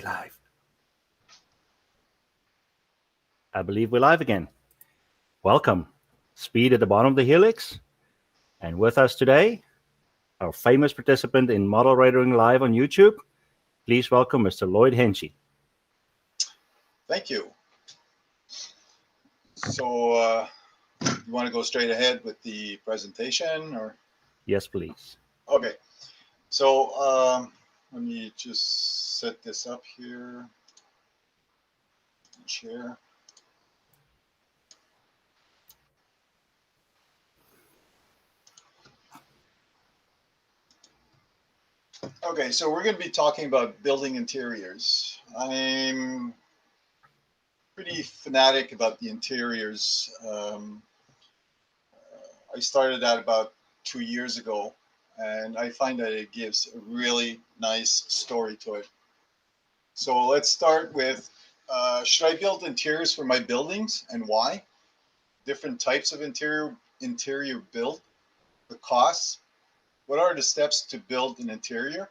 live? I believe we're live again. Welcome. Speed at the bottom of the helix. And with us today, our famous participant in Model Rating Live on YouTube. Please welcome Mr. Lloyd Henchy. Thank you. So you want to go straight ahead with the presentation, or? Yes, please. Okay. So let me just set this up here. Share. Okay, so we're going to be talking about building interiors. I'm pretty fanatic about the interiors. I started that about 2 years ago, and I find that it gives a really nice story to it. So let's start with, should I build interiors for my buildings and why? Different types of interior build, the costs, what are the steps to build an interior?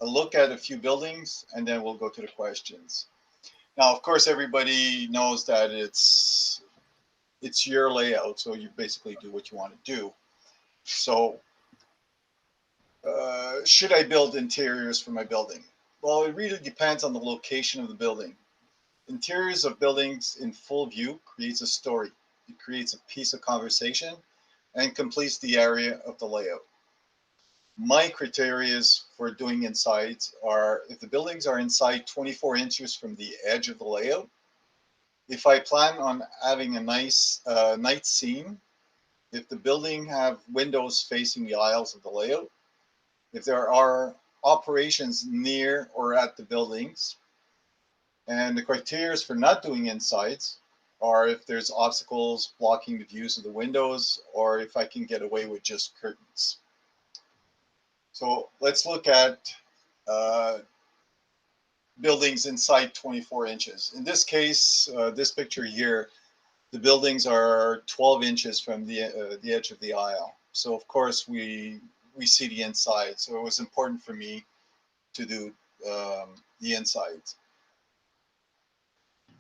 A look at a few buildings, and then we'll go to the questions. Now, of course, everybody knows that it's your layout, so you basically do what you want to do. So should I build interiors for my building? Well, it really depends on the location of the building. Interiors of buildings in full view creates a story. It creates a piece of conversation and completes the area of the layout. My criteria for doing insides are if the buildings are inside 24 inches from the edge of the layout, if I plan on having a nice night scene, if the building have windows facing the aisles of the layout, if there are operations near or at the buildings, and the criteria for not doing insides are if there's obstacles blocking the views of the windows, or if I can get away with just curtains. So let's look at buildings inside 24 inches. In this case, this picture here, the buildings are 12 inches from the edge of the aisle. So of course we see the inside. So it was important for me to do the insides.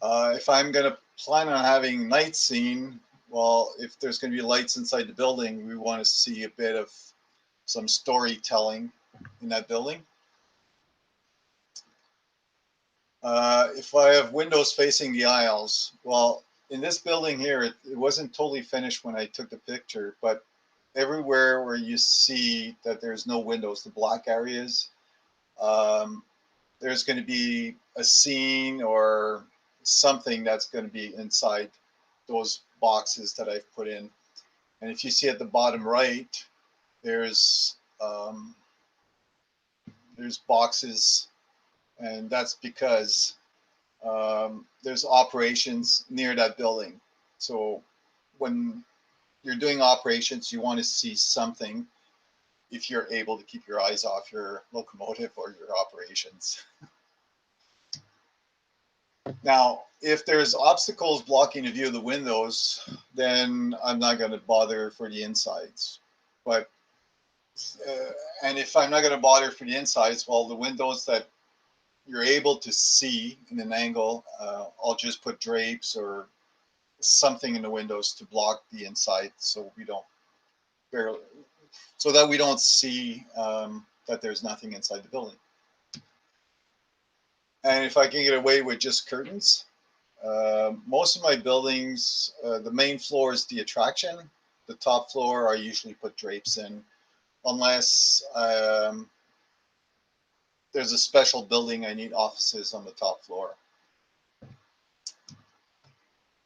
If I'm going to plan on having night scene, well, if there's going to be lights inside the building, we want to see a bit of some storytelling in that building. If I have windows facing the aisles, well, in this building here, it wasn't totally finished when I took the picture, but everywhere where you see that there's no windows, the black areas, there's going to be a scene or something that's going to be inside those boxes that I've put in. And if you see at the bottom right, there's boxes, and that's because there's operations near that building. So when you're doing operations, you want to see something if you're able to keep your eyes off your locomotive or your operations. Now, if there's obstacles blocking the view of the windows, then I'm not going to bother for the insides. But and if I'm not going to bother for the insides, well, the windows that you're able to see in an angle, I'll just put drapes or something in the windows to block the inside, so we don't see that there's nothing inside the building. And if I can get away with just curtains, most of my buildings, the main floor is the attraction. The top floor, I usually put drapes in, unless there's a special building I need offices on the top floor.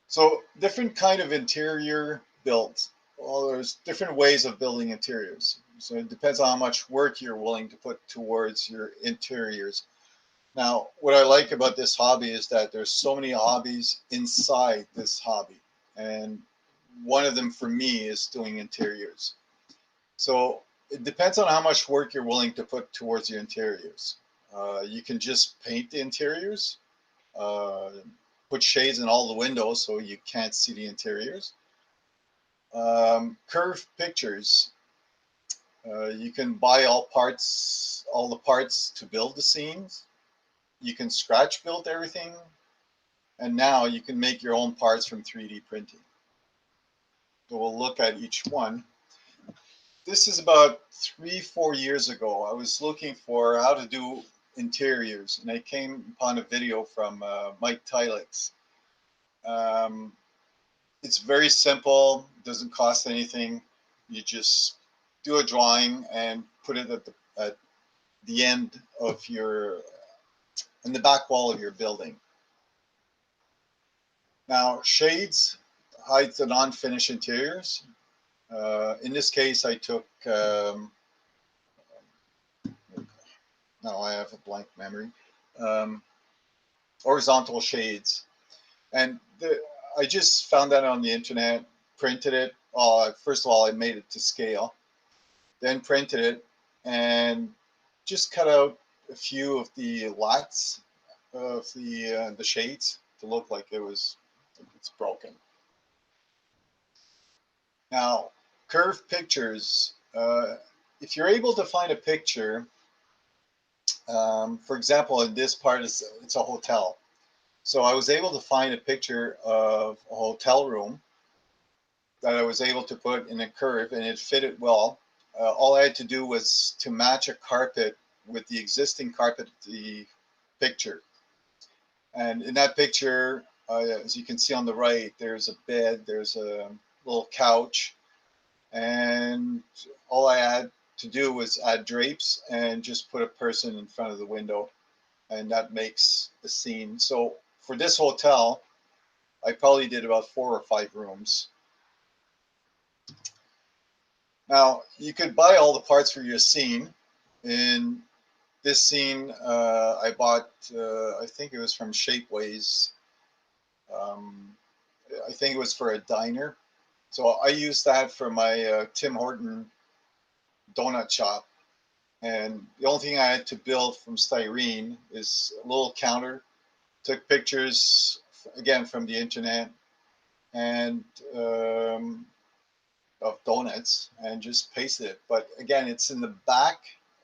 So different kind of interior builds. Well, there's different ways of building interiors. So it depends on how much work you're willing to put towards your interiors. Now, what I like about this hobby is that there's so many hobbies inside this hobby. And one of them for me is doing interiors. So it depends on how much work you're willing to put towards your interiors. You can just paint the interiors, put shades in all the windows so you can't see the interiors. Curved pictures. You can buy all the parts to build the scenes. You can scratch build everything, and now you can make your own parts from 3D printing. So we'll look at each one. This is about 3-4 years ago. I was looking for how to do interiors, and I came upon a video from Mike Tylix. It's very simple, doesn't cost anything. You just do a drawing and put it at the end of your, in the back wall of your building. Now, shades hide the non-finished interiors. In this case, I took, now I have a blank memory, horizontal shades. And I just found that on the internet, printed it. First of all, I made it to scale, then printed it, and just cut out a few of the lats of the shades to look like it's broken. Now, curved pictures. If you're able to find a picture, for example, in this part, it's a hotel. So I was able to find a picture of a hotel room that I was able to put in a curve, and it fitted well. All I had to do was to match a carpet with the existing carpet, the picture. And in that picture, as you can see on the right, there's a bed, there's a little couch, and all I had to do was add drapes and just put a person in front of the window, and that makes the scene. So for this hotel, I probably did about 4 or 5 rooms. Now, you could buy all the parts for your scene. In this scene, I bought, I think it was from Shapeways. I think it was for a diner. So I used that for my Tim Horton donut shop. And the only thing I had to build from styrene is a little counter. Took pictures, again, from the internet, and of donuts, and just pasted it. But again, it's in the back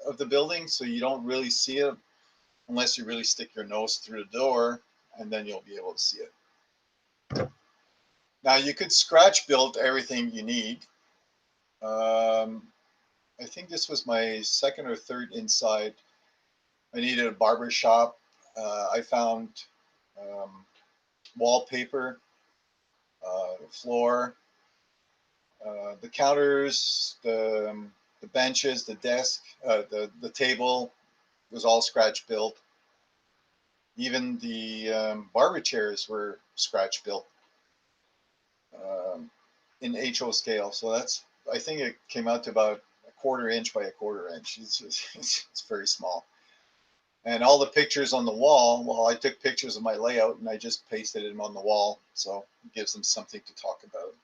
of the building, so you don't really see it unless you really stick your nose through the door, and then you'll be able to see it. Now, you could scratch build everything you need. I think this was my second or third inside. I needed a barber shop. I found wallpaper, floor, the counters, the benches, the desk, the table was all scratch built. Even the barber chairs were scratch built in HO scale. So that's, I think it came out to about a 1/4 inch by a 1/4 inch. It's very small. And all the pictures on the wall, well, I took pictures of my layout and I just pasted them on the wall. So it gives them something to talk about.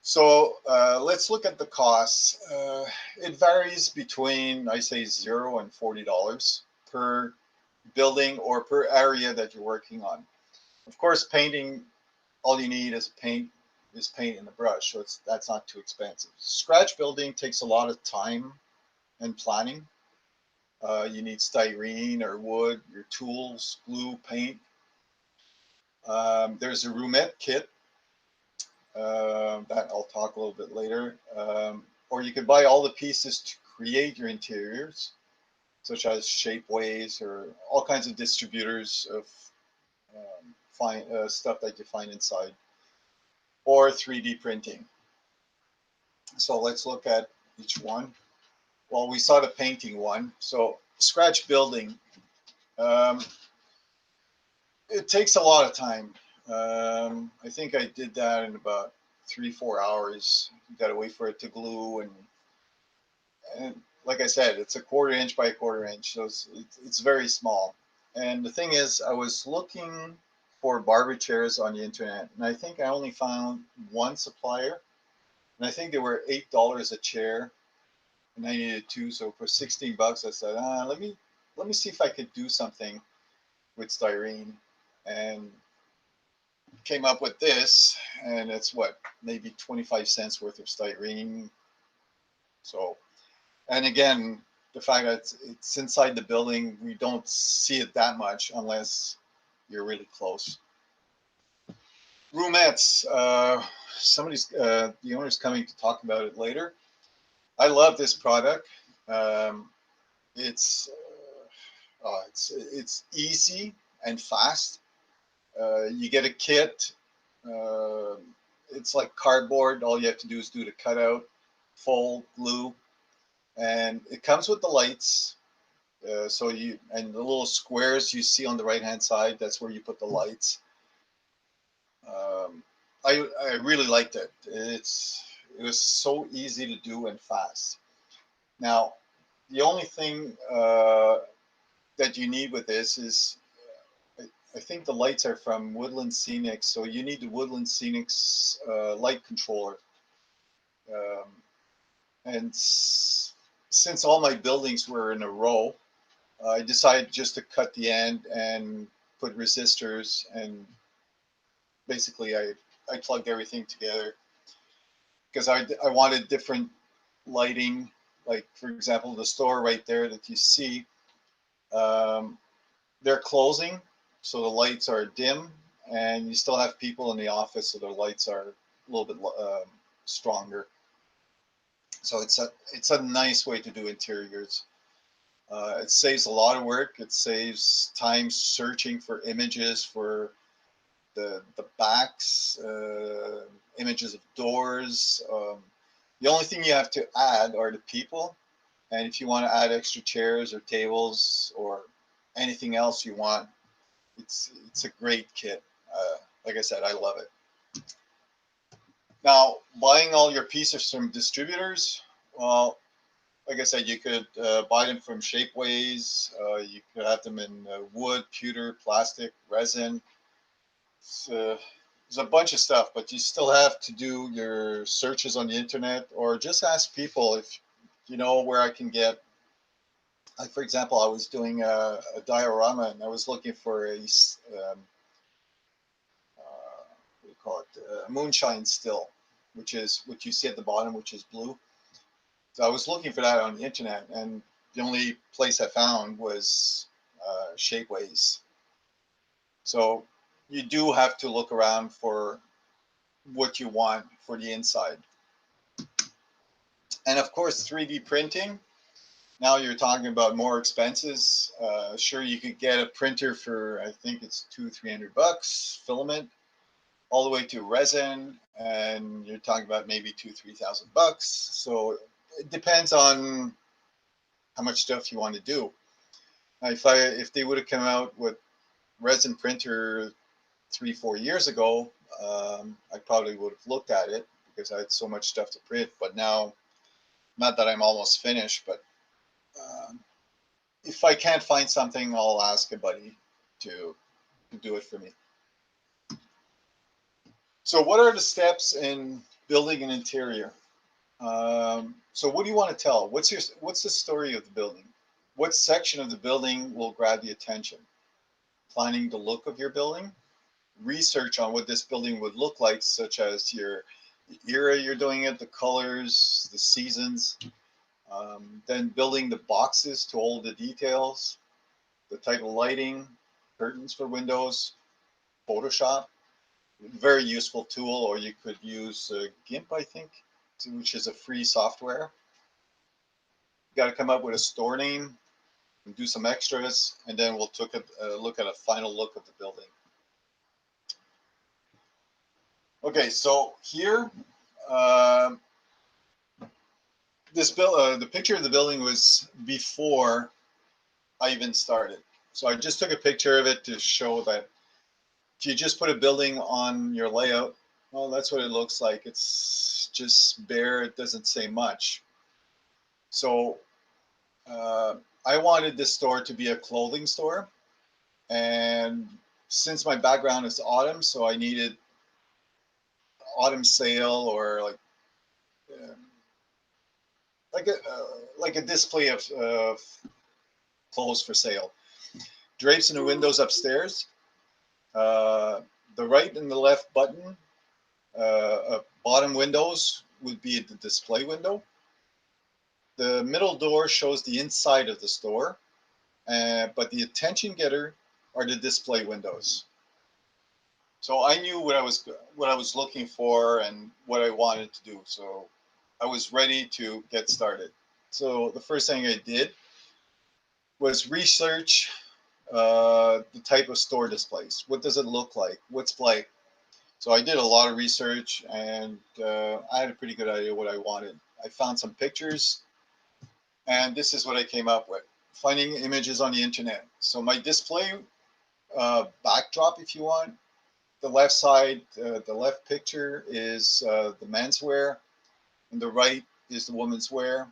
So let's look at the costs. It varies between, I say, $0 and $40 per building or per area that you're working on. Of course, painting, all you need is paint and a brush, so that's not too expensive. Scratch building takes a lot of time and planning. You need styrene or wood, your tools, glue, paint. There's a roomette kit that I'll talk a little bit later. Or you could buy all the pieces to create your interiors, such as Shapeways or all kinds of distributors of stuff that you find inside, or 3D printing. So let's look at each one. Well, we saw the painting one. So scratch building. It takes a lot of time. I think I did that in about 3-4 hours. You got to wait for it to glue, and like I said, it's a 1/4 inch by a 1/4 inch, so it's very small. And the thing is, I was looking for barber chairs on the internet, and I think I only found one supplier, and I think they were $8 a chair, and I needed 2. So for $16, I said, let me see if I could do something with styrene, and came up with this. And it's what, maybe 25 cents worth of styrene. So, and again, the fact that it's inside the building, we don't see it that much unless you're really close. Roomettes. The owner's coming to talk about it later. I love this product. Um, it's it's easy and fast. You get a kit. Uh, it's like cardboard. All you have to do is do the cutout, fold, glue, and it comes with the lights. So you and the little squares you see on the right hand side. That's where you put the lights. Um, I really liked it. It was so easy to do and fast. Now, the only thing that you need with this is I think the lights are from Woodland Scenics, so you need the Woodland Scenics light controller. Um, and since all my buildings were in a row, I decided just to cut the end and put resistors, and basically I plugged everything together because I wanted different lighting. Like, for example, the store right there that you see, um, they're closing, so the lights are dim, and you still have people in the office, so the lights are a little bit stronger. So it's a nice way to do interiors. It saves a lot of work. It saves time searching for images for the backs, images of doors. The only thing you have to add are the people. And if you want to add extra chairs or tables or anything else you want, it's a great kit. Like I said, I love it. Now, buying all your pieces from distributors, well, like I said, you could buy them from Shapeways. You could have them in wood, pewter, plastic, resin. There's a bunch of stuff, but you still have to do your searches on the internet or just ask people if you know where I can get. Like, for example, I was doing a diorama and I was looking for what do you call it, moonshine still, which is what you see at the bottom, which is blue. So I was looking for that on the internet, and the only place I found was Shapeways. So you do have to look around for what you want for the inside. And of course, 3D printing. Now you're talking about more expenses. Sure, you could get a printer for, I think it's $200-300 filament, all the way to resin, and you're talking about maybe $2,000-3,000. So it depends on how much stuff you want to do. If they would have come out with resin printer 3-4 years ago, I probably would have looked at it because I had so much stuff to print. But now, not that I'm almost finished, but um, if I can't find something, I'll ask a buddy to do it for me. So what are the steps in building an interior? So what do you want to tell? What's the story of the building? What section of the building will grab the attention? Planning the look of your building, research on what this building would look like, such as the era you're doing it, the colors, the seasons, then building the boxes to hold the details, the type of lighting, curtains for windows, Photoshop, very useful tool, or you could use GIMP, I think, which is a free software. You got to come up with a store name and do some extras, and then we'll take a look at a final look of the building. Okay, so here, the picture of the building was before I even started. So I just took a picture of it to show that if you just put a building on your layout, well, that's what it looks like. It's just bare. It doesn't say much. So I wanted this store to be a clothing store. And since my background is autumn, so I needed autumn sale or um, like a display of clothes for sale. Drapes in the windows upstairs. Uh, the right and the left button, bottom windows would be the display window. The middle door shows the inside of the store, but the attention getter are the display windows. So I knew what I was looking for and what I wanted to do. So I was ready to get started. So the first thing I did was research the type of store displays. What does it look like? What's like? So I did a lot of research, and I had a pretty good idea what I wanted. I found some pictures, and this is what I came up with. Finding images on the internet. So my display backdrop, if you want, the left side, the left picture is the menswear, and the right is the woman's wear.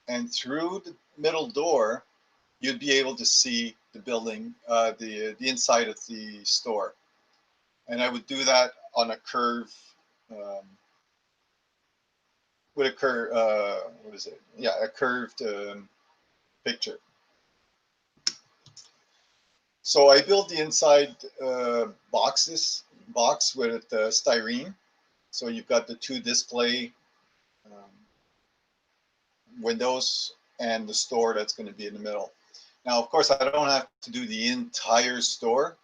And through the middle door, you'd be able to see the building, the inside of the store. And I would do that on a curve, um, with a curve. What is it? Yeah, a curved picture. So I built the inside box with styrene. So you've got the two display um, windows and the store that's going to be in the middle. Now, of course, I don't have to do the entire store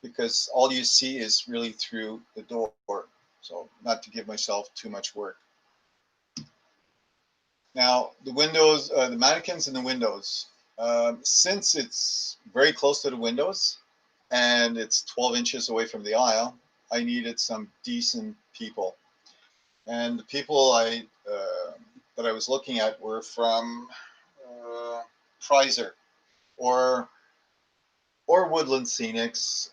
because all you see is really through the door. So not to give myself too much work. Now, the windows, the mannequins in the windows, since it's very close to the windows and it's 12 inches away from the aisle, I needed some decent people. And the people that I was looking at were from Prizer or Woodland Scenics,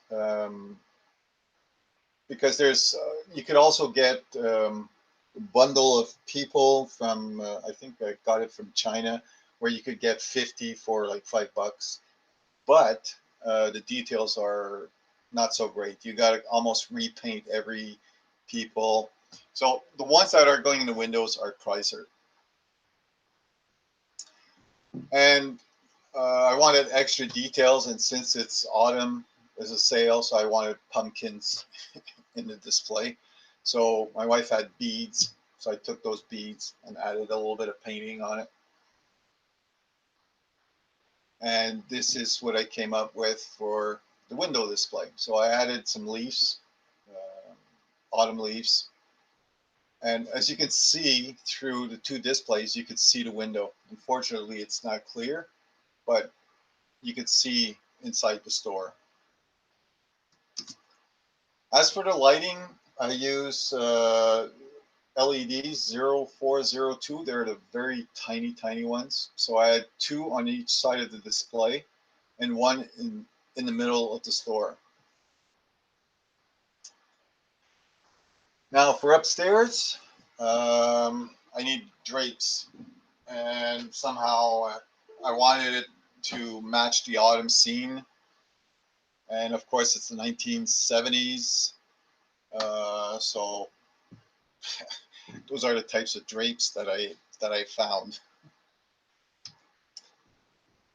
because there's you could also get a bundle of people from I think I got it from China, where you could get 50 for like $5, but the details are not so great. You got to almost repaint every people. So the ones that are going in the windows are Pricer. And I wanted extra details, and since it's autumn, there's a sale, so I wanted pumpkins in the display. So my wife had beads, so I took those beads and added a little bit of painting on it. And this is what I came up with for the window display. So I added some leaves, uh, autumn leaves. And as you can see through the two displays, you could see the window. Unfortunately, it's not clear, but you could see inside the store. As for the lighting, I use LEDs 0402. They're the very tiny, tiny ones. So I had two on each side of the display and one in the middle of the store. Now for upstairs, I need drapes. And somehow I wanted it to match the autumn scene. And of course, it's the 1970s. So those are the types of drapes that I found.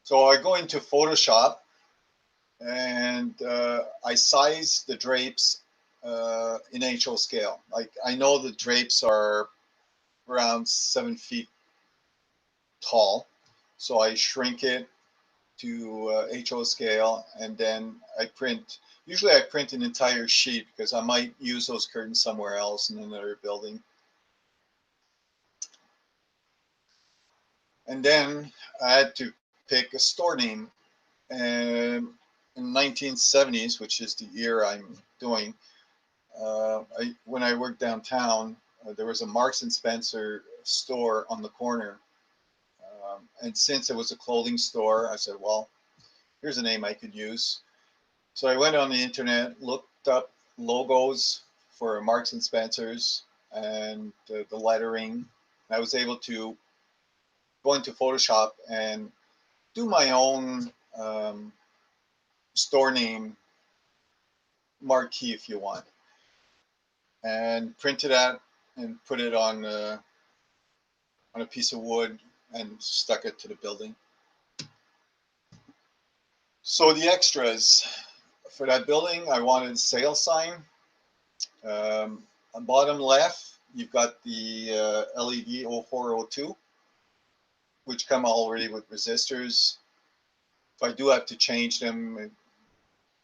So I go into Photoshop and I size the drapes in HO scale. Like I know the drapes are around 7 feet tall, so I shrink it to HO scale, and then I print. Usually I print an entire sheet because I might use those curtains somewhere else in another building. And then I had to pick a store name. And in 1970s, which is the year I'm doing, when I worked downtown, there was a Marks and Spencer store on the corner. And since it was a clothing store, I said, well, here's a name I could use. So I went on the internet, looked up logos for Marks and Spencer's and the lettering. I was able to go into Photoshop and do my own store name marquee, if you want, and print it out and put it on a piece of wood and stuck it to the building. So the extras for that building, I wanted a sale sign. On bottom left, you've got the LED 0402. which come already with resistors. If I do have to change them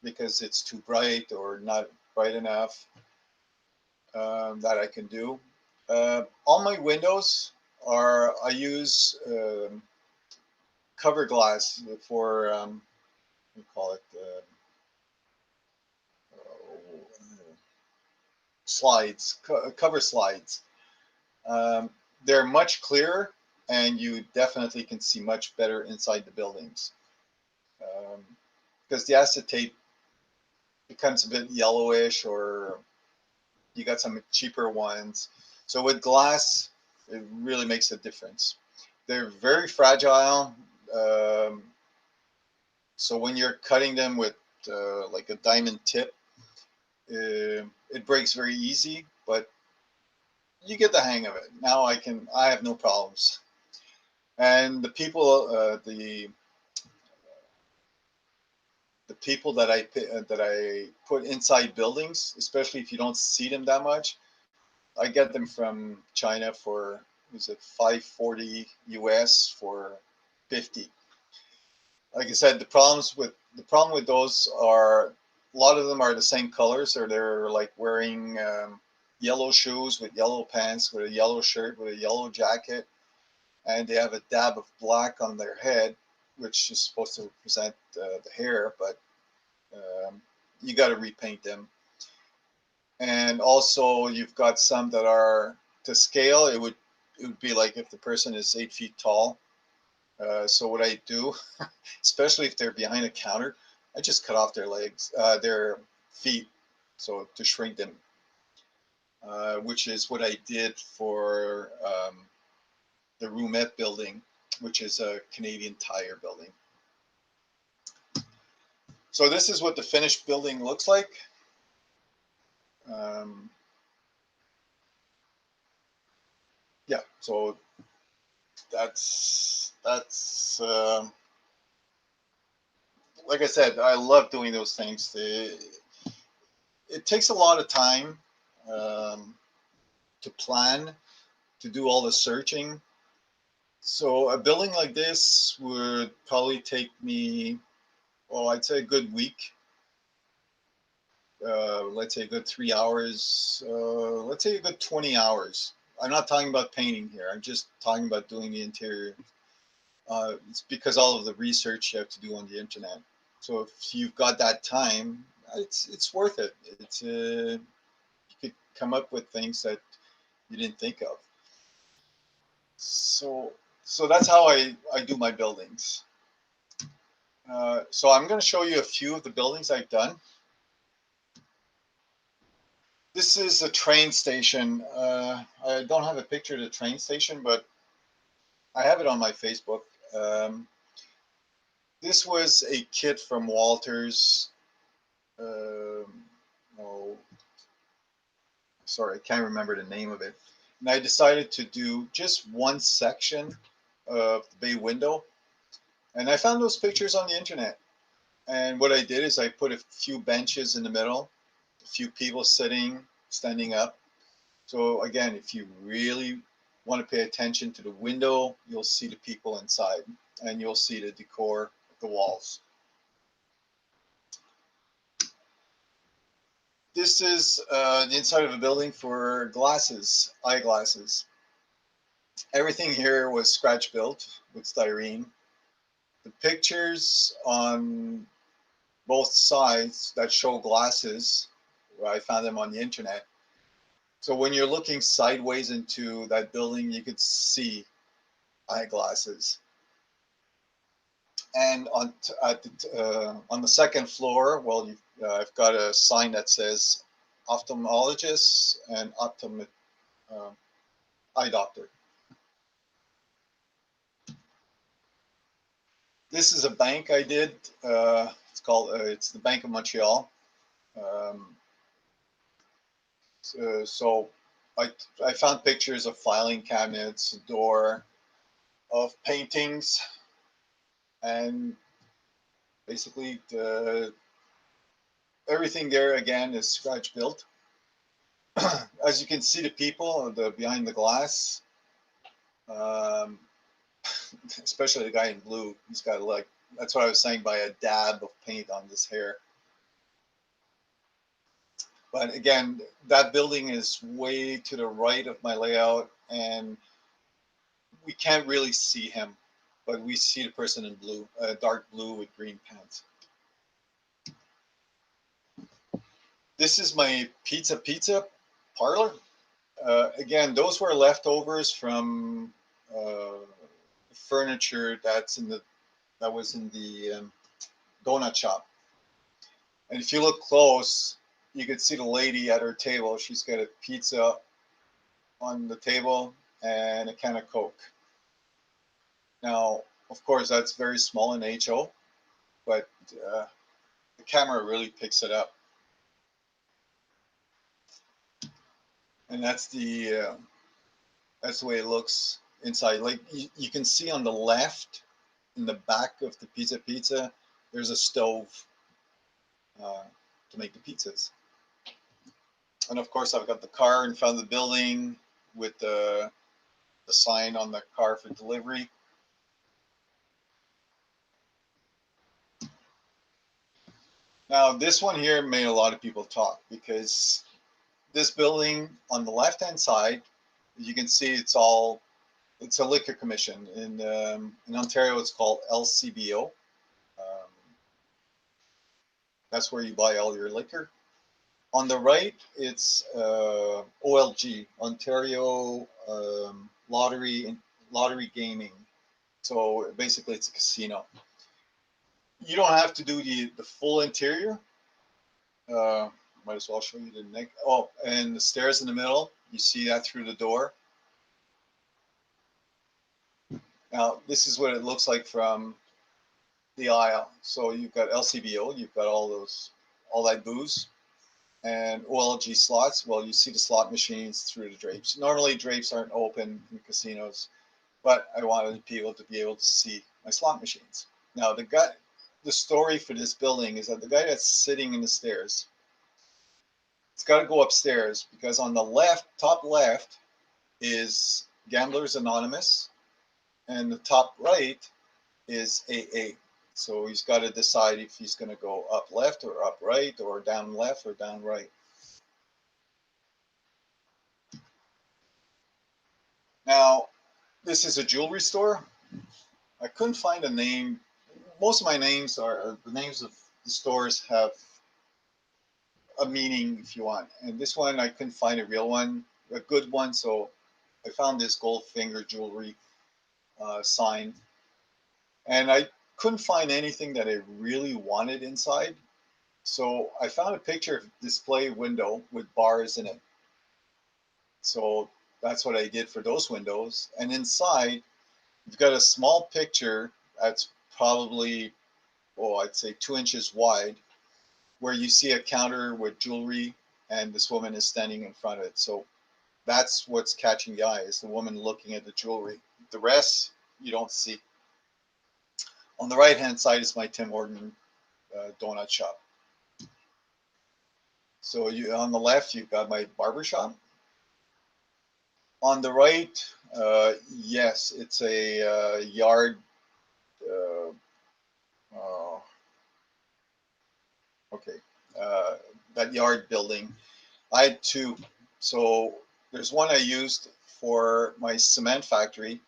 because it's too bright or not bright enough, that I can do. All my windows I use cover glass for, what do you call it, slides, cover slides. Um, they're much clearer, and you definitely can see much better inside the buildings. Because the acetate becomes a bit yellowish, or you got some cheaper ones. So with glass, it really makes a difference. They're very fragile. Um, so when you're cutting them with like a diamond tip, it breaks very easy, but you get the hang of it. Now I have no problems. And the people that I put inside buildings, especially if you don't see them that much, I get them from China for, was it 540 US for 50. Like I said, the problem with those are a lot of them are the same colors, or they're like wearing yellow shoes with yellow pants, with a yellow shirt, with a yellow jacket, and they have a dab of black on their head, which is supposed to represent the hair, but you got to repaint them. And also, you've got some that are to scale. It would be like if the person is 8 feet tall. So what I do, especially if they're behind a counter, I just cut off their legs, their feet, so to shrink them. Which is what I did for the Roumette building, which is a Canadian Tire building. So this is what the finished building looks like. Yeah, so that's like I said, I love doing those things. It takes a lot of time um, to plan, to do all the searching. So a building like this would probably take me, well, I'd say a good week. Let's say a good 3 hours. Let's say a good 20 hours. I'm not talking about painting here. I'm just talking about doing the interior. It's because all of the research you have to do on the internet. So if you've got that time, it's worth it. You could come up with things that you didn't think of. So that's how I do my buildings. So I'm going to show you a few of the buildings I've done. This is a train station. I don't have a picture of the train station, but I have it on my Facebook. This was a kit from Walters. Oh, sorry, I can't remember the name of it. And I decided to do just one section of the bay window. And I found those pictures on the internet. And what I did is I put a few benches in the middle, a few people sitting, standing up. So again, if you really want to pay attention to the window, you'll see the people inside, and you'll see the decor of the walls. This is the inside of a building for glasses, eyeglasses. Everything here was scratch built with styrene. The pictures on both sides that show glasses, I found them on the internet. So when you're looking sideways into that building, you could see eyeglasses. And on the second floor, well, I've got a sign that says ophthalmologist and eye doctor. This is a bank I did. It's the Bank of Montreal. So I found pictures of filing cabinets, a door, of paintings, and basically everything there again is scratch built. As you can see, the people behind the glass. especially the guy in blue. He's got like, that's what I was saying, by a dab of paint on this hair. But again, that building is way to the right of my layout, and we can't really see him, but we see the person in blue, dark blue with green pants. This is my pizza parlor. Again, those were leftovers from furniture that was in the donut shop. And if you look close, you could see the lady at her table. She's got a pizza on the table and a can of Coke. Now, of course, that's very small in HO, but the camera really picks it up. And that's the way it looks inside. Like you can see on the left, in the back of the pizza, there's a stove to make the pizzas. And of course, I've got the car in front of the building with the sign on the car for delivery. Now, this one here made a lot of people talk, because this building on the left-hand side, you can see it's a liquor commission. In Ontario, it's called LCBO. That's where you buy all your liquor. On the right, it's OLG, Ontario Lottery Gaming. So basically, it's a casino. You don't have to do the full interior. Might as well show you the neck. Oh, and the stairs in the middle. You see that through the door. Now, this is what it looks like from the aisle. So you've got LCBO, you've got all that booze, and OLG slots. Well, you see the slot machines through the drapes. Normally, drapes aren't open in casinos, but I wanted people to be able to see my slot machines. Now, the story for this building is that the guy that's sitting in the stairs, it's got to go upstairs, because on the left, top left, is Gamblers Anonymous, and the top right is AA. So he's got to decide if he's going to go up left or up right, or down left or down right. Now, this is a jewelry store. I couldn't find a name. Most of my names are the names of the stores have a meaning, if you want. And this one, I couldn't find a real one, a good one. So I found this Goldfinger jewelry sign. And I couldn't find anything that I really wanted inside. So I found a picture of display window with bars in it. So that's what I did for those windows. And inside, you've got a small picture that's probably, I'd say 2 inches wide, where you see a counter with jewelry and this woman is standing in front of it. So that's what's catching the eye, is the woman looking at the jewelry. The rest you don't see. On the right-hand side is my Tim Horton donut shop. So on the left, you've got my barber shop. On the right, yes, it's a yard. Okay, that yard building. I had two. So there's one I used for my cement factory,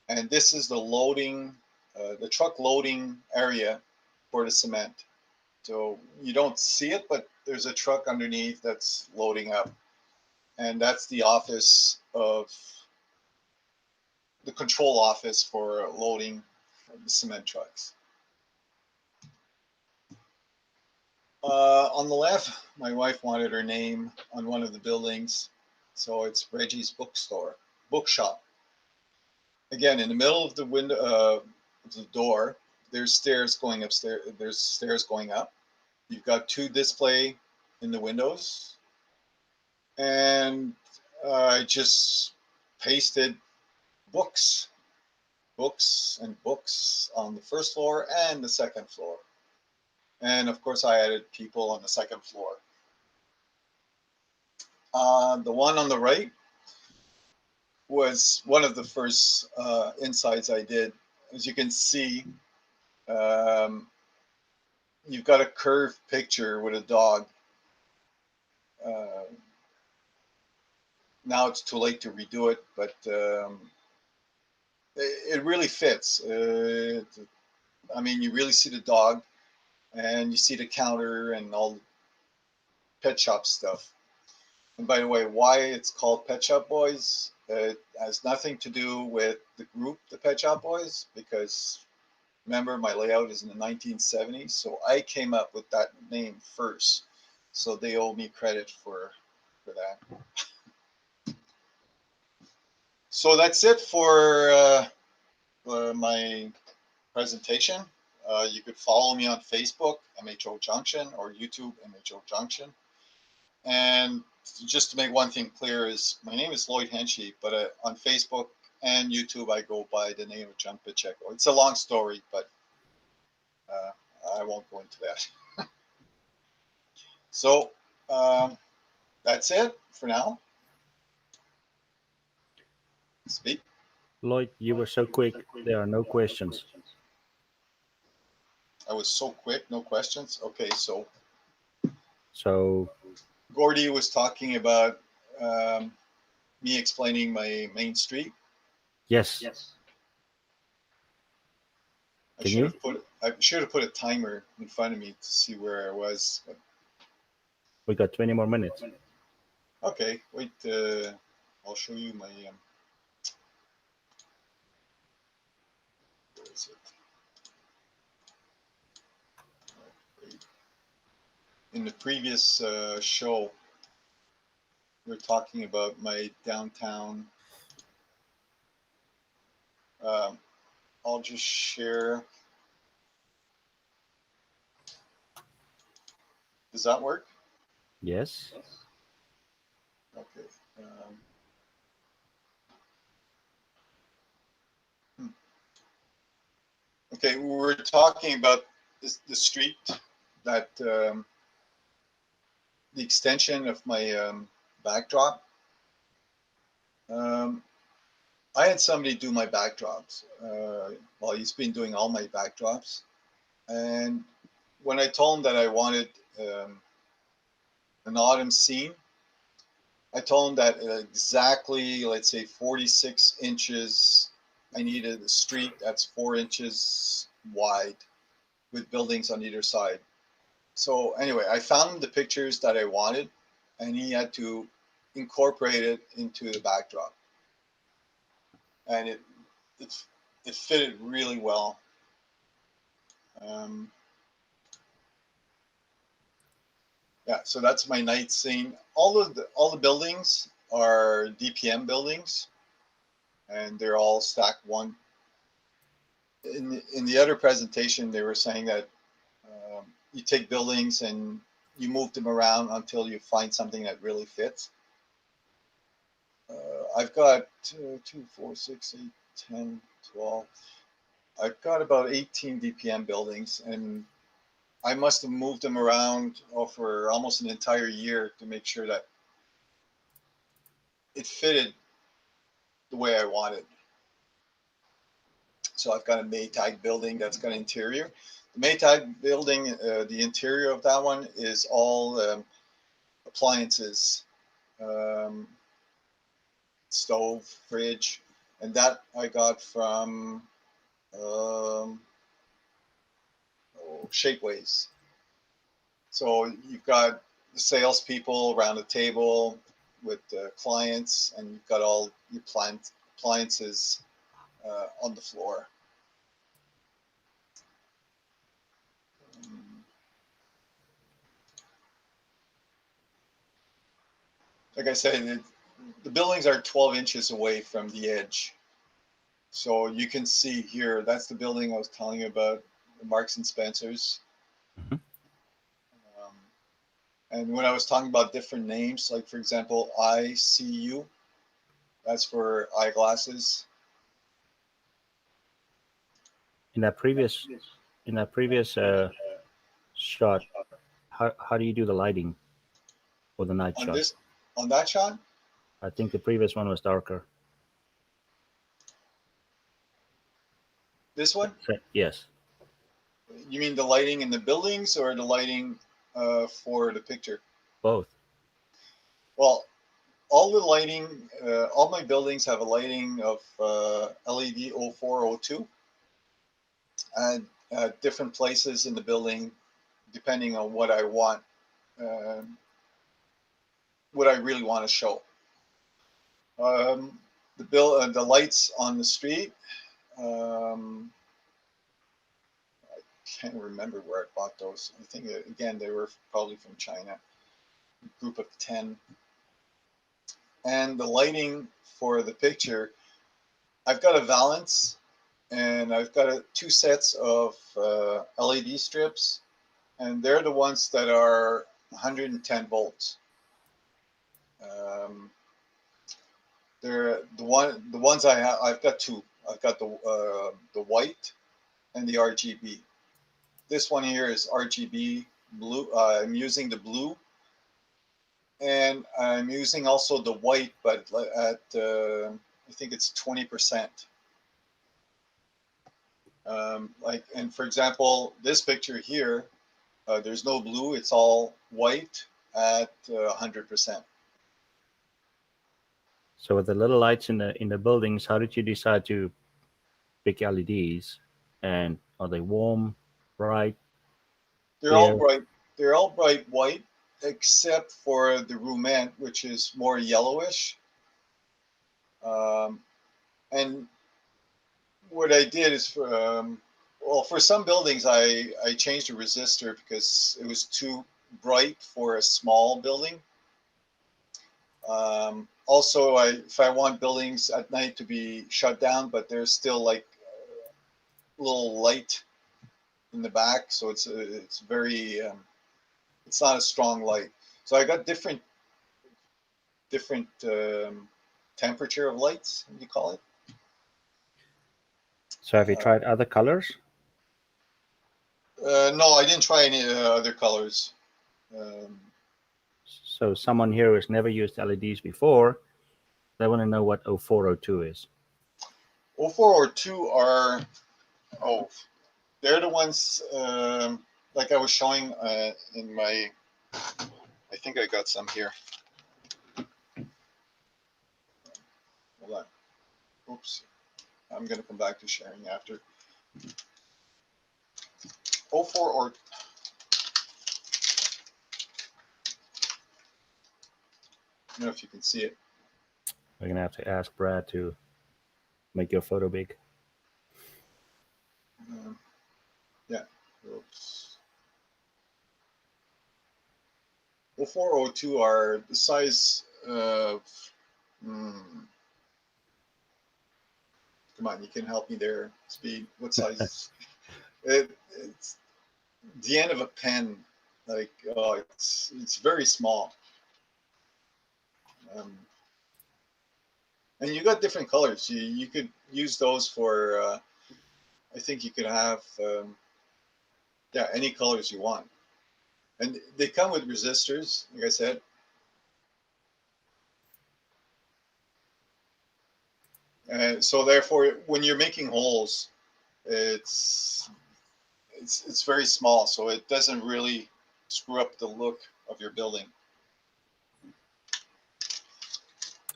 and this is the truck loading area for the cement. So you don't see it, but there's a truck underneath that's loading up. And that's the control office for loading the cement trucks. On the left, my wife wanted her name on one of the buildings, so it's Reggie's bookshop. Again, in the middle of the window, the door, there's stairs going upstairs. There's stairs going up. You've got two display in the windows, and I just pasted books and books on the first floor and the second floor. And of course, I added people on the second floor. The one on the right, was one of the first insides I did. As you can see, um, you've got a curved picture with a dog. Uh, now it's too late to redo it, but it really fits. I mean, you really see the dog, and you see the counter and all the pet shop stuff. And by the way, why it's called Pet Shop Boys, it has nothing to do with the group, the Pet Shop Boys, because remember, my layout is in the 1970s, so I came up with that name first. So they owe me credit for that. So that's it for my presentation. You could follow me on Facebook, MHO Junction, or YouTube, MHO Junction. And just to make one thing clear is my name is Lloyd Henchy, but on Facebook and YouTube, I go by the name of John Pacheco. It's a long story, but I won't go into that. So that's it for now. Speak. Lloyd, you were so quick. There are no questions. I was so quick, no questions. Okay, so Gordy was talking about me explaining my main street. Yes. I should have put a timer in front of me to see where I was. But... We got 20 more minutes. Okay, wait. I'll show you my. Where is it? In the previous show, we were talking about my downtown. I'll just share. Does that work? Yes. Okay. Okay, we were talking about the street that the extension of my backdrop. I had somebody do my backdrops. Well, he's been doing all my backdrops. And when I told him that I wanted an autumn scene, I told him that exactly, let's say 46 inches, I needed a street that's 4 inches wide with buildings on either side. So anyway, I found the pictures that I wanted, and he had to incorporate it into the backdrop. And it fitted really well. Yeah, so that's my night scene. All the buildings are DPM buildings, and they're all stacked one. In the other presentation, they were saying that you take buildings and you move them around until you find something that really fits. I've got 2, 4, 6, 8, 10, 12. I've got about 18 DPM buildings, and I must have moved them around for almost an entire year to make sure that it fitted the way I wanted. So I've got a Maytag building that's got an interior. The Maytag building, the interior of that one is all appliances, stove, fridge, and that I got from Shapeways. So you've got the salespeople around the table with the clients, and you've got all your appliances on the floor. Like I said, the buildings are 12 inches away from the edge. So you can see here, that's the building I was telling you about, the Marks and Spencer's. Mm-hmm. And when I was talking about different names, like for example, ICU, that's for eyeglasses. In that previous shot, how do you do the lighting for the night shot? On that shot? I think the previous one was darker. This one? Yes, You mean the lighting in the buildings or the lighting for the picture? both. Well, all the lighting, all my buildings have a lighting of LED 0402 and different places in the building depending on what I want, um, what I really want to show. The lights on the street. Um, can't remember where I bought those. I think again they were probably from China. Group of 10. And the lighting for the picture, I've got a valance and I've got two sets of LED strips, and they're the ones that are 110 volts. Um, they're the ones I have. I've got two. I've got the white and the RGB. This one here is RGB blue. I'm using the blue, and I'm using also the white, but at I think it's 20%. And for example, this picture here, there's no blue; it's all white at 100%. So with the little lights in the buildings, how did you decide to pick LEDs? And are they warm, bright, They're all clear? bright. They're all bright white, except for the roomette, which is more yellowish. Um, and what I did is, well, for some buildings, I changed the resistor because it was too bright for a small building. Also, if I want buildings at night to be shut down, but there's still like a little light in the back, so it's very it's not a strong light. So I got different temperature of lights. What do you call it? So have you tried other colors? No, I didn't try any other colors. Um, So someone here who has never used LEDs before, they want to know what 0402 is. 04 or 2 are, oh, they're the ones like I was showing in my, I think I got some here. Hold on. Oops. I'm going to come back to sharing after. 04 or, I don't know if you can see it. We're gonna have to ask Brad to make your photo big. Yeah. Oops. 0402 are the size of, come on, you can help me there, Speed. What size? It's the end of a pen. Like, oh, it's very small. Um, and you got different colors. You could use those for. I think you could have yeah, any colors you want, and they come with resistors. Like I said, so therefore, when you're making holes, it's it's very small, so it doesn't really screw up the look of your building.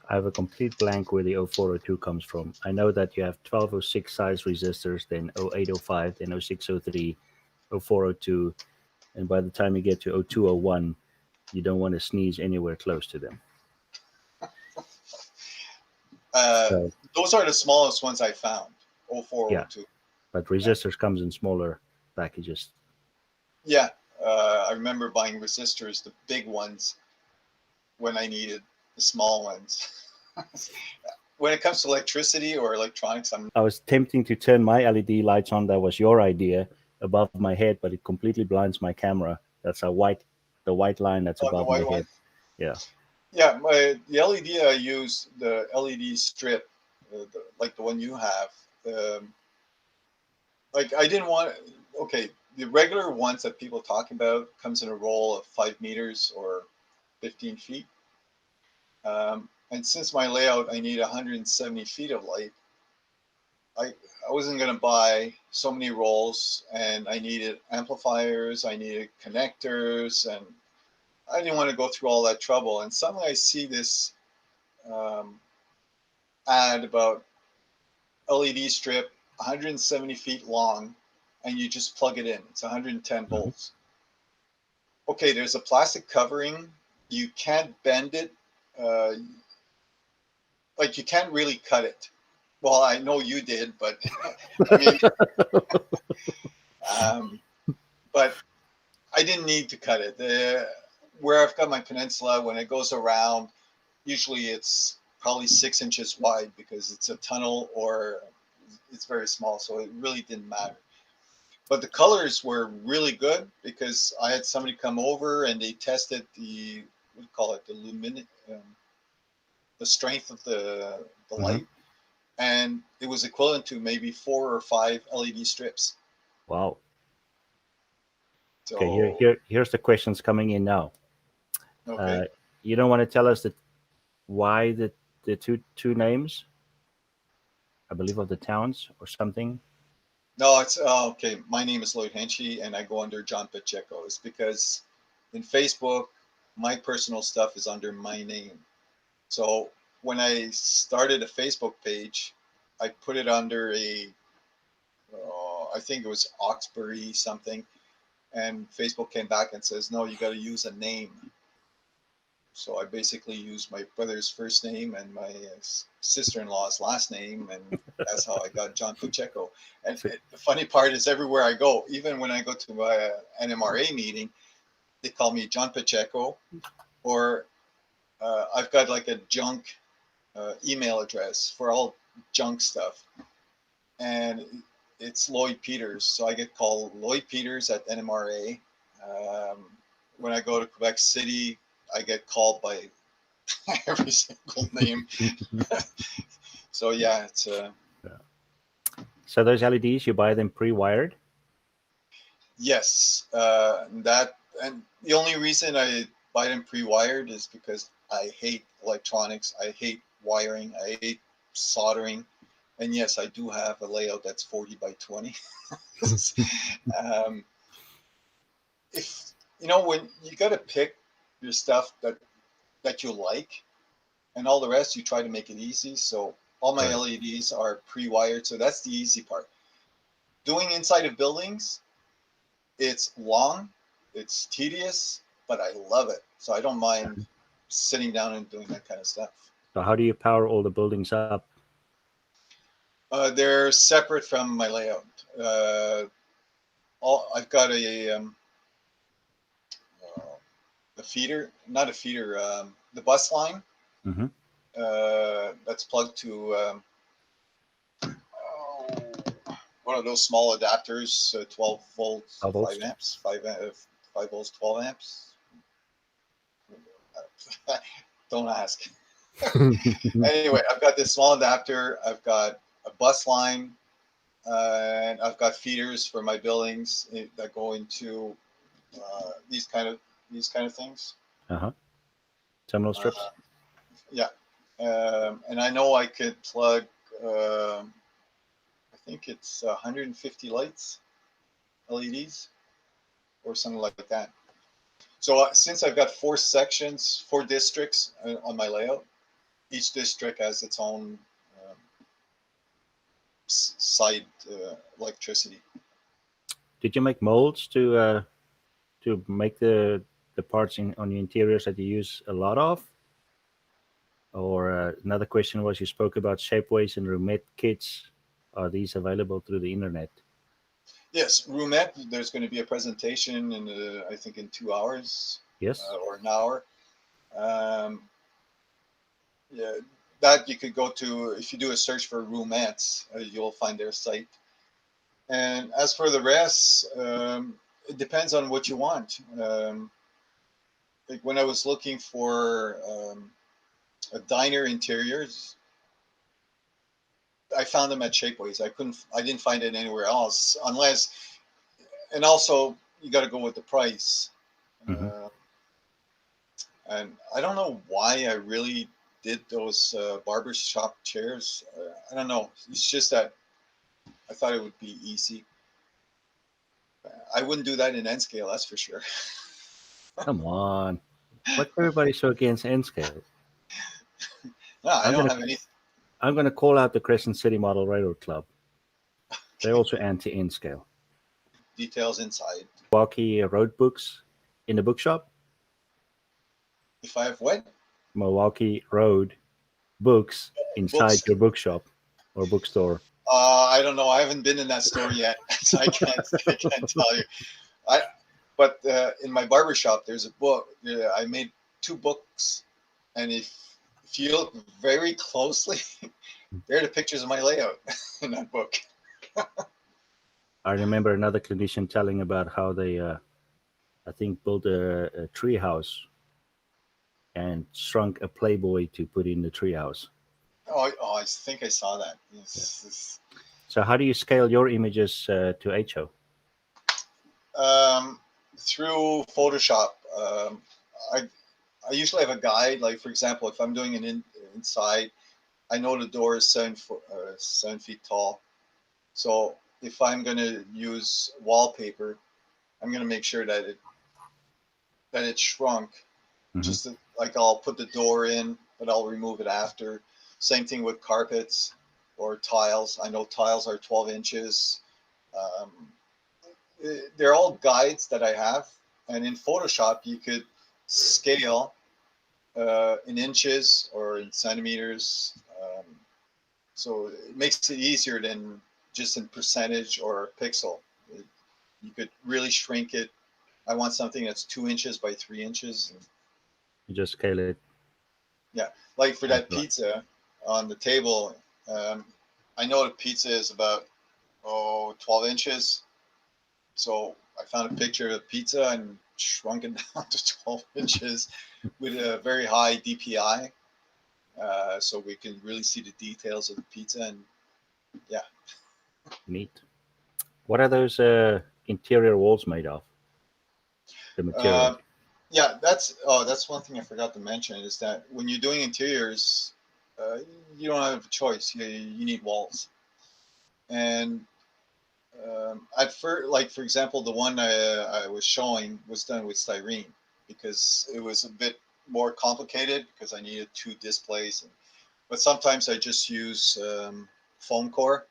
I have a complete blank where the 0402 comes from. I know that you have 1206 size resistors, then 0805, then 0603, 0402, and by the time you get to 0201, you don't want to sneeze anywhere close to them. So Those are the smallest ones I found. yeah, 0402. but resistors comes in smaller packages. Yeah, I remember buying resistors, the big ones, when I needed the small ones. When it comes to electricity or electronics, I was tempting to turn my LED lights on. That was your idea above my head, but it completely blinds my camera. That's the white line that's on the above my white one. head. Yeah. Yeah, the LED I use, the LED strip, like the one you have. Like I didn't want. Okay, the regular ones that people talk about comes in a roll of 5 meters or 15 feet. And since my layout, I need 170 feet of light. I wasn't going to buy so many rolls, and I needed amplifiers, I needed connectors, and I didn't want to go through all that trouble. And suddenly I see this um, ad about LED strip, 170 feet long, and you just plug it in. It's 110 Mhm. volts. Okay, there's a plastic covering. You can't bend it. Uh, like you can't really cut it. Well, I know you did, but I mean, um, but I didn't need to cut it. Where I've got my peninsula, when it goes around, usually it's probably 6 inches wide because it's a tunnel or it's very small, so it really didn't matter. But the colors were really good because I had somebody come over and they tested the, what do you call it, the the strength of the Mhm. light, and it was equivalent to maybe 4 or 5 LED strips. Wow. Okay, So here's the questions coming in now. okay, Uh, you don't want to tell us that why the two names, I believe, of the towns or something. no, it's okay. My name is Lloyd Henchy, and I go under John Pacheco. It's because in Facebook, my personal stuff is under my name. So when I started a Facebook page, I put it under I think it was Oxbury something, and Facebook came back and says, no, you got to use a name. So I basically used my brother's first name and my sister-in-law's last name, and that's how I got John Pacheco. And So, the funny part is, everywhere I go, even when I go to my NMRA meeting, they call me John Pacheco, or I've got like a junk email address for all junk stuff, and it's Lloyd Peters. So I get called Lloyd Peters at NMRA. Um, when I go to Quebec City, I get called by every single name. So yeah, it's so those LEDs, you buy them pre-wired. yes. That, and the only reason I buy them pre-wired is because I hate electronics. I hate wiring. I hate soldering. And yes, I do have a layout that's 40 by 20. um, if when you got to pick your stuff that you like, and all the rest you try to make it easy. So all my Right. LEDs are pre-wired, so that's the easy part. Doing inside of buildings, it's long, it's tedious, but I love it. So I don't mind sitting down and doing that kind of stuff. So how do you power all the buildings up? They're separate from my layout. I've got a feeder, not a feeder, the bus line Hmm. that's plugged to oh, one of those small adapters, 12 volts, 5 Volts. amps, 5 volts, 12 amps. Don't ask. Anyway, I've got this small adapter. I've got a bus line, and I've got feeders for my buildings that go into these kind of things. Uh-huh. Terminal Uh, strips. yeah, and I know I could plug. Um I think it's 150 lights, LEDs, or something like that. So since I've got 4 sections, 4 districts on my layout, each district has its own um, side electricity. Did you make molds to make the parts on the interiors that you use a lot of? Or another question was, you spoke about shapeways and roomette kits. Are these available through the internet? Yes, roomette. There's going to be a presentation in I think in 2 hours Yes. or an hour. Um, yeah, that you could go to if you do a search for roomettes, you'll find their site. And as for the rest, it depends on what you want. Like when I was looking for a diner interiors, I found them at Shapeways. I didn't find it anywhere else, unless, and also you got to go with the price. Hmm. Uh, and I don't know why I really did those barber shop chairs. I don't know. It's just that. I thought it would be easy. I wouldn't do that in N scale, that's for sure. Come on. What's everybody so against N scale? No, I I'm don't gonna have any I'm gonna call out the Crescent City Model Railroad Club. They're also anti N scale. details inside. Milwaukee road books in the bookshop. If I have what? Milwaukee Road books inside Books. your bookshop or bookstore. I don't know. I haven't been in that store yet, so I can't tell you. I but in my barber shop, there's a book. I made two books, and if you look very closely, there are the pictures of my layout in that book. I remember another clinician telling about how they, I think, built a tree house and shrunk a Playboy to put in the treehouse. Oh, I think I saw that. Yeah. Yes. So, how do you scale your images to HO? Through Photoshop, I I usually have a guide. Like for example, if I'm doing inside, I know the door is 7 feet tall. So if I'm going to use wallpaper, I'm going to make sure that it's shrunk. Mm-hmm. Just to, like I'll put the door in, but I'll remove it after. Same thing with carpets or tiles. I know tiles are 12 inches. Um, they're all guides that I have, and in Photoshop you could scale in inches or in centimeters. So it makes it easier than just in percentage or pixel. You could really shrink it. I want something that's 2 inches by 3 inches. You just scale it. Yeah, like for that Right. pizza on the table, um, I know the pizza is about 12 inches. So I found a picture of pizza and shrunk it down to 12 inches with a very high DPI, so we can really see the details of the pizza. And yeah, Neat. What are those interior walls made of? The material. uh, that's one thing I forgot to mention is that when you're doing interiors, uh, you don't have a choice. You need walls, and at first, like for example, the one I was showing was done with styrene because it was a bit more complicated because I needed two displays. But sometimes I just use foam core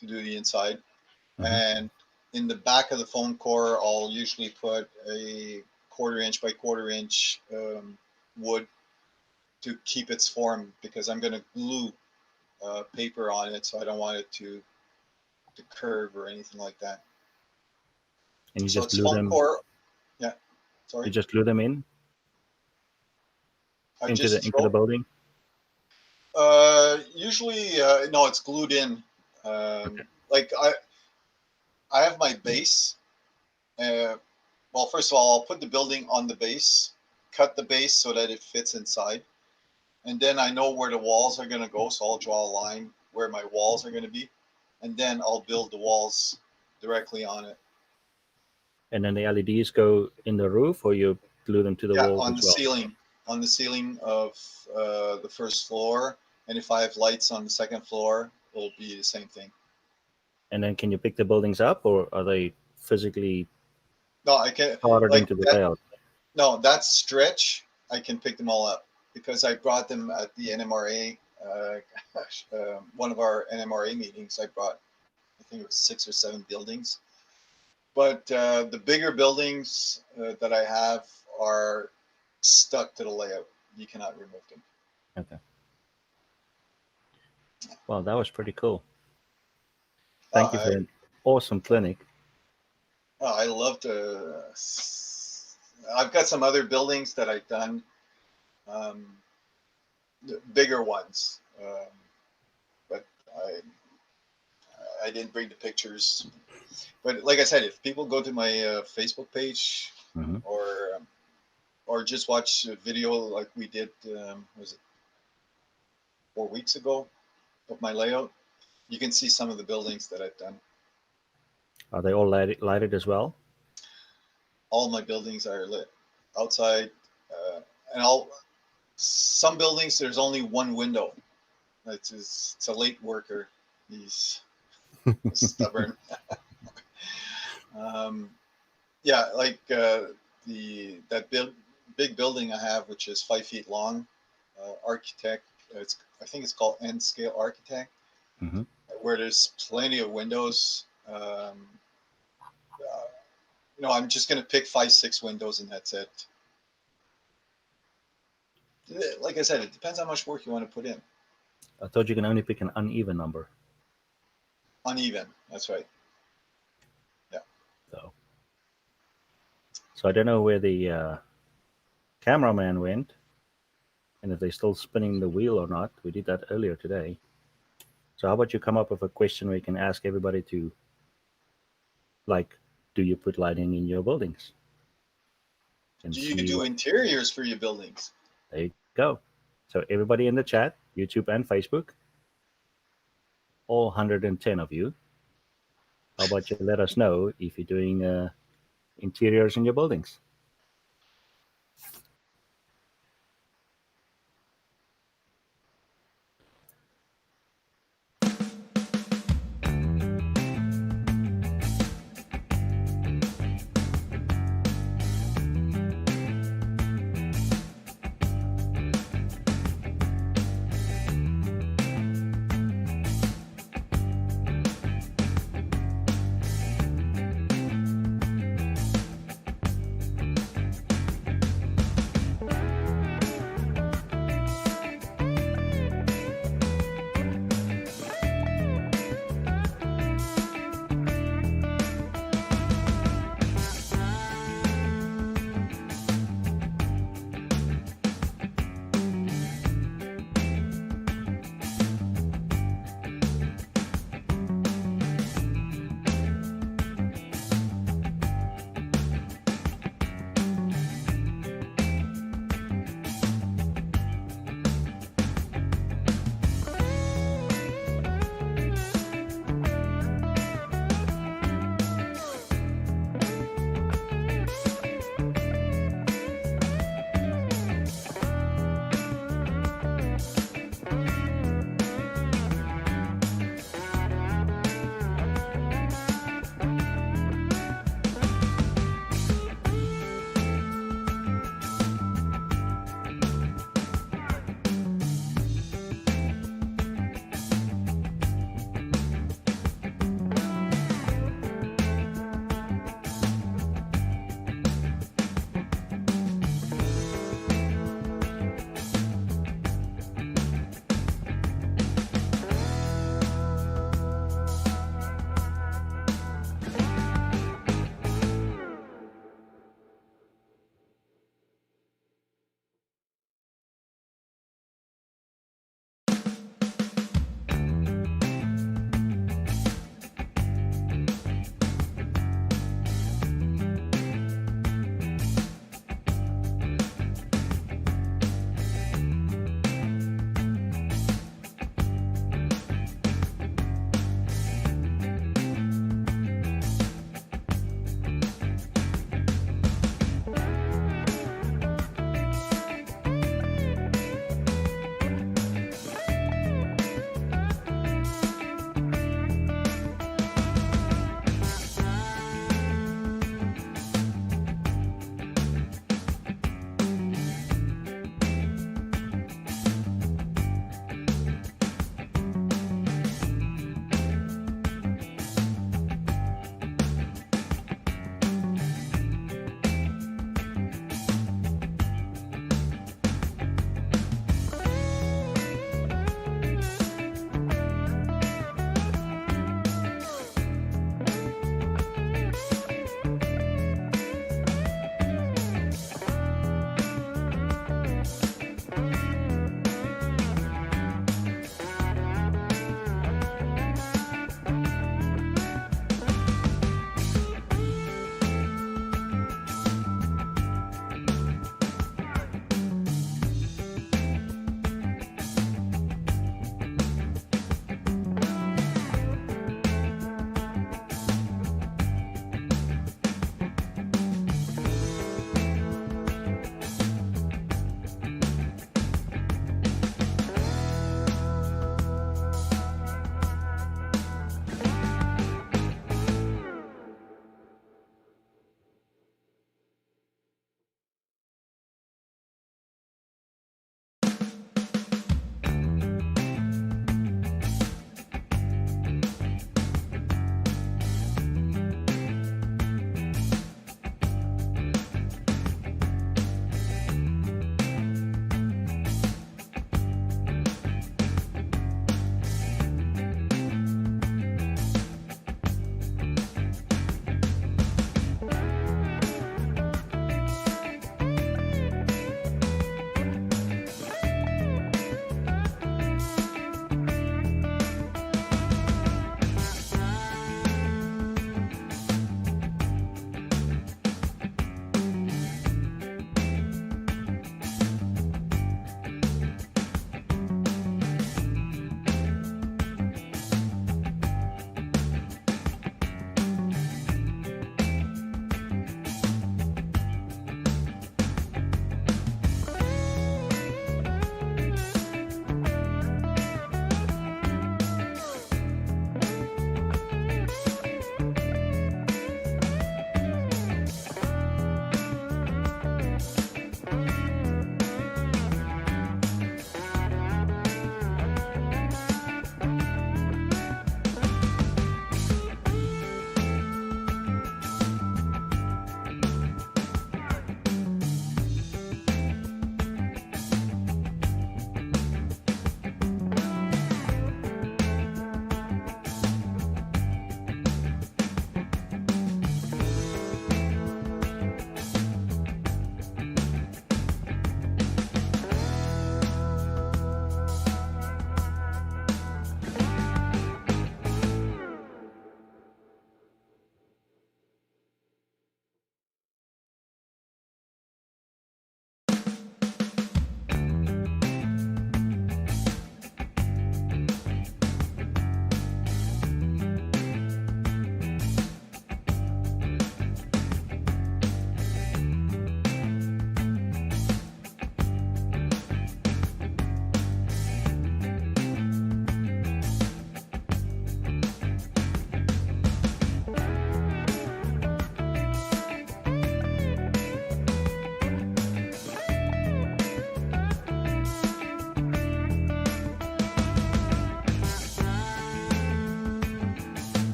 to do the inside, Mm-hmm. and in the back of the foam core, I'll usually put a 1/4 inch by 1/4 inch wood to keep its form because I'm going to glue paper on it, so I don't want it to curve or anything like that. And you So just it's glue foam them. core. Yeah, You sorry. just glue them in I into the just into the throw. building. Usually, no, it's glued in. Okay. Like I have my base. Uh, well, first of all, I'll put the building on the base, cut the base so that it fits inside, and then I know where the walls are going to go. So I'll draw a line where my walls are going to be, and then I'll build the walls directly on it. And then the LEDs go in the roof, or you glue them to the Yeah, walls as well. on the ceiling of the first floor, and if I have lights on the second floor, it'll be the same thing. And then can you pick the buildings up, or are they physically No, I can soldered like into the that. layout? No, that stretch, I can pick them all up because I brought them at the NMRA. One of our NMRA meetings, I brought, I think it was 6 or 7 buildings. But the bigger buildings that I have are stuck to the layout. You cannot remove them. Okay. Well, that was pretty cool. Oh, Thank you for an awesome clinic. I love to. I've got some other buildings that I've done, um, bigger ones, but I didn't bring the pictures. But like I said, if people go to my Facebook page Mm-hmm. or or just watch a video like we did, was it 4 weeks ago of my layout, you can see some of the buildings that I've done. Are they all lighted as well? All my buildings are lit outside, and all some buildings there's only one window. It's a late worker. He's Stubborn. Yeah, like big building I have, which is 5 feet long. Architect, I think it's called N scale architect, Hmm. where there's plenty of windows. I'm just gonna pick 5, 6 windows, and that's it. Like I said, it depends how much work you want to put in. I thought you can only pick an uneven number. Uneven, that's right. Yeah. So I don't know where the cameraman went, and if they're still spinning the wheel or not. We did that earlier today. So how about you come up with a question where you can ask everybody to, like, do you put lighting in your buildings? And Do you see do what. interiors for your buildings? There you go. So everybody in the chat, YouTube and Facebook, all 110 of you, how about you let us know if you're doing interiors in your buildings?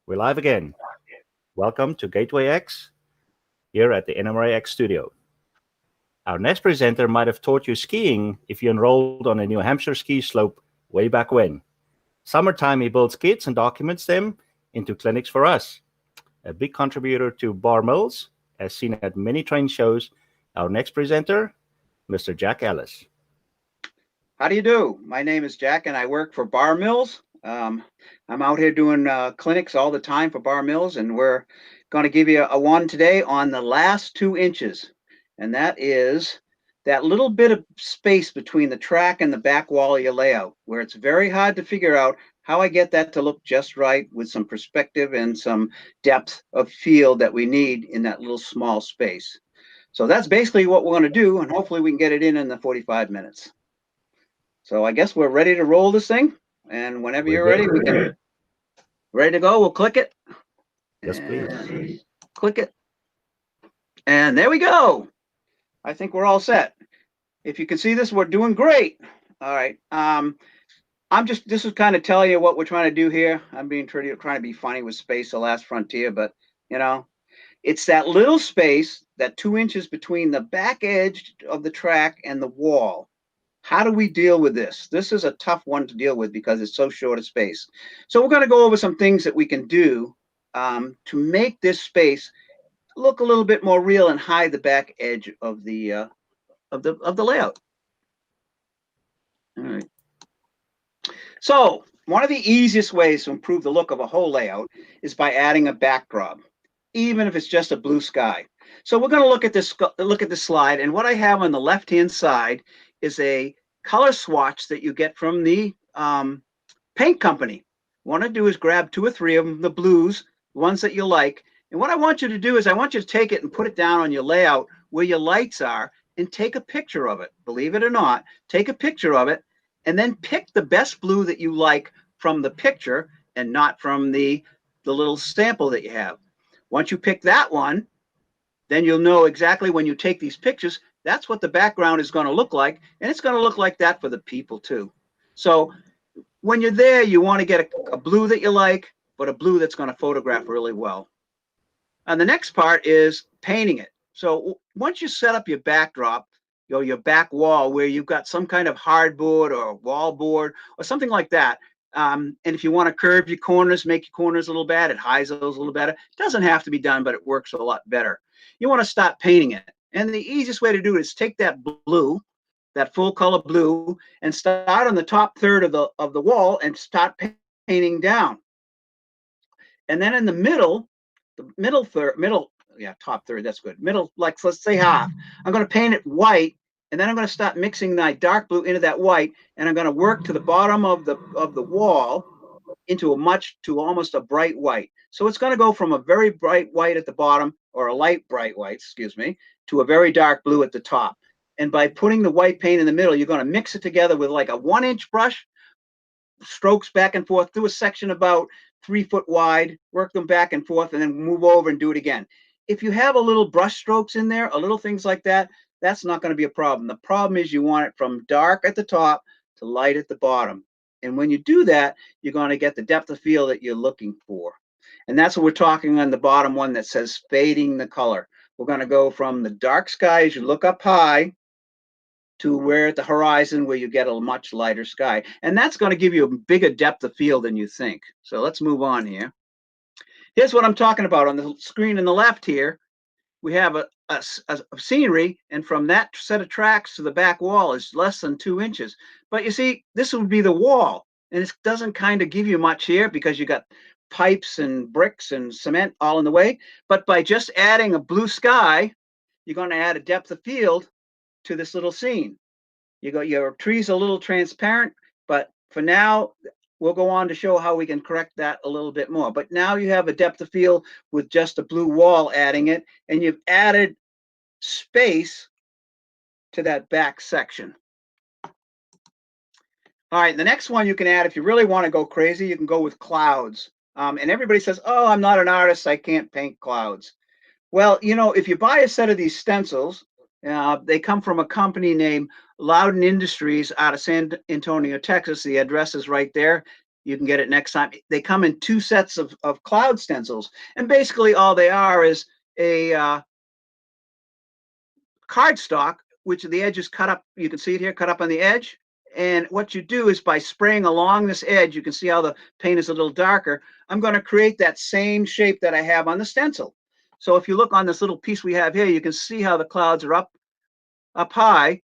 We're live again. Welcome to Gateway X here at the NMRA X studio. Our next presenter might have taught you skiing if you enrolled on a New Hampshire ski slope way back when. Summertime, he builds kits and documents them into clinics for us. A big contributor to Bar Mills, as seen at many train shows. Our next presenter, Mr. Jack Ellis. How do you do? My name is Jack and I work for Bar Mills. I'm out here doing clinics all the time for Bar Mills, and we're going to give you a one today on the last 2 inches. And that is that little bit of space between the track and the back wall of your layout, where it's very hard to figure out how I get that to look just right with some perspective and some depth of field that we need in that little small space. So that's basically what we're going to do, and hopefully we can get it in the 45 minutes. So I guess we're ready to roll this thing. And whenever you're ready, we can. Ready to go, we'll click it. Yes, please. Click it. And there we go. I think we're all set. If you can see this, we're doing great. All right. This is kind of telling you what we're trying to do here. I'm trying to be funny with space, the last frontier, but it's that little space, that 2 inches between the back edge of the track and the wall. How do we deal with this? This is a tough one to deal with because it's so short a space. So we're going to go over some things that we can do to make this space look a little bit more real and hide the back edge of the layout. All right. So one of the easiest ways to improve the look of a whole layout is by adding a backdrop, even if it's just a blue sky. So we're going to look at this slide, and what I have on the left-hand side is a color swatch that you get from the paint company. What I do is grab 2 or 3 of them, the blues, ones that you like. And what I want you to do is I want you to take it and put it down on your layout where your lights are and take a picture of it. Believe it or not, take a picture of it and then pick the best blue that you like from the picture and not from the little sample that you have. Once you pick that one, then you'll know exactly when you take these pictures, that's what the background is going to look like. And it's going to look like that for the people too. So when you're there, you want to get a blue that you like, but a blue that's going to photograph really well. And the next part is painting it. So once you set up your backdrop, your back wall where you've got some kind of hardboard or wall board or something like that. And if you want to curve your corners, make your corners a little bad, it hides those a little better. It doesn't have to be done, but it works a lot better. You want to start painting it. And the easiest way to do it is take that blue, that full color blue, and start on the top third of the wall and start painting down. And then in the middle, top third, that's good. Middle, like let's say half. I'm going to paint it white, and then I'm going to start mixing my dark blue into that white, and I'm going to work to the bottom of the wall into almost a bright white. So it's going to go from a very bright white at the bottom, or a light bright white, excuse me, to a very dark blue at the top. And by putting the white paint in the middle, you're going to mix it together with like a 1-inch brush, strokes back and forth through a section about 3 foot wide, work them back and forth, and then move over and do it again. If you have a little brush strokes in there, a little things like that, that's not going to be a problem. The problem is you want it from dark at the top to light at the bottom. And when you do that, you're going to get the depth of field that you're looking for. And that's what we're talking on the bottom one that says fading the color. We're going to go from the dark sky as you look up high to where at the horizon where you get a much lighter sky. And that's going to give you a bigger depth of field than you think. So let's move on here. Here's what I'm talking about. On the screen on the left here, we have a scenery, and from that set of tracks to the back wall is less than 2 inches. But you see, this would be the wall, and it doesn't kind of give you much here because you got pipes and bricks and cement all in the way. But by just adding a blue sky, you're going to add a depth of field to this little scene. You got your trees a little transparent, but for now, we'll go on to show how we can correct that a little bit more. But now you have a depth of field with just a blue wall adding it, and you've added space to that back section. All right, the next one you can add, if you really want to go crazy, you can go with clouds. And everybody says, oh, I'm not an artist, I can't paint clouds. Well, if you buy a set of these stencils, they come from a company named Loudon Industries out of San Antonio, Texas. The address is right there. You can get it next time. They come in 2 sets of cloud stencils, and basically all they are is a cardstock, which the edge is cut up. You can see it here, cut up on the edge. And what you do is by spraying along this edge, you can see how the paint is a little darker. I'm going to create that same shape that I have on the stencil. So if you look on this little piece we have here, you can see how the clouds are up high.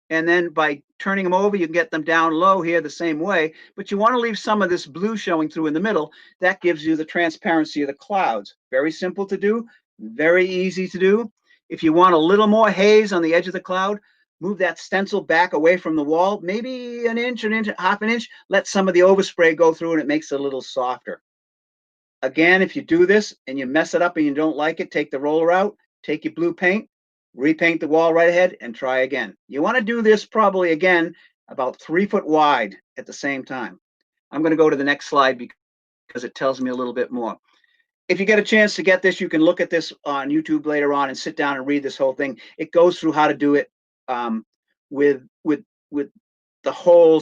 And then by turning them over, you can get them down low here the same way. But you want to leave some of this blue showing through in the middle. That gives you the transparency of the clouds. Very simple to do, very easy to do. If you want a little more haze on the edge of the cloud, move that stencil back away from the wall, maybe an inch, half an inch. Let some of the overspray go through and it makes it a little softer. Again, if you do this and you mess it up and you don't like it, take the roller out, take your blue paint, repaint the wall right ahead, and try again. You want to do this probably again about 3 foot wide at the same time. I'm going to go to the next slide because it tells me a little bit more. If you get a chance to get this, you can look at this on YouTube later on and sit down and read this whole thing. It goes through how to do it with the whole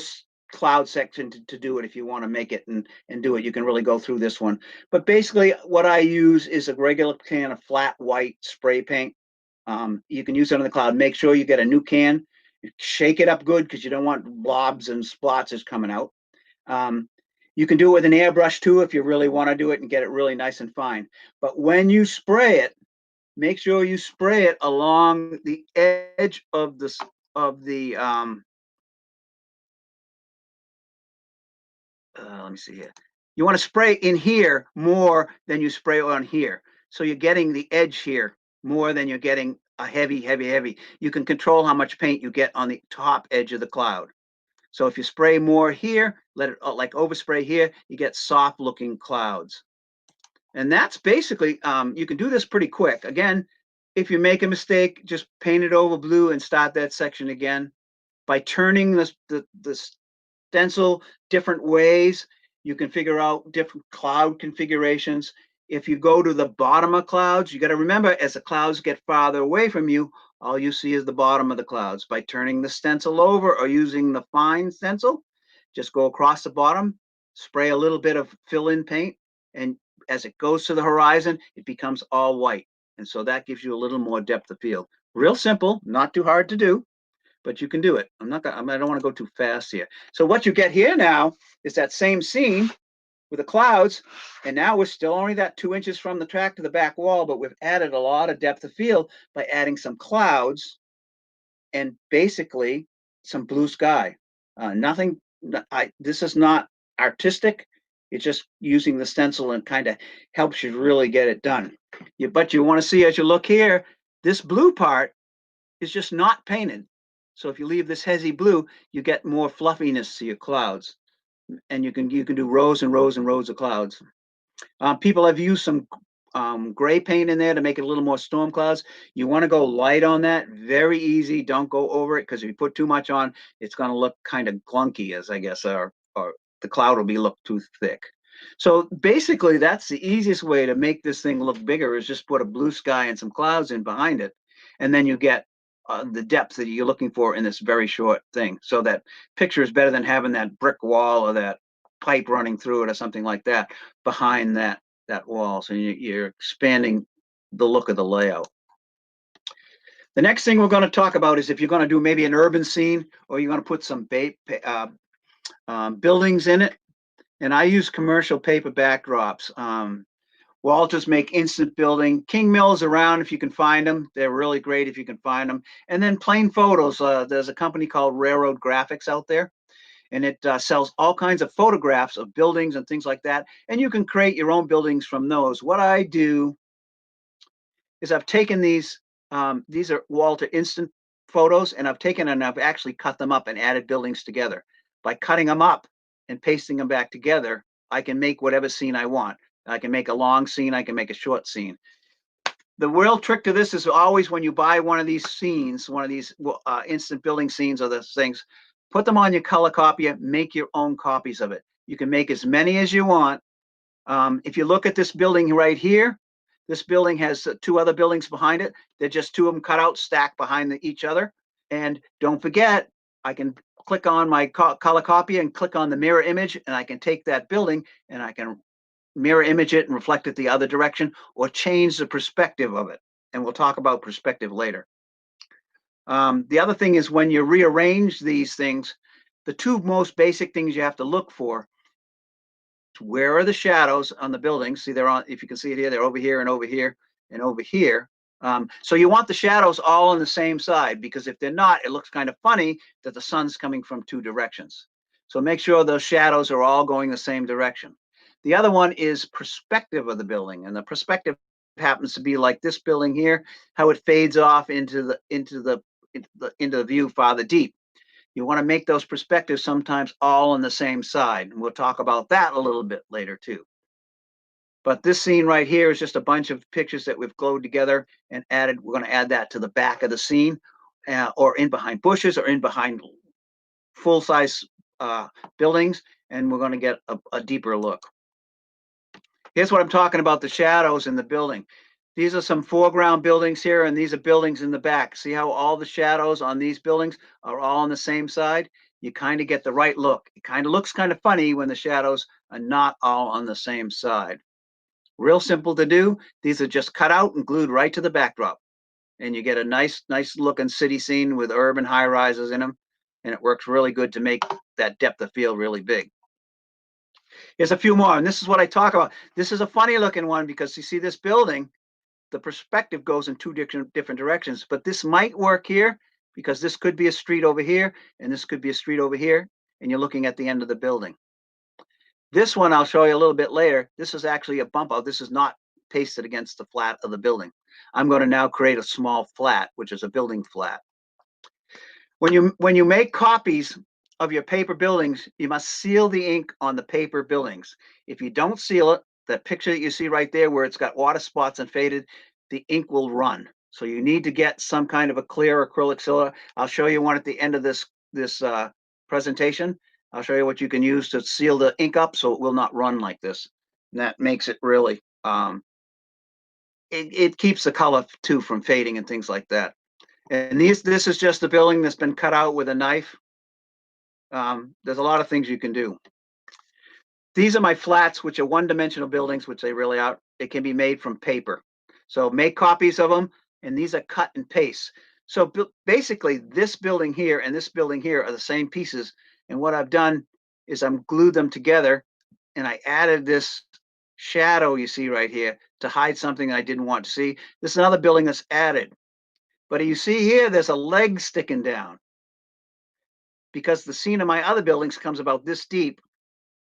cloud section to do it. If you want to make it and do it, you can really go through this one. But basically what I use is a regular can of flat white spray paint. You can use it on the cloud. Make sure you get a new can, shake it up good because you don't want blobs and splotches coming out. You can do it with an airbrush too if you really want to do it and get it really nice and fine. But when you spray it, make sure you spray it along the edge of the let me see here. You want to spray in here more than you spray on here. So you're getting the edge here more than you're getting a heavy. You can control how much paint you get on the top edge of the cloud. So if you spray more here, let it like overspray here, you get soft looking clouds. And that's basically, you can do this pretty quick. Again, if you make a mistake, just paint it over blue and start that section again. By turning the stencil different ways, you can figure out different cloud configurations. If you go to the bottom of clouds, you got to remember as the clouds get farther away from you, all you see is the bottom of the clouds. By turning the stencil over or using the fine stencil, just go across the bottom, spray a little bit of fill-in paint, and as it goes to the horizon, it becomes all white. And so that gives you a little more depth of field. Real simple, not too hard to do, but you can do it. I don't want to go too fast here. So what you get here now is that same scene with the clouds, and now we're still only that 2 inches from the track to the back wall, but we've added a lot of depth of field by adding some clouds and basically some blue sky. This is not artistic. It's just using the stencil and kind of helps you really get it done. But you want to see as you look here, this blue part is just not painted. So if you leave this hazy blue, you get more fluffiness to your clouds. And you can do rows and rows and rows of clouds. People have used some gray paint in there to make it a little more storm clouds. You want to go light on that. Very easy. Don't go over it because if you put too much on, it's going to look kind of clunky, as I guess, or the cloud will look too thick. So basically, that's the easiest way to make this thing look bigger is just put a blue sky and some clouds in behind it, and then you get the depth that you're looking for in this very short thing. So that picture is better than having that brick wall or that pipe running through it or something like that behind that wall. So you're expanding the look of the layout. The next thing we're going to talk about is if you're going to do maybe an urban scene or you're going to put some buildings in it. And I use commercial paper backdrops. Walters make instant building. King Mills around if you can find them. They're really great if you can find them. And then plain photos. There's a company called Railroad Graphics out there, and it sells all kinds of photographs of buildings and things like that. And you can create your own buildings from those. What I do is I've taken these are Walter instant photos, and I've taken and I've actually cut them up and added buildings together. By cutting them up and pasting them back together, I can make whatever scene I want. I can make a long scene, I can make a short scene. The real trick to this is always when you buy one of these scenes, one of these instant building scenes or the things, put them on your color copier, make your own copies of it. You can make as many as you want. If you look at this building right here, this building has 2 other buildings behind it. They're just 2 of them cut out, stacked behind each other. And don't forget, I can click on my color copy and click on the mirror image, and I can take that building and I can mirror image it and reflect it the other direction, or change the perspective of it. And we'll talk about perspective later. The other thing is, when you rearrange these things, the two most basic things you have to look for: where are the shadows on the buildings? See, they're on, if you can see it here, they're over here and over here and over here. So you want the shadows all on the same side, because if they're not, it looks kind of funny that the sun's coming from two directions. So make sure those shadows are all going the same direction. The other one is perspective of the building, and the perspective happens to be like this building here, how it fades off into the view farther deep. You want to make those perspectives sometimes all on the same side, and we'll talk about that a little bit later too. But this scene right here is just a bunch of pictures that we've glued together and added. We're going to add that to the back of the scene, or in behind bushes, or in behind full-size buildings, and we're going to get a deeper look. Here's what I'm talking about, the shadows in the building. These are some foreground buildings here, and these are buildings in the back. See how all the shadows on these buildings are all on the same side? You kind of get the right look. It kind of looks kind of funny when the shadows are not all on the same side. Real simple to do. These are just cut out and glued right to the backdrop. And you get a nice looking city scene with urban high rises in them. And it works really good to make that depth of field really big. Here's a few more, and this is what I talk about. This is a funny looking one, because you see this building, the perspective goes in two different directions, but this might work here, because this could be a street over here, and this could be a street over here, and you're looking at the end of the building. This one I'll show you a little bit later. This is actually a bump out. This is not pasted against the flat of the building. I'm going to now create a small flat, which is a building flat. When you make copies of your paper buildings, you must seal the ink on the paper buildings. If you don't seal it, that picture that you see right there where it's got water spots and faded, the ink will run. So you need to get some kind of a clear acrylic sealer. I'll show you one at the end of this presentation. I'll show you what you can use to seal the ink up so it will not run like this. And that makes it really, it keeps the color too from fading and things like that. And this is just a building that's been cut out with a knife. There's a lot of things you can do. These are my flats, which are one-dimensional buildings, which they really are. It can be made from paper. So make copies of them, and these are cut and paste. So basically, this building here and this building here are the same pieces. And what I've done is I'm glued them together, and I added this shadow you see right here to hide something I didn't want to see. This is another building that's added. But you see here, there's a leg sticking down, because the scene of my other buildings comes about this deep,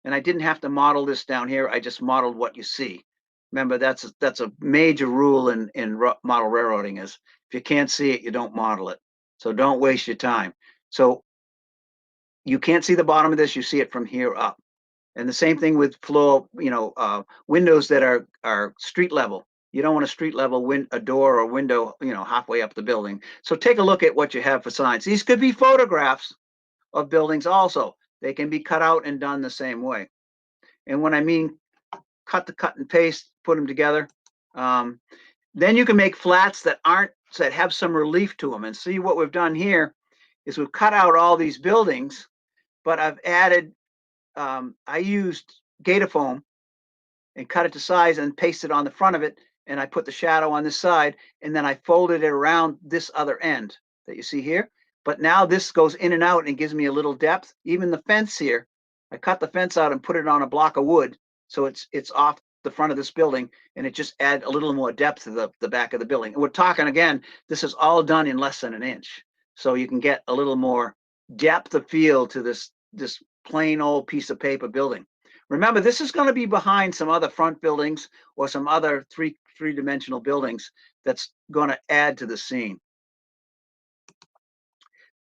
and I didn't have to model this down here. I just modeled what you see. Remember, that's a major rule in model railroading is if you can't see it, you don't model it. So don't waste your time. So you can't see the bottom of this. You see it from here up. And the same thing with floor, windows that are street level. You don't want a street level a door or window, halfway up the building. So take a look at what you have for signs. These could be photographs of buildings also. They can be cut out and done the same way. And when I mean cut and paste, put them together, then you can make flats that have some relief to them. And see, what we've done here is we've cut out all these buildings, but I've added, I used Gator foam and cut it to size and pasted on the front of it. And I put the shadow on this side, and then I folded it around this other end that you see here. But now this goes in and out and gives me a little depth. Even the fence here, I cut the fence out and put it on a block of wood. So it's off the front of this building, and it just adds a little more depth to the back of the building. And we're talking, again, this is all done in less than an inch. So you can get a little more depth of field to this plain old piece of paper building. Remember, this is going to be behind some other front buildings or some other three-dimensional buildings that's going to add to the scene.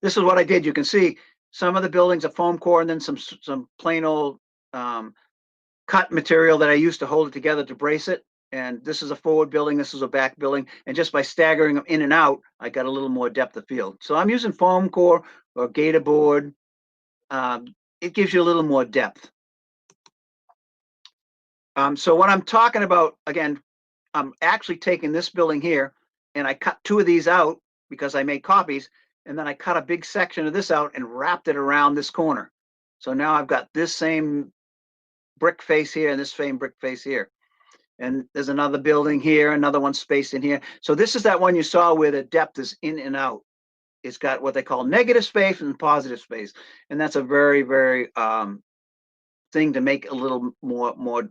This is what I did. You can see some of the buildings are foam core, and then some plain old cut material that I used to hold it together to brace it. And this is a forward building, this is a back building. And just by staggering them in and out, I got a little more depth of field. So I'm using foam core or Gator board. It gives you a little more depth. So what I'm talking about, again, I'm actually taking this building here, and I cut two of these out because I made copies, and then I cut a big section of this out and wrapped it around this corner. So now I've got this same brick face here and this same brick face here. And there's another building here, another one spaced in here. So this is that one you saw where the depth is in and out. It's got what they call negative space and positive space. And that's a very, very thing to make a little more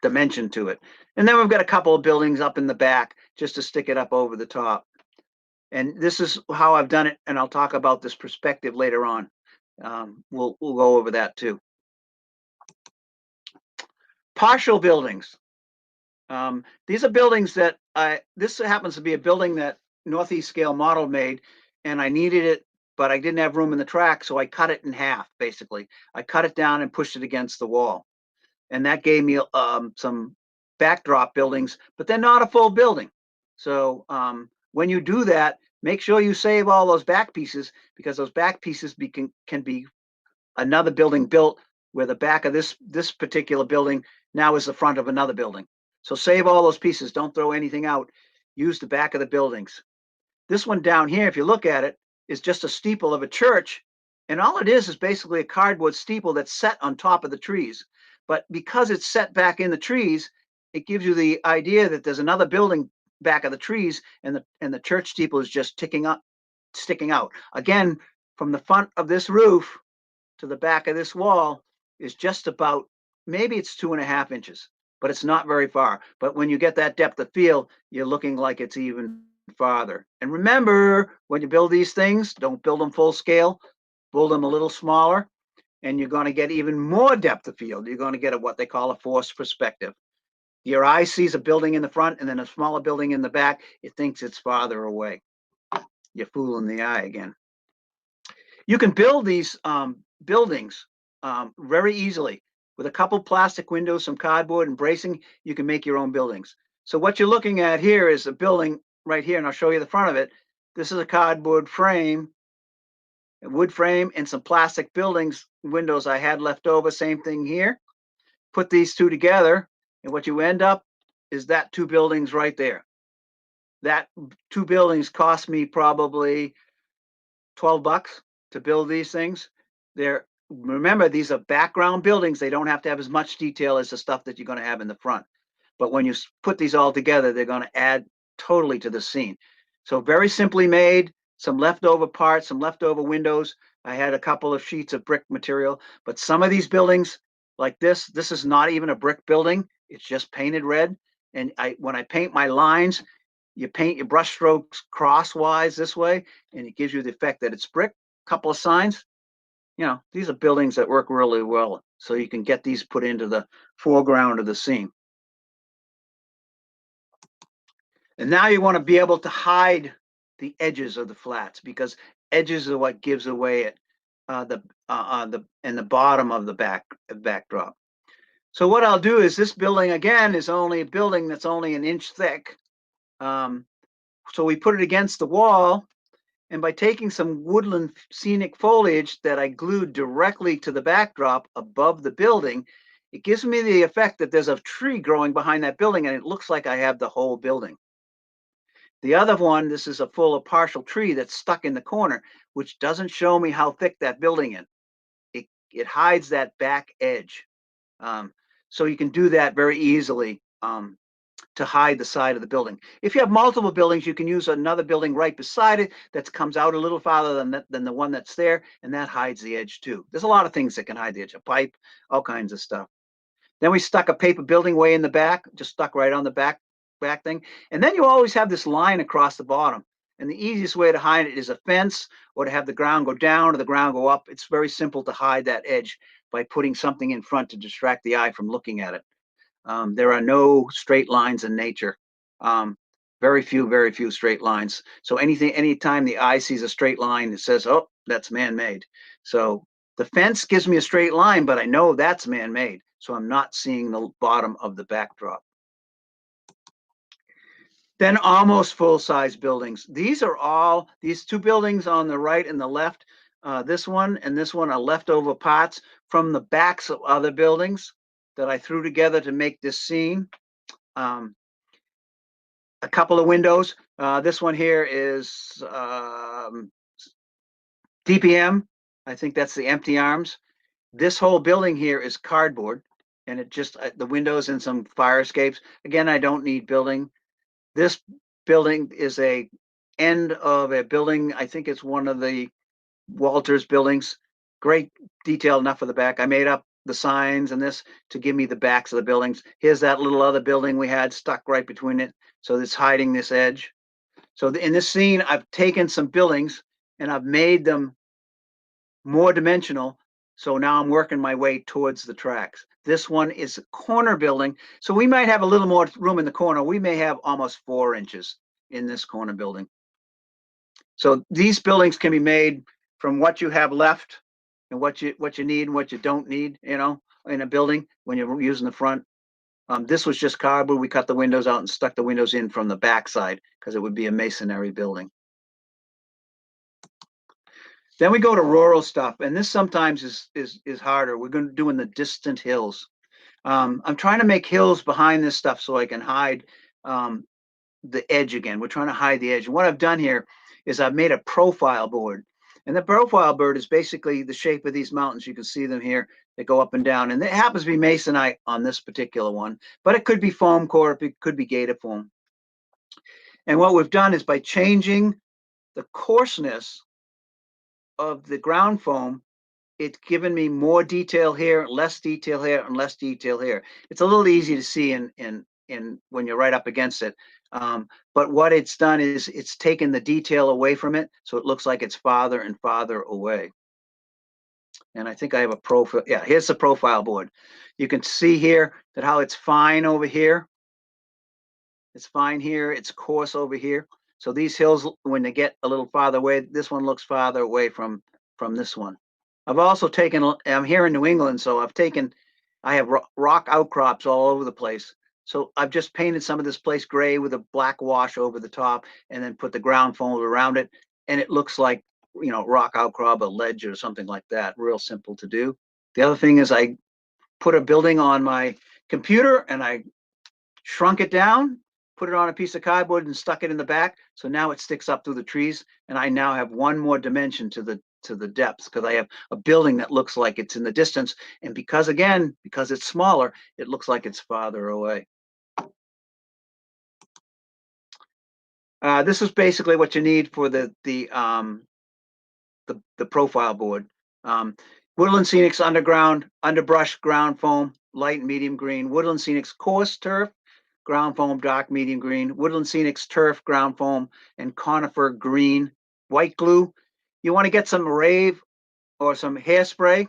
dimension to it. And then we've got a couple of buildings up in the back just to stick it up over the top. And this is how I've done it. And I'll talk about this perspective later on. We'll go over that too. Partial buildings. These are buildings that this happens to be a building that Northeast Scale Model made, and I needed it, but I didn't have room in the track, so I cut it in half, basically. I cut it down and pushed it against the wall. And that gave me some backdrop buildings, but they're not a full building. So when you do that, make sure you save all those back pieces, because those back pieces can be another building built where the back of this particular building now is the front of another building. So save all those pieces. Don't throw anything out. Use the back of the buildings. This one down here, if you look at it, is just a steeple of a church. And all it is basically a cardboard steeple that's set on top of the trees. But because it's set back in the trees, it gives you the idea that there's another building back of the trees, and the church steeple is just sticking out. Again, from the front of this roof to the back of this wall is just about, maybe it's 2.5 inches, but it's not very far. But when you get that depth of field, you're looking like it's even farther. And remember, when you build these things, don't build them full scale, build them a little smaller, and you're going to get even more depth of field. You're going to get what they call a forced perspective. Your eye sees a building in the front and then a smaller building in the back. It thinks it's farther away. You're fooling the eye again. You can build these buildings very easily. With a couple plastic windows, some cardboard and bracing, you can make your own buildings. So what you're looking at here is a building right here, and I'll show you the front of it. This is a cardboard frame, a wood frame, and some plastic buildings, windows I had left over. Same thing here. Put these two together, and what you end up is that 2 buildings right there. That 2 buildings cost me probably $12 to build these things. Remember, these are background buildings. They don't have to have as much detail as the stuff that you're going to have in the front. But when you put these all together, they're going to add totally to the scene. So very simply made, some leftover parts, some leftover windows. I had a couple of sheets of brick material, but some of these buildings like this is not even a brick building. It's just painted red. And when I paint my lines, you paint your brush strokes crosswise this way, and it gives you the effect that it's brick. Couple of signs. You know, these are buildings that work really well, so you can get these put into the foreground of the scene. And now you want to be able to hide the edges of the flats, because edges are what gives away it, the bottom of the backdrop. So what I'll do is, this building again is only a building that's only 1 inch thick. So we put it against the wall, and by taking some woodland scenic foliage that I glued directly to the backdrop above the building, it gives me the effect that there's a tree growing behind that building, and it looks like I have the whole building. The other one, this is a full of partial tree that's stuck in the corner, which doesn't show me how thick that building is. It hides that back edge. So you can do that very easily to hide the side of the building. If you have multiple buildings, you can use another building right beside it that comes out a little farther than the one that's there, and that hides the edge too. There's a lot of things that can hide the edge, a pipe, all kinds of stuff. Then we stuck a paper building way in the back, just stuck right on the back thing. And then you always have this line across the bottom. And the easiest way to hide it is a fence, or to have the ground go down or the ground go up. It's very simple to hide that edge by putting something in front to distract the eye from looking at it. There are no straight lines in nature. Very few straight lines. So anytime the eye sees a straight line, it says, oh, that's man-made. So the fence gives me a straight line, but I know that's man-made. So I'm not seeing the bottom of the backdrop. Then almost full-size buildings. These 2 buildings on the right and the left, this one and this one are leftover parts from the backs of other buildings that I threw together to make this scene. A couple of windows. This one here is DPM. I think that's the empty arms. This whole building here is cardboard, and it just the windows and some fire escapes. Again, I don't need building. This building is a end of a building. I think it's one of the Walters buildings. Great detail enough for the back. I made up the signs and this to give me the backs of the buildings. Here's that little other building we had stuck right between it. So it's hiding this edge. So in this scene, I've taken some buildings and I've made them more dimensional. So now I'm working my way towards the tracks. This one is a corner building. So we might have a little more room in the corner. We may have almost 4 inches in this corner building. So these buildings can be made from what you have left and what you need and what you don't need, you know, in a building when you're using the front. This was just cardboard. We cut the windows out and stuck the windows in from the back side because it would be a masonry building. Then we go to rural stuff, and this sometimes is harder. We're going to do in the distant hills. I'm trying to make hills behind this stuff so I can hide the edge again. We're trying to hide the edge. And what I've done here is I've made a profile board. And the profile board is basically the shape of these mountains. You can see them here. They go up and down. And it happens to be masonite on this particular one. But it could be foam core. It could be gator foam. And what we've done is by changing the coarseness of the ground foam, it's given me more detail here, less detail here, and less detail here. It's a little easy to see in when you're right up against it. But what it's done is it's taken the detail away from it, so it looks like it's farther and farther away. And I think I have a profile. Yeah, here's the profile board. You can see here that how it's fine over here. It's fine here. It's coarse over here. So these hills, when they get a little farther away, this one looks farther away from this one. I've also taken, I'm here in New England, so I have rock outcrops all over the place. So I've just painted some of this place gray with a black wash over the top and then put the ground foam around it. And it looks like, you know, rock outcrop, a ledge or something like that. Real simple to do. The other thing is I put a building on my computer and I shrunk it down, put it on a piece of cardboard and stuck it in the back. So now it sticks up through the trees. And I now have one more dimension to the depth because I have a building that looks like it's in the distance. And because it's smaller, it looks like it's farther away. This is basically what you need for the profile board. Woodland Scenics underground, underbrush, ground foam, light and medium green. Woodland Scenics coarse turf, ground foam, dark medium green. Woodland Scenics turf, ground foam, and conifer green. White glue. You want to get some rave or some hairspray,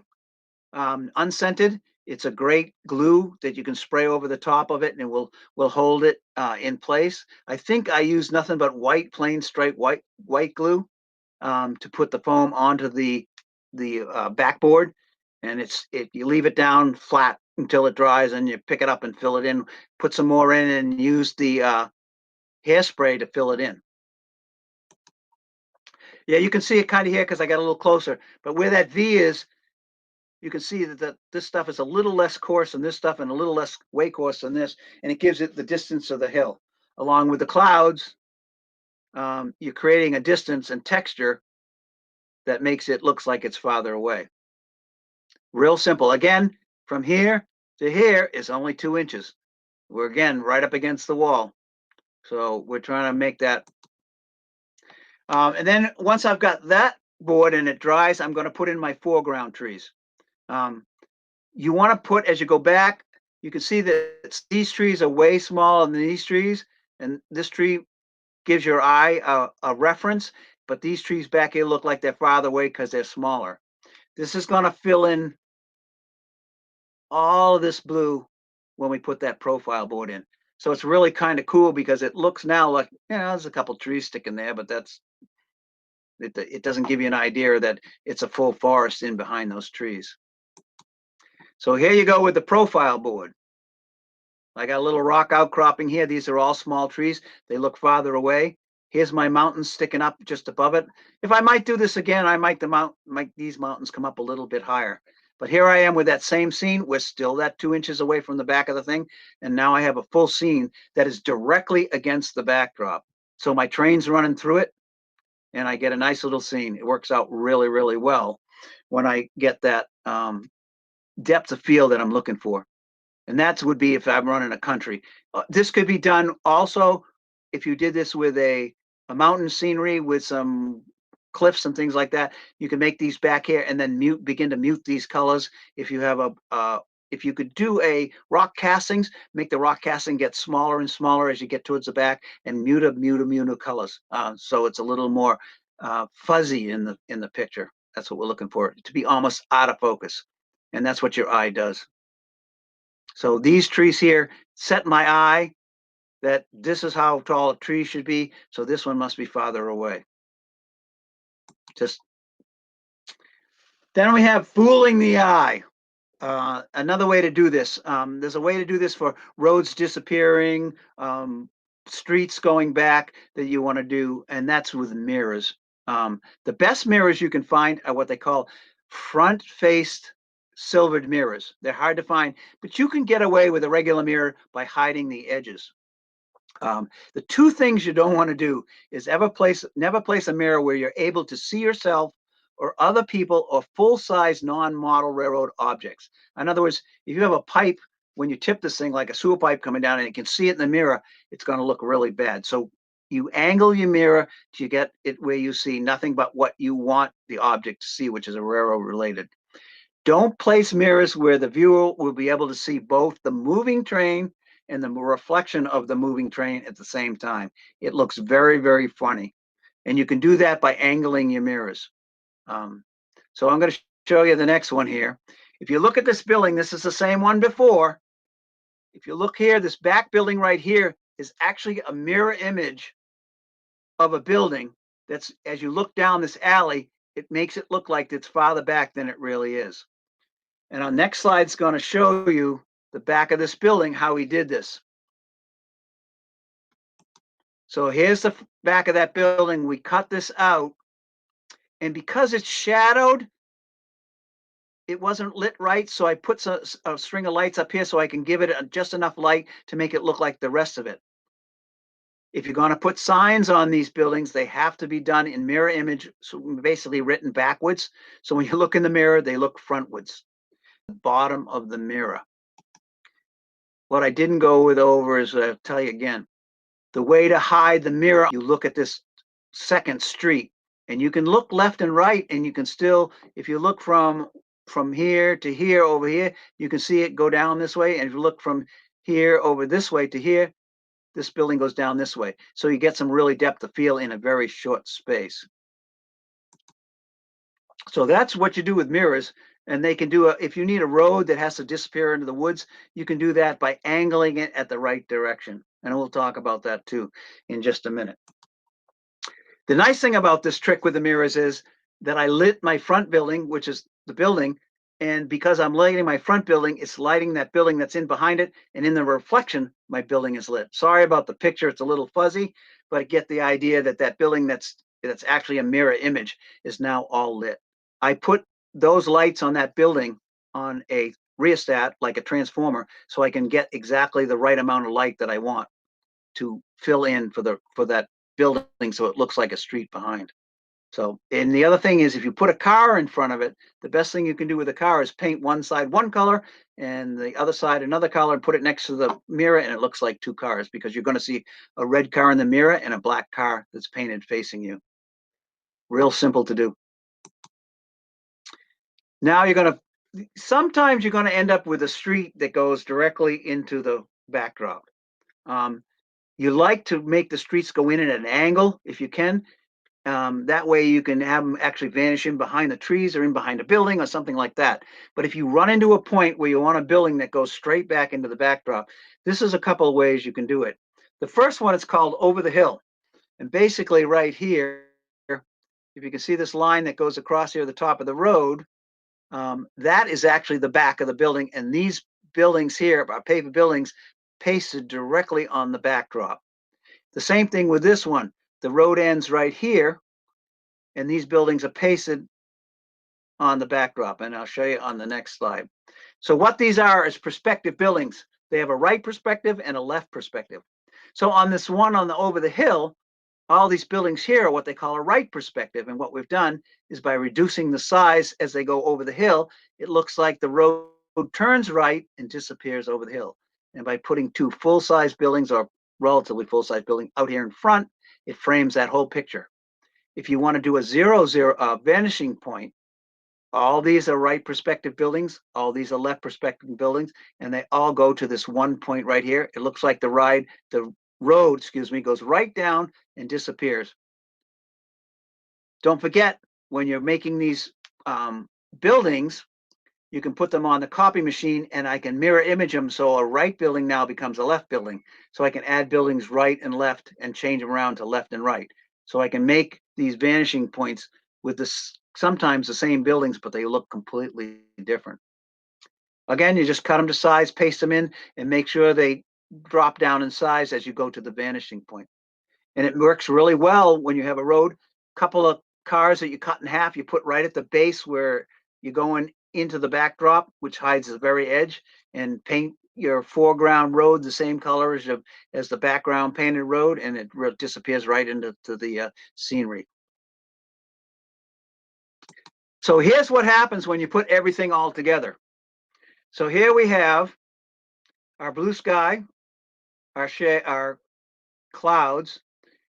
unscented. It's a great glue that you can spray over the top of it and it will hold it in place. I think I use nothing but white, plain straight white glue to put the foam onto the backboard, and you leave it down flat until it dries, and you pick it up and fill it in. Put some more in and use the hairspray to fill it in. Yeah, you can see it kind of here because I got a little closer, but where that V is, you can see that this stuff is a little less coarse than this stuff and a little less way coarse than this, and it gives it the distance of the hill. Along with the clouds, you're creating a distance and texture that makes it looks like it's farther away. Real simple. Again, from here to here is only 2 inches. We're again right up against the wall. So we're trying to make that. And then once I've got that board and it dries, I'm going to put in my foreground trees. You want to put, as you go back, you can see that these trees are way smaller than these trees. And this tree gives your eye a reference, but these trees back here look like they're farther away because they're smaller. This is going to fill in all of this blue when we put that profile board in. So it's really kind of cool because it looks now like, you know, there's a couple trees sticking there, but it doesn't give you an idea that it's a full forest in behind those trees. So here you go with the profile board. I got a little rock outcropping here. These are all small trees. They look farther away. Here's my mountains sticking up just above it. If I might do this again, I might make these mountains come up a little bit higher. But here I am with that same scene. We're still that 2 inches away from the back of the thing. And now I have a full scene that is directly against the backdrop. So my train's running through it, and I get a nice little scene. It works out really, really well when I get that depth of field that I'm looking for. And that would be if I'm running a country. This could be done also if you did this with a mountain scenery with some cliffs and things like that. You can make these back here and then begin to mute these colors. If you have if you could do a rock castings, make the rock casting get smaller and smaller as you get towards the back, and mute colors. So it's a little more fuzzy in the picture. That's what we're looking for, to be almost out of focus. And that's what your eye does. So these trees here set my eye that this is how tall a tree should be. So this one must be farther away. Then we have fooling the eye. Another way to do this. There's a way to do this for roads disappearing, streets going back that you want to do, and that's with mirrors. The best mirrors you can find are what they call front-faced silvered mirrors. They're hard to find, but you can get away with a regular mirror by hiding the edges. The two things you don't want to do is never place a mirror where you're able to see yourself or other people or full-size non-model railroad objects. In other words, if you have a pipe, when you tip this thing like a sewer pipe coming down and you can see it in the mirror, it's going to look really bad. So you angle your mirror to get it where you see nothing but what you want the object to see, which is a railroad related. Don't place mirrors where the viewer will be able to see both the moving train and the reflection of the moving train at the same time. It looks very, very funny. And you can do that by angling your mirrors. So I'm going to show you the next one here. If you look at this building, this is the same one before. If you look here, this back building right here is actually a mirror image of a building that's, as you look down this alley, it makes it look like it's farther back than it really is. And our next slide is going to show you the back of this building, how he did this. So here's the back of that building. We cut this out. And because it's shadowed, it wasn't lit right. So I put a string of lights up here so I can give it just enough light to make it look like the rest of it. If you're going to put signs on these buildings, they have to be done in mirror image, so basically written backwards. So when you look in the mirror, they look frontwards. The bottom of the mirror. What I didn't go over is, I'll tell you again, the way to hide the mirror, you look at this second street and you can look left and right, and you can still, if you look from here to here over here, you can see it go down this way. And if you look from here over this way to here, this building goes down this way. So you get some really depth of field in a very short space. So that's what you do with mirrors. And they can do if you need a road that has to disappear into the woods, you can do that by angling it at the right direction. And we'll talk about that too in just a minute. The nice thing about this trick with the mirrors is that I lit my front building, which is the building. And because I'm lighting my front building, it's lighting that building that's in behind it. And in the reflection, my building is lit. Sorry about the picture. It's a little fuzzy, but get the idea that that building that's actually a mirror image is now all lit. I put those lights on that building on a rheostat, like a transformer, so I can get exactly the right amount of light that I want to fill in for that building, so it looks like a street behind. So, and the other thing is, if you put a car in front of it, the best thing you can do with a car is paint one side one color and the other side another color, and put it next to the mirror, and it looks like two cars, because you're going to see a red car in the mirror and a black car that's painted facing you. Real simple to do. Now sometimes you're going to end up with a street that goes directly into the backdrop. You like to make the streets go in at an angle if you can. That way you can have them actually vanish in behind the trees or in behind a building or something like that. But if you run into a point where you want a building that goes straight back into the backdrop, this is a couple of ways you can do it. The first one is called over the hill. And basically right here, if you can see this line that goes across here at the top of the road, that is actually the back of the building. And these buildings here are paved buildings pasted directly on the backdrop. The same thing with this one. The road ends right here, and these buildings are pasted on the backdrop, and I'll show you on the next slide. So what these are is perspective buildings. They have a right perspective and a left perspective. So on this one on the over the hill, all these buildings here are what they call a right perspective. And what we've done is by reducing the size as they go over the hill, it looks like the road turns right and disappears over the hill. And by putting two full-size buildings or relatively full-size building out here in front, it frames that whole picture. If you want to do a vanishing point, all these are right perspective buildings, all these are left perspective buildings, and they all go to this one point right here. It looks like the road, excuse me, goes right down and disappears. Don't forget, when you're making these buildings, you can put them on the copy machine and I can mirror image them. So a right building now becomes a left building. So I can add buildings right and left and change them around to left and right. So I can make these vanishing points with this, sometimes the same buildings, but they look completely different. Again, you just cut them to size, paste them in, and make sure they drop down in size as you go to the vanishing point. And it works really well when you have a road, couple of cars that you cut in half, you put right at the base where you're going into the backdrop, which hides the very edge, and paint your foreground road the same color as the background painted road, and it disappears right into the scenery. So here's what happens when you put everything all together. So here we have our blue sky, our clouds.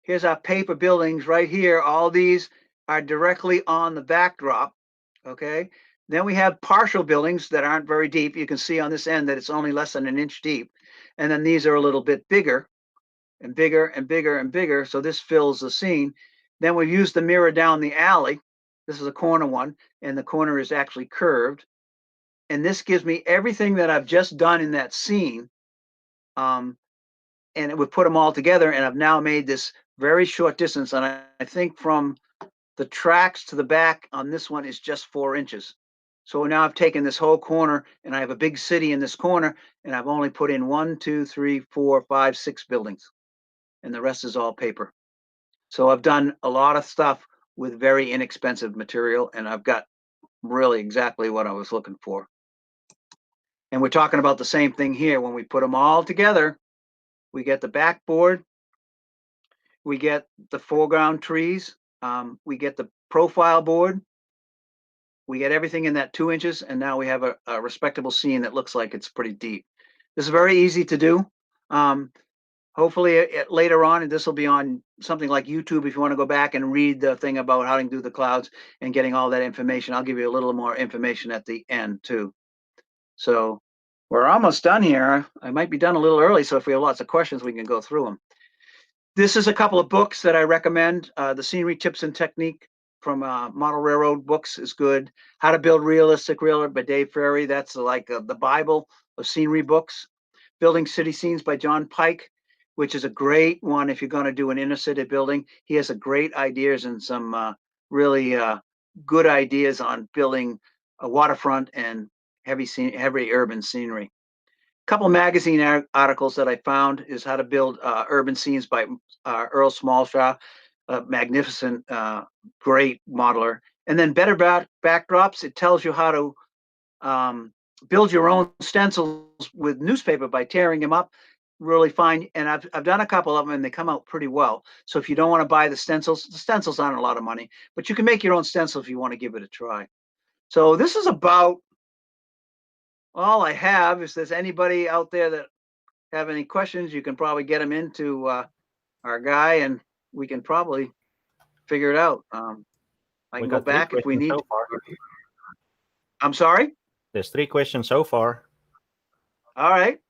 Here's our paper buildings right here. All these are directly on the backdrop, okay? Then we have partial buildings that aren't very deep. You can see on this end that it's only less than an inch deep. And then these are a little bit bigger and bigger and bigger and bigger. So this fills the scene. Then we've used the mirror down the alley. This is a corner one, and the corner is actually curved. And this gives me everything that I've just done in that scene. And it would put them all together. And I've now made this very short distance. And I think from the tracks to the back on this one is just 4 inches. So now I've taken this whole corner and I have a big city in this corner, and I've only put in 1, 2, 3, 4, 5, 6 buildings, and the rest is all paper. So I've done a lot of stuff with very inexpensive material, and I've got really exactly what I was looking for. And we're talking about the same thing here. When we put them all together, we get the backboard, we get the foreground trees, we get the profile board, we get everything in that 2 inches, and now we have a respectable scene that looks like it's pretty deep. This is very easy to do. Hopefully later on, and this will be on something like YouTube if you want to go back and read the thing about how to do the clouds and getting all that information. I'll give you a little more information at the end too. So we're almost done here. I might be done a little early, so if we have lots of questions, we can go through them. This is a couple of books that I recommend. The Scenery Tips and Technique from Model Railroad Books is good. How to Build Realistic Railroad by Dave Ferry. That's like the Bible of scenery books. Building City Scenes by John Pike, which is a great one if you're going to do an inner city building. He has great ideas and some really good ideas on building a waterfront and heavy urban scenery. A couple magazine articles that I found is How to Build Urban Scenes by Earl Smallshaw, a magnificent, great modeler. And then Better Backdrops, it tells you how to build your own stencils with newspaper by tearing them up. Really fine. And I've done a couple of them and they come out pretty well. So if you don't want to buy the stencils aren't a lot of money, but you can make your own stencil if you want to give it a try. So this is about all I have. If there's anybody out there that have any questions, you can probably get them into our guy and we can probably figure it out. I can go back if we need to. I'm sorry? There's 3 questions so far. All right.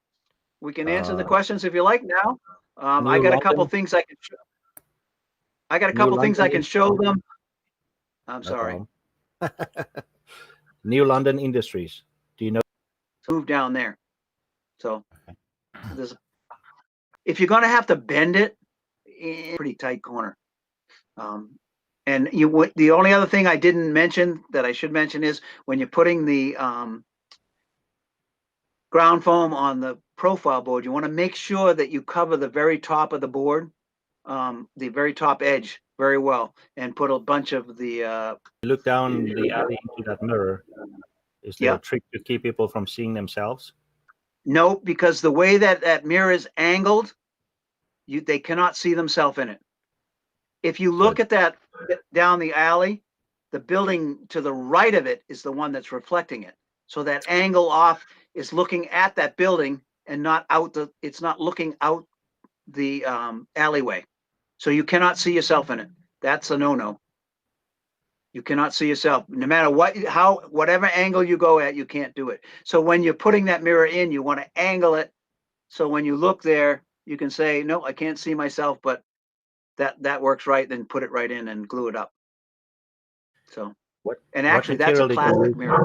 We can answer the questions if you like now. I got a couple things I can show. I got a couple things I can show them. I'm sorry. New London Industries. Do you know? Move down there. So if you're going to have to bend it, in a pretty tight corner. And the only other thing I didn't mention that I should mention is when you're putting the ground foam on the profile board, you want to make sure that you cover the very top of the board, the very top edge very well, and put a bunch of the look down the alley into that mirror. Is there a trick to keep people from seeing themselves? No, because the way that mirror is angled, they cannot see themselves in it. If you look at that down the alley, the building to the right of it is the one that's reflecting it. So that angle off is looking at that building and not out it's not looking out the alleyway. So you cannot see yourself in it. That's a no-no. You cannot see yourself. No matter whatever angle you go at, you can't do it. So when you're putting that mirror in, you want to angle it. So when you look there, you can say, no, I can't see myself, but that works right. Then put it right in and glue it up. So, and actually that's a plastic mirror.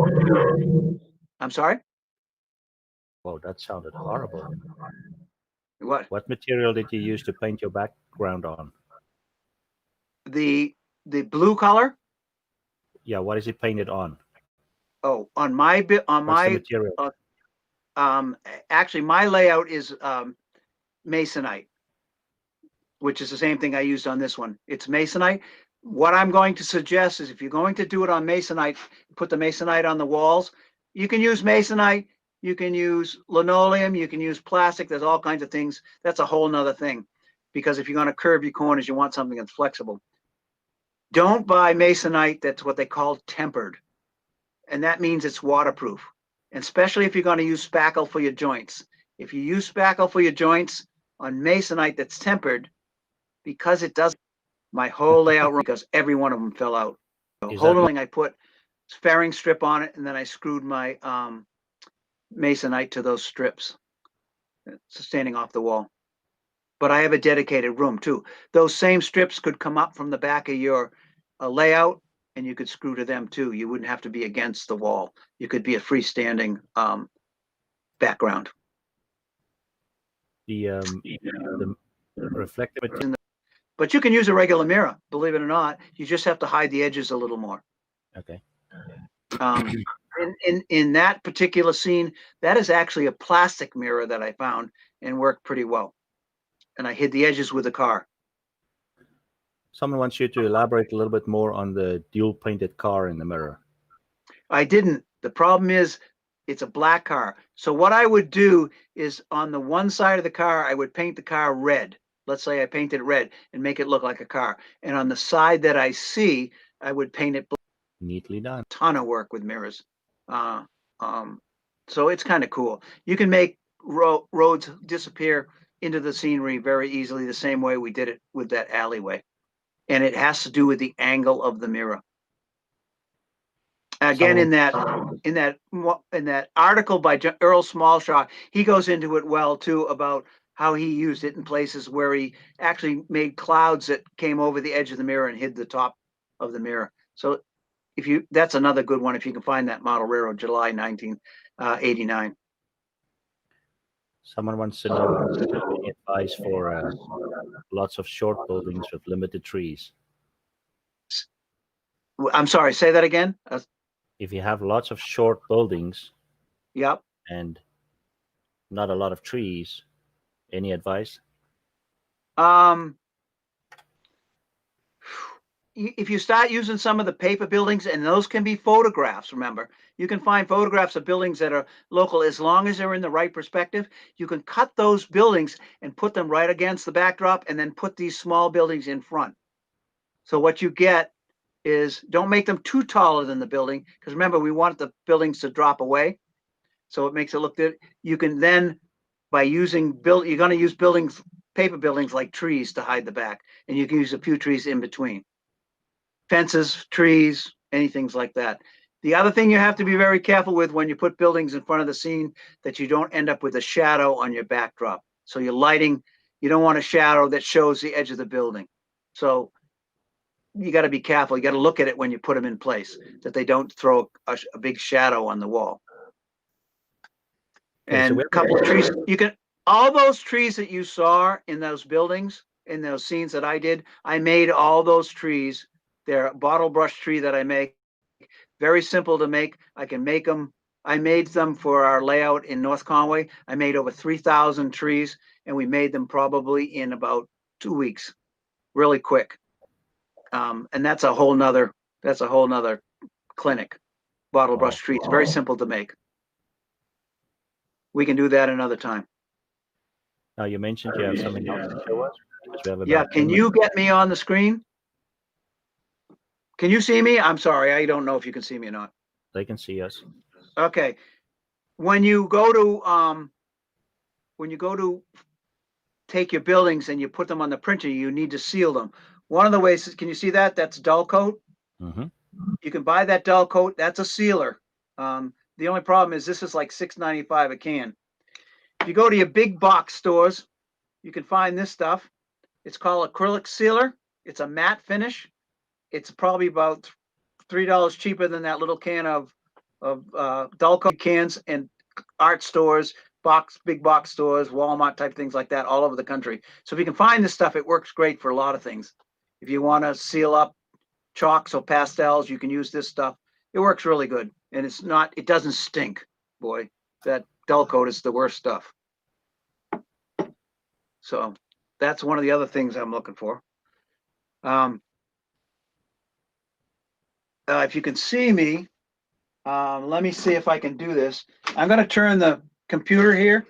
I'm sorry? Whoa, that sounded horrible. What material did you use to paint your background on? The blue color? Yeah, what is it painted on? Oh, on my What's the material? Actually my layout is masonite, which is the same thing I used on this one. It's masonite. What I'm going to suggest is if you're going to do it on masonite, put the masonite on the walls. You can use masonite, you can use linoleum, you can use plastic. There's all kinds of things. That's a whole nother thing, because if you're going to curve your corners, you want something that's flexible. Don't buy masonite that's what they call tempered, and that means it's waterproof, and especially if you're going to use spackle for your joints. If you use spackle for your joints on masonite that's tempered, because it does my whole layout room, because every one of them fell out. So holding, I put fairing strip on it, and then I screwed my masonite to those strips, standing off the wall. But I have a dedicated room too. Those same strips could come up from the back of your layout, and you could screw to them too. You wouldn't have to be against the wall. You could be a freestanding background. The reflective material. But you can use a regular mirror, believe it or not. You just have to hide the edges a little more. Okay. In that particular scene, that is actually a plastic mirror that I found and worked pretty well. And I hid the edges with a car. Someone wants you to elaborate a little bit more on the dual painted car in the mirror. I didn't. The problem is it's a black car. So what I would do is on the one side of the car, I would paint the car red. Let's say I painted it red and make it look like a car. And on the side that I see, I would paint it black. Neatly done. Ton of work with mirrors. So it's kind of cool. You can make roads disappear into the scenery very easily, the same way we did it with that alleyway. And it has to do with the angle of the mirror. Again, in that article by Earl Smallshaw, he goes into it well too about how he used it in places where he actually made clouds that came over the edge of the mirror and hid the top of the mirror. So that's another good one if you can find that model railroad, July 1989. Someone wants to know any advice for lots of short buildings with limited trees. I'm sorry, say that again. If you have lots of short buildings, yep, and not a lot of trees, any advice? If you start using some of the paper buildings, and those can be photographs, remember, you can find photographs of buildings that are local as long as they're in the right perspective. You can cut those buildings and put them right against the backdrop and then put these small buildings in front. So what you get is, don't make them too taller than the building, because remember, we want the buildings to drop away. So it makes it look good. You can then, by using you're going to use paper buildings like trees to hide the back, and you can use a few trees in between. Fences, trees, anything like that. The other thing you have to be very careful with when you put buildings in front of the scene, that you don't end up with a shadow on your backdrop. So your lighting, you don't want a shadow that shows the edge of the building. So you got to be careful. You got to look at it when you put them in place, that they don't throw a big shadow on the wall. And a couple of trees, all those trees that you saw in those buildings, in those scenes that I did, I made all those trees. They're a bottle brush tree that I make. Very simple to make. I can make them. I made them for our layout in North Conway. I made over 3,000 trees, and we made them probably in about 2 weeks, really quick. And that's a whole nother clinic. Bottle brush trees, very simple to make. We can do that another time. Now, you mentioned you have something else to show us. Yeah, can you get me on the screen? Can you see me? I'm sorry. I don't know if you can see me or not. They can see us. Okay. When you go to take your buildings and you put them on the printer, you need to seal them. One of the ways, can you see that? That's dull coat. Mm-hmm. You can buy that dull coat. That's a sealer. The only problem is this is like $6.95 a can. If you go to your big box stores, you can find this stuff. It's called acrylic sealer. It's a matte finish. It's probably about $3 cheaper than that little can of dull coat cans and art stores, big box stores, Walmart type things like that all over the country. So if you can find this stuff, it works great for a lot of things. If you want to seal up chalks or pastels, you can use this stuff. It works really good, and it doesn't stink. Boy, that dull coat is the worst stuff. So that's one of the other things I'm looking for. If you can see me, let me see if I can do this. I'm going to turn the computer here,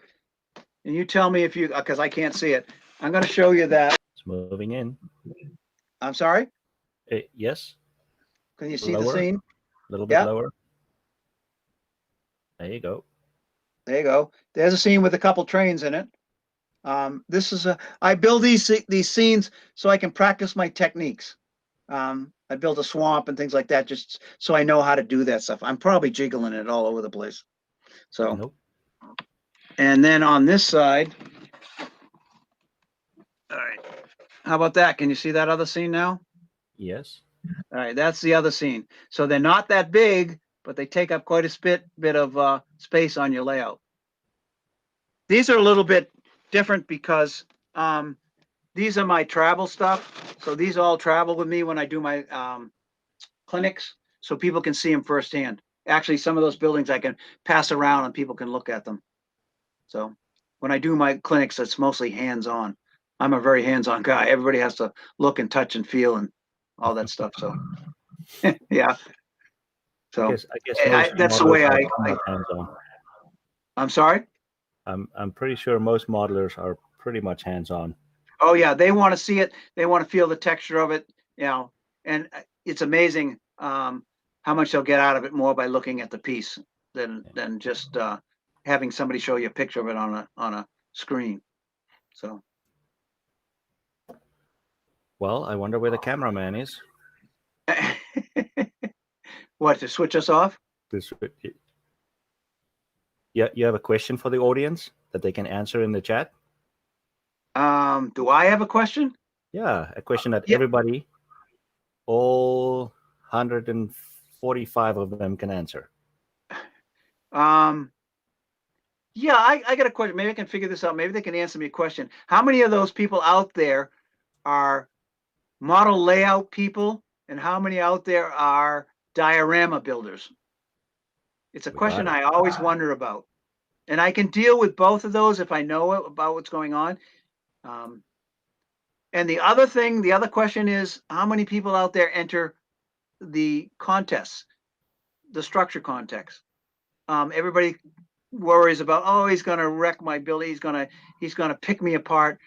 and you tell me if you, because I can't see it. I'm going to show you that. It's moving in. I'm sorry? Yes. Can you see Lower. the scene? A little bit Yeah. lower. There you go. There you go. There's a scene with a couple trains in it. I build these scenes so I can practice my techniques. I built a swamp and things like that just so I know how to do that stuff. I'm probably jiggling it all over the place. So, Nope. And then on this side, all right, how about that? Can you see that other scene now? Yes. All right, that's the other scene. So they're not that big, but they take up quite a bit of space on your layout. These are a little bit different because these are my travel stuff. So these all travel with me when I do my clinics, so people can see them firsthand. Actually, some of those buildings I can pass around and people can look at them. So when I do my clinics, it's mostly hands-on. I'm a very hands-on guy. Everybody has to look and touch and feel and all that stuff. So yeah. So I guess most that's the modelers way are somewhat hands-on. I'm sorry? I'm pretty sure most modelers are pretty much hands-on. Oh yeah, they want to see it. They want to feel the texture of it, and it's amazing how much they'll get out of it more by looking at the piece than just having somebody show you a picture of it on a screen. So. Well, I wonder where the cameraman is. What, to switch us off? Yeah, you have a question for the audience that they can answer in the chat? Do I have a question? Yeah, a question that everybody, all 145 of them, can answer. Yeah, I got a question. Maybe I can figure this out. Maybe they can answer me a question. How many of those people out there are model layout people, and how many out there are diorama builders? It's a question I always wonder about. And I can deal with both of those if I know about what's going on. And the other question is, how many people out there enter the contests, the structure contests? Everybody worries about, oh, he's going to wreck my building. He's going to pick me apart.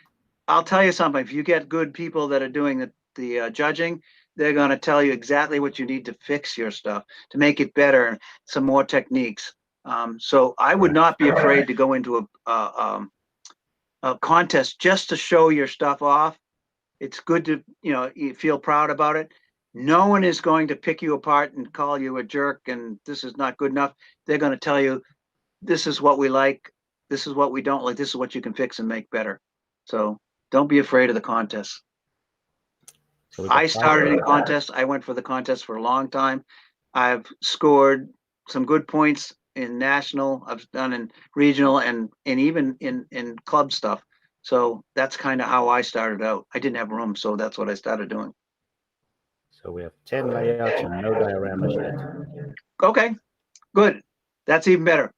I'll tell you something. If you get good people that are doing the judging, they're going to tell you exactly what you need to fix your stuff to make it better, some more techniques. So I would not be afraid to go into a contest just to show your stuff off. It's good to, you feel proud about it. No one is going to pick you apart and call you a jerk and this is not good enough. They're going to tell you, this is what we like, this is what we don't like, this is what you can fix and make better. So don't be afraid of the contest. So I started in contests. I went for the contest for a long time. I've scored some good points in national. I've done in regional and even in club stuff. So that's kind of how I started out. I didn't have room, so that's what I started doing. So we have 10 layouts and no dioramas yet. Okay, good. That's even better.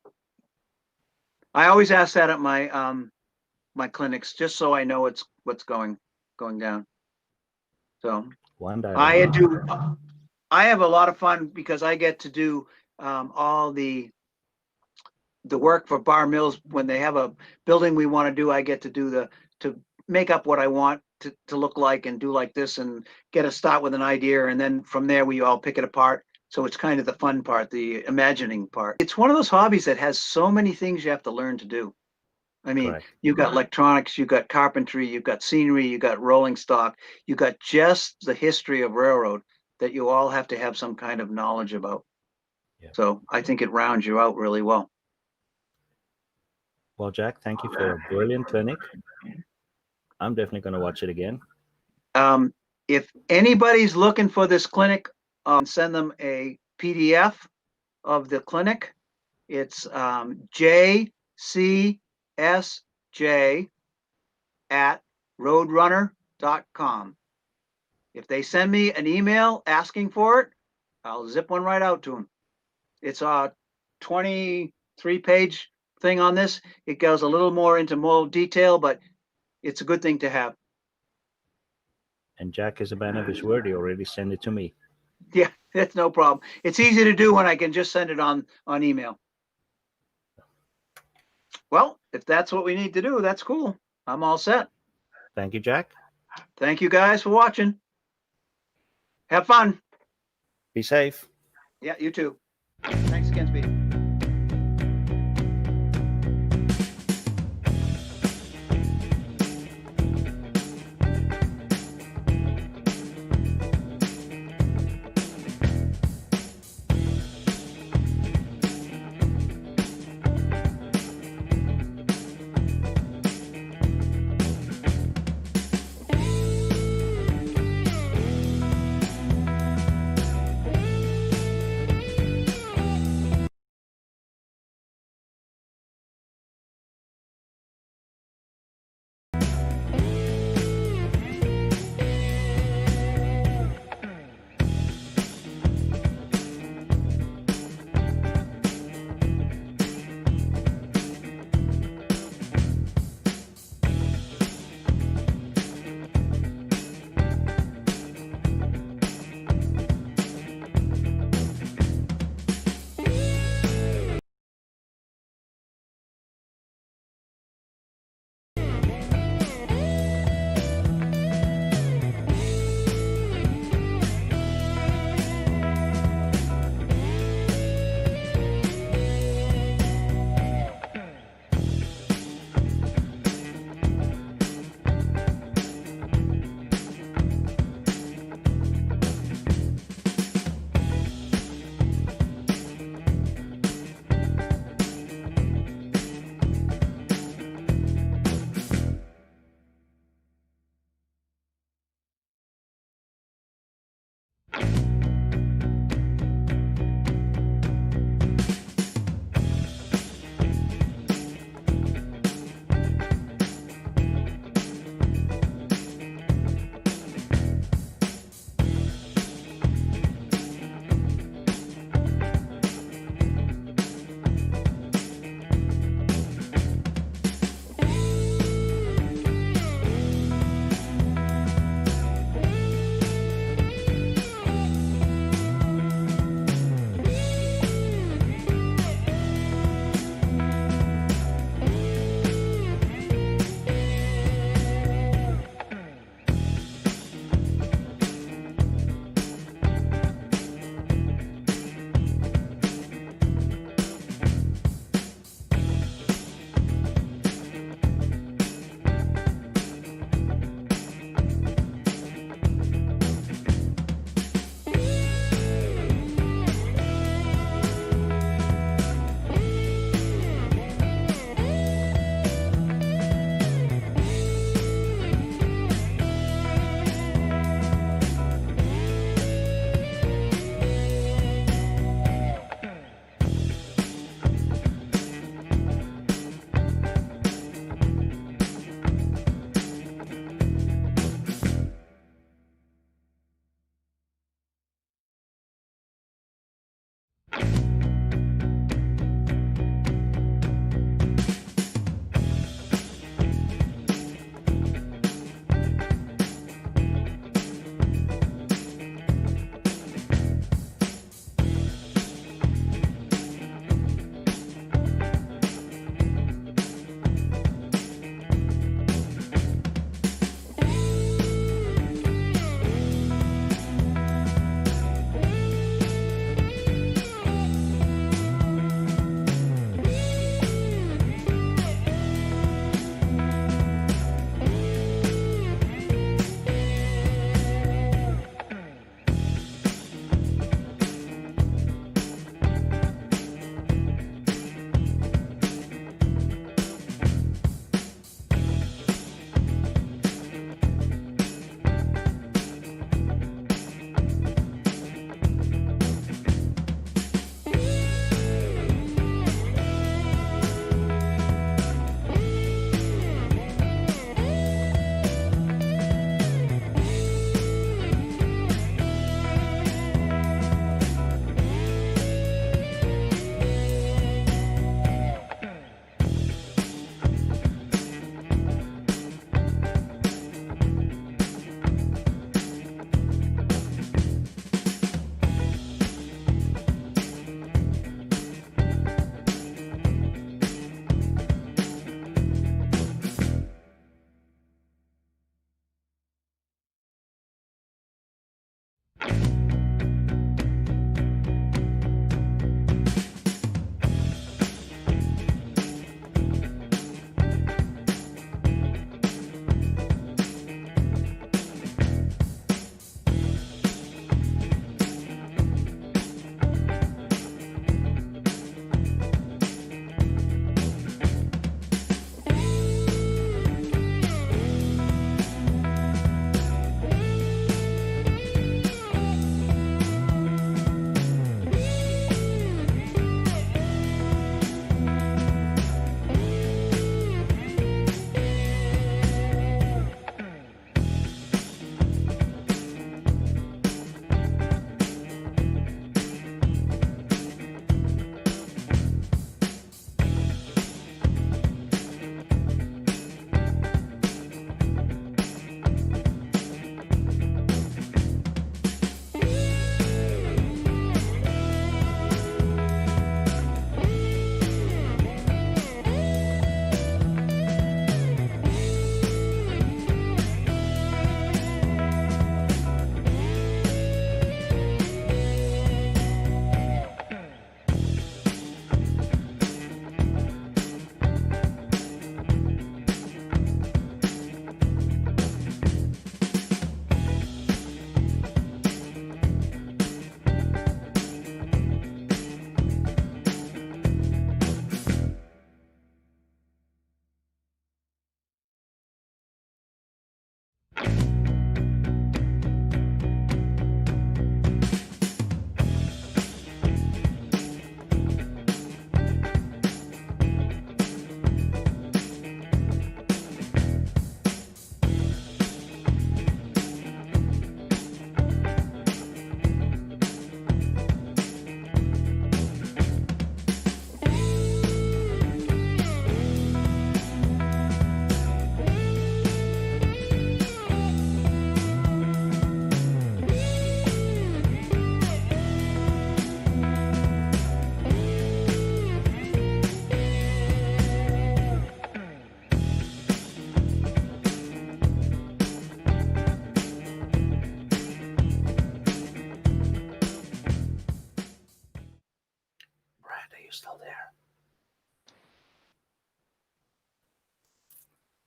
I always ask that at my my clinics, just so I know what's going down. So I have a lot of fun because I get to do all the work for Bar Mills. When they have a building we want to do, I get to do to make up what I want to look like and do like this and get a start with an idea. And then from there, we all pick it apart. So it's kind of the fun part, the imagining part. It's one of those hobbies that has so many things you have to learn to do. I mean, Correct. you've got electronics, you've got carpentry, you've got scenery, you've got rolling stock, you've got just the history of railroad that you all have to have some kind of knowledge about. Yeah. So I think it rounds you out really well. Well, Jack, thank you for a brilliant clinic. I'm definitely going to watch it again. If anybody's looking for this clinic, send them a PDF of the clinic. It's jcsj@roadrunner.com. If they send me an email asking for it, I'll zip one right out to them. It's a 23-page thing on this. It goes a little more into more detail, but it's a good thing to have. And Jack is a man of his word. He already sent it to me. Yeah, that's no problem. It's easy to do when I can just send it on email. Well, if that's what we need to do, that's cool. I'm all set. Thank you, Jack. Thank you guys for watching. Have fun. Be safe. Yeah, you too. Thanks again, Speedy.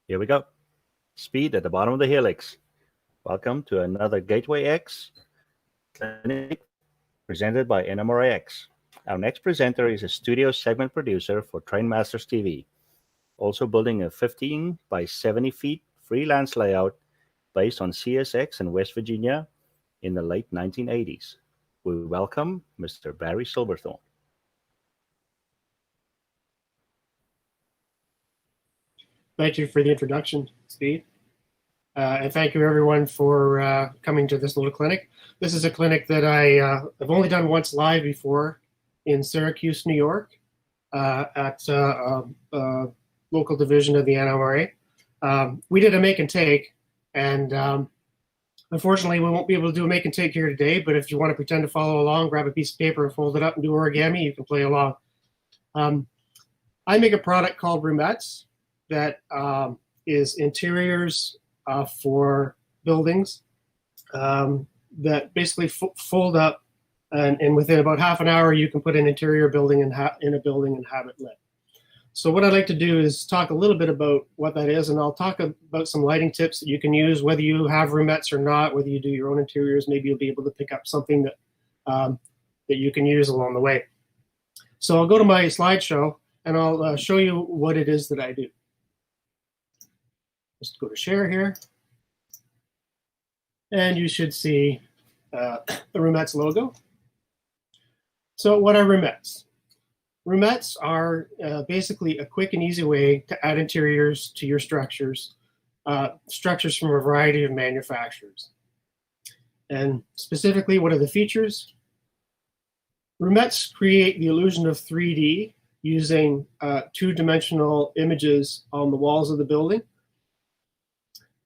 Here we go. Speed at the bottom of the helix. Welcome to another Gateway X clinic presented by NMRX. Our next presenter is a studio segment producer for Trainmasters TV, also building a 15 by 70 feet freelance layout based on CSX in West Virginia in the late 1980s. We welcome Mr. Barry Silverthorne. Thank you for the introduction, Speed. And thank you everyone for coming to this little clinic. This is a clinic that I've only done once live before in Syracuse, New York, at a local division of the NMRA. We did a make and take, and unfortunately we won't be able to do a make and take here today, but if you want to pretend to follow along, grab a piece of paper and fold it up and do origami, you can play along. I make a product called Roomettes that is interiors for buildings that basically fold up, and within about half an hour you can put an interior building in a building and have it lit. So what I'd like to do is talk a little bit about what that is, and I'll talk about some lighting tips that you can use, whether you have Roomettes or not, whether you do your own interiors. Maybe you'll be able to pick up something that that you can use along the way. So I'll go to my slideshow and I'll show you what it is that I do. Just go to share here. And you should see the Roomettes logo. So what are Roomettes? Roomettes are basically a quick and easy way to add interiors to your structures, structures from a variety of manufacturers. And specifically, what are the features? Roomettes create the illusion of 3D using two-dimensional images on the walls of the building.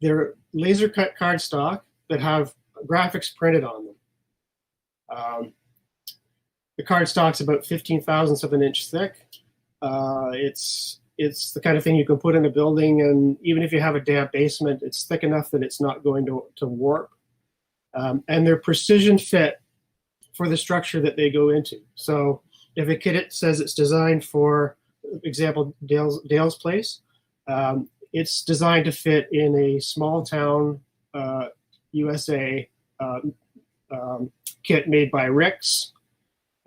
They're laser cut cardstock that have graphics printed on them. The cardstock's about 15 thousandths of an inch thick. It's the kind of thing you can put in a building, and even if you have a damp basement, it's thick enough that it's not going to warp. And they're precision fit for the structure that they go into. So if a kit says it's designed for example, Dale's Place, it's designed to fit in a small town USA kit made by Rick's.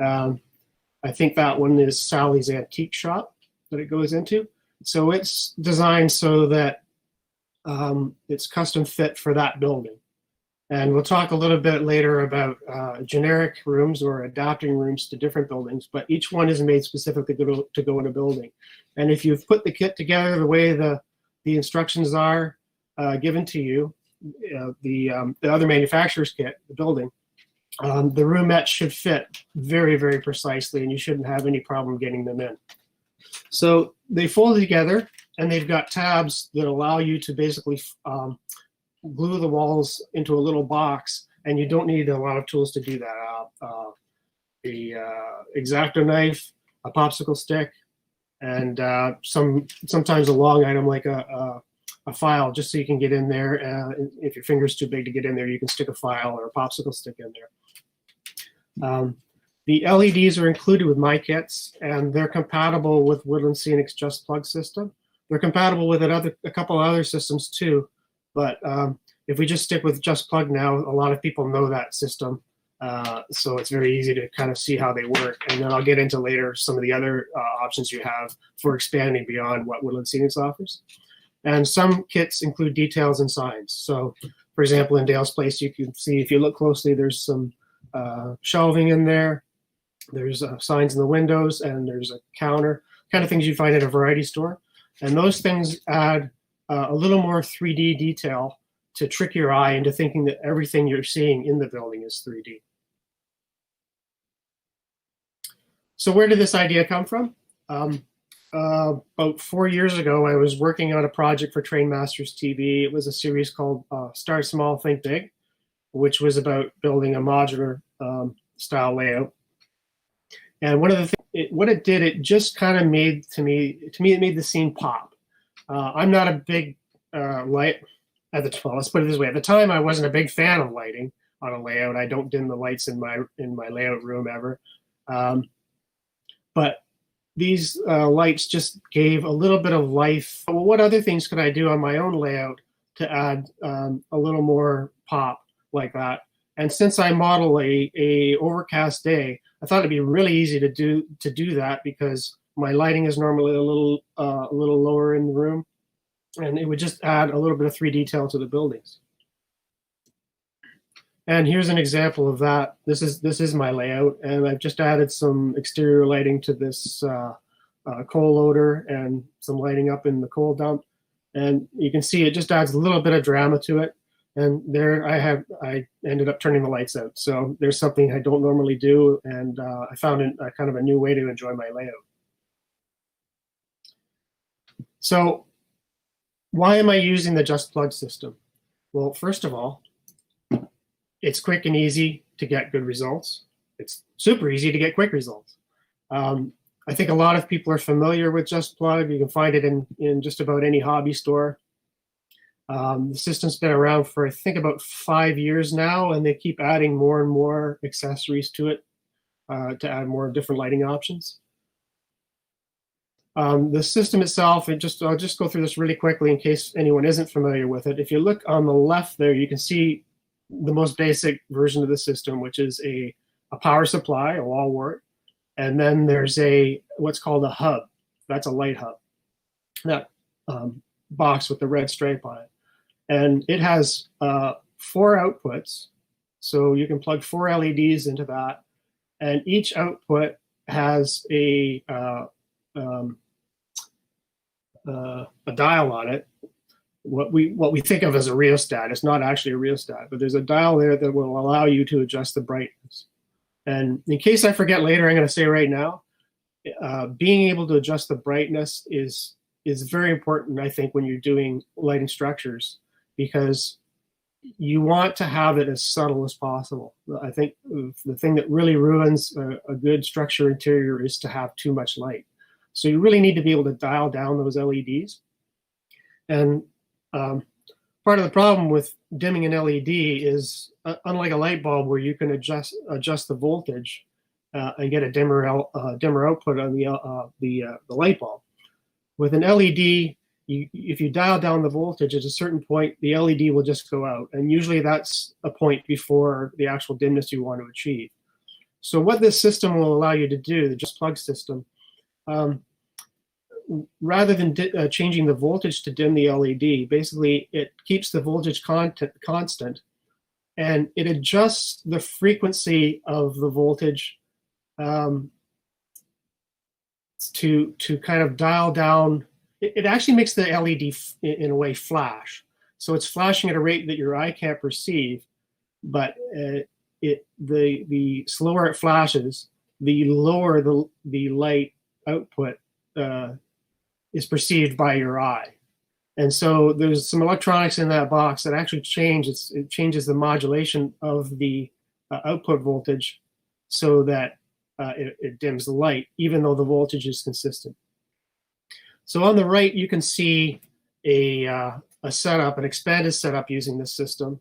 I think that one is Sally's Antique Shop that it goes into. So it's designed so that it's custom fit for that building. And we'll talk a little bit later about generic rooms or adapting rooms to different buildings, but each one is made specifically to go in a building. And if you've put the kit together the way the instructions are given to you, the other manufacturer's kit, the building, the roomette should fit very, very precisely, and you shouldn't have any problem getting them in. So they fold together, and they've got tabs that allow you to basically glue the walls into a little box, and you don't need a lot of tools to do that. The X-Acto knife, a popsicle stick, and sometimes a long item like a file, just so you can get in there. If your finger's too big to get in there, you can stick a file or a popsicle stick in there. The LEDs are included with my kits, and they're compatible with Woodland Scenic's Just Plug system. They're compatible with a couple other systems too, but if we just stick with Just Plug now, a lot of people know that system, so it's very easy to kind of see how they work. And then I'll get into later some of the other options you have for expanding beyond what Woodland Scenic's offers. And some kits include details and signs. So, for example, in Dale's Place, you can see, if you look closely, there's some shelving in there. There's signs in the windows, and there's a counter, kind of things you find in a variety store. And those things add a little more 3D detail to trick your eye into thinking that everything you're seeing in the building is 3D. So where did this idea come from? About 4 years ago, I was working on a project for Trainmasters TV. It was a series called Start Small, Think Big, which was about building a modular style layout. And one of the things, what it did, it just kind of made, to me, it made the scene pop. I'm not a big light, well, let's put it this way. At the time, I wasn't a big fan of lighting on a layout. I don't dim the lights in my layout room ever. But these lights just gave a little bit of life. Well, what other things could I do on my own layout to add a little more pop like that? And since I model a overcast day, I thought it'd be really easy to do that, because my lighting is normally a little lower in the room, and it would just add a little bit of 3D detail to the buildings. And here's an example of that. This is my layout, and I've just added some exterior lighting to this coal loader and some lighting up in the coal dump. And you can see it just adds a little bit of drama to it. And there I ended up turning the lights out. So there's something I don't normally do, and I found a kind of a new way to enjoy my layout. So why am I using the Just Plug system? Well, first of all, it's quick and easy to get good results. It's super easy to get quick results. I think a lot of people are familiar with Just Plug. You can find it in just about any hobby store. The system's been around for, I think, about 5 years now, and they keep adding more and more accessories to it to add more different lighting options. The system itself, I'll just go through this really quickly in case anyone isn't familiar with it. If you look on the left there, you can see the most basic version of the system, which is a power supply, a wall wart, and then there's what's called a hub. That's a light hub. That box with the red stripe on it. And it has 4 outputs, so you can plug 4 LEDs into that, and each output has a dial on it. What we think of as a rheostat. It's not actually a rheostat, but there's a dial there that will allow you to adjust the brightness. And in case I forget later, I'm going to say right now, being able to adjust the brightness is very important, I think, when you're doing lighting structures, because you want to have it as subtle as possible. I think the thing that really ruins a good structure interior is to have too much light. So you really need to be able to dial down those LEDs. And part of the problem with dimming an LED is, unlike a light bulb where you can adjust the voltage and get a dimmer output on the light bulb, with an LED, if you dial down the voltage at a certain point, the LED will just go out. And usually that's a point before the actual dimness you want to achieve. So what this system will allow you to do, the Just Plug system, rather than changing the voltage to dim the LED, basically it keeps the voltage constant, and it adjusts the frequency of the voltage to kind of dial down. It actually makes the LED in a way flash. So it's flashing at a rate that your eye can't perceive, but the slower it flashes, the lower the light output is perceived by your eye. And so there's some electronics in that box that actually changes the modulation of the output voltage so that it dims the light, even though the voltage is consistent. So on the right, you can see a setup, an expanded setup using this system.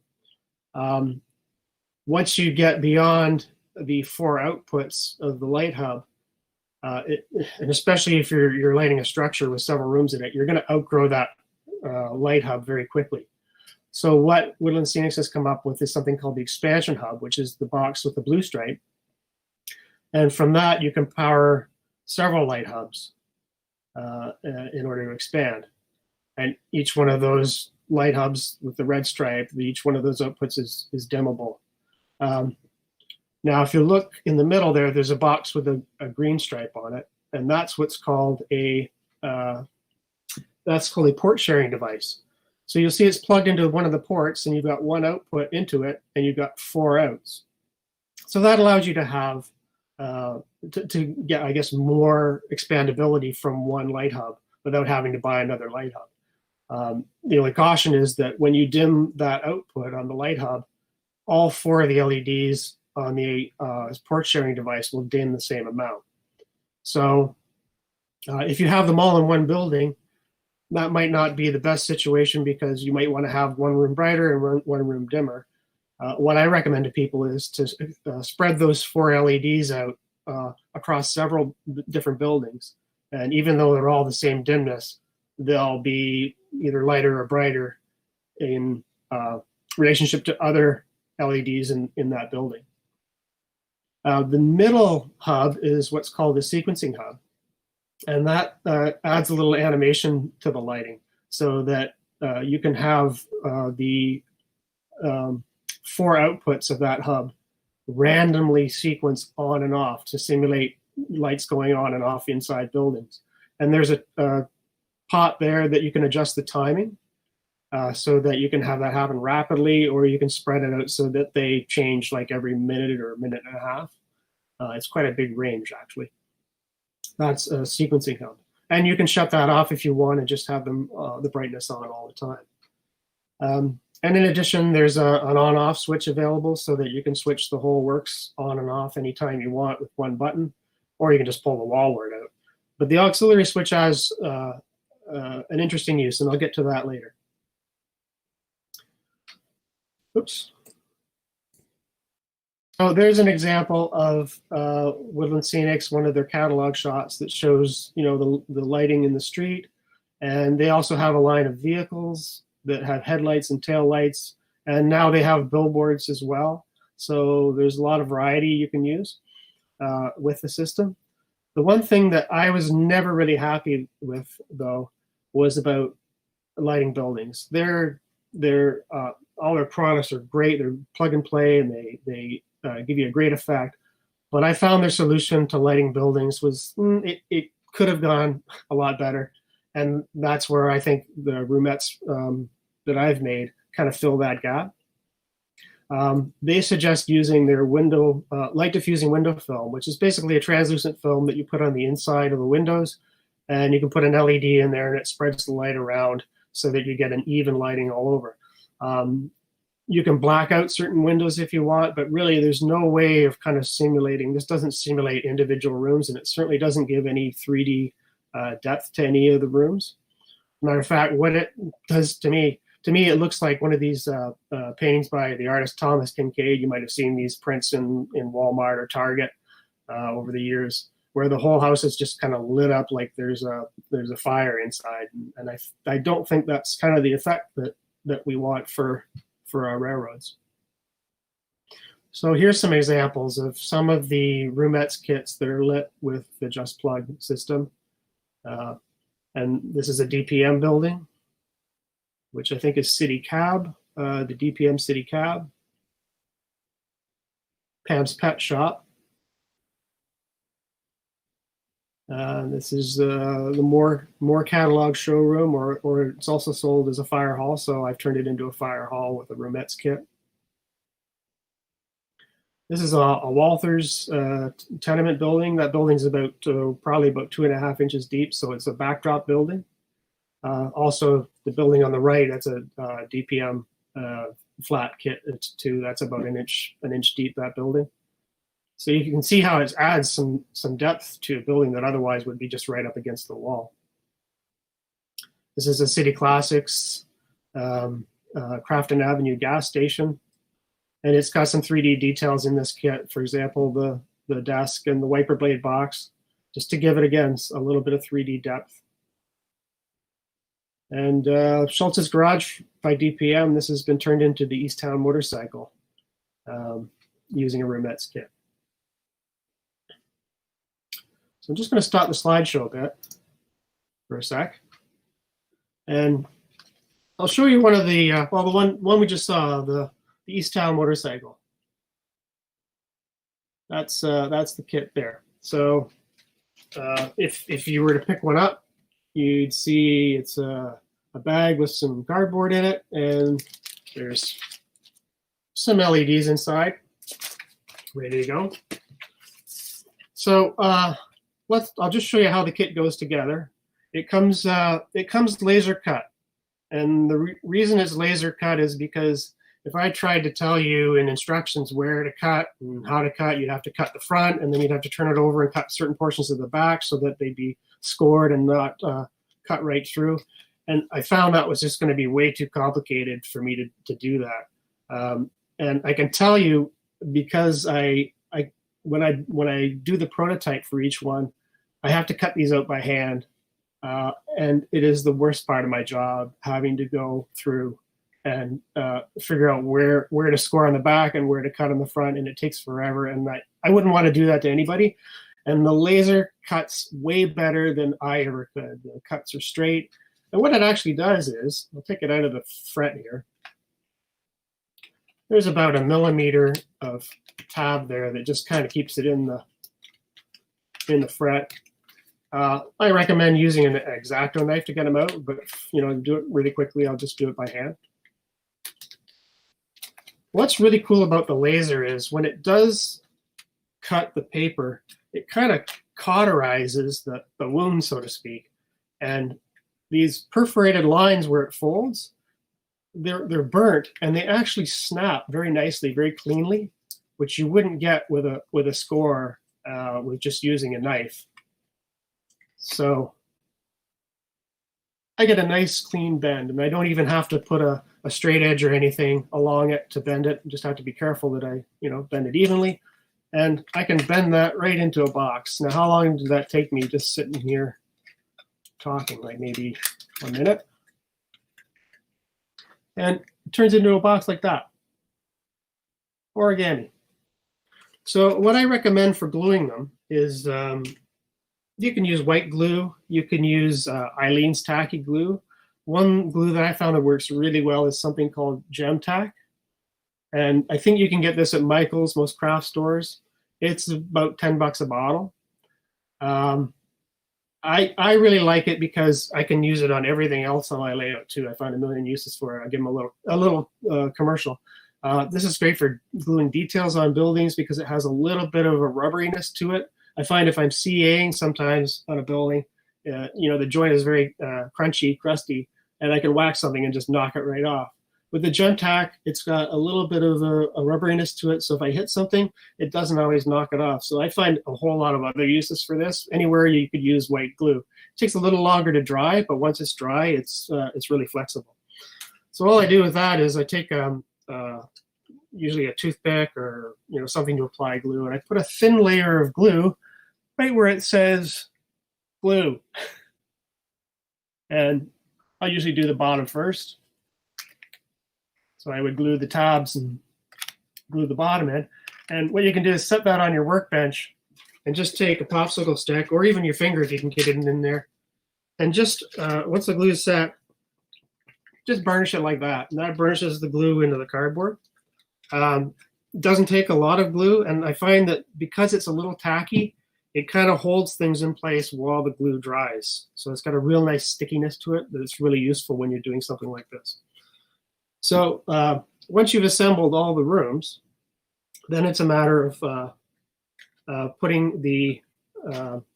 Once you get beyond the 4 outputs of the light hub, and especially if you're lighting a structure with several rooms in it, you're going to outgrow that light hub very quickly. So what Woodland Scenics has come up with is something called the expansion hub, which is the box with the blue stripe. And from that, you can power several light hubs in order to expand. And each one of those light hubs with the red stripe, each one of those outputs is dimmable. Now, if you look in the middle there, there's a box with a green stripe on it, and that's what's called a port sharing device. So you'll see it's plugged into one of the ports, and you've got 1 output into it, and you've got 4 outs. So that allows you to have to get, I guess, more expandability from one light hub without having to buy another light hub. The only caution is that when you dim that output on the light hub, all 4 of the LEDs on the port sharing device will dim the same amount. So if you have them all in one building, that might not be the best situation, because you might want to have one room brighter and one room dimmer. What I recommend to people is to spread those 4 LEDs out across several different buildings, And even though they're all the same dimness, they'll be either lighter or brighter in relationship to other LEDs in that building. The middle hub is what's called the sequencing hub. And that adds a little animation to the lighting so that you can have the 4 outputs of that hub randomly sequence on and off to simulate lights going on and off inside buildings. And there's a pot there that you can adjust the timing so that you can have that happen rapidly, or you can spread it out so that they change like every minute or a minute and a half. It's quite a big range, actually. That's a sequencing hub. And you can shut that off if you want and just have them the brightness on all the time. And in addition, there's an on-off switch available so that you can switch the whole works on and off anytime you want with one button, or you can just pull the wall wart out. But the auxiliary switch has an interesting use, and I'll get to that later. Oops. So there's an example of Woodland Scenics, one of their catalog shots that shows, you know, the lighting in the street. And they also have a line of vehicles that have headlights and tail lights. And now they have billboards as well. So there's a lot of variety you can use with the system. The one thing that I was never really happy with, though, was about lighting buildings. All their products are great. They're plug and play, and they give you a great effect. But I found their solution to lighting buildings was it could have gone a lot better, and that's where I think the Rumettes that I've made kind of fill that gap. They suggest using their window light diffusing window film, which is basically a translucent film that you put on the inside of the windows, and you can put an LED in there, and it spreads the light around so that you get an even lighting all over. You can black out certain windows if you want, but really there's no way of kind of simulating. This doesn't simulate individual rooms, and it certainly doesn't give any 3D depth to any of the rooms. Matter of fact, what it does to me, it looks like one of these paintings by the artist Thomas Kincaid. You might have seen these prints in Walmart or Target over the years, where the whole house is just kind of lit up like there's a fire inside. And I don't think that's kind of the effect that we want for our railroads. So here's some examples of some of the Rumettes kits that are lit with the Just Plug system. And this is a DPM building, which I think is City Cab, the DPM City Cab. Pam's Pet Shop. This is the more catalog showroom, or it's also sold as a fire hall. So I've turned it into a fire hall with a Rumettes kit. This is a Walther's tenement building. That building's about probably about 2.5 inches deep, so it's a backdrop building. Also, the building on the right, that's a DPM flat kit too. That's about an inch deep, that building. So you can see how it adds some depth to a building that otherwise would be just right up against the wall. This is a City Classics Crafton Avenue gas station. And it's got some 3D details in this kit. For example, the desk and the wiper blade box, just to give it, again, a little bit of 3D depth. And Schultz's Garage by DPM, this has been turned into the Easttown motorcycle using a Rumettes kit. So I'm just going to stop the slideshow a bit for a sec. And I'll show you one of the, the one we just saw, the Easttown motorcycle. That's the kit there. So if you were to pick one up, you'd see it's a bag with some cardboard in it, and there's some LEDs inside, ready to go. So I'll just show you how the kit goes together. It comes laser cut, and the reason it's laser cut is because if I tried to tell you in instructions where to cut and how to cut, you'd have to cut the front, and then you'd have to turn it over and cut certain portions of the back so that they'd be scored and not cut right through. And I found that was just going to be way too complicated for me to do that. And I can tell you, because when I do the prototype for each one, I have to cut these out by hand. And it is the worst part of my job, having to go through and figure out where to score on the back and where to cut on the front, and it takes forever. And I wouldn't want to do that to anybody. And the laser cuts way better than I ever could. The cuts are straight. And what it actually does is, I'll take it out of the fret here. There's about 1 millimeter of tab there that just kind of keeps it in the fret. I recommend using an X-Acto knife to get them out, but to do it really quickly, I'll just do it by hand. What's really cool about the laser is when it does cut the paper, it kind of cauterizes the wound, so to speak. And these perforated lines where it folds, they're burnt, and they actually snap very nicely, very cleanly, which you wouldn't get with a score with just using a knife. So I get a nice clean bend, and I don't even have to put a straight edge or anything along it to bend it. I just have to be careful that I bend it evenly, and I can bend that right into a box. Now, how long did that take me just sitting here talking? Like maybe 1 minute. And it turns into a box like that. Origami. So what I recommend for gluing them is you can use white glue. You can use Eileen's tacky glue. One glue that I found that works really well is something called Gem Tack. And I think you can get this at Michael's, most craft stores. It's about $10 a bottle. I really like it because I can use it on everything else on my layout too. I find a million uses for it. I'll give them a little commercial. This is great for gluing details on buildings because it has a little bit of a rubberiness to it. I find if I'm CAing sometimes on a building, the joint is very crunchy, crusty, and I can wax something and just knock it right off. With the Gem Tack, it's got a little bit of a rubberiness to it, so if I hit something, it doesn't always knock it off. So I find a whole lot of other uses for this. Anywhere you could use white glue. It takes a little longer to dry, but once it's dry, it's really flexible. So all I do with that is I take usually a toothpick or something to apply glue, and I put a thin layer of glue right where it says glue. And I usually do the bottom first. So I would glue the tabs and glue the bottom in. And what you can do is set that on your workbench and just take a popsicle stick, or even your finger if you can get it in there. And just, once the glue is set, just burnish it like that. And that burnishes the glue into the cardboard. Doesn't take a lot of glue. And I find that because it's a little tacky, it kind of holds things in place while the glue dries. So it's got a real nice stickiness to it that it's really useful when you're doing something like this. So once you've assembled all the rooms, then it's a matter of putting the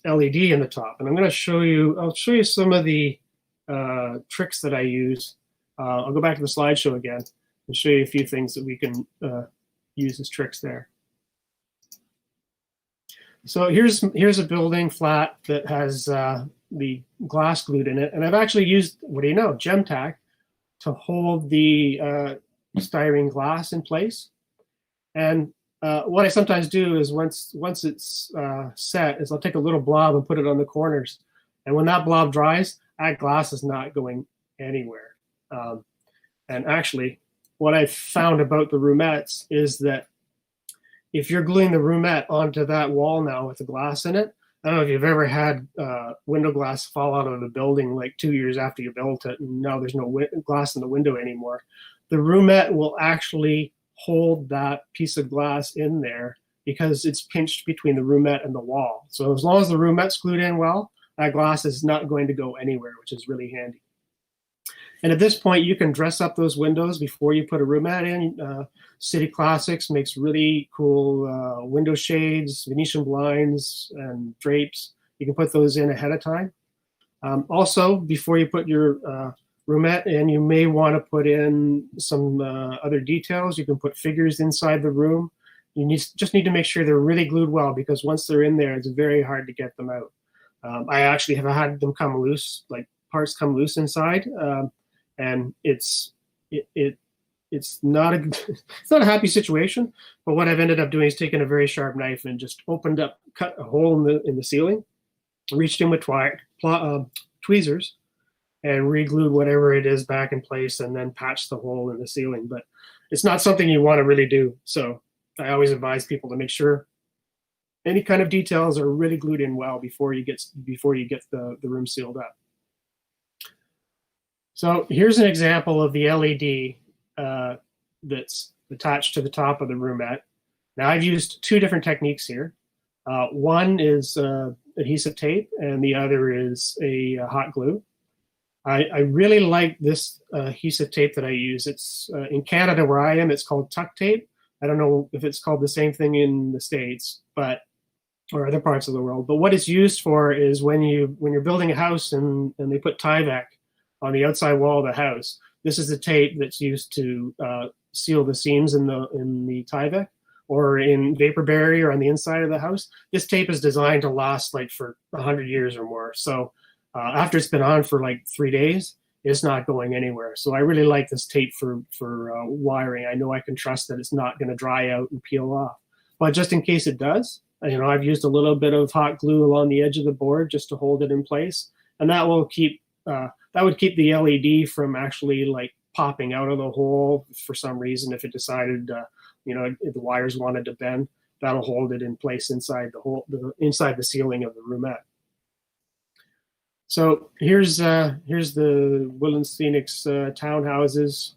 LED in the top. And I'm going to show you, I'll show you some of the tricks that I use. I'll go back to the slideshow again and show you a few things that we can use as tricks there. So here's a building flat that has the glass glued in it. And I've actually used, what do you know, Gem Tack to hold the styrene glass in place. And what I sometimes do is once it's set is I'll take a little blob and put it on the corners. And when that blob dries, that glass is not going anywhere. And actually, what I've found about the roomettes is that if you're gluing the roomette onto that wall now with the glass in it, I don't know if you've ever had window glass fall out of the building like 2 years after you built it, and now there's no glass in the window anymore. The roomette will actually hold that piece of glass in there because it's pinched between the roomette and the wall. So as long as the roomette's glued in well, that glass is not going to go anywhere, which is really handy. And at this point, you can dress up those windows before you put a roomette in. City Classics makes really cool window shades, Venetian blinds, and drapes. You can put those in ahead of time. Also, before you put your roomette in, you may want to put in some other details. You can put figures inside the room. You just need to make sure they're really glued well, because once they're in there, it's very hard to get them out. I actually have had them come loose, like parts come loose inside. And it's not a happy situation. But what I've ended up doing is taking a very sharp knife and just cut a hole in the ceiling, reached in with tweezers and re-glued whatever it is back in place and then patched the hole in the ceiling. But it's not something you want to really do. So I always advise people to make sure any kind of details are really glued in well before you get the room sealed up. So here's an example of the LED that's attached to the top of the roomette. Now I've used two different techniques here. One is adhesive tape and the other is a hot glue. I really like this adhesive tape that I use. It's in Canada where I am, it's called tuck tape. I don't know if it's called the same thing in the States, or other parts of the world. But what it's used for is when you're building a house and they put Tyvek on the outside wall of the house. This is the tape that's used to seal the seams in the Tyvek, or in vapor barrier on the inside of the house. This tape is designed to last like for 100 years or more. So after it's been on for like 3 days, it's not going anywhere. So I really like this tape for wiring. I know I can trust that it's not going to dry out and peel off. But just in case it does, I've used a little bit of hot glue along the edge of the board just to hold it in place, and that will keep that would keep the LED from actually like popping out of the hole for some reason. If it decided, if the wires wanted to bend, that'll hold it in place inside inside the ceiling of the roomette. So here's the Woodlands Phoenix townhouses,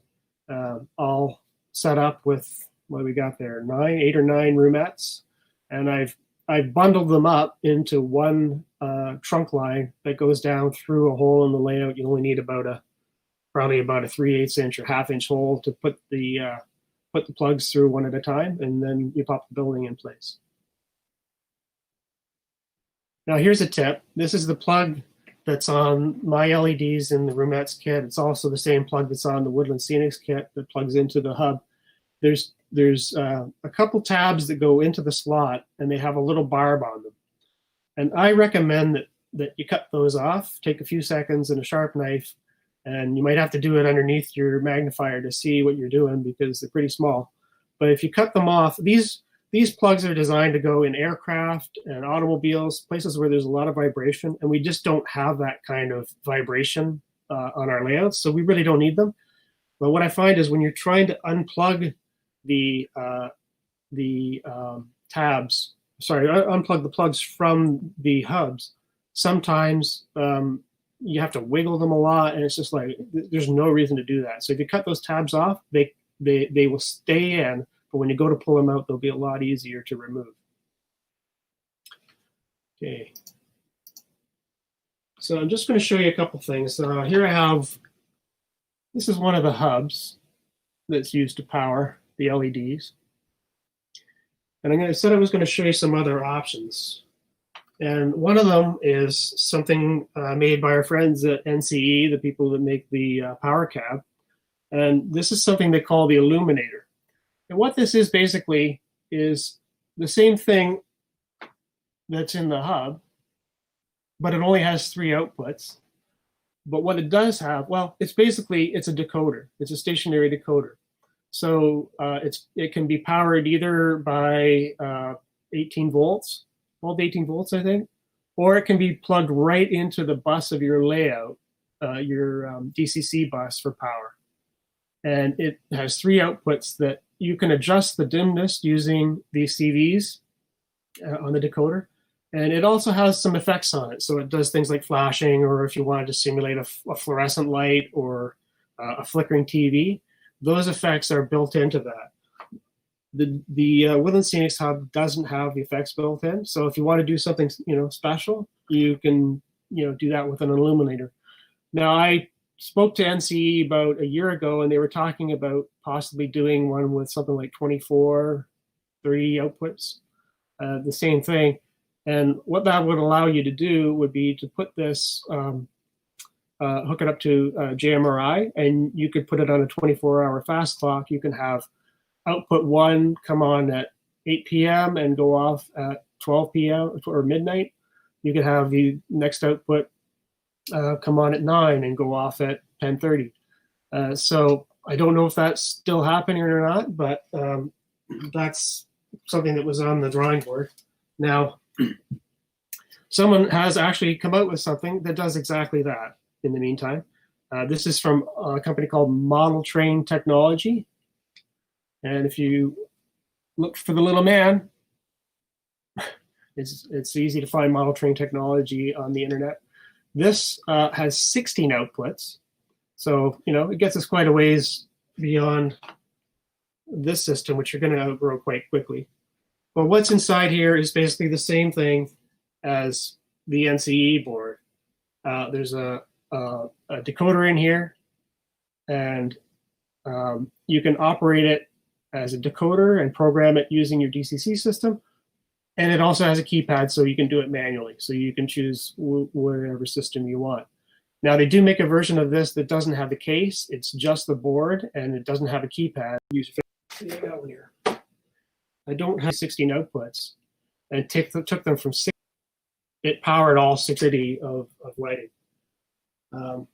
all set up with what do we got there? 8 or 9 roomettes, and I've bundled them up into one trunk line that goes down through a hole in the layout. You only need probably about a 3/8 inch or 1/2 inch hole to put the plugs through one at a time, and then you pop the building in place. Now here's a tip. This is the plug that's on my LEDs in the roomettes kit. It's also the same plug that's on the Woodlands Phoenix kit that plugs into the hub. There's a couple tabs that go into the slot, and they have a little barb on them. And I recommend that you cut those off, take a few seconds and a sharp knife, and you might have to do it underneath your magnifier to see what you're doing because they're pretty small. But if you cut them off, these plugs are designed to go in aircraft and automobiles, places where there's a lot of vibration, and we just don't have that kind of vibration on our layouts, so we really don't need them. But what I find is when you're trying to unplug unplug the plugs from the hubs, sometimes you have to wiggle them a lot, and it's just like there's no reason to do that. So if you cut those tabs off, they will stay in, but when you go to pull them out, they'll be a lot easier to remove. Okay. So I'm just going to show you a couple things. Here I have, this is one of the hubs that's used to power the LEDs. And I said I was going to show you some other options. And one of them is something made by our friends at NCE, the people that make the power cab. And this is something they call the illuminator. And what this is basically is the same thing that's in the hub, but it only has 3 outputs. But what it does have, well, it's a decoder. It's a stationary decoder. So it can be powered either by 18 volts, 12 to 18 volts, I think, or it can be plugged right into the bus of your layout, your DCC bus for power. And it has 3 outputs that you can adjust the dimness using these CVs on the decoder. And it also has some effects on it. So it does things like flashing, or if you wanted to simulate a fluorescent light or a flickering TV, those effects are built into that. The Woodlands Phoenix Hub doesn't have the effects built in. So if you want to do something special, you can do that with an illuminator. Now I spoke to NCE about a year ago, and they were talking about possibly doing one with something like 24, 30 outputs, the same thing. And what that would allow you to do would be to put this, hook it up to JMRI, and you could put it on a 24-hour fast clock. You can have output 1 come on at 8 p.m. and go off at 12 p.m. or midnight. You could have the next output come on at 9 and go off at 10:30. So I don't know if that's still happening or not, but that's something that was on the drawing board. Now, someone has actually come out with something that does exactly that in the meantime. This is from a company called Model Train Technology. And if you look for the little man, it's easy to find Model Train Technology on the internet. This has 16 outputs. So, it gets us quite a ways beyond this system, which you're going to outgrow quite quickly. But what's inside here is basically the same thing as the NCE board. There's a decoder in here, and you can operate it as a decoder and program it using your DCC system. And it also has a keypad, so you can do it manually. So you can choose whatever system you want. Now, they do make a version of this that doesn't have the case. It's just the board, and it doesn't have a keypad. I don't have 16 outputs, and took them from 6. It powered all 6 of lighting. I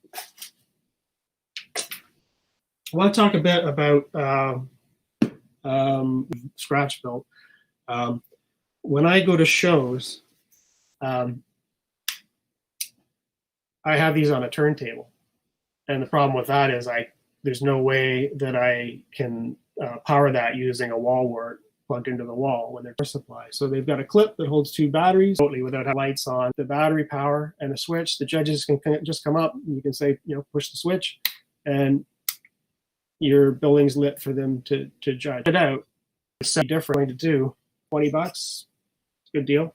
want to talk a bit about scratch built. When I go to shows, I have these on a turntable, and the problem with that is there's no way that I can power that using a wall wart plugged into the wall when they're power supply. So they've got a clip that holds 2 batteries remotely without having lights on, the battery power and a switch. The judges can just come up, and you can say, push the switch, and your building's lit for them to judge it out. It's different thing to do. $20, good deal.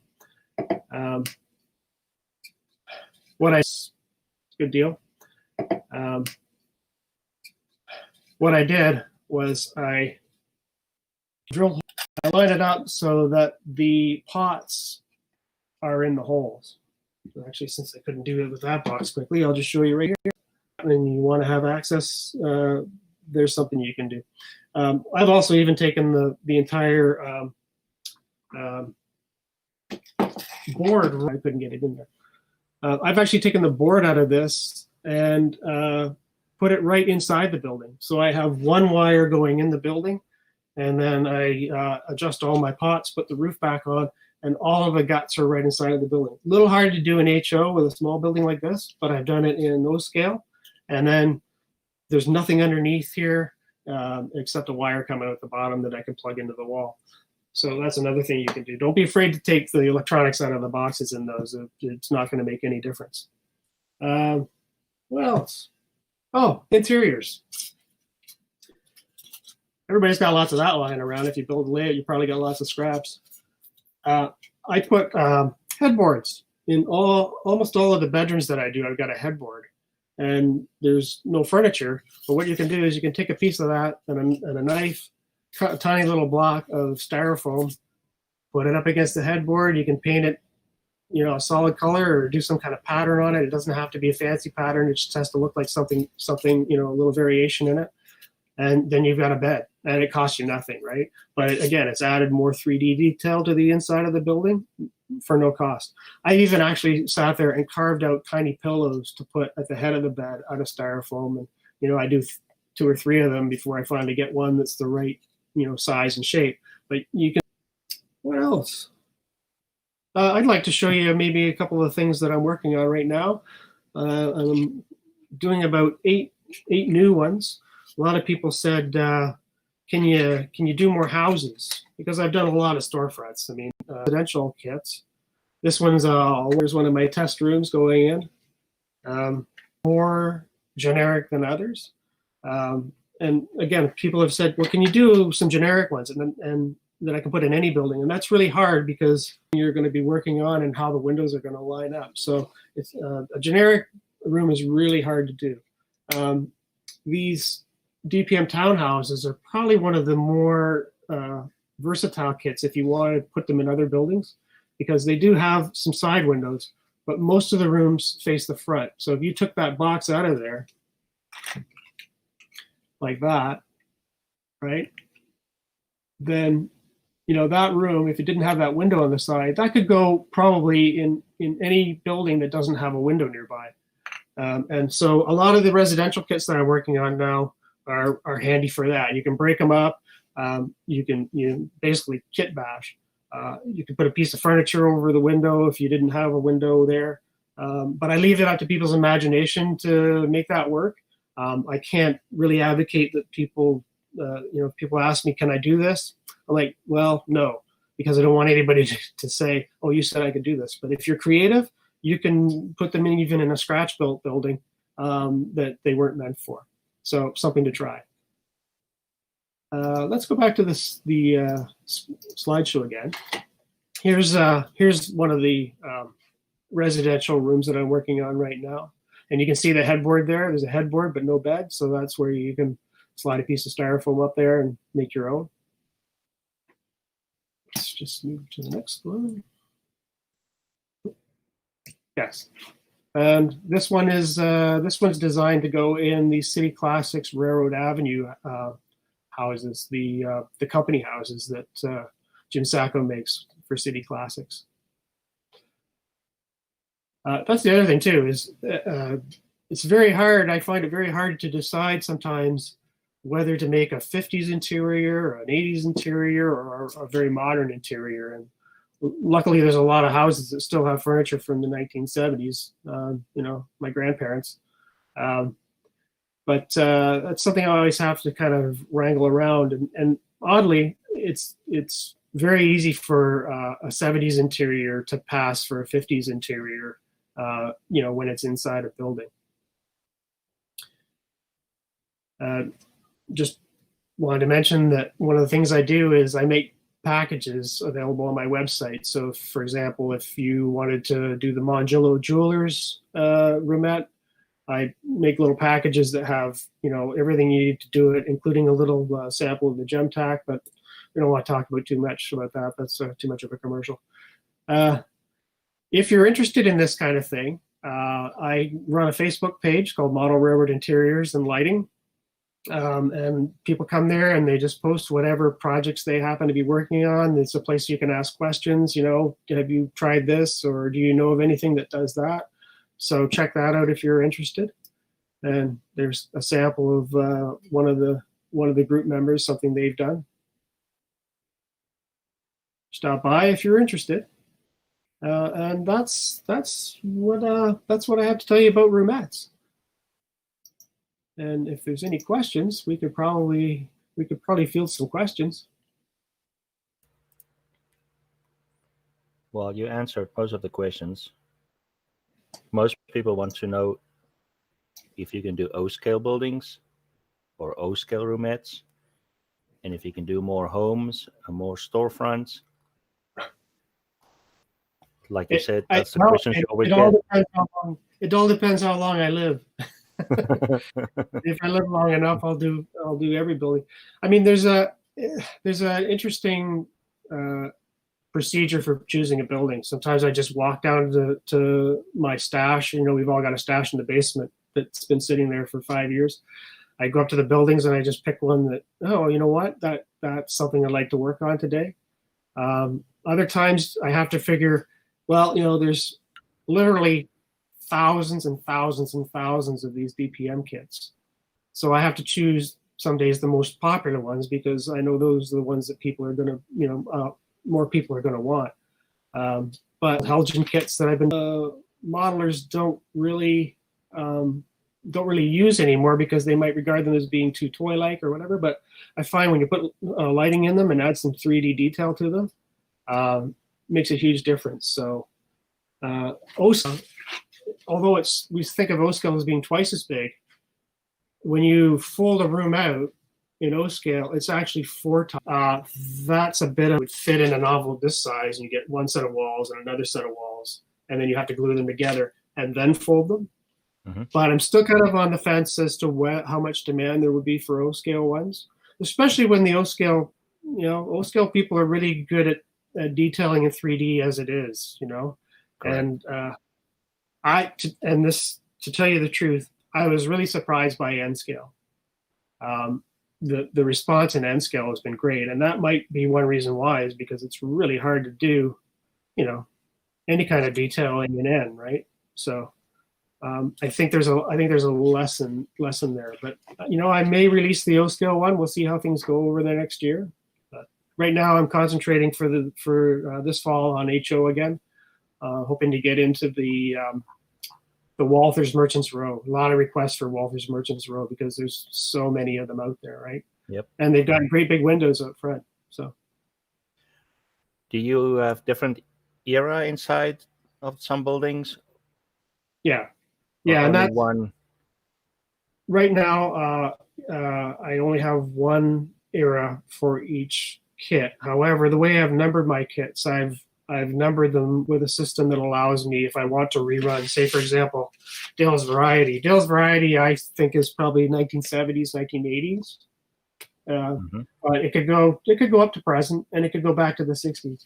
Good deal. What I did was I line it up so that the pots are in the holes. Actually, since I couldn't do it with that box quickly, I'll just show you right here. And you want to have access, there's something you can do. I've also even taken the entire board. I couldn't get it in there. I've actually taken the board out of this and put it right inside the building. So I have one wire going in the building, and then I adjust all my pots, put the roof back on, and all of the guts are right inside of the building. A little hard to do in HO with a small building like this, but I've done it in no scale. And then there's nothing underneath here except a wire coming out the bottom that I can plug into the wall. So that's another thing you can do. Don't be afraid to take the electronics out of the boxes in those. It's not going to make any difference. What else? Oh, interiors. Everybody's got lots of that lying around. If you build a layout, you probably got lots of scraps. I put headboards in almost all of the bedrooms that I do. I've got a headboard, and there's no furniture. But what you can do is you can take a piece of that and a knife, cut a tiny little block of styrofoam, put it up against the headboard. You can paint it, a solid color, or do some kind of pattern on it. It doesn't have to be a fancy pattern. It just has to look like something, a little variation in it. And then you've got a bed, and it costs you nothing, right? But again, it's added more 3D detail to the inside of the building for no cost. I even actually sat there and carved out tiny pillows to put at the head of the bed out of styrofoam. And, I do 2 or 3 of them before I finally get one that's the right, size and shape. But you can, what else? I'd like to show you maybe a couple of things that I'm working on right now. I'm doing about 8 new ones. A lot of people said, can you do more houses? Because I've done a lot of storefronts. I mean, residential kits. This one's there's one of my test rooms going in. More generic than others. And again, people have said, well, can you do some generic ones and that I can put in any building? And that's really hard because you're going to be working on and how the windows are going to line up. So it's a generic room is really hard to do. These DPM townhouses are probably one of the more versatile kits if you want to put them in other buildings, because they do have some side windows, but most of the rooms face the front. So if you took that box out of there like that, right, then that room, if it didn't have that window on the side, that could go probably in any building that doesn't have a window nearby. And so a lot of the residential kits that I'm working on now are handy for that. You can break them up. You basically kit bash. You could put a piece of furniture over the window if you didn't have a window there. But I leave it up to people's imagination to make that work. I can't really advocate that people, if people ask me, can I do this? I'm like, well, no, because I don't want anybody to say, oh, you said I could do this. But if you're creative, you can put them in even in a scratch built building that they weren't meant for. So something to try. Let's go back to the slideshow again. Here's one of the residential rooms that I'm working on right now. And you can see the headboard there. There's a headboard, but no bed. So that's where you can slide a piece of styrofoam up there and make your own. Let's just move to the next one. Yes. And this one's designed to go in the City Classics Railroad Avenue houses, the company houses that Jim Sacco makes for City Classics. That's the other thing too, is it's very hard. I find it very hard to decide sometimes whether to make a 50s interior or an 80s interior or a very modern interior. And luckily there's a lot of houses that still have furniture from the 1970s, my grandparents. But that's something I always have to kind of wrangle around. And oddly, it's very easy for a 70s interior to pass for a 50s interior, when it's inside a building. Just wanted to mention that one of the things I do is I make packages available on my website. So, for example, if you wanted to do the Mongillo Jewelers roomette, I make little packages that have, everything you need to do it, including a little sample of the gem tack, but we don't want to talk about too much about that. That's too much of a commercial. If you're interested in this kind of thing, I run a Facebook page called Model Railroad Interiors and Lighting. And people come there and they just post whatever projects they happen to be working on. It's a place you can ask questions, have you tried this, or do you know of anything that does that? So check that out if you're interested. And there's a sample of one of the group members, something they've done. Stop by if you're interested. And that's what I have to tell you about roomettes. And if there's any questions, we could probably field some questions. Well, you answered most of the questions. Most people want to know if you can do O-scale buildings or O-scale roomettes, and if you can do more homes and more storefronts. Like you said, that's the questions you always get. It all depends how long I live. If I live long enough, I'll do every building. I mean, there's an interesting procedure for choosing a building. Sometimes I just walk down to my stash. We've all got a stash in the basement that's been sitting there for 5 years. I go up to the buildings and I just pick one that, that's something I'd like to work on today. Other times I have to figure, there's literally thousands and thousands and thousands of these DPM kits. So I have to choose some days the most popular ones because I know those are the ones that people are going to, more people are going to want. But Helgen kits that I've been modelers don't really use anymore because they might regard them as being too toy-like or whatever. But I find when you put lighting in them and add some 3D detail to them, makes a huge difference. So O-scale, although we think of O-scale as being twice as big, when you fold a room out in O-scale, it's actually 4 times. That's a bit of would fit in an envelope this size, and you get one set of walls and another set of walls, and then you have to glue them together and then fold them. Mm-hmm. But I'm still kind of on the fence as to how much demand there would be for O-scale ones, especially when the O-scale, O-scale people are really good at detailing in 3D as it is, Correct. And to tell you the truth, I was really surprised by N-scale. The response in N-scale has been great, and that might be one reason why is because it's really hard to do, any kind of detailing in N, right? So I think there's a lesson there, but I may release the O-scale one. We'll see how things go over the next year. But right now I'm concentrating for this fall on HO again, hoping to get into the Walther's Merchants Row. A lot of requests for Walther's Merchants Row because there's so many of them out there, right? Yep. And they've got great big windows out front. So, do you have different era inside of some buildings? Yeah, Or and only that's one. right now. I only have one era for each kit. However, the way I've numbered my kits, I've numbered them with a system that allows me, if I want to rerun, say for example, Dale's Variety. Dale's Variety, I think, is probably 1970s, 1980s. But it could go up to present, and it could go back to the 60s.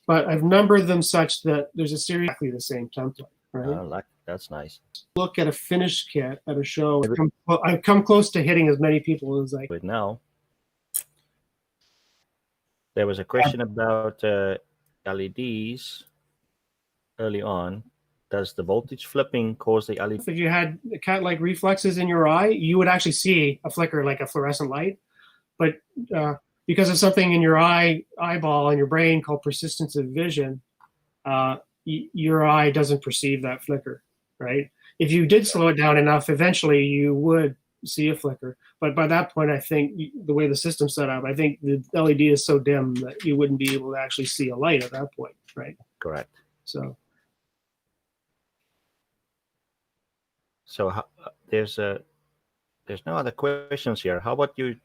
But I've numbered them such that there's a series exactly the same template. Right? That's nice. Look at a finished kit at a show. I've come close to hitting as many people as I. But now, there was a question about LEDs early on. Does the voltage flipping cause the LED? If you had cat-like reflexes in your eye, you would actually see a flicker like a fluorescent light. But because of something in your eyeball and your brain called persistence of vision, your eye doesn't perceive that flicker, right? If you did slow it down enough, eventually you would see a flicker. But by that point, I think the way the system's set up, I think the LED is so dim that you wouldn't be able to actually see a light at that point, right? Correct. So there's no other questions here. How about you?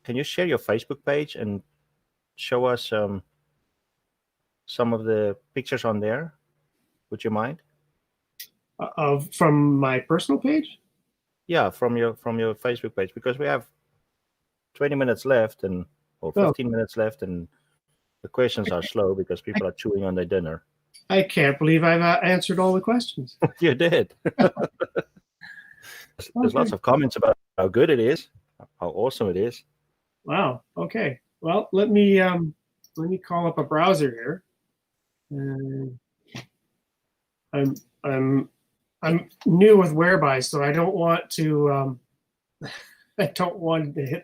Can you share your Facebook page and show us some of the pictures on there? Would you mind? From my personal page? Yeah, from your Facebook page, because we have 20 minutes left or 15 minutes left, and the questions are slow because people are chewing on their dinner. I can't believe I've answered all the questions. You did. There's lots of comments about how good it is, how awesome it is. Wow. Okay. Well, let me call up a browser here. I'm new with Whereby, so I don't want to hit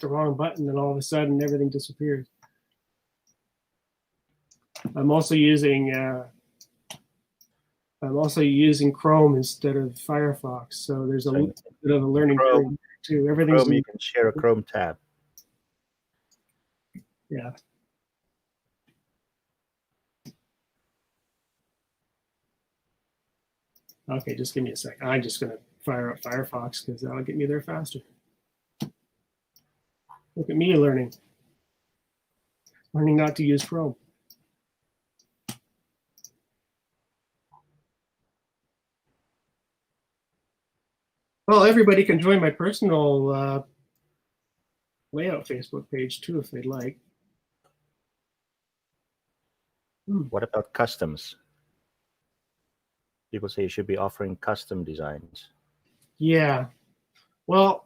the wrong button and all of a sudden everything disappears. I'm also using Chrome instead of Firefox, so there's a bit of a learning curve too. Everything's Chrome, you can share a Chrome tab. Yeah. Okay, just give me a second. I'm just going to fire up Firefox because that'll get me there faster. Look at me learning not to use Chrome. Well, everybody can join my personal layout Facebook page too if they'd like. What about customs? People say you should be offering custom designs. Yeah. Well,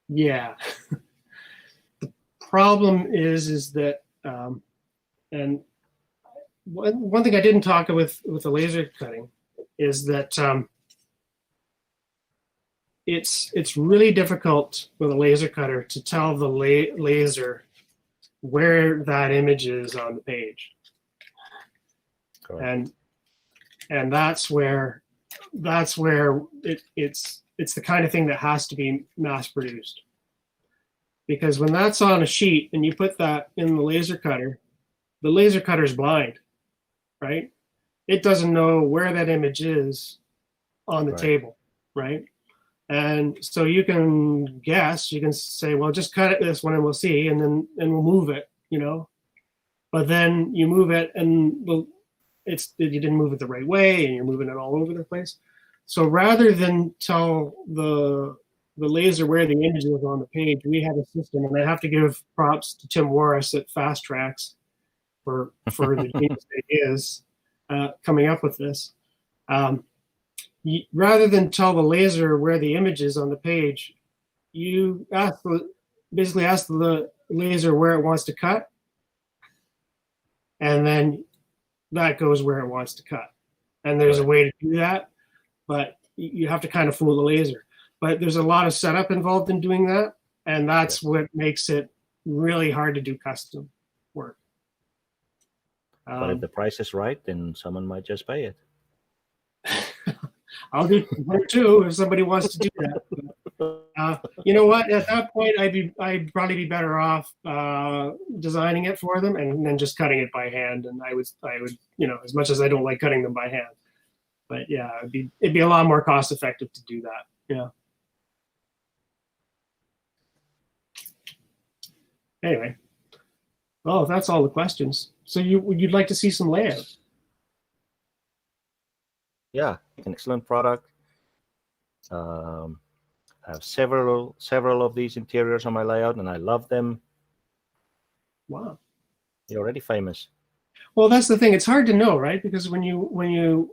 yeah. The problem is that, and one thing I didn't talk with the laser cutting is that it's really difficult with a laser cutter to tell the laser where that image is on the page. Correct. And that's where it's the kind of thing that has to be mass produced. Because when that's on a sheet and you put that in the laser cutter's blind, right? It doesn't know where that image is on the table, right? And so you can guess, you can say, well, just cut it this one and we'll see, and we'll move it, you know. But then you move it and you didn't move it the right way and you're moving it all over the place. So rather than tell the laser where the image is on the page, we have a system, and I have to give props to Tim Warris at Fast Tracks for the genius ideas coming up with this. Rather than tell the laser where the image is on the page, you basically ask the laser where it wants to cut, and then that goes where it wants to cut. And there's a way to do that, but you have to kind of fool the laser. But there's a lot of setup involved in doing that, and that's what makes it really hard to do custom. But if the price is right, then someone might just pay it. I'll do one or two if somebody wants to do that. You know what? At that point, I'd probably be better off designing it for them and then just cutting it by hand. And I would, as much as I don't like cutting them by hand, but yeah, it'd be a lot more cost effective to do that. Yeah. Anyway, well, if that's all the questions, so you'd like to see some layout? Yeah, an excellent product. I have several of these interiors on my layout, and I love them. Wow. You're already famous. Well, that's the thing. It's hard to know, right? Because when you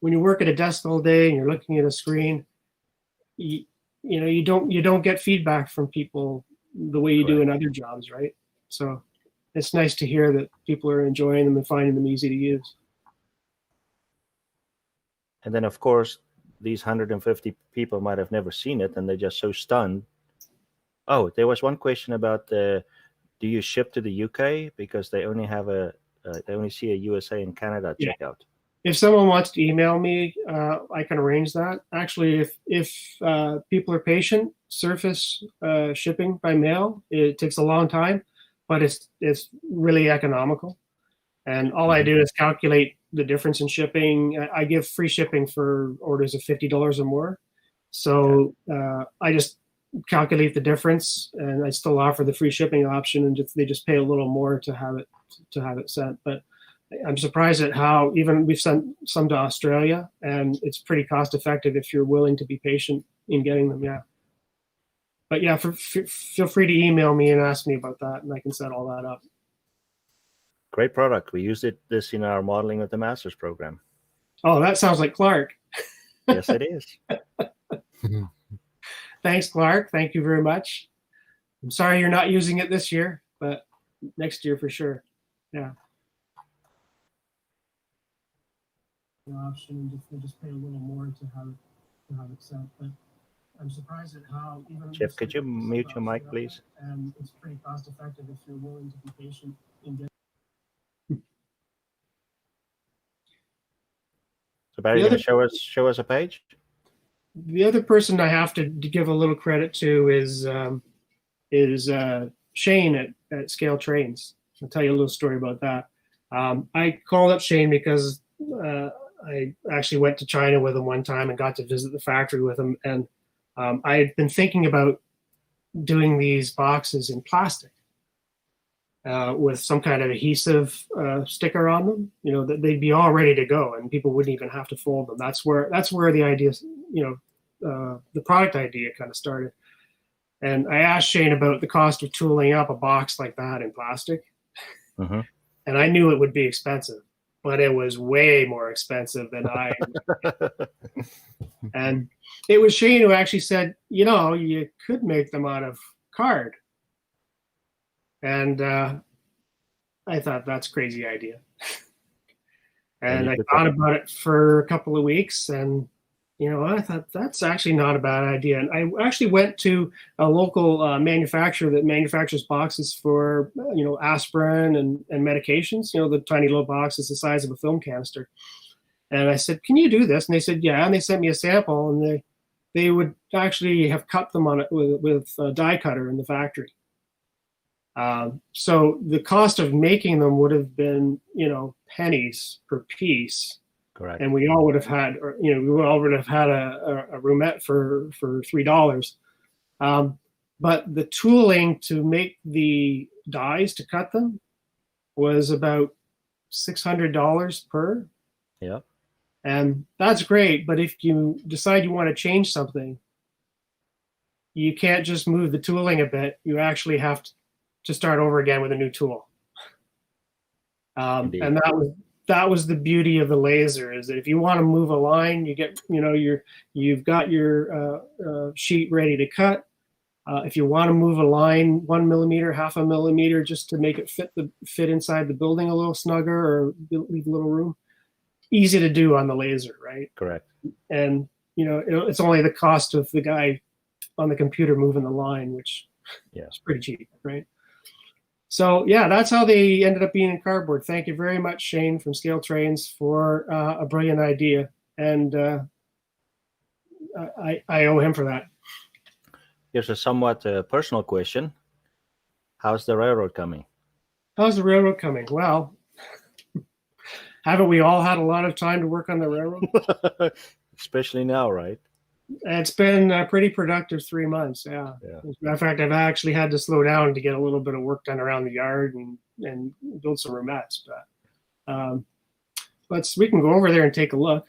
work at a desk all day and you're looking at a screen, you don't get feedback from people the way you do in other jobs, right? So it's nice to hear that people are enjoying them and finding them easy to use. And then, of course, these 150 people might have never seen it, and they're just so stunned. Oh, there was one question about do you ship to the UK, because they only have they only see a USA and Canada checkout. If someone wants to email me, I can arrange that. Actually, if people are patient, surface shipping by mail, it takes a long time, but it's really economical. And all I do is calculate the difference in shipping. I give free shipping for orders of $50 or more. So I just calculate the difference, and I still offer the free shipping option, and they just pay a little more to have it sent. But I'm surprised at how even we've sent some to Australia, and it's pretty cost effective if you're willing to be patient in getting them. Yeah. But yeah, feel free to email me and ask me about that, and I can set all that up. Great product. We used this in our modeling with the master's program. Oh, that sounds like Clark. Yes, it is. Thanks, Clark. Thank you very much. I'm sorry you're not using it this year, but next year for sure. Yeah. The option, they just pay a little more to have it sent, but I'm surprised at how even. Jeff, could you mute your mic, please? And it's pretty cost effective if you're willing to be patient in getting. So Barry, you going to show us a page? The other person I have to give a little credit to is Shane at Scale Trains. I'll tell you a little story about that. I called up Shane because I actually went to China with him one time and got to visit the factory with him. And I had been thinking about doing these boxes in plastic with some kind of adhesive sticker on them. That they'd be all ready to go and people wouldn't even have to fold them. That's where the idea, the product idea kind of started. And I asked Shane about the cost of tooling up a box like that in plastic. Mm-hmm. And I knew it would be expensive, but it was way more expensive than I. And it was Shane who actually said, you could make them out of card. And I thought, that's a crazy idea. And I thought about it for a couple of weeks, and I thought that's actually not a bad idea. And I actually went to a local manufacturer that manufactures boxes for aspirin and medications. The tiny little boxes the size of a film canister. And I said, "Can you do this?" And they said, "Yeah." And they sent me a sample, and they would actually have cut them on it with a die cutter in the factory. So the cost of making them would have been, pennies per piece. Correct. And we all would have had, a roomette for $3. But the tooling to make the dies to cut them was about $600 per. Yeah. And that's great. But if you decide you want to change something, you can't just move the tooling a bit. You actually have to start over again with a new tool. And that was the beauty of the laser, is that if you want to move a line, you get, you've got your sheet ready to cut. If you want to move a line 1 millimeter, half a millimeter, just to make it fit inside the building a little snugger or leave a little room, easy to do on the laser, right? Correct. And it's only the cost of the guy on the computer moving the line, which is pretty cheap, right? So yeah, that's how they ended up being in cardboard. Thank you very much, Shane from Scale Trains, for a brilliant idea, and I owe him for that. Here's a somewhat personal question. How's the railroad coming? How's the railroad coming? Well, haven't we all had a lot of time to work on the railroad? Especially now, right? It's been a pretty productive 3 months. Yeah. Yeah. As a matter of fact, I've actually had to slow down to get a little bit of work done around the yard and build some roomettes. But we can go over there and take a look.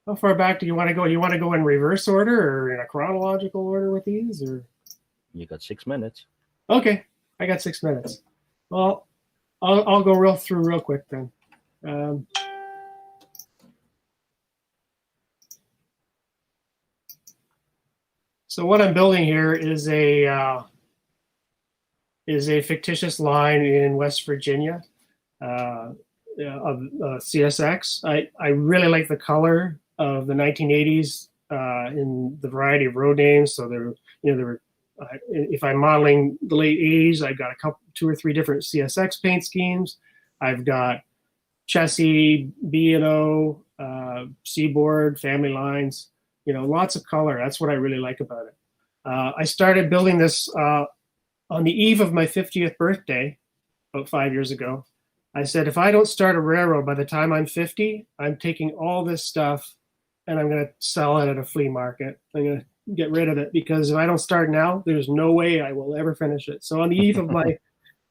How far back do you want to go? You want to go in reverse order or in a chronological order with these, or? You got 6 minutes. Okay, I got 6 minutes. Well, I'll go real quick then. So what I'm building here is a fictitious line in West Virginia of CSX. I really like the color of the 1980s in the variety of road names. So there were if I'm modeling the late 80s, I've got two or three different CSX paint schemes. I've got chassis, B&O, Seaboard, family lines. Lots of color. That's what I really like about it. I started building this on the eve of my 50th birthday, about 5 years ago. I said, if I don't start a railroad by the time I'm 50, I'm taking all this stuff and I'm going to sell it at a flea market. I'm going to get rid of it, because if I don't start now, there's no way I will ever finish it. So on the eve of my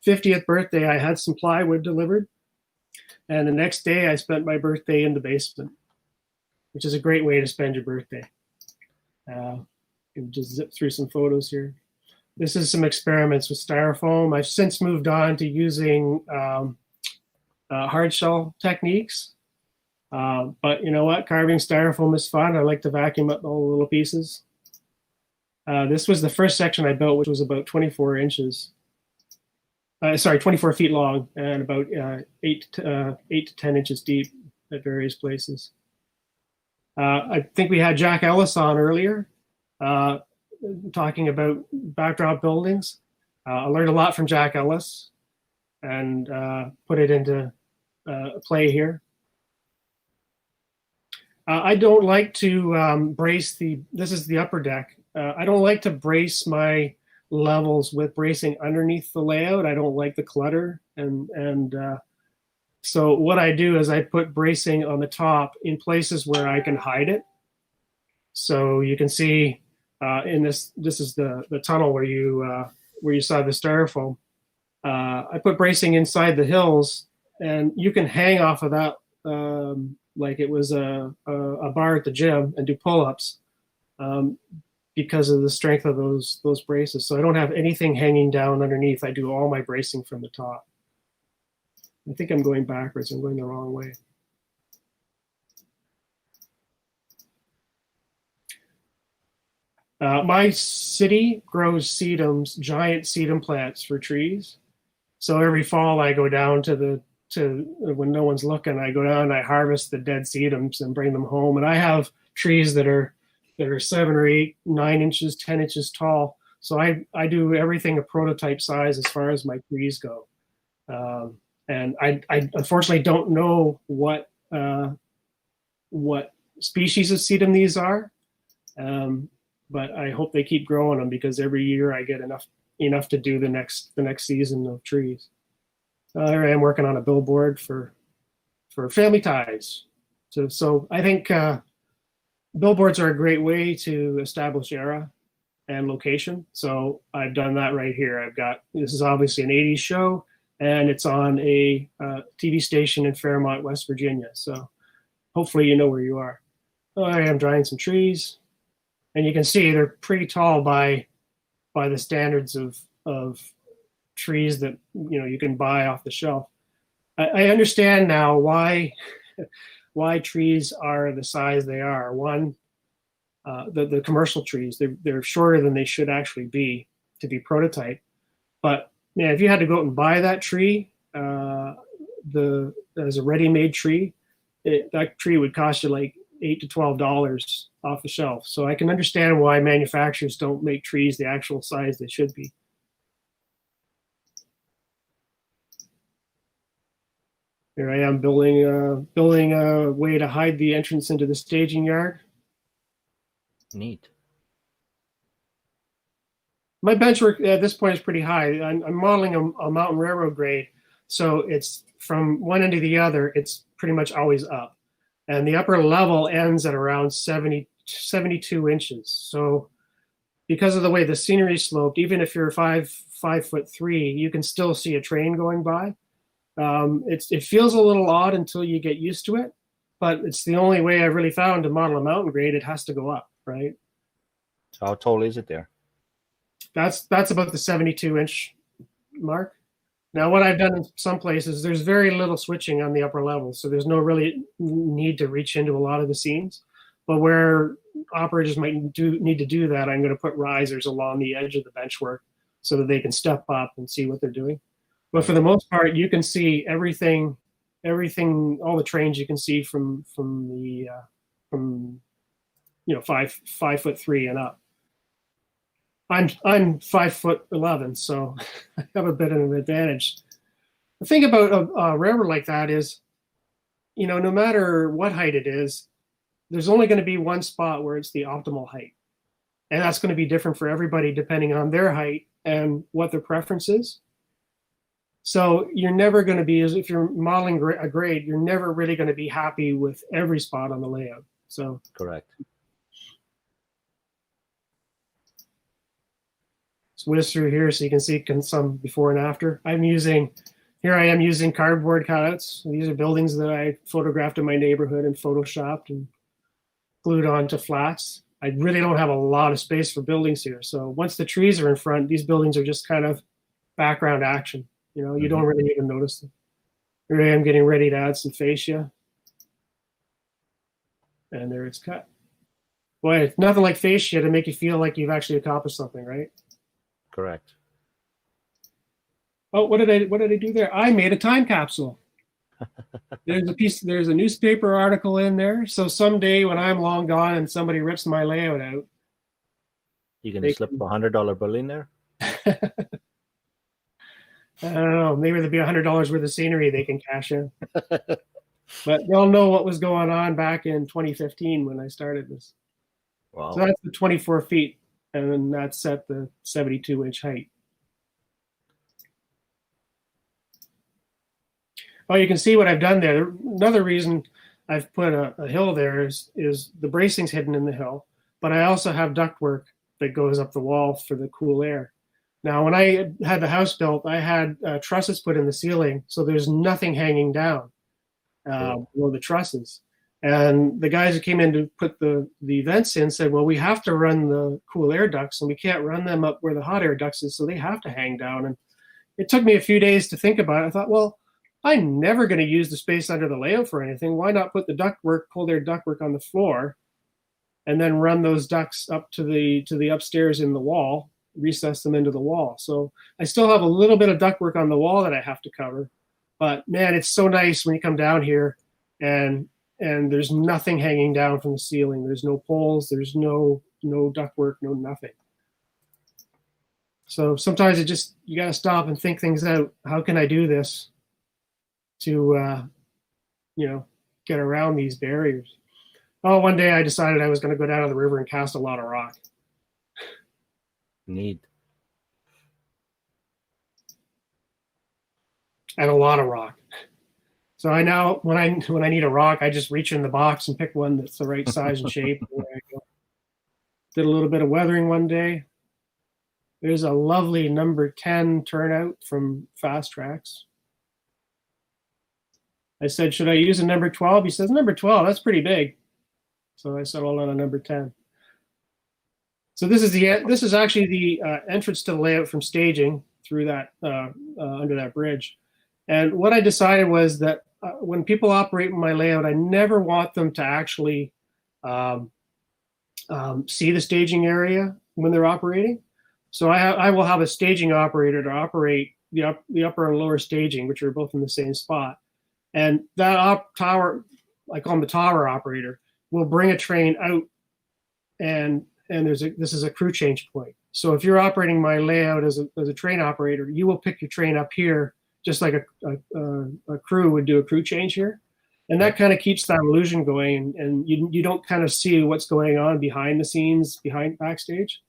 50th birthday, I had some plywood delivered. And the next day I spent my birthday in the basement, which is a great way to spend your birthday. Just zip through some photos here. This is some experiments with styrofoam. I've since moved on to using hard shell techniques. But you know what? Carving styrofoam is fun. I like to vacuum up all the little pieces. This was the first section I built, which was about 24 inches. 24 feet long and about 8 to 10 inches deep at various places. I think we had Jack Ellis on earlier talking about backdrop buildings. I learned a lot from Jack Ellis and put it into play here. I don't like to brace this is the upper deck. I don't like to brace my levels with bracing underneath the layout. I don't like the clutter. And so what I do is I put bracing on the top in places where I can hide it. So you can see in this is the tunnel where you saw the styrofoam. I put bracing inside the hills, and you can hang off of that like it was a bar at the gym and do pull-ups because of the strength of those braces. So I don't have anything hanging down underneath. I do all my bracing from the top. I think I'm going backwards. I'm going the wrong way. My city grows sedums, giant sedum plants for trees. So every fall I go down to when no one's looking, I go down and I harvest the dead sedums and bring them home. And I have trees that are 7 or 8, 9 inches, 10 inches tall. So I do everything a prototype size as far as my trees go. And I unfortunately don't know what species of sedum these are, but I hope they keep growing them, because every year I get enough to do the next season of trees. Here I am working on a billboard for Family Ties. So I think billboards are a great way to establish era and location. So I've done that right here. This is obviously an 80s show, and it's on a TV station in Fairmont, West Virginia. So hopefully you know where you are. I am drying some trees, and you can see they're pretty tall by the standards of trees that you can buy off the shelf. I understand now why trees are the size they are. One, the commercial trees, they're shorter than they should actually be to be prototype. But if you had to go out and buy that tree, as a ready-made tree, that tree would cost you like $8 to $12 off the shelf. So I can understand why manufacturers don't make trees the actual size they should be. Here I am building a way to hide the entrance into the staging yard. Neat. My bench work at this point is pretty high. I'm modeling a mountain railroad grade, so it's from one end to the other, it's pretty much always up. And the upper level ends at around 72 inches. So because of the way the scenery sloped, even if you're 5'3", you can still see a train going by. It feels a little odd until you get used to it, but it's the only way I've really found to model a mountain grade. It has to go up, right? So how tall is it there? That's about the 72-inch mark. Now, what I've done in some places, there's very little switching on the upper level, so there's no really need to reach into a lot of the scenes. But where operators might need to do that, I'm going to put risers along the edge of the bench work so that they can step up and see what they're doing. But for the most part, you can see everything, all the trains you can see from 5'3" and up. I'm 5'11", so I have a bit of an advantage. The thing about a railroad like that is, no matter what height it is, there's only going to be one spot where it's the optimal height. And that's going to be different for everybody depending on their height and what their preference is. So you're never going to be, as if you're modeling a grade, you're never really going to be happy with every spot on the layout. So Correct. Whiz through here so you can see some before and after. Here I am using cardboard cutouts. These are buildings that I photographed in my neighborhood and photoshopped and glued onto flats. I really don't have a lot of space for buildings here. So once the trees are in front, these buildings are just kind of background action. You don't really even notice them. Here I am getting ready to add some fascia. And there it's cut. Boy, it's nothing like fascia to make you feel like you've actually accomplished something, right? Correct. Oh, what did I do there? I made a time capsule. There's a newspaper article in there. So someday when I'm long gone and somebody rips my layout out, You gonna slip a $100 bill in there? I don't know, maybe there'll be $100 worth of scenery they can cash in. But they'll know what was going on back in 2015 when I started this. Wow. So that's the 24 feet, and then that's at the 72-inch height. Oh, you can see what I've done there. Another reason I've put a hill there is the bracing's hidden in the hill, but I also have ductwork that goes up the wall for the cool air. Now, when I had the house built, I had trusses put in the ceiling, so there's nothing hanging down below the trusses. And the guys who came in to put the vents in said, well, we have to run the cool air ducts, and we can't run them up where the hot air ducts is, so they have to hang down. And it took me a few days to think about it. I thought, well, I'm never going to use the space under the layout for anything. Why not put the ductwork, cold air ductwork on the floor, and then run those ducts up to the upstairs in the wall, recess them into the wall. So I still have a little bit of ductwork on the wall that I have to cover. But man, it's so nice when you come down here and there's nothing hanging down from the ceiling. There's no poles, there's no ductwork, no nothing. So sometimes you got to stop and think things out. How can I do this to get around these barriers? Oh, one day I decided I was going to go down to the river and cast a lot of rock. Neat. And a lot of rock. So I now, when I need a rock, I just reach in the box and pick one that's the right size and shape. And there I go. Did a little bit of weathering one day. There's a lovely number 10 turnout from Fast Tracks. I said, should I use a number 12? He says, number 12, that's pretty big. So I settled on a number 10. So this is actually the entrance to the layout from staging through that under that bridge. And what I decided was that when people operate my layout, I never want them to actually see the staging area when they're operating. So I will have a staging operator to operate the upper and lower staging, which are both in the same spot. And that tower, I call him the tower operator, will bring a train out, and this is a crew change point. So if you're operating my layout as a train operator, you will pick your train up here just like a crew would do a crew change here. And that kind of keeps that illusion going, and you don't kind of see what's going on behind the scenes, backstage.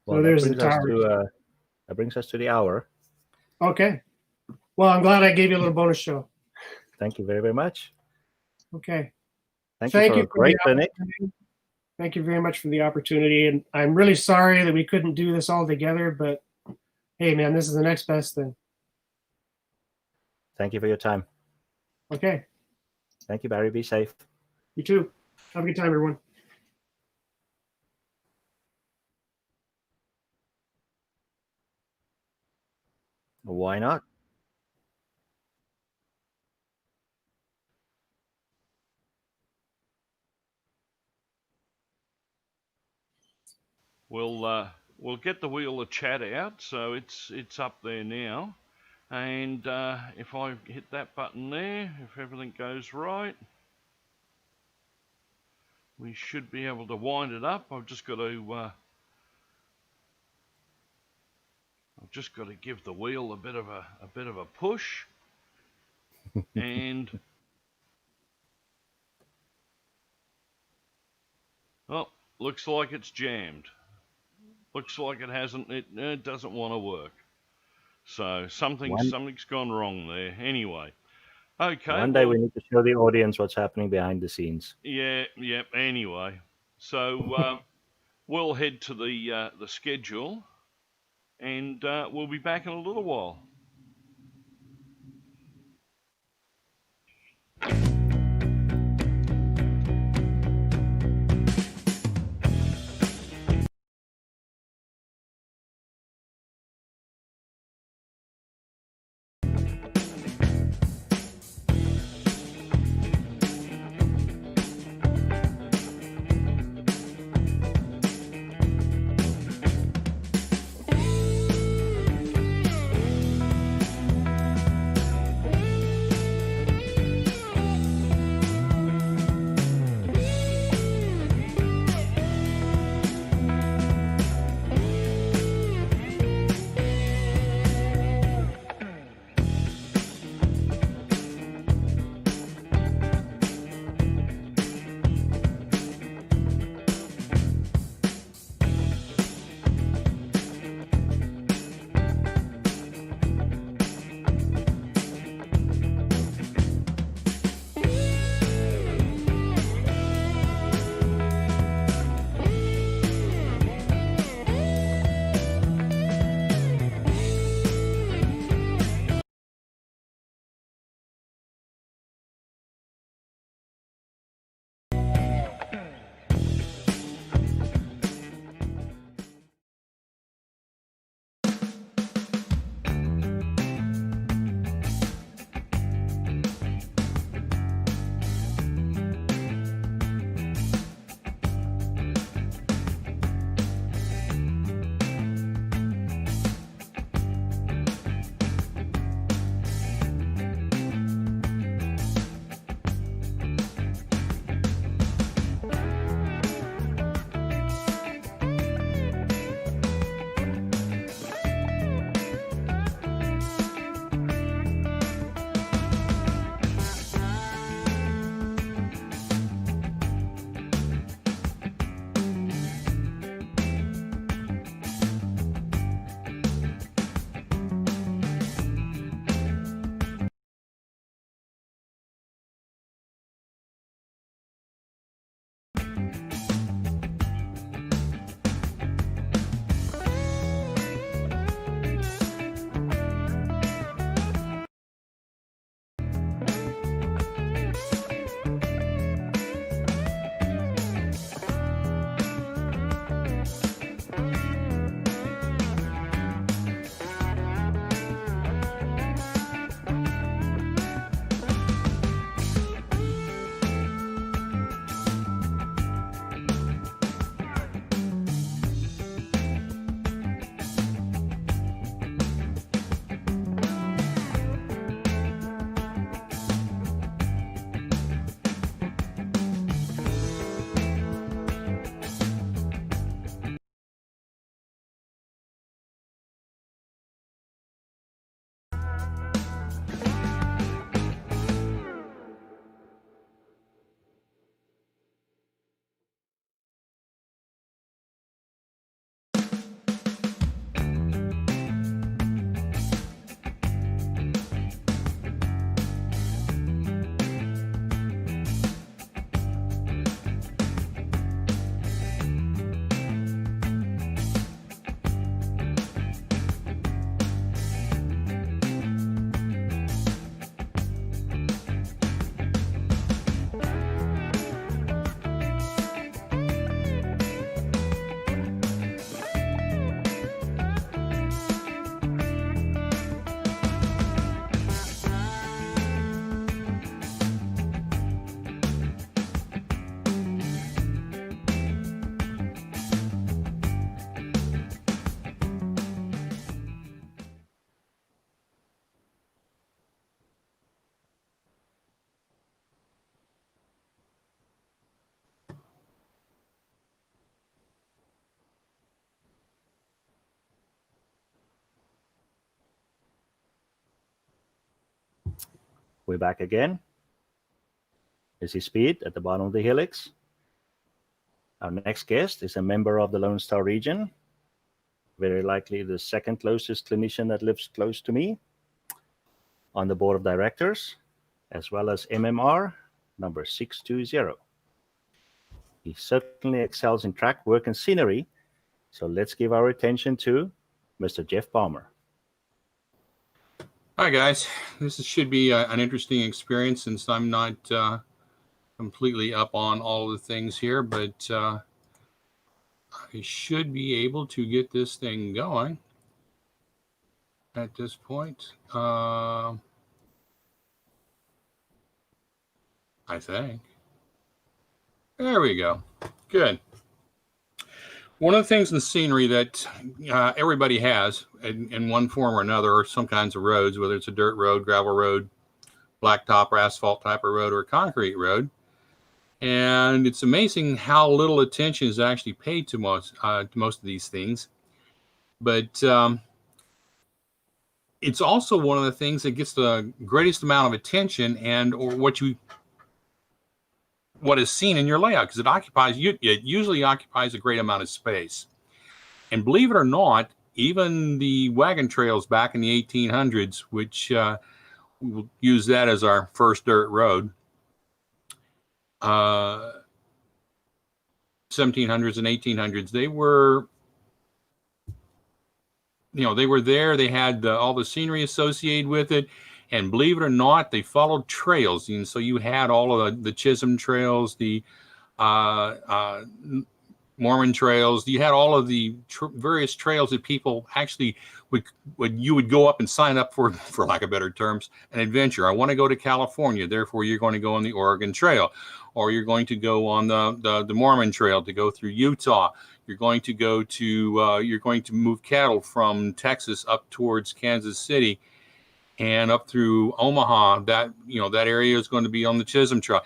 Well, So there's the tower. That brings us to the hour. Okay. Well, I'm glad I gave you a little bonus show. Thank you very, very much. Okay. Thank you for a great clinic. Thank you very much for the opportunity. And I'm really sorry that we couldn't do this all together, but hey, man, this is the next best thing. Thank you for your time. Okay. Thank you, Barry. Be safe. You too. Have a good time, everyone. Why not? We'll get the wheel of chat out, so it's up there now. And if I hit that button there, if everything goes right, we should be able to wind it up. I've just got to give the wheel a bit of a push, and oh, looks like it's jammed. Looks like it hasn't. It doesn't want to work. So something's gone wrong there. Anyway, okay. One day we need to show the audience what's happening behind the scenes. Yeah. Anyway, so we'll head to the schedule, and we'll be back in a little while. We're back again. This is Speed at the bottom of the helix. Our next guest is a member of the Lone Star region, very likely the second closest clinician that lives close to me on the board of directors, as well as MMR number 620. He certainly excels in track work and scenery, so let's give our attention to Mr. Jeff Palmer. Hi guys, this should be an interesting experience since I'm not completely up on all of the things here, but I should be able to get this thing going at this point. I think. There we go. Good. One of the things in the scenery that everybody has in one form or another are some kinds of roads, whether it's a dirt road, gravel road, blacktop or asphalt type of road, or a concrete road. And it's amazing how little attention is actually paid to most of these things. But it's also one of the things that gets the greatest amount of attention and or what is seen in your layout, because it usually occupies a great amount of space. And believe it or not, even the wagon trails back in the 1800s, which we'll use that as our first dirt road, 1700s and 1800s, they were there. They had all the scenery associated with it. And believe it or not, they followed trails. And so you had all of the Chisholm trails, the Mormon trails. You had all of the various trails that people actually would go up and sign up for lack of better terms, an adventure. I want to go to California. Therefore, you're going to go on the Oregon Trail, or you're going to go on the Mormon Trail to go through Utah. You're going to you're going to move cattle from Texas up towards Kansas City and up through Omaha. That area is going to be on the Chisholm Trail.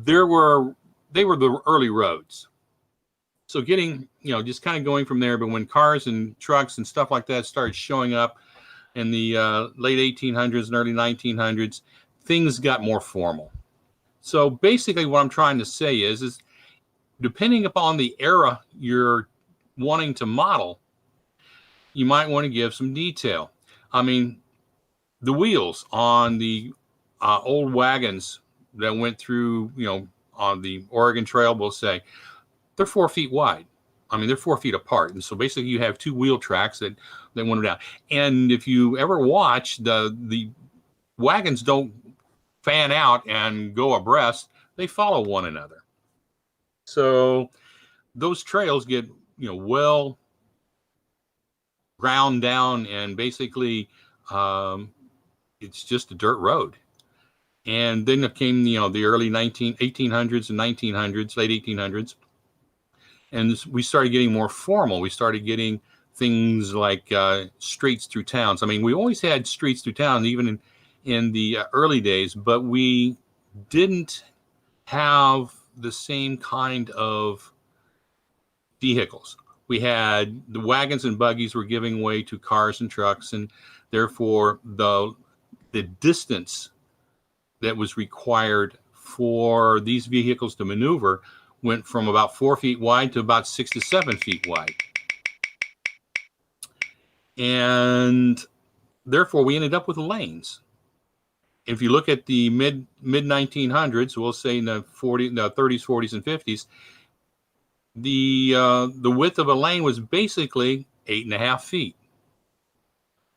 They were the early roads. So getting, just kind of going from there. But when cars and trucks and stuff like that started showing up in the late 1800s and early 1900s, things got more formal. So basically what I'm trying to say is depending upon the era you're wanting to model, you might want to give some detail. I mean, the wheels on the old wagons that went through, on the Oregon Trail, we'll say, they're 4 feet wide. I mean, they're 4 feet apart. And so basically you have two wheel tracks that went down. And if you ever watch, the wagons don't fan out and go abreast. They follow one another. So those trails get, well ground down, and basically it's just a dirt road. And then it came, the early 1800s and 1900s, late 1800s. And we started getting more formal. We started getting things like streets through towns. I mean, we always had streets through town, even in the early days, but we didn't have the same kind of vehicles. We had the wagons and buggies were giving way to cars and trucks, and therefore the distance that was required for these vehicles to maneuver went from about 4 feet wide to about 6 to 7 feet wide. And therefore we ended up with lanes. If you look at the mid 1900s, we'll say in the 30s, 40s, and 50s, the width of a lane was basically 8.5 feet.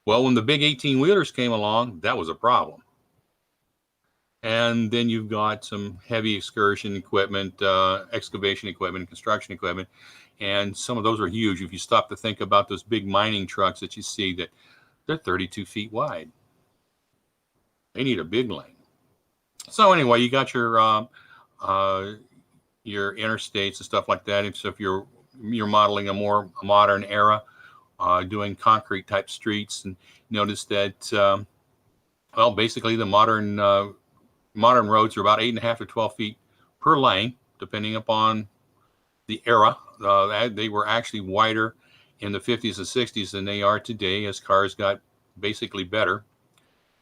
Well, when the big 18-wheelers came along, that was a problem. And then you've got some heavy excursion equipment, excavation equipment, construction equipment, and some of those are huge. If you stop to think about those big mining trucks that you see, that they're 32 feet wide. They need a big lane. So anyway, you got your interstates and stuff like that. And so if you're modeling a more modern era, doing concrete type streets, and notice that basically the modern roads are about 8.5 to 12 feet per lane, depending upon the era. They were actually wider in the 50s and 60s than they are today, as cars got basically better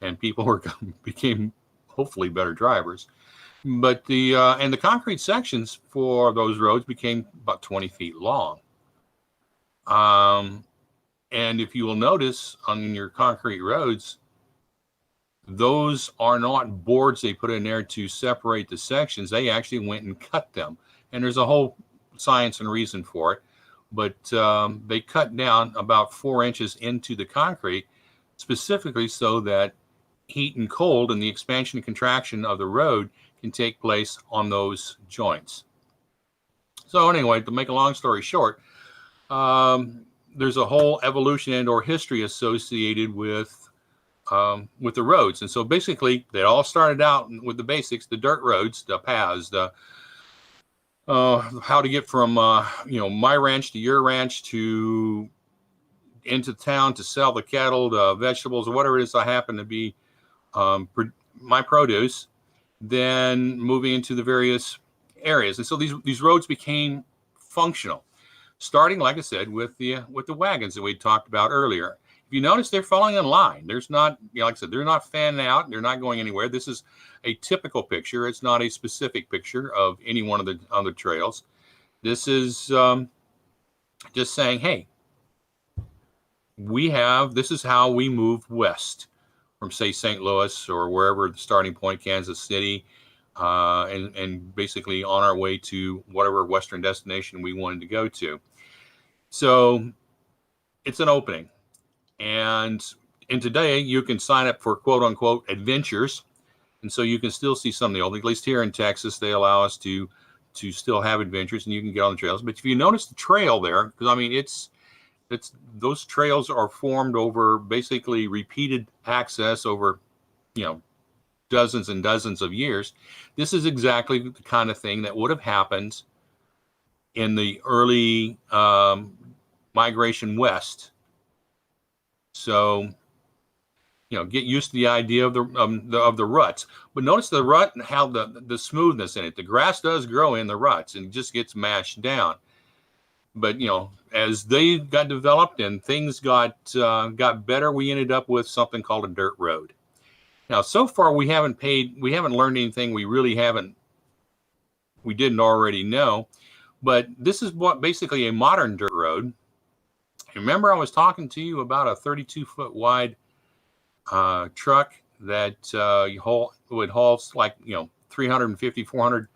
and people became hopefully better drivers. But and the concrete sections for those roads became about 20 feet long. And if you will notice on your concrete roads, those are not boards they put in there to separate the sections. They actually went and cut them. And there's a whole science and reason for it. But they cut down about 4 inches into the concrete, specifically so that heat and cold and the expansion and contraction of the road can take place on those joints. So anyway, to make a long story short, there's a whole evolution and or history associated with the roads. And so basically they all started out with the basics, the dirt roads, the paths, the how to get from my ranch to your ranch to into town to sell the cattle, the vegetables, or whatever it is I happen to be my produce, then moving into the various areas. And so these roads became functional, starting, like I said, with the wagons that we talked about earlier. If you notice, they're falling in line. There's not, like I said, they're not fanning out. They're not going anywhere. This is a typical picture. It's not a specific picture of any one of the other trails. This is just saying, hey, this is how we move west from, say, St. Louis or wherever the starting point, Kansas City, and basically on our way to whatever Western destination we wanted to go to. So it's an opening. And today you can sign up for quote unquote adventures. And so you can still see some of the old, at least here in Texas, they allow us to still have adventures and you can get on the trails. But if you notice the trail there, because I mean, it's those trails are formed over basically repeated access over, dozens and dozens of years. This is exactly the kind of thing that would have happened in the early migration west. So, get used to the idea of the ruts. But notice the rut and how the smoothness in it. The grass does grow in the ruts and it just gets mashed down. But as they got developed and things got better, we ended up with something called a dirt road. Now, so far we haven't learned anything we didn't already know. But this is what basically a modern dirt road. Remember, I was talking to you about a 32-foot wide truck that would haul like 350, 400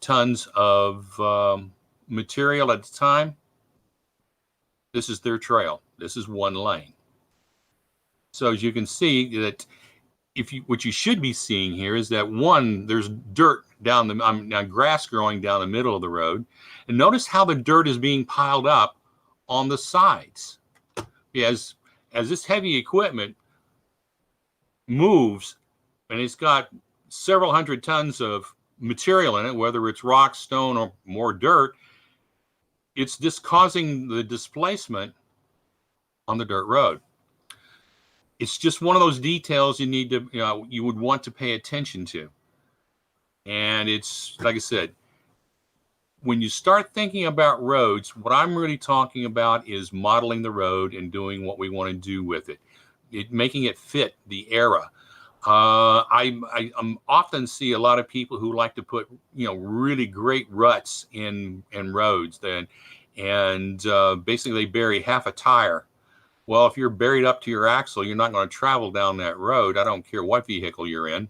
tons of material at the time. This is their trail. This is one lane. So as you can see that what you should be seeing here is that there's dirt down grass growing down the middle of the road, and notice how the dirt is being piled up on the sides. As this heavy equipment moves and it's got several hundred tons of material in it, whether it's rock, stone, or more dirt, it's just causing the displacement on the dirt road. It's just one of those details you would want to pay attention to. And it's, like I said, when you start thinking about roads, what I'm really talking about is modeling the road and doing what we want to do with it, making it fit the era. I often see a lot of people who like to put, really great ruts in roads and basically they bury half a tire. Well, if you're buried up to your axle, you're not going to travel down that road. I don't care what vehicle you're in.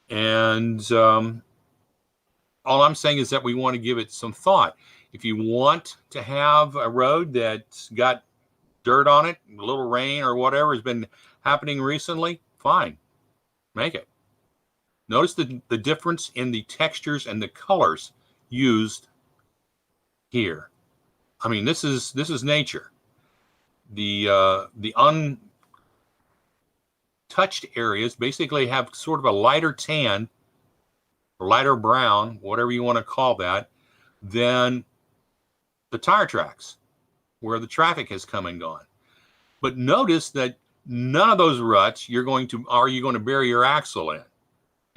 And all I'm saying is that we want to give it some thought. If you want to have a road that's got dirt on it, a little rain or whatever has been happening recently, fine, make it. Notice the difference in the textures and the colors used here. I mean, this is nature. The untouched areas basically have sort of a lighter tan, or lighter brown, whatever you want to call that, than the tire tracks where the traffic has come and gone. But notice that none of those ruts are you going to bury your axle in.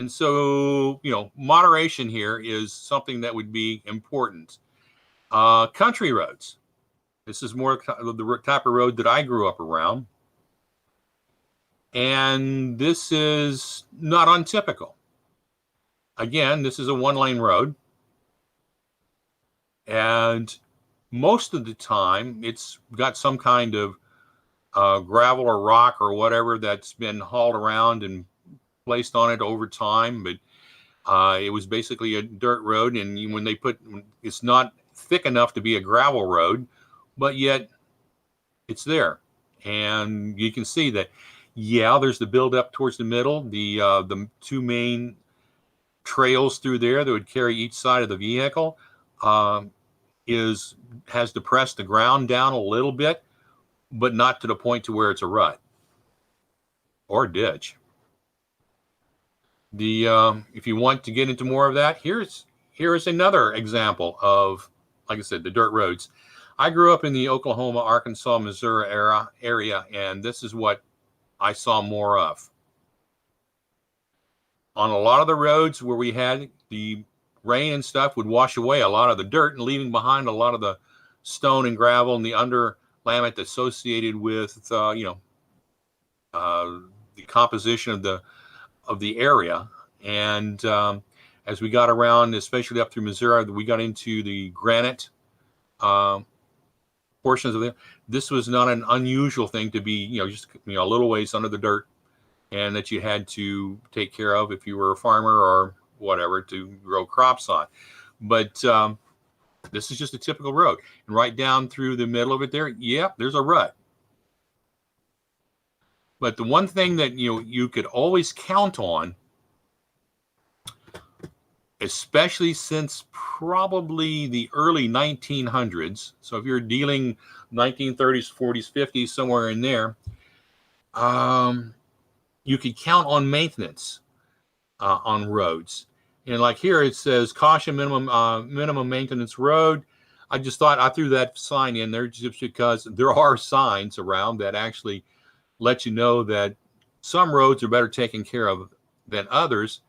And so, moderation here is something that would be important. Country roads. This is more the type of road that I grew up around. And this is not untypical. Again, this is a one-lane road. And most of the time, it's got some kind of gravel or rock or whatever that's been hauled around and placed on it over time. But it was basically a dirt road. And when they it's not thick enough to be a gravel road, but yet it's there. And you can see that, yeah, there's the build up towards the middle, the two main trails through there that would carry each side of the vehicle has depressed the ground down a little bit, but not to the point to where it's a rut or ditch. If you want to get into more of that, here's another example of, like I said, the dirt roads. I grew up in the Oklahoma, Arkansas, Missouri area, and this is what I saw more of. On a lot of the roads where we had the rain and stuff would wash away a lot of the dirt and leaving behind a lot of the stone and gravel and the underlayment associated with the composition of the area. And as we got around, especially up through Missouri, we got into the granite portions of it. This was not an unusual thing to be, just a little ways under the dirt, and that you had to take care of if you were a farmer or whatever to grow crops on. But this is just a typical road. And right down through the middle of it there, there's a rut. But the one thing that you could always count on, especially since probably the early 1900s, so if you're dealing 1930s, 40s, 50s, somewhere in there, you could count on maintenance on roads. And like here it says caution minimum maintenance road. I just thought I threw that sign in there just because there are signs around that actually let you know that some roads are better taken care of than others.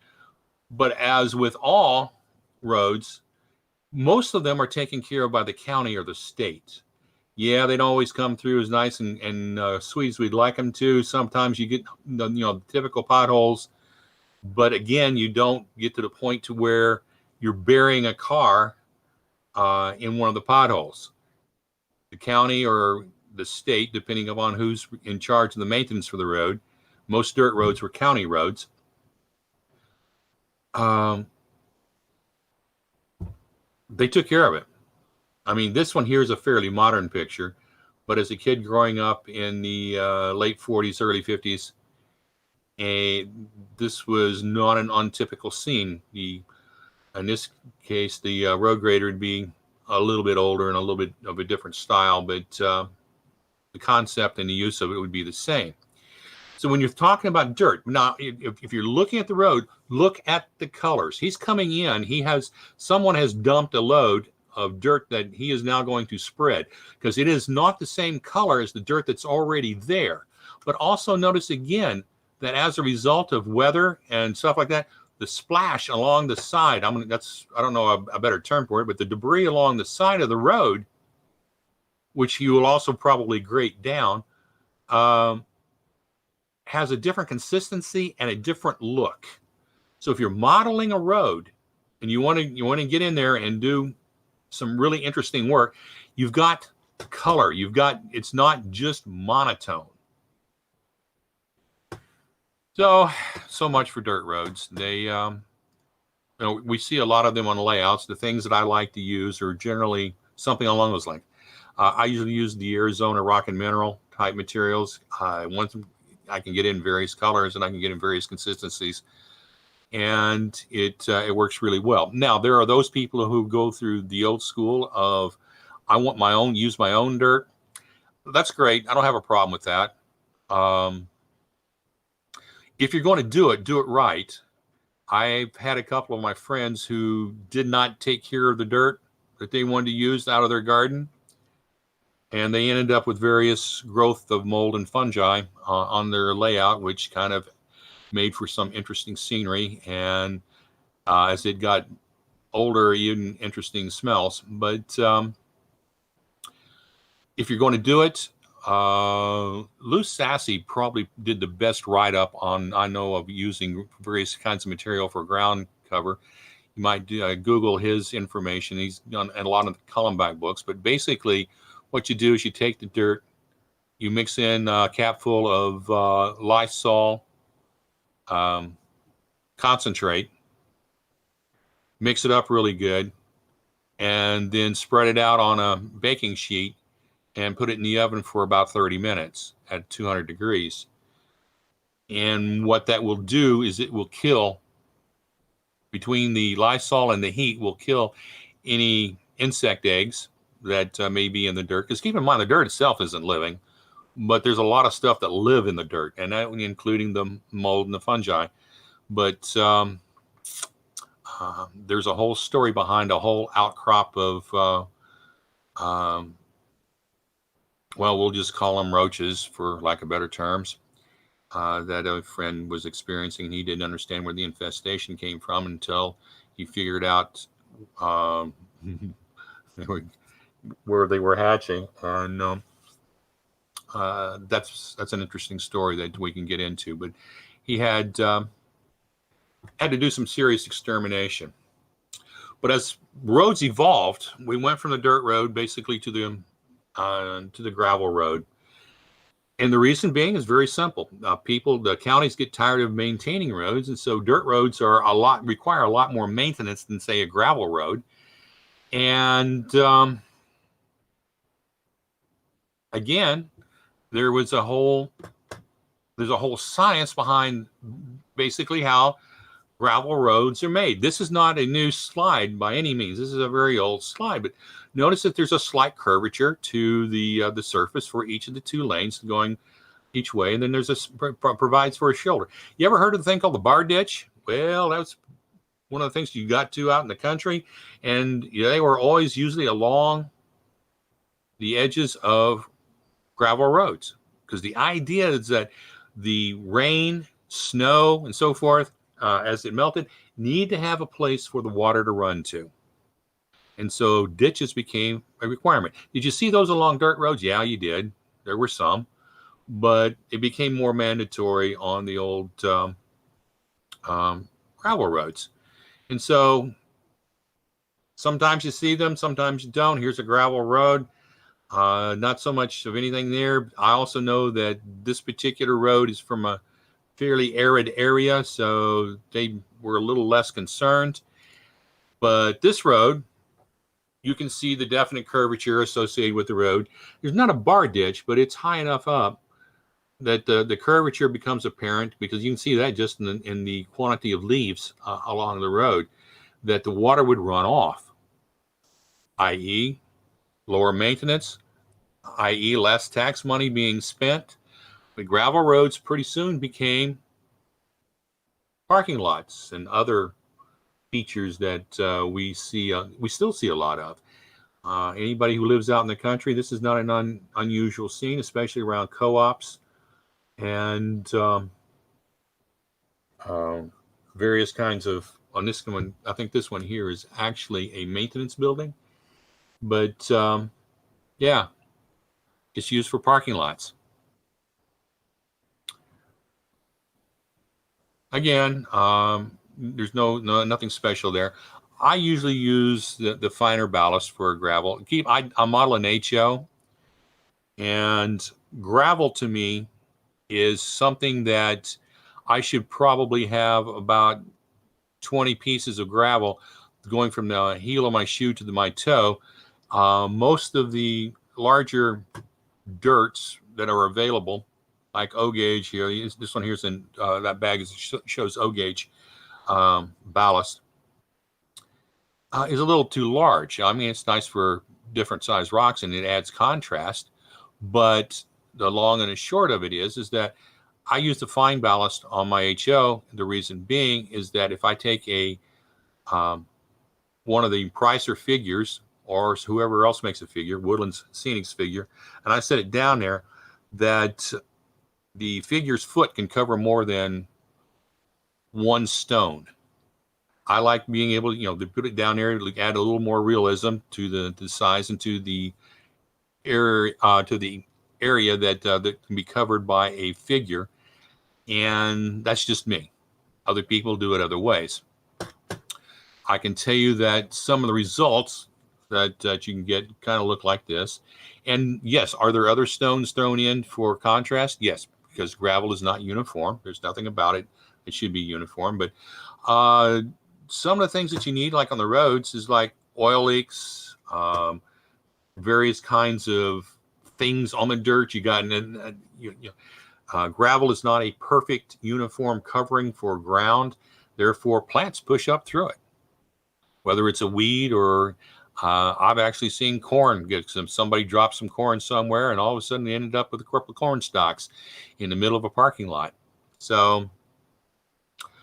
But as with all roads, most of them are taken care of by the county or the state. Yeah, they don't always come through as nice and sweet as we'd like them to. Sometimes you get the typical potholes, but again, you don't get to the point to where you're burying a car in one of the potholes. The county or the state, depending upon who's in charge of the maintenance for the road, most dirt roads were county roads. They took care of it. I mean, this one here is a fairly modern picture, but as a kid growing up in the late 40s, early 50s, this was not an untypical scene. In this case, the road grader would be a little bit older and a little bit of a different style, but the concept and the use of it would be the same. So when you're talking about dirt, now if you're looking at the road, look at the colors. He's coming in. Someone has dumped a load of dirt that he is now going to spread, because it is not the same color as the dirt that's already there. But also notice again that as a result of weather and stuff like that, the splash along the side, I don't know a better term for it, but the debris along the side of the road, which you will also probably grate down, has a different consistency and a different look. So if you're modeling a road and you want to get in there and do some really interesting work, you've got color. It's not just monotone. So much for dirt roads. They, we see a lot of them on layouts. The things that I like to use are generally something along those lines. I usually use the Arizona rock and mineral type materials. Once I can get in various colors and I can get in various consistencies, and it works really well. Now there are those people who go through the old school of, I want use my own dirt. That's great. I don't have a problem with that. If you're going to do it right. I've had a couple of my friends who did not take care of the dirt that they wanted to use out of their garden, and they ended up with various growth of mold and fungi on their layout, which kind of made for some interesting scenery, and as it got older, even interesting smells. But if you're going to do it, Lou Sassy probably did the best write-up on, I know, of using various kinds of material for ground cover. You might Google his information. He's done a lot of the Cullenback books. But basically, what you do is you take the dirt, you mix in a capful of Lysol concentrate, mix it up really good, and then spread it out on a baking sheet and put it in the oven for about 30 minutes at 200 degrees. And what that will do is it will kill, between the Lysol and the heat, will kill any insect eggs that may be in the dirt. Because keep in mind, the dirt itself isn't living, but there's a lot of stuff that live in the dirt, and that including the mold and the fungi. But there's a whole story behind a whole outcrop of, well, we'll just call them roaches for lack of better terms, that a friend was experiencing. He didn't understand where the infestation came from until he figured out where they were hatching. And that's an interesting story that we can get into. But he had to do some serious extermination. But as roads evolved, we went from the dirt road basically to the gravel road. And the reason being is very simple. The counties get tired of maintaining roads, and so dirt roads require a lot more maintenance than, say, a gravel road. And again, there's a whole science behind basically how gravel roads are made. This is not a new slide by any means. This is a very old slide, but notice that there's a slight curvature to the surface for each of the two lanes going each way, and then there's provides for a shoulder. You ever heard of the thing called the bar ditch? Well, that's one of the things you got to out in the country, and they were always usually along the edges of gravel roads, because the idea is that the rain, snow, and so forth, as it melted, need to have a place for the water to run to. And so ditches became a requirement. Did you see those along dirt roads? Yeah, you did. There were some, but it became more mandatory on the old gravel roads. And so sometimes you see them, sometimes you don't. Here's a gravel road. Not so much of anything there. I also know that this particular road is from a fairly arid area, so they were a little less concerned. But this road, you can see the definite curvature associated with the road. There's not a bar ditch, but it's high enough up that the curvature becomes apparent, because you can see that just in the quantity of leaves along the road, that the water would run off, i.e. lower maintenance, i.e. less tax money being spent. The gravel roads pretty soon became parking lots and other features that we still see a lot of. Anybody who lives out in the country, this is not an unusual scene, especially around co-ops and various kinds of. On this one, I think this one here is actually a maintenance building, but yeah, it's used for parking lots. Again, there's nothing special there. I usually use the finer ballast for gravel. I model an HO, and gravel to me is something that I should probably have about 20 pieces of gravel going from the heel of my shoe to my toe. Most of the larger dirts that are available, like O gauge here, this one here's in that bag shows O gauge ballast, is a little too large. I mean, it's nice for different size rocks and it adds contrast, but the long and the short of it is that I use the fine ballast on my HO. The reason being is that if I take one of the Pricer figures, or whoever else makes a figure, Woodland's Scenics figure, and I set it down there, that the figure's foot can cover more than one stone. I like being able to put it down there, add a little more realism to the size and to the area area that can be covered by a figure, and that's just me. Other people do it other ways. I can tell you that some of the results that you can get kind of look like this. And yes, are there other stones thrown in for contrast? Yes, because gravel is not uniform. There's nothing about it that should be uniform. But some of the things that you need, like on the roads, is like oil leaks, various kinds of things on the dirt. You got gravel is not a perfect uniform covering for ground. Therefore, plants push up through it. Whether it's a weed or I've actually seen corn get somebody dropped some corn somewhere, and all of a sudden they ended up with a couple of corn stalks in the middle of a parking lot. So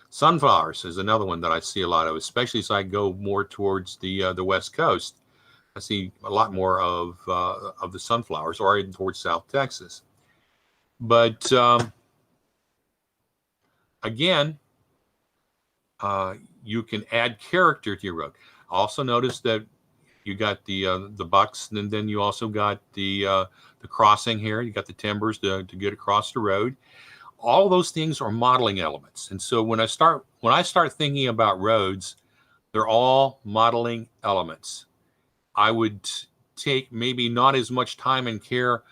sunflowers is another one that I see a lot of, especially as I go more towards the West Coast. I see a lot more of the sunflowers, or even towards South Texas. But again, you can add character to your road. Also notice that you got the bucks, and then you also got the crossing here. You got the timbers to get across the road. All of those things are modeling elements. And so when I start thinking about roads, they're all modeling elements. I would take maybe not as much time and care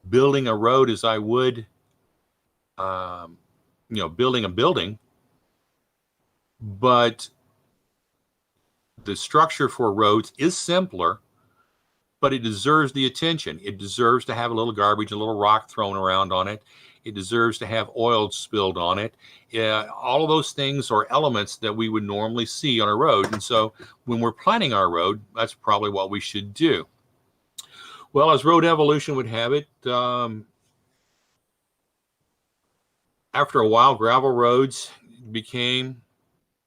building a road as I would, building a building. But the structure for roads is simpler, but it deserves the attention. It deserves to have a little garbage, a little rock thrown around on it. It deserves to have oil spilled on it. All of those things are elements that we would normally see on a road. And so when we're planning our road, that's probably what we should do. Well, as road evolution would have it, after a while, gravel roads became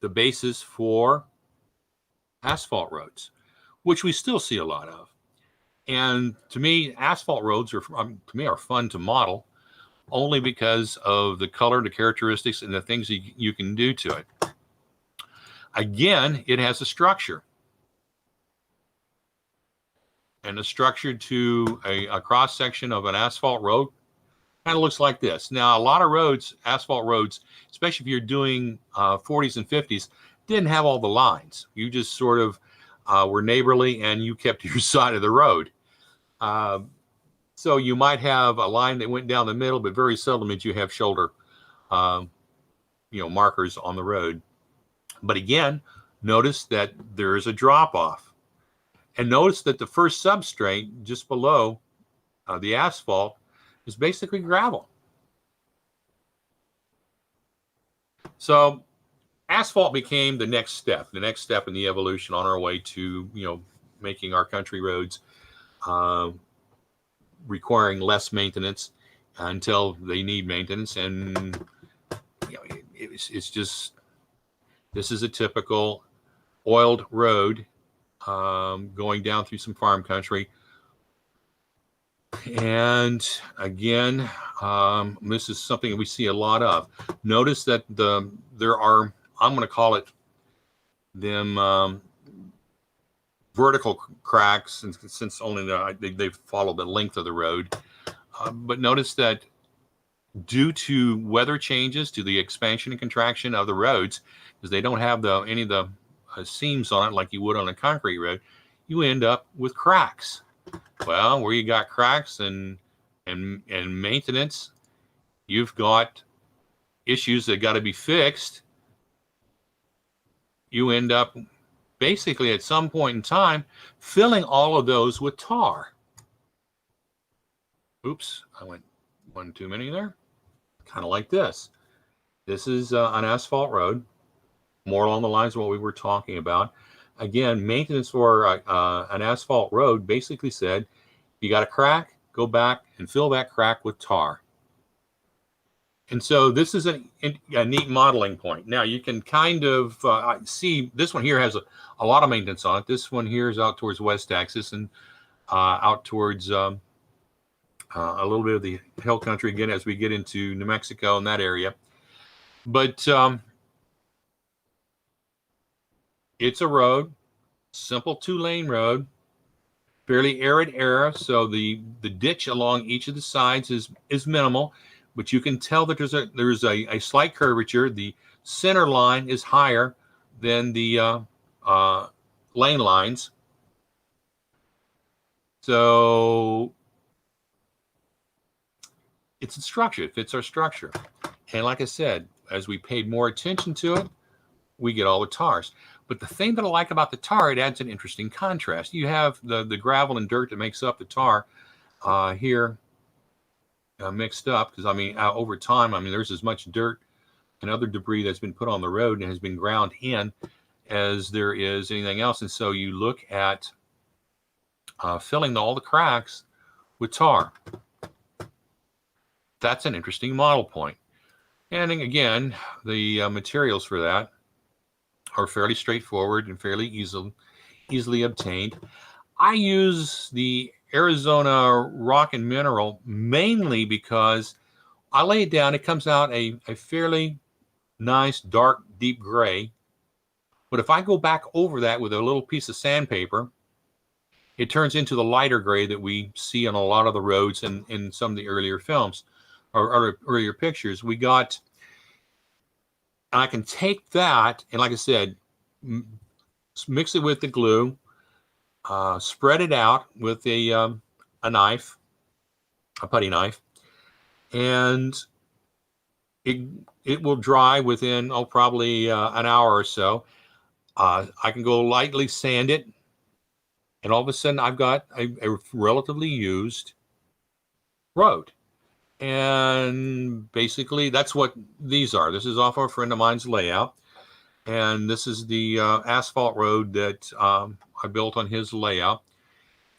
the basis for asphalt roads, which we still see a lot of. And to me, asphalt roads are fun to model, only because of the color, the characteristics, and the things you can do to it. Again, it has a structure. And the structure to a cross-section of an asphalt road kind of looks like this. Now, a lot of roads, asphalt roads, especially if you're doing 40s and 50s, didn't have all the lines. You just sort of were neighborly, and you kept your side of the road. So you might have a line that went down the middle, but very seldom did you have shoulder, markers on the road. But again, notice that there is a drop off, and notice that the first substrate just below the asphalt is basically gravel. So asphalt became the next step in the evolution on our way to, making our country roads requiring less maintenance until they need maintenance. And it's just, this is a typical oiled road going down through some farm country. And again, this is something that we see a lot of. Notice that there are, I'm going to call it them vertical cracks, since only they follow the length of the road. But notice that due to weather changes, to the expansion and contraction of the roads, because they don't have any of the seams on it like you would on a concrete road, you end up with cracks. Well, where you got cracks and maintenance, you've got issues that got to be fixed. You end up basically at some point in time filling all of those with tar. Oops, I went one too many there. Kind of like this. This is an asphalt road, more along the lines of what we were talking about. Again, maintenance for an asphalt road basically said, you got a crack, go back and fill that crack with tar. And so this is a neat modeling point. Now you can kind of see this one here has a lot of maintenance on it. This one here is out towards West Texas and out towards a little bit of the hill country again as we get into New Mexico and that area. But it's a road, simple 2-lane road. fairly arid area, so the ditch along each of the sides is minimal, but you can tell that there's a slight curvature. The center line is higher than the lane lines. So it's a structure. It fits our structure. And like I said, as we paid more attention to it, we get all the tars. But the thing that I like about the tar, it adds an interesting contrast. You have the gravel and dirt that makes up the tar here mixed up, because I mean, over time, I mean, there's as much dirt and other debris that's been put on the road and has been ground in as there is anything else. And so you look at filling all the cracks with tar. That's an interesting model point. And again, the materials for that are fairly straightforward and fairly easily obtained. I use the Arizona Rock and Mineral mainly because I lay it down. It comes out a fairly nice, dark, deep gray. But if I go back over that with a little piece of sandpaper, it turns into the lighter gray that we see on a lot of the roads and in some of the earlier films or earlier pictures. We got, and I can take that, and like I said, mix it with the glue, spread it out with a knife, a putty knife, and it will dry within, probably an hour or so. I can go lightly sand it, and all of a sudden I've got a relatively used road. And basically that's what these are. This is off a friend of mine's layout. And this is the asphalt road that I built on his layout.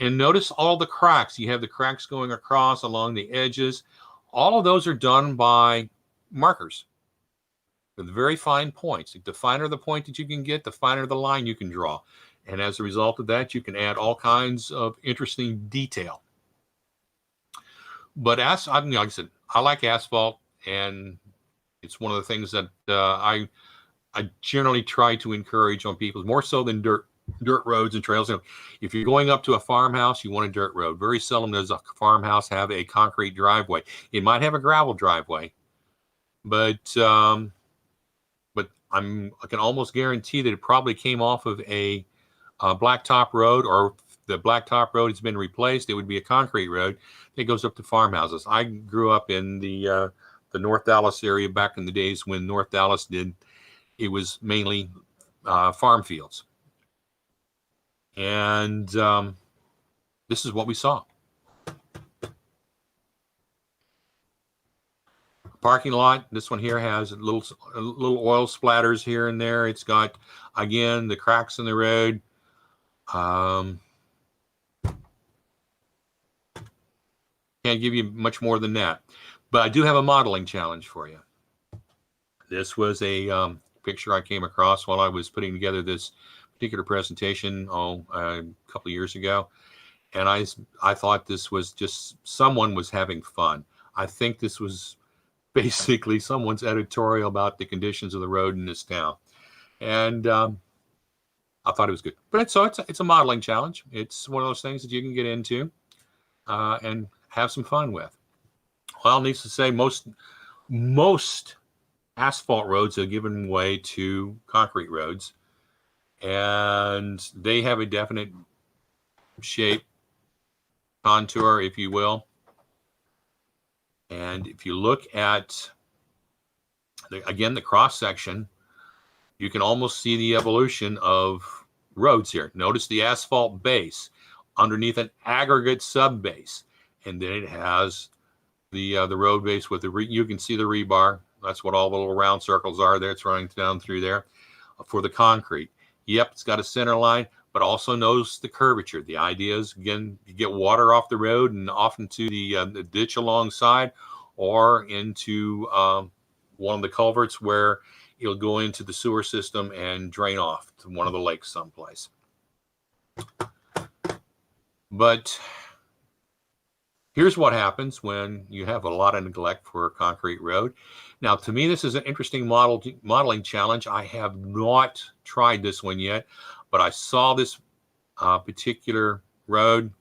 And notice all the cracks. You have the cracks going across along the edges. All of those are done by markers with very fine points. The finer the point that you can get, the finer the line you can draw. And as a result of that, you can add all kinds of interesting detail. But like I said, I like asphalt, and it's one of the things that I generally try to encourage on people, more so than dirt roads and trails. If you're going up to a farmhouse, you want a dirt road. Very seldom does a farmhouse have a concrete driveway. It might have a gravel driveway, but I can almost guarantee that it probably came off of a blacktop road, or the blacktop road has been replaced. It would be a concrete road that goes up to farmhouses. I grew up in the North Dallas area back in the days when North Dallas it was mainly farm fields. And this is what we saw. Parking lot, this one here has little oil splatters here and there. It's got, again, the cracks in the road. Can't give you much more than that, but I do have a modeling challenge for you. This was a picture I came across while I was putting together this particular presentation a couple of years ago, and I thought this was just someone was having fun. I think this was basically someone's editorial about the conditions of the road in this town, and I thought it was good. But it's a modeling challenge. It's one of those things that you can get into and have some fun with. Well, needless to say, most asphalt roads are given way to concrete roads, and they have a definite shape, contour, if you will. And if you look at again the cross section, you can almost see the evolution of roads here. Notice the asphalt base underneath an aggregate sub base. And then it has the road base with you can see the rebar. That's what all the little round circles are there. It's running down through there for the concrete. Yep, it's got a center line, but also notice the curvature. The idea is, again, you get water off the road and off into the ditch alongside, or into one of the culverts where it'll go into the sewer system and drain off to one of the lakes someplace. But here's what happens when you have a lot of neglect for a concrete road. Now, to me, this is an interesting modeling challenge. I have not tried this one yet, but I saw this particular road.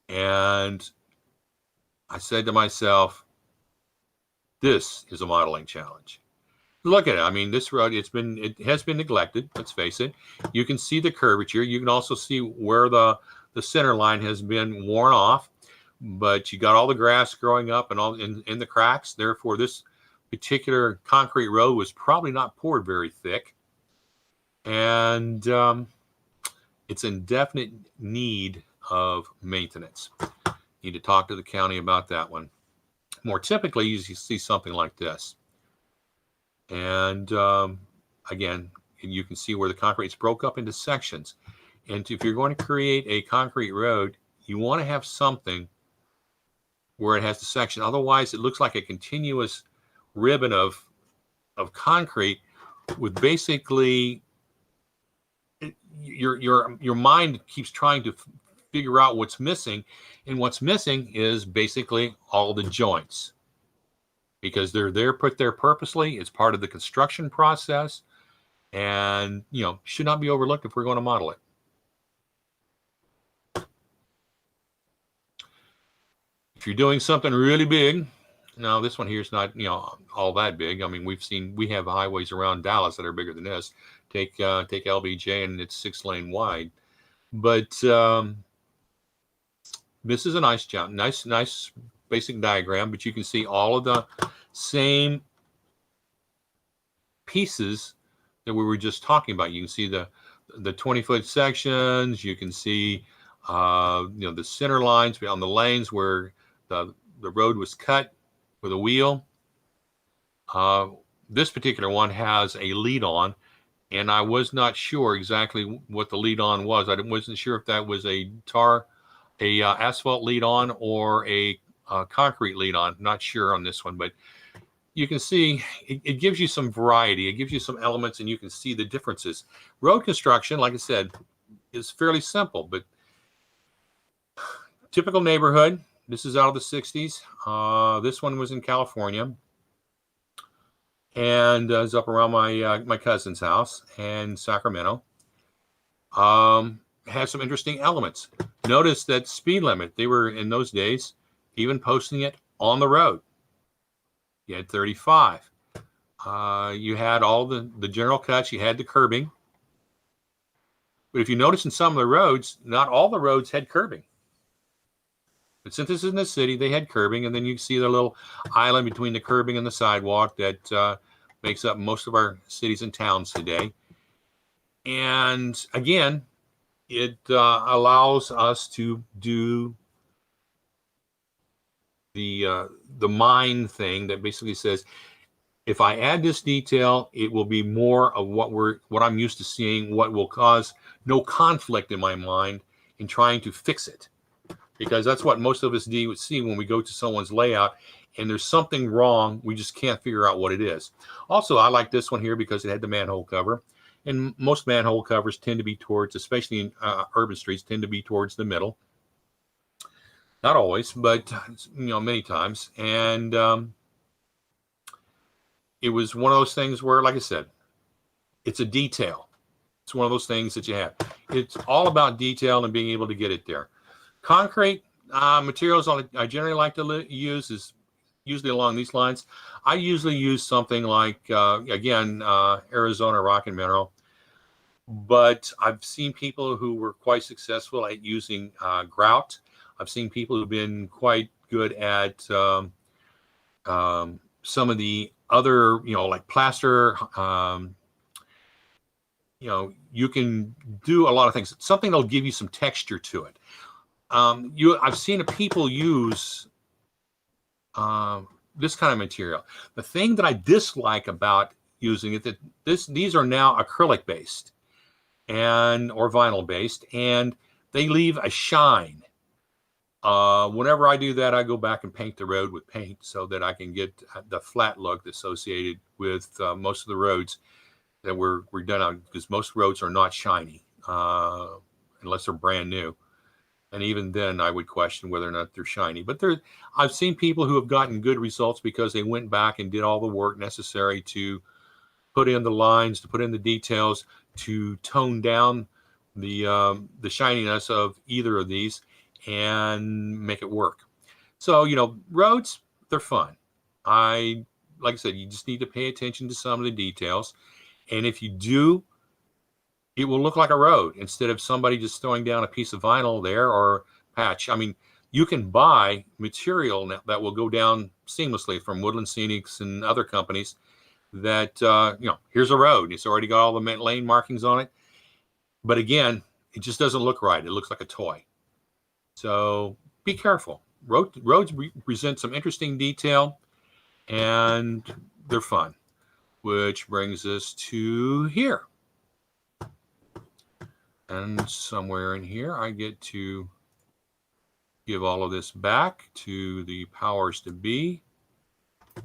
And I said to myself, this is a modeling challenge. Look at it. I mean, this road, it has been neglected. Let's face it. You can see the curvature. You can also see where the center line has been worn off, but you got all the grass growing up and all in the cracks. Therefore, this particular concrete road was probably not poured very thick. And it's in definite need of maintenance. Need to talk to the county about that one. More typically, you see something like this. And again, you can see where the concrete's broke up into sections. And if you're going to create a concrete road, you want to have something where it has the section. Otherwise, it looks like a continuous ribbon of concrete with basically your mind keeps trying to figure out what's missing, and what's missing is basically all the joints, because they're there, put there purposely. It's part of the construction process, and should not be overlooked if we're going to model it. If you're doing something really big, now this one here is not all that big. I mean, we have highways around Dallas that are bigger than this. Take LBJ, and it's 6-lane wide. But this is a nice job, nice basic diagram. But you can see all of the same pieces that we were just talking about. You can see the 20-foot sections. You can see the center lines on the lanes where the road was cut with a wheel. This particular one has a lead on, and I was not sure exactly what the lead on was. I wasn't sure if that was a asphalt lead on or a concrete lead on. Not sure on this one, but you can see it gives you some variety. It gives you some elements, and you can see the differences. Road construction, like I said, is fairly simple, but typical neighborhood. This is out of the 60s. This one was in California, and is up around my cousin's house in Sacramento. Has some interesting elements. Notice that speed limit. They were, in those days, even posting it on the road. You had 35. You had all the general cuts. You had the curbing. But if you notice in some of the roads, not all the roads had curbing. But since this is in the city, they had curbing, and then you see the little island between the curbing and the sidewalk that makes up most of our cities and towns today. And again, it allows us to do the mind thing that basically says, if I add this detail, it will be more of what I'm used to seeing, what will cause no conflict in my mind in trying to fix it. Because that's what most of us see when we go to someone's layout and there's something wrong. We just can't figure out what it is. Also, I like this one here because it had the manhole cover. And most manhole covers tend to be towards, especially in urban streets, tend to be towards the middle. Not always, but many times. And it was one of those things where, like I said, it's a detail. It's one of those things that you have. It's all about detail and being able to get it there. Concrete materials I generally like to use is usually along these lines. I usually use something like, Arizona rock and mineral. But I've seen people who were quite successful at using grout. I've seen people who've been quite good at some of the other, like plaster. You can do a lot of things. Something that'll give you some texture to it. I've seen people use this kind of material. The thing that I dislike about using it, these are now acrylic based or vinyl based, and they leave a shine. Whenever I do that, I go back and paint the road with paint so that I can get the flat look associated with most of the roads that we're done on, because most roads are not shiny unless they're brand new. And even then, I would question whether or not they're shiny. But I've seen people who have gotten good results because they went back and did all the work necessary to put in the lines, to put in the details, to tone down the shininess of either of these and make it work. So, roads, they're fun. Like I said, you just need to pay attention to some of the details. And if you do, it will look like a road instead of somebody just throwing down a piece of vinyl there or patch. I mean, you can buy material that will go down seamlessly from Woodland Scenics and other companies that, here's a road. It's already got all the lane markings on it. But again, it just doesn't look right. It looks like a toy. So be careful. Roads present some interesting detail, and they're fun, which brings us to here. And somewhere in here, I get to give all of this back to the powers to be.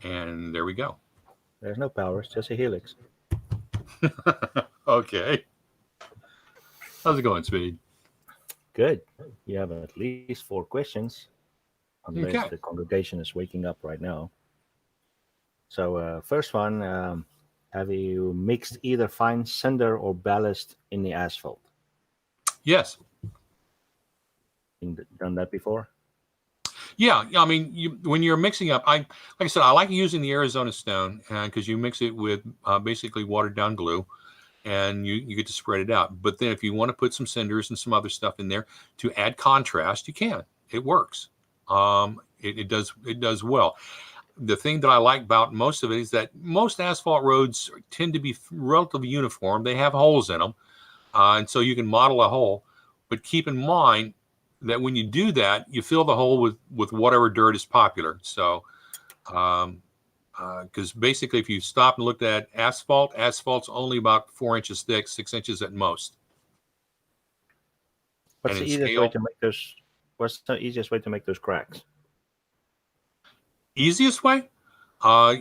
And there we go. There's no powers, just a helix. Okay. How's it going, Speed? Good. You have at least 4 questions, unless Okay. the congregation is waking up right now. So first one, have you mixed either fine cinder or ballast in the asphalt? Yes. Done that before? Yeah. I mean, when you're mixing up, like I said, I like using the Arizona stone because you mix it with basically watered down glue, and you get to spread it out. But then if you want to put some cinders and some other stuff in there to add contrast, you can. It works. It does well. The thing that I like about most of it is that most asphalt roads tend to be relatively uniform. They have holes in them, and so you can model a hole. But keep in mind that when you do that, you fill the hole with whatever dirt is popular. So, because basically, if you stop and looked at asphalt's only about 4 inches thick, 6 inches at most. What's the easiest way to make those? What's the easiest way to make those cracks? Easiest way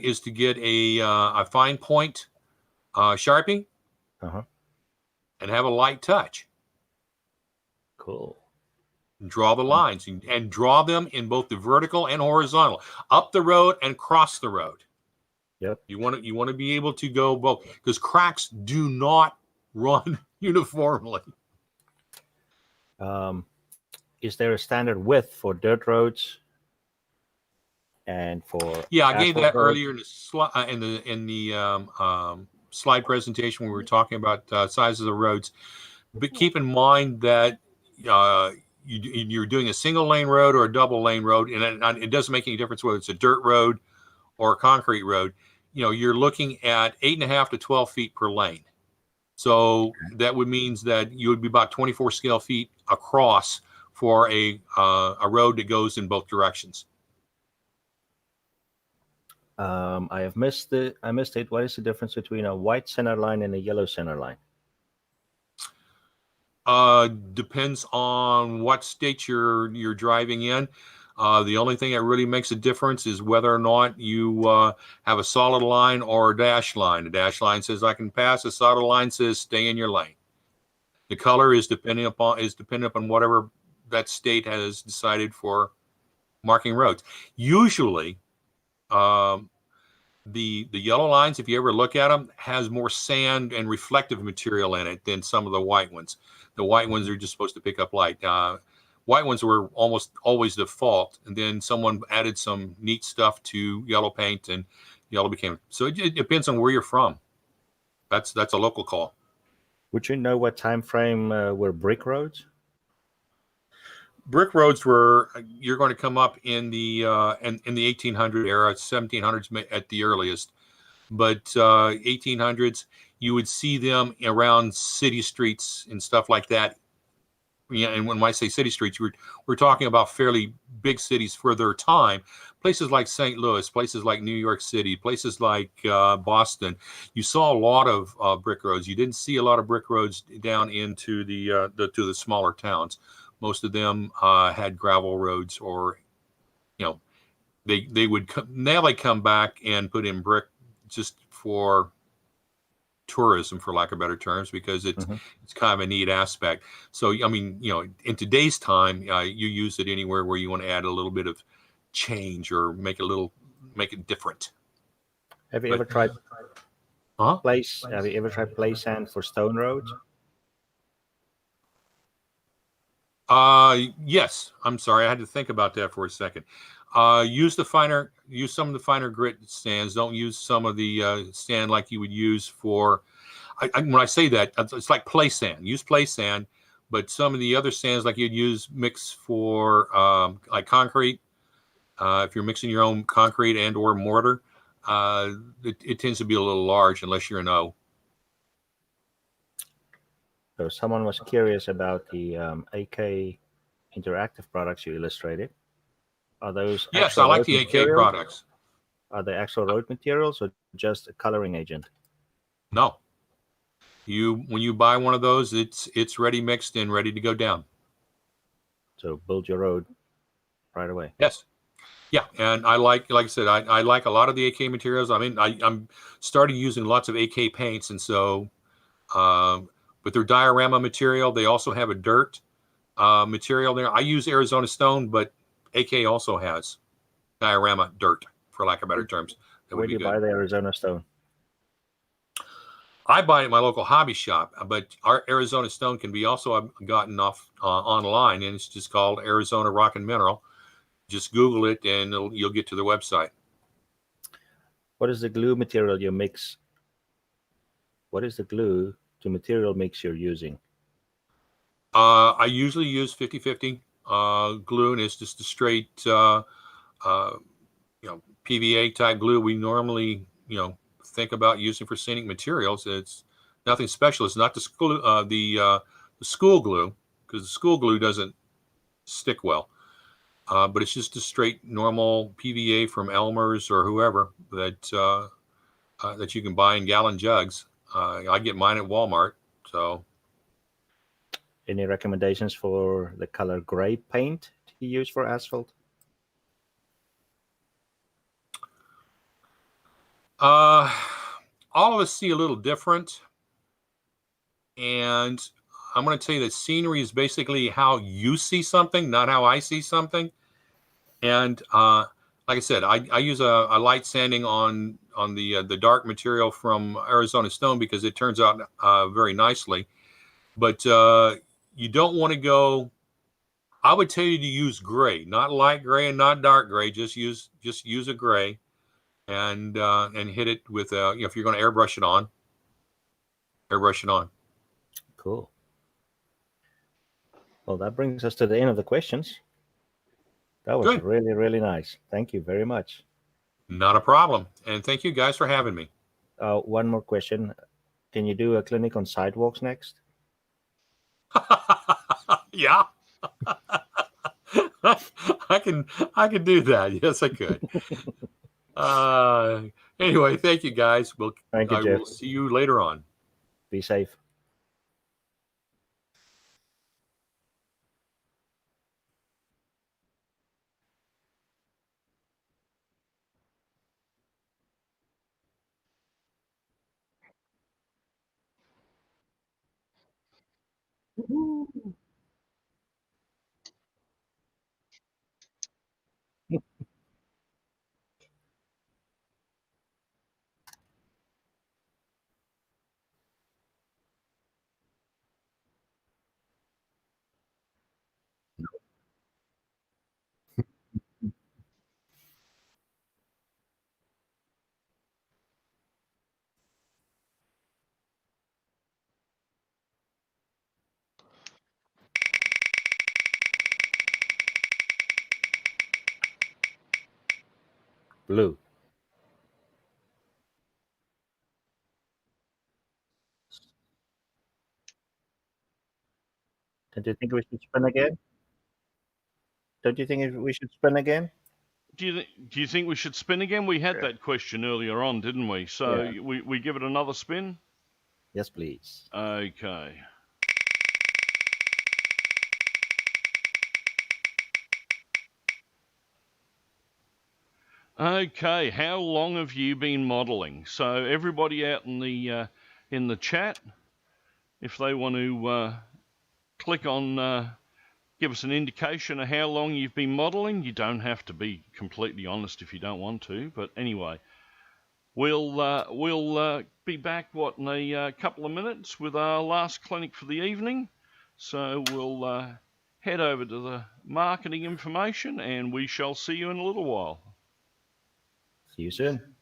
is to get a fine point Sharpie and have a light touch. Cool. Draw the lines and draw them in both the vertical and horizontal, up the road and across the road. Yep. You want to be able to go both, because cracks do not run uniformly. Is there a standard width for dirt roads and for? Yeah, I gave that roads? earlier in the slide presentation when we were talking about sizes of roads. But keep in mind that you're doing a single lane road or a double lane road, and it doesn't make any difference whether it's a dirt road or a concrete road. You're looking at 8.5 to 12 feet per lane. So that would means that you would be about 24 scale feet across for a road that goes in both directions. I missed it. What is the difference between a white center line and a yellow center line? Depends on what state you're driving in. The only thing that really makes a difference is whether or not you have a solid line or a dash line. The dash line says I can pass. A solid line says stay in your lane. The color is dependent upon whatever that state has decided for marking roads. Usually, the yellow lines, if you ever look at them, has more sand and reflective material in it than some of the white ones. The white ones are just supposed to pick up light. White ones were almost always default, and then someone added some neat stuff to yellow paint, and yellow became. So it depends on where you're from. That's a local call. Would you know what time frame were brick roads? Brick roads you're going to come up in the 1800 era, 1700s at the earliest, but 1800s you would see them around city streets and stuff like that. Yeah, and when I say city streets, we're talking about fairly big cities for their time. Places like St. Louis, places like New York City, places like Boston. You saw a lot of brick roads. You didn't see a lot of brick roads down into the smaller towns. Most of them had gravel roads, or they would now they come back and put in brick just for tourism, for lack of better terms, because it's kind of a neat aspect. So I mean, in today's time, you use it anywhere where you want to add a little bit of change or make it different. Have you ever tried Huh? place? Have you ever tried play sand for stone roads? Yes. I'm sorry. I had to think about that for a second. Use some of the finer grit stands. Don't use some of the sand like you would use for. When I say that, it's like play sand. Use play sand, but some of the other sands like you'd use mix for like concrete. If you're mixing your own concrete and or mortar, it tends to be a little large unless you're an O. So someone was curious about the AK interactive products you illustrated. Are those Yes, actual I like road the AK materials? products. Are they actual road materials or just a coloring agent? No, when you buy one of those, it's ready mixed and ready to go down. So build your road right away. Yes. Yeah, and I like I said, I like a lot of the AK materials. I mean, I'm started using lots of AK paints, and so with their diorama material, they also have a dirt material there. I use Arizona Stone, but AK also has diorama dirt, for lack of better terms. That Where would do be you good. buy the Arizona Stone? I buy it at my local hobby shop, but our Arizona Stone can be also gotten off online, and it's just called Arizona Rock and Mineral. Just Google it, and you'll get to the website. What is the glue material you mix? What is the glue to material mix you're using? I usually use 50-50 glue, and it's just a straight PVA type glue we normally think about using for scenic materials. It's nothing special. It's not the school glue, because the school glue doesn't stick well. But it's just a straight normal PVA from Elmer's or whoever that you can buy in gallon jugs. I get mine at Walmart. So, Any recommendations for the color gray paint to use for asphalt? all of us see a little different, and I'm going to tell you that scenery is basically how you see something, not how I see something. And like I said, I use a light sanding on the dark material from Arizona Stone because it turns out very nicely. But you don't want to go. I would tell you to use gray, not light gray and not dark gray. Just use a gray, and hit it with if you're going to airbrush it on. Airbrush it on. Cool. Well, that brings us to the end of the questions. That was Good. really, really nice. Thank you very much. Not a problem. And thank you guys for having me. One more question. Can you do a clinic on sidewalks next? Yeah. I can do that. Yes, I could. Anyway, thank you guys. Thank you, I Jeff. will see you later on. Be safe. Blue. Don't you think we should spin again? Don't you think we should spin again? Do you think we should spin again? We had that question earlier on, didn't we? So Yeah. we give it another spin? Yes, please. Okay. Okay, how long have you been modeling? So everybody out in the chat, if they want to click on give us an indication of how long you've been modeling. You don't have to be completely honest if you don't want to, but anyway, we'll be back in a couple of minutes with our last clinic for the evening. So we'll head over to the marketing information, and we shall see you in a little while. See you soon.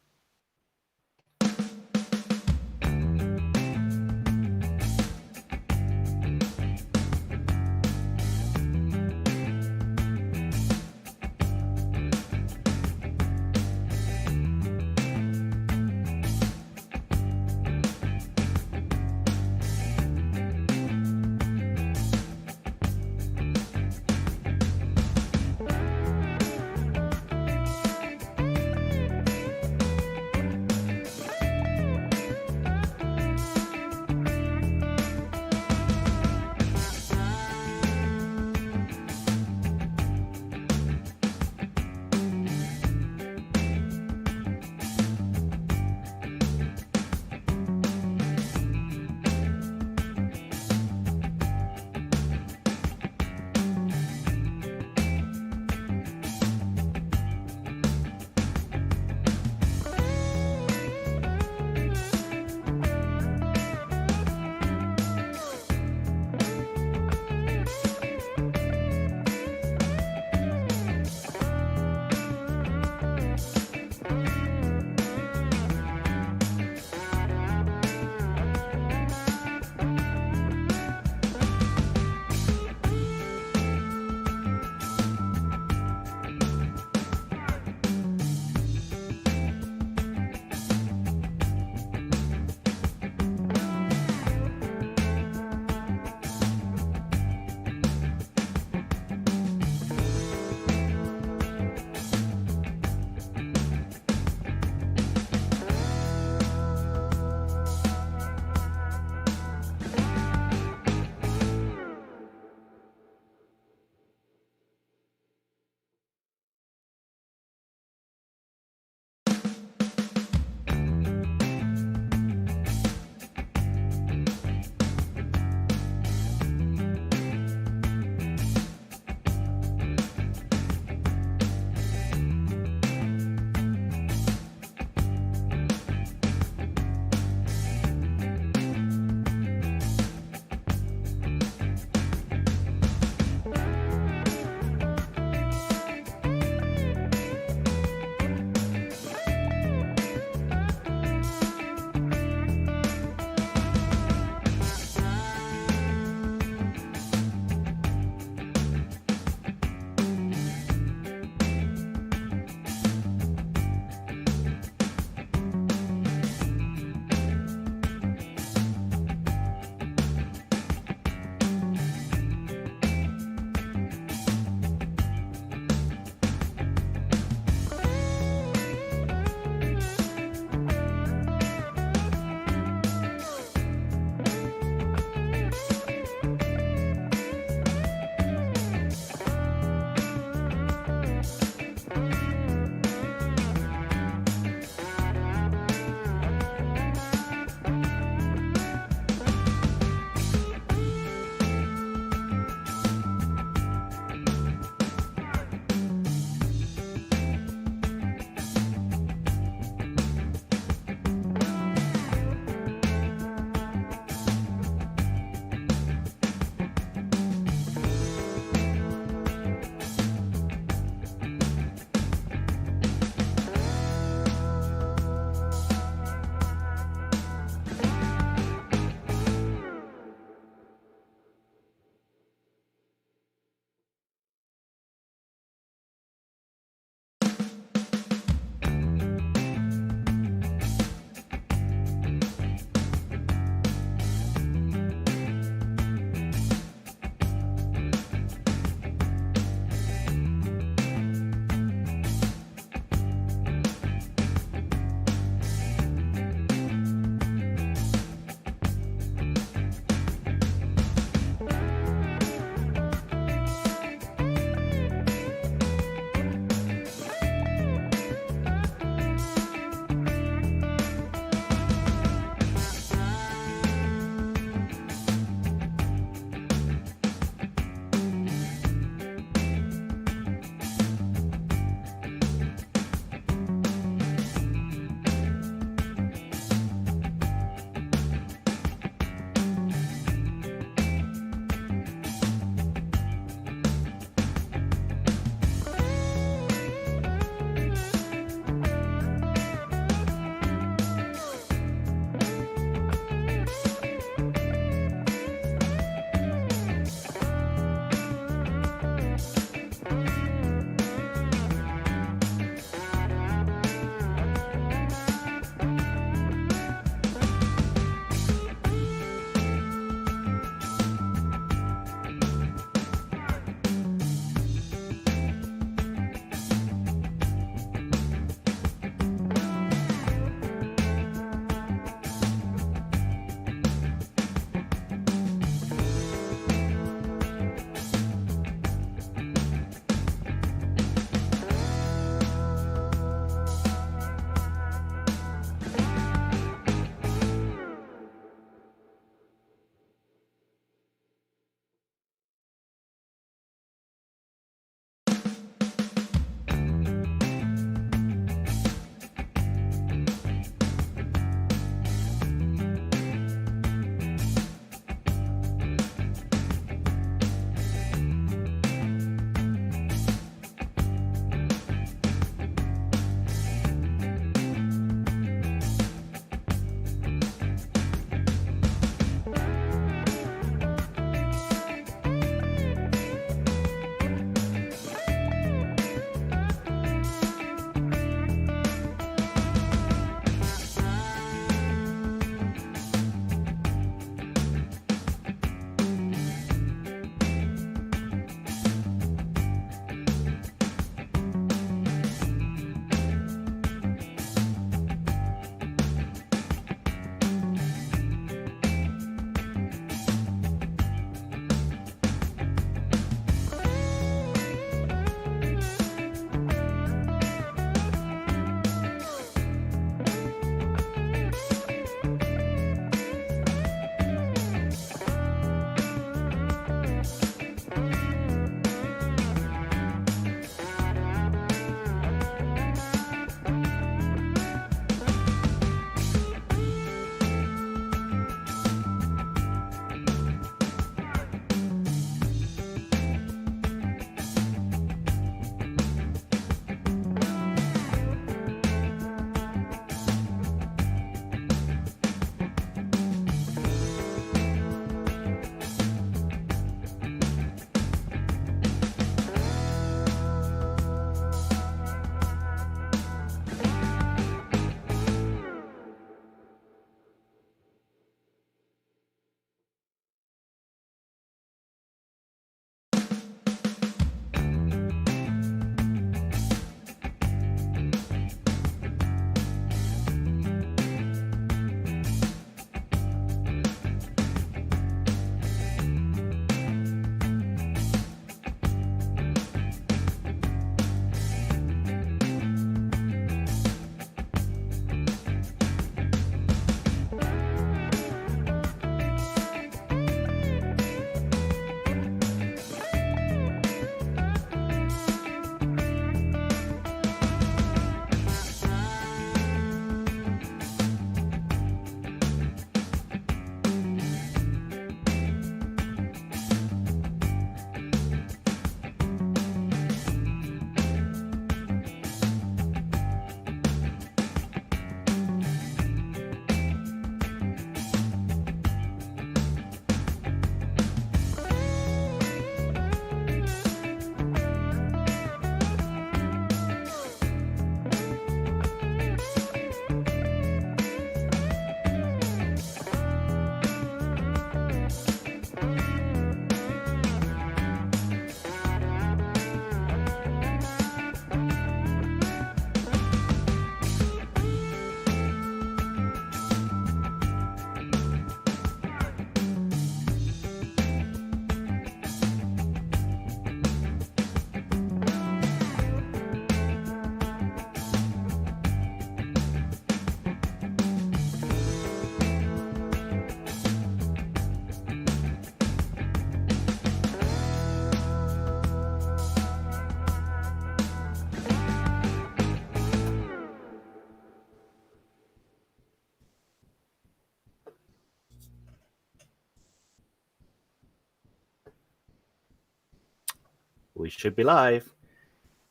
we should be live.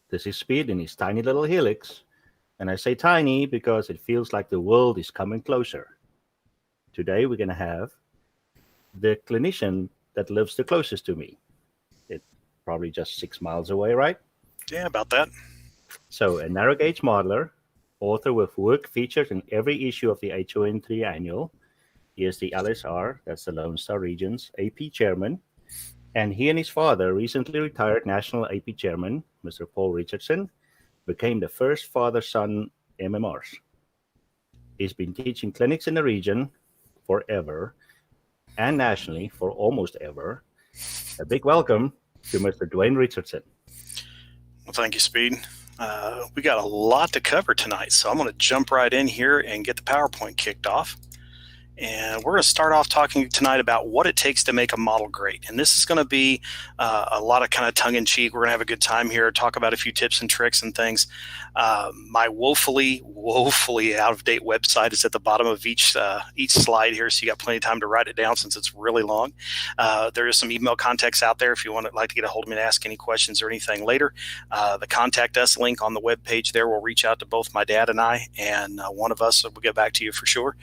This is Speed in his tiny little helix. And I say tiny because it feels like the world is coming closer. Today we're going to have the clinician that lives the closest to me. It's probably just 6 miles away, right? Yeah, about that. So a narrow gauge modeler, author with work featured in every issue of the HON3 annual. He is the LSR, that's the Lone Star Region's AP chairman. And he and his father, recently retired national AP chairman, Mr. Paul Richardson, became the first father-son MMRs. He's been teaching clinics in the region forever and nationally for almost ever. A big welcome to Mr. Dwayne Richardson. Well, thank you, Speed. We got a lot to cover tonight, so I'm going to jump right in here and get the PowerPoint kicked off. And we're going to start off talking tonight about what it takes to make a model great. And this is going to be a lot of kind of tongue-in-cheek. We're going to have a good time here, talk about a few tips and tricks and things. My woefully out-of-date website is at the bottom of each slide here, so you got plenty of time to write it down since it's really long. There is some email contacts out there if you like to get a hold of me and ask any questions or anything later. The Contact Us link on the webpage there will reach out to both my dad and I, and one of us will get back to you for sure.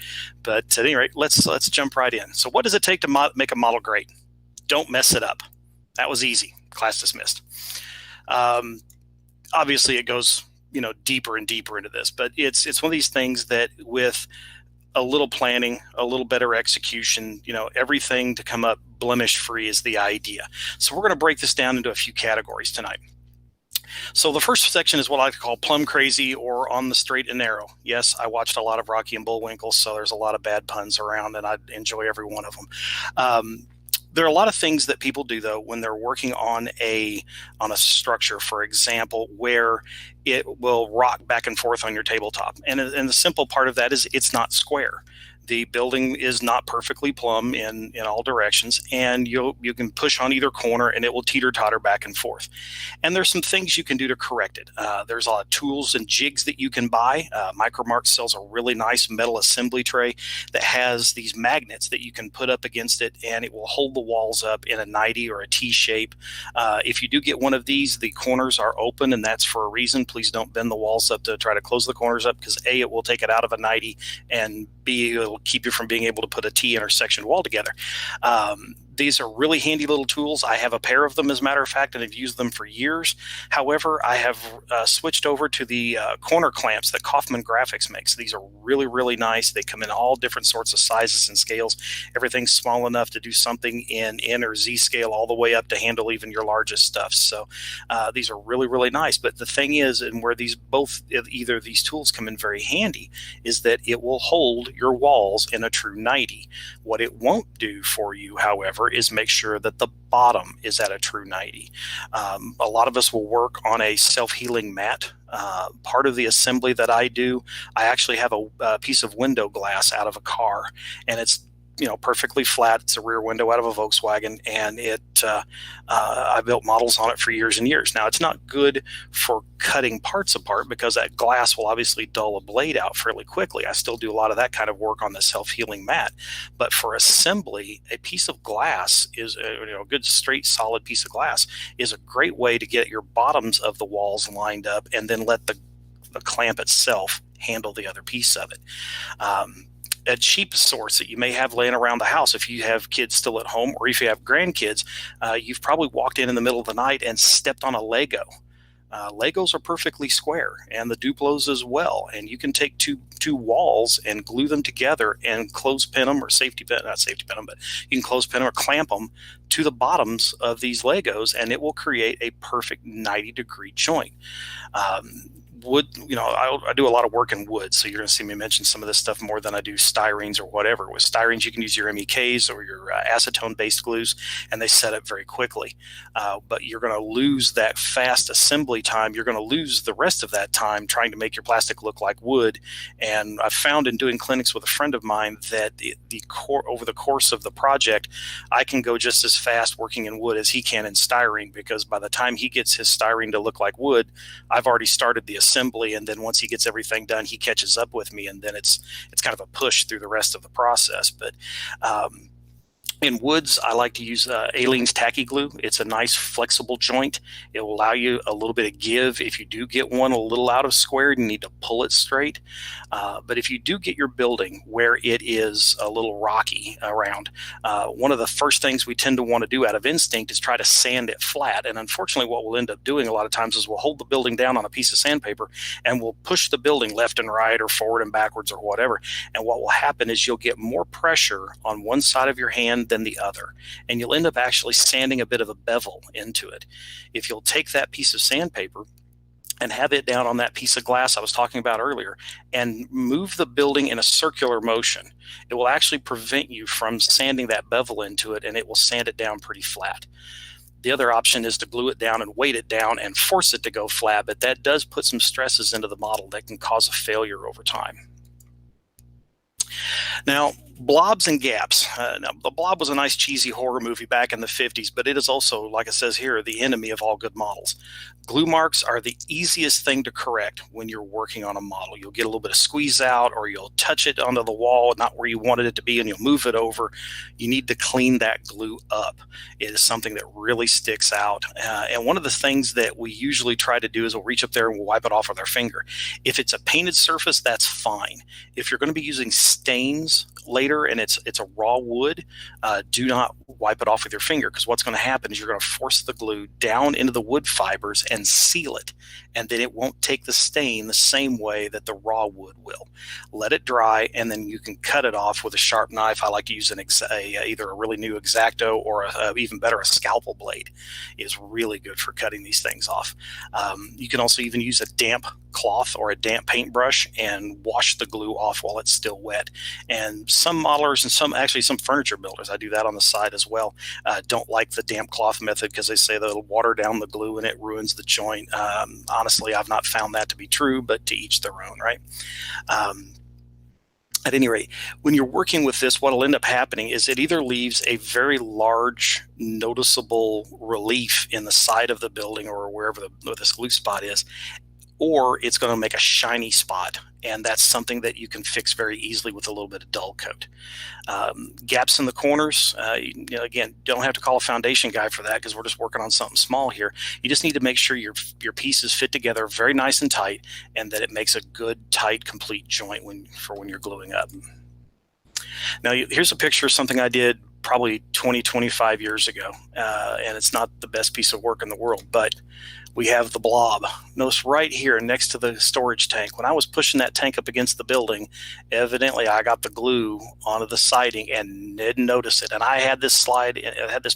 But at any rate, let's jump right in. So what does it take to make a model great? Don't mess it up. That was easy. Class dismissed. Obviously, it goes deeper and deeper into this, but it's one of these things that with a little planning, a little better execution, everything to come up blemish free is the idea. So we're going to break this down into a few categories tonight. So the first section is what I like to call plumb crazy or on the straight and narrow. Yes, I watched a lot of Rocky and Bullwinkle, so there's a lot of bad puns around, and I enjoy every one of them. There are a lot of things that people do, though, when they're working on a structure, for example, where it will rock back and forth on your tabletop. And the simple part of that is it's not square. The building is not perfectly plumb in all directions, and you can push on either corner and it will teeter-totter back and forth. And there's some things you can do to correct it. There's a lot of tools and jigs that you can buy. Micromark sells a really nice metal assembly tray that has these magnets that you can put up against it, and it will hold the walls up in a 90 or a T shape. If you do get one of these, the corners are open, and that's for a reason. Please don't bend the walls up to try to close the corners up, because A, it will take it out of a 90, and B, it'll keep you from being able to put a T intersection wall together. These are really handy little tools. I have a pair of them, as a matter of fact, and I've used them for years. However, I have switched over to the corner clamps that Kaufman Graphics makes. These are really, really nice. They come in all different sorts of sizes and scales. Everything's small enough to do something in N or Z scale, all the way up to handle even your largest stuff. So these are really, really nice. But the thing is, and where either of these tools come in very handy, is that it will hold your walls in a true 90. What it won't do for you, however, is make sure that the bottom is at a true 90. A lot of us will work on a self-healing mat. Part of the assembly that I do, I actually have a piece of window glass out of a car, and it's perfectly flat. It's a rear window out of a Volkswagen, and I built models on it for years and years. Now, it's not good for cutting parts apart because that glass will obviously dull a blade out fairly quickly. I still do a lot of that kind of work on the self-healing mat. But for assembly, a piece of glass is a good, straight, solid piece of glass is a great way to get your bottoms of the walls lined up and then let the clamp itself handle the other piece of it. A cheap source that you may have laying around the house, if you have kids still at home or if you have grandkids, you've probably walked in the middle of the night and stepped on a Lego. Legos are perfectly square, and the Duplos as well. And you can take two walls and glue them together and clothespin them, or not safety pin them, but you can clothespin them or clamp them to the bottoms of these Legos, and it will create a perfect 90-degree joint. Wood, I do a lot of work in wood, so you're going to see me mention some of this stuff more than I do styrenes or whatever. With styrenes, you can use your MEKs or your acetone-based glues, and they set up very quickly. But you're going to lose that fast assembly time. You're going to lose the rest of that time trying to make your plastic look like wood. And I've found in doing clinics with a friend of mine that over the course of the project, I can go just as fast working in wood as he can in styrene, because by the time he gets his styrene to look like wood, I've already started the assembly, and then once he gets everything done, he catches up with me, and then it's kind of a push through the rest of the process. But In woods, I like to use Aleene's tacky glue. It's a nice flexible joint. It will allow you a little bit of give. If you do get one a little out of square, you need to pull it straight. But if you do get your building where it is a little rocky around, one of the first things we tend to want to do out of instinct is try to sand it flat. And unfortunately, what we'll end up doing a lot of times is we'll hold the building down on a piece of sandpaper and we'll push the building left and right or forward and backwards or whatever. And what will happen is you'll get more pressure on one side of your hand than the other, and you'll end up actually sanding a bit of a bevel into it. If you'll take that piece of sandpaper and have it down on that piece of glass I was talking about earlier and move the building in a circular motion, it will actually prevent you from sanding that bevel into it, and it will sand it down pretty flat. The other option is to glue it down and weight it down and force it to go flat, but that does put some stresses into the model that can cause a failure over time. Now, blobs and gaps. Now, the Blob was a nice cheesy horror movie back in the 50s, but it is also, like it says here, the enemy of all good models. Glue marks are the easiest thing to correct when you're working on a model. You'll get a little bit of squeeze out, or you'll touch it onto the wall, not where you wanted it to be, and you'll move it over. You need to clean that glue up. It is something that really sticks out. And one of the things that we usually try to do is we'll reach up there and we'll wipe it off with our finger. If it's a painted surface, that's fine. If you're going to be using stains later and it's a raw wood, do not wipe it off with your finger, because what's going to happen is you're going to force the glue down into the wood fibers and seal it, and then it won't take the stain the same way that the raw wood will. Let it dry, and then you can cut it off with a sharp knife. I like to use either a really new X-Acto or even better, a scalpel blade is really good for cutting these things off. You can also even use a damp cloth or a damp paintbrush and wash the glue off while it's still wet. And some modelers and some furniture builders, I do that on the side as well, don't like the damp cloth method because they say that it'll water down the glue and it ruins the joint. Honestly, I've not found that to be true, but to each their own, right? At any rate, when you're working with this, what will end up happening is it either leaves a very large, noticeable relief in the side of the building or wherever this glue spot is, or it's going to make a shiny spot. And that's something that you can fix very easily with a little bit of dull coat. Gaps in the corners, again, don't have to call a foundation guy for that because we're just working on something small here. You just need to make sure your pieces fit together very nice and tight, and that it makes a good, tight, complete joint when you're gluing up. Now, here's a picture of something I did probably 20, 25 years ago, and it's not the best piece of work in the world, but we have the Blob. Notice right here next to the storage tank, when I was pushing that tank up against the building, evidently I got the glue onto the siding and didn't notice it. And I had this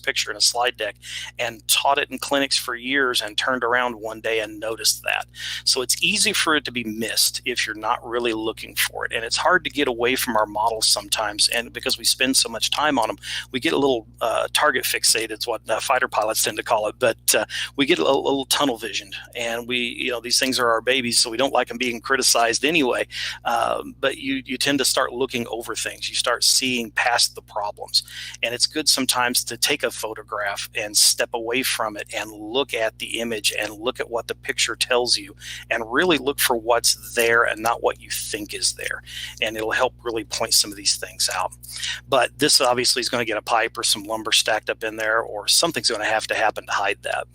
picture in a slide deck and taught it in clinics for years and turned around one day and noticed that. So it's easy for it to be missed if you're not really looking for it. And it's hard to get away from our models sometimes. And because we spend so much time on them, we get a little target fixated. It's what fighter pilots tend to call it. But we get a little tunnel visioned, and these things are our babies, so we don't like them being criticized anyway. But you tend to start looking over things. You start seeing past the problems, and it's good sometimes to take a photograph and step away from it and look at the image and look at what the picture tells you, and really look for what's there and not what you think is there. And it'll help really point some of these things out. But this obviously is going to get a pipe or some lumber stacked up in there, or something's going to have to happen to hide that.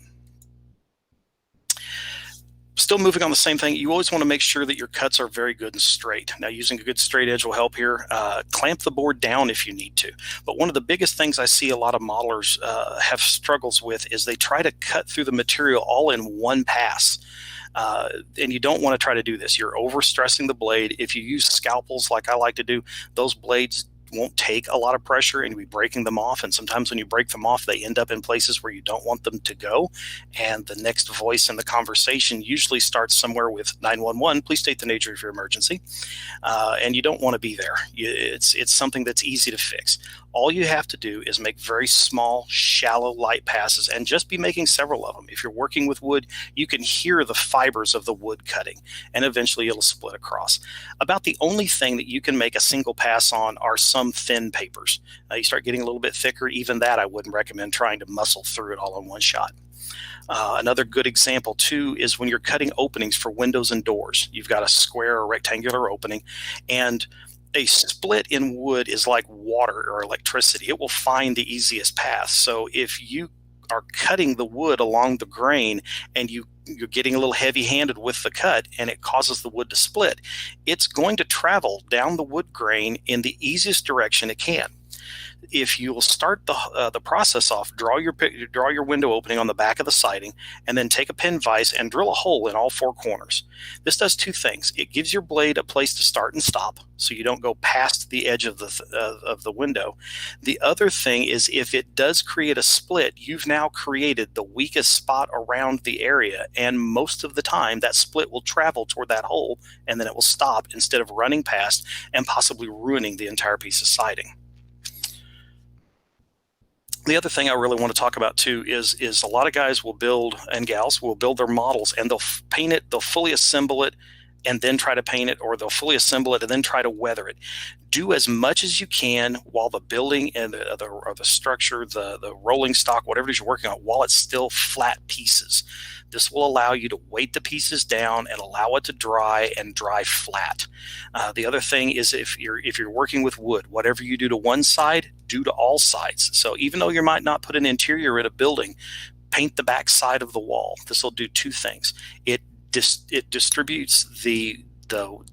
Still moving on the same thing, you always want to make sure that your cuts are very good and straight. Now, using a good straight edge will help here. Clamp the board down if you need to. But one of the biggest things I see a lot of modelers have struggles with is they try to cut through the material all in one pass. And you don't want to try to do this. You're overstressing the blade. If you use scalpels like I like to do, those blades won't take a lot of pressure and you'll be breaking them off. And sometimes when you break them off, they end up in places where you don't want them to go. And the next voice in the conversation usually starts somewhere with 911, please state the nature of your emergency. And you don't want to be there. It's something that's easy to fix. All you have to do is make very small, shallow, light passes and just be making several of them. If you're working with wood, you can hear the fibers of the wood cutting, and eventually it'll split across. About the only thing that you can make a single pass on are some thin papers. You start getting a little bit thicker, even that I wouldn't recommend trying to muscle through it all in one shot. Another good example, too, is when you're cutting openings for windows and doors. You've got a square or rectangular opening, and a split in wood is like water or electricity. It will find the easiest path. So if you are cutting the wood along the grain and you're getting a little heavy-handed with the cut and it causes the wood to split, it's going to travel down the wood grain in the easiest direction it can. If you'll start the process off, draw your window opening on the back of the siding, and then take a pin vise and drill a hole in all 4 corners. This does 2 things. It gives your blade a place to start and stop, so you don't go past the edge of the window. The other thing is, if it does create a split, you've now created the weakest spot around the area, and most of the time that split will travel toward that hole, and then it will stop instead of running past and possibly ruining the entire piece of siding. The other thing I really want to talk about too is a lot of guys will build, and gals will build their models, and they'll paint it, they'll fully assemble it, and then try to paint it, or they'll fully assemble it and then try to weather it. Do as much as you can while the building and the structure, the rolling stock, whatever it is you're working on, while it's still flat pieces. This will allow you to weight the pieces down and allow it to dry and dry flat. The other thing is, if you're working with wood, whatever you do to one side, do to all sides. So even though you might not put an interior in a building, paint the back side of the wall. This will do 2 things. It distributes the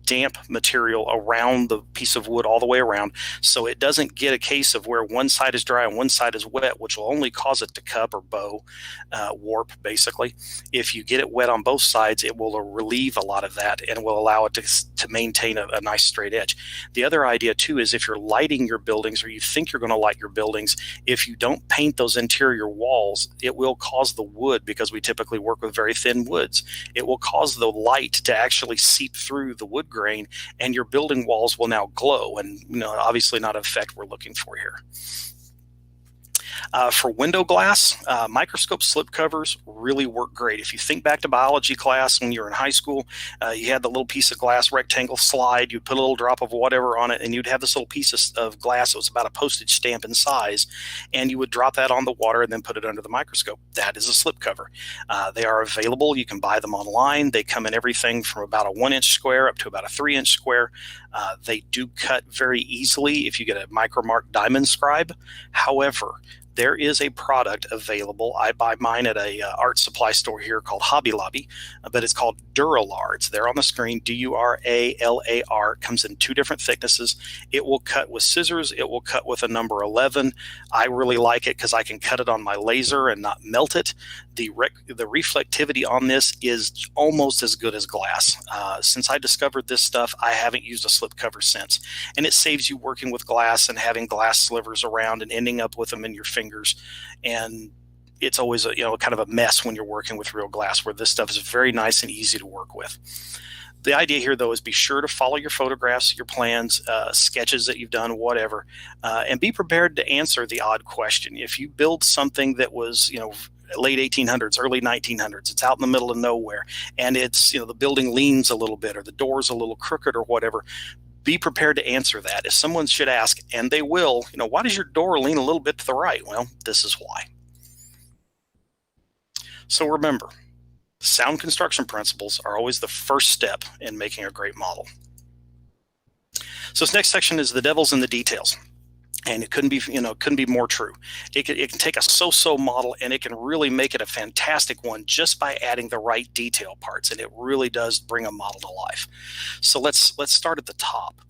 damp material around the piece of wood all the way around, so it doesn't get a case of where one side is dry and one side is wet, which will only cause it to cup or bow, warp basically. If you get it wet on both sides, it will relieve a lot of that and will allow it to maintain a nice straight edge. The other idea too is, if you're lighting your buildings, or you think you're going to light your buildings, if you don't paint those interior walls, it will cause the wood, because we typically work with very thin woods, it will cause the light to actually seep through the wood grain, and your building walls will now glow, and obviously not an effect we're looking for here. For window glass, microscope slip covers really work great. If you think back to biology class when you were in high school, you had the little piece of glass rectangle slide, you'd put a little drop of whatever on it, and you'd have this little piece of glass that was about a postage stamp in size, and you would drop that on the water and then put it under the microscope. That is a slip cover. They are available. You can buy them online. They come in everything from about a 1-inch square up to about a 3-inch square. They do cut very easily if you get a Micromark Diamond Scribe. However, there is a product available. I buy mine at a art supply store here called Hobby Lobby, but it's called Duralar. It's there on the screen, Duralar. Comes in 2 different thicknesses. It will cut with scissors. It will cut with a number 11. I really like it because I can cut it on my laser and not melt it. The reflectivity on this is almost as good as glass. Since I discovered this stuff, I haven't used a slip cover since. And it saves you working with glass and having glass slivers around and ending up with them in your fingers. And it's always kind of a mess when you're working with real glass, where this stuff is very nice and easy to work with. The idea here, though, is be sure to follow your photographs, your plans, sketches that you've done, whatever, and be prepared to answer the odd question. If you build something that was, late 1800s, early 1900s, it's out in the middle of nowhere, and it's, the building leans a little bit, or the door's a little crooked or whatever, be prepared to answer that. If someone should ask, and they will, why does your door lean a little bit to the right? Well, this is why. So remember, sound construction principles are always the first step in making a great model. So this next section is the devil's in the details. And it couldn't be more true. It can take a so-so model and it can really make it a fantastic one just by adding the right detail parts. And it really does bring a model to life. So let's start at the top.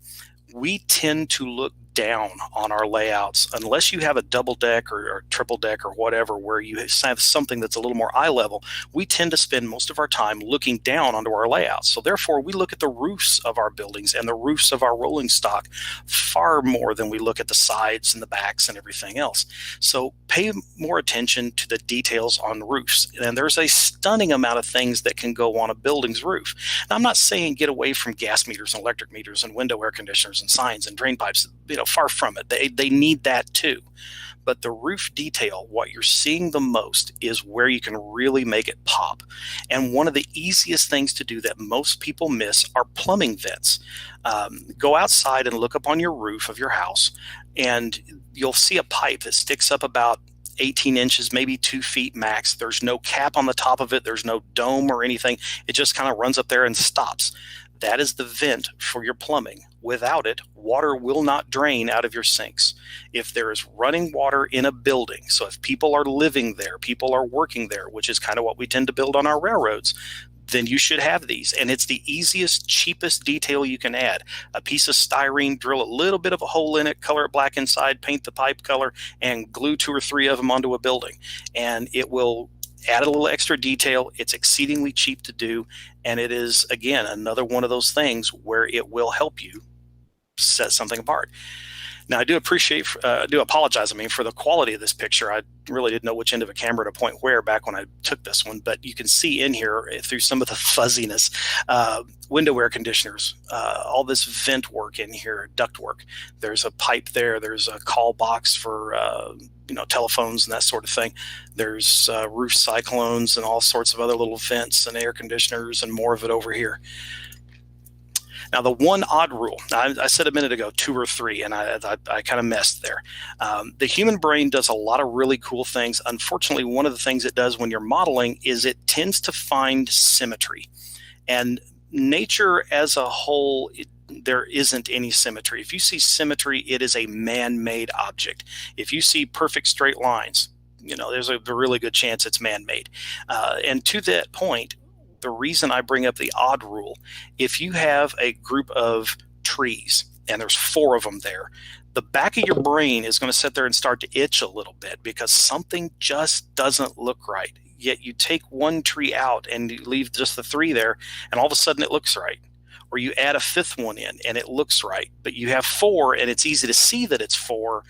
We tend to look down on our layouts unless you have a double deck or triple deck or whatever, where you have something that's a little more eye level. We tend to spend most of our time looking down onto our layouts. So therefore, we look at the roofs of our buildings and the roofs of our rolling stock far more than we look at the sides and the backs and everything else. So pay more attention to the details on roofs. And there's a stunning amount of things that can go on a building's roof. Now, I'm not saying get away from gas meters and electric meters and window air conditioners and signs and drain pipes. Far from it. They need that too. But the roof detail, what you're seeing the most, is where you can really make it pop. And one of the easiest things to do that most people miss are plumbing vents. Go outside and look up on your roof of your house, and you'll see a pipe that sticks up about 18 inches, maybe 2 feet max. There's no cap on the top of it. There's no dome or anything. It just kind of runs up there and stops. That is the vent for your plumbing. Without it, water will not drain out of your sinks. If there is running water in a building, so if people are living there, people are working there, which is kind of what we tend to build on our railroads, then you should have these. And it's the easiest, cheapest detail you can add. A piece of styrene, drill a little bit of a hole in it, color it black inside, paint the pipe color, and glue 2 or 3 of them onto a building. And it will add a little extra detail. It's exceedingly cheap to do. And it is, again, another one of those things where it will help you set something apart. Now, I do apologize, for the quality of this picture. I really didn't know which end of a camera to point where back when I took this one, but you can see in here through some of the fuzziness, window air conditioners, all this vent work in here, duct work. There's a pipe there. There's a call box for telephones and that sort of thing. There's roof cyclones and all sorts of other little vents and air conditioners and more of it over here. Now, the one odd rule, I said a minute ago 2 or 3, and I kind of messed there. The human brain does a lot of really cool things. Unfortunately, one of the things it does when you're modeling is it tends to find symmetry. And nature as a whole, there isn't any symmetry. If you see symmetry, it is a man-made object. If you see perfect straight lines, there's a really good chance it's man-made. And to that point, the reason I bring up the odd rule, if you have a group of trees and there's 4 of them there, the back of your brain is going to sit there and start to itch a little bit because something just doesn't look right. Yet you take one tree out and you leave just the 3 there, and all of a sudden it looks right. Or you add a 5th one in and it looks right, but you have 4 and it's easy to see that it's 4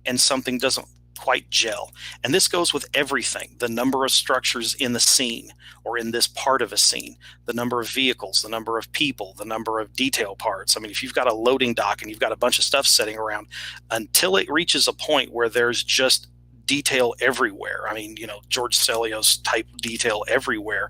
and something doesn't quite gel. And this goes with everything: the number of structures in the scene or in this part of a scene, the number of vehicles, the number of people, the number of detail parts. If you've got a loading dock and you've got a bunch of stuff sitting around, until it reaches a point where there's just detail everywhere, George Selio's type detail everywhere,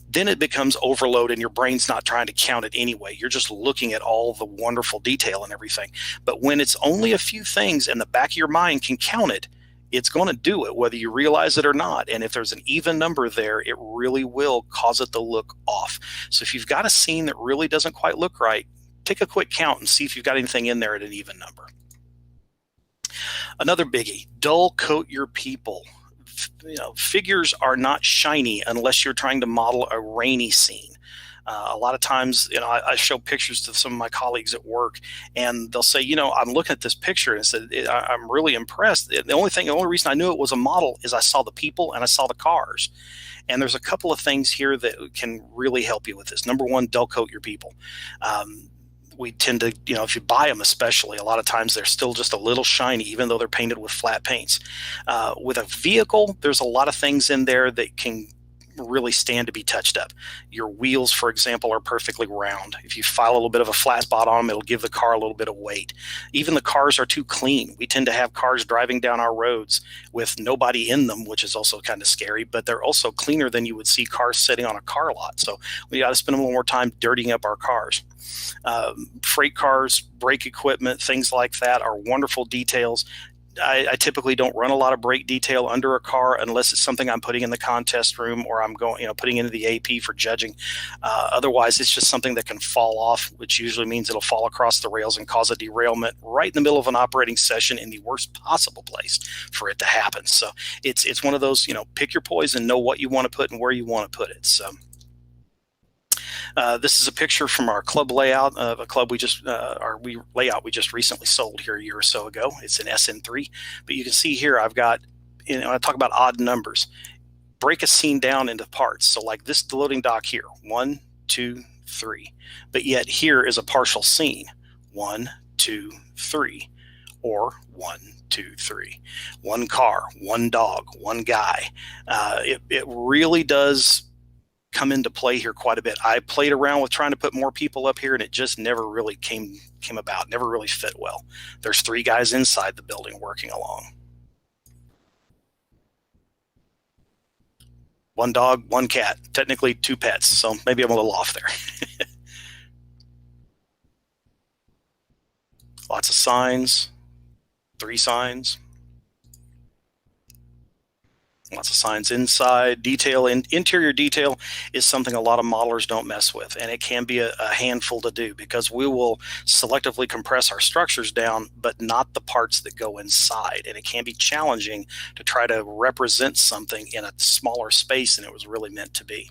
then it becomes overload and your brain's not trying to count it anyway. You're just looking at all the wonderful detail and everything. But when it's only a few things and the back of your mind can count it, it's going to do it whether you realize it or not. And if there's an even number there, it really will cause it to look off. So if you've got a scene that really doesn't quite look right, take a quick count and see if you've got anything in there at an even number. Another biggie: dull coat your people. Figures are not shiny unless you're trying to model a rainy scene. A lot of times, I show pictures to some of my colleagues at work, and they'll say, I'm looking at this picture, and I said, I'm really impressed. The only reason I knew it was a model is I saw the people and I saw the cars. And there's a couple of things here that can really help you with this. Number one, dull coat your people. We tend to, if you buy them especially, a lot of times they're still just a little shiny, even though they're painted with flat paints. With a vehicle, there's a lot of things in there that can really stand to be touched up. Your wheels, for example, are perfectly round. If you file a little bit of a flat spot on them, it'll give the car a little bit of weight. Even the cars are too clean. We tend to have cars driving down our roads with nobody in them, which is also kind of scary, but they're also cleaner than you would see cars sitting on a car lot. So we got to spend a little more time dirtying up our cars. Freight cars, brake equipment, things like that are wonderful details. I typically don't run a lot of brake detail under a car unless it's something I'm putting in the contest room or I'm going, putting into the AP for judging. Otherwise, it's just something that can fall off, which usually means it'll fall across the rails and cause a derailment right in the middle of an operating session in the worst possible place for it to happen. So it's one of those, pick your poison, know what you want to put and where you want to put it. So. This is a picture from our club layout of a club we just recently sold here a year or so ago. It's an SN3, but you can see here I've got, when I talk about odd numbers, break a scene down into parts. So like this loading dock here, 1, 2, 3, but yet here is a partial scene, 1, 2, 3, or 1, 2, 3, one car, one dog, one guy. It really does come into play here quite a bit. I played around with trying to put more people up here and it just never really came about, never really fit well. There's 3 guys inside the building working along. One dog, one cat, technically 2 pets. So maybe I'm a little off there. Lots of signs, 3 signs. Lots of signs inside. Detail and interior detail is something a lot of modelers don't mess with, and it can be a handful to do because we will selectively compress our structures down, but not the parts that go inside. And it can be challenging to try to represent something in a smaller space than it was really meant to be.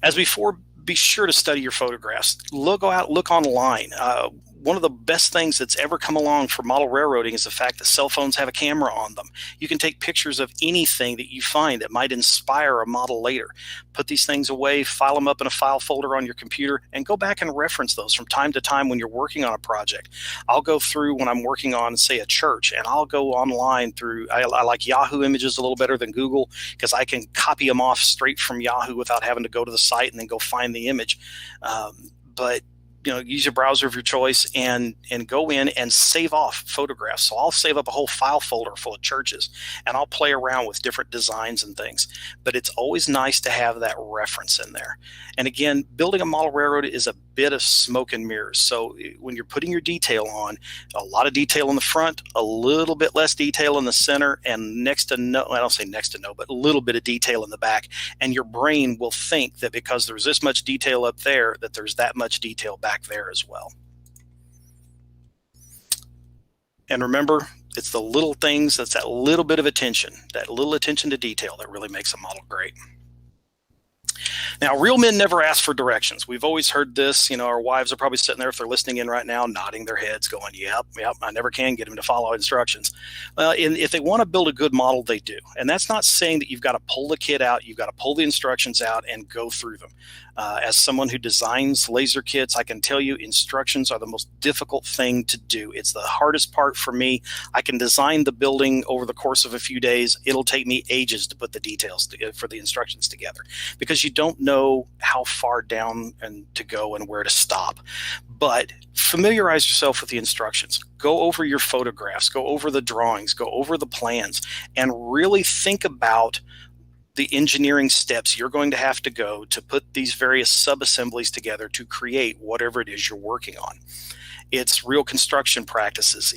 As before, be sure to study your photographs. Go out, look online. One of the best things that's ever come along for model railroading is the fact that cell phones have a camera on them. You can take pictures of anything that you find that might inspire a model later. Put these things away, file them up in a file folder on your computer, and go back and reference those from time to time when you're working on a project. I'll go through when I'm working on, say, a church, and I'll go online through, I like Yahoo Images a little better than Google because I can copy them off straight from Yahoo without having to go to the site and then go find the image. But use your browser of your choice and go in and save off photographs. So I'll save up a whole file folder full of churches, and I'll play around with different designs and things. But it's always nice to have that reference in there. And again, building a model railroad is a bit of smoke and mirrors. So when you're putting your detail on, a lot of detail in the front, a little bit less detail in the center, and next to no, I don't say next to no, but a little bit of detail in the back. And your brain will think that because there's this much detail up there, that there's that much detail back there as well. And remember, it's the little things, that's that little bit of attention, that little attention to detail that really makes a model great. Now, real men never ask for directions. We've always heard this. Our wives are probably sitting there, if they're listening in right now, nodding their heads, going, yep, I never can get them to follow instructions. And if they want to build a good model, they do. And that's not saying that you've got to pull the kit out, you've got to pull the instructions out and go through them. As someone who designs laser kits, I can tell you instructions are the most difficult thing to do. It's the hardest part for me. I can design the building over the course of a few days. It'll take me ages to put the details for the instructions together because you don't know how far down and to go and where to stop. But familiarize yourself with the instructions. Go over your photographs, go over the drawings, go over the plans, and really think about the engineering steps you're going to have to go to put these various sub-assemblies together to create whatever it is you're working on. It's real construction practices.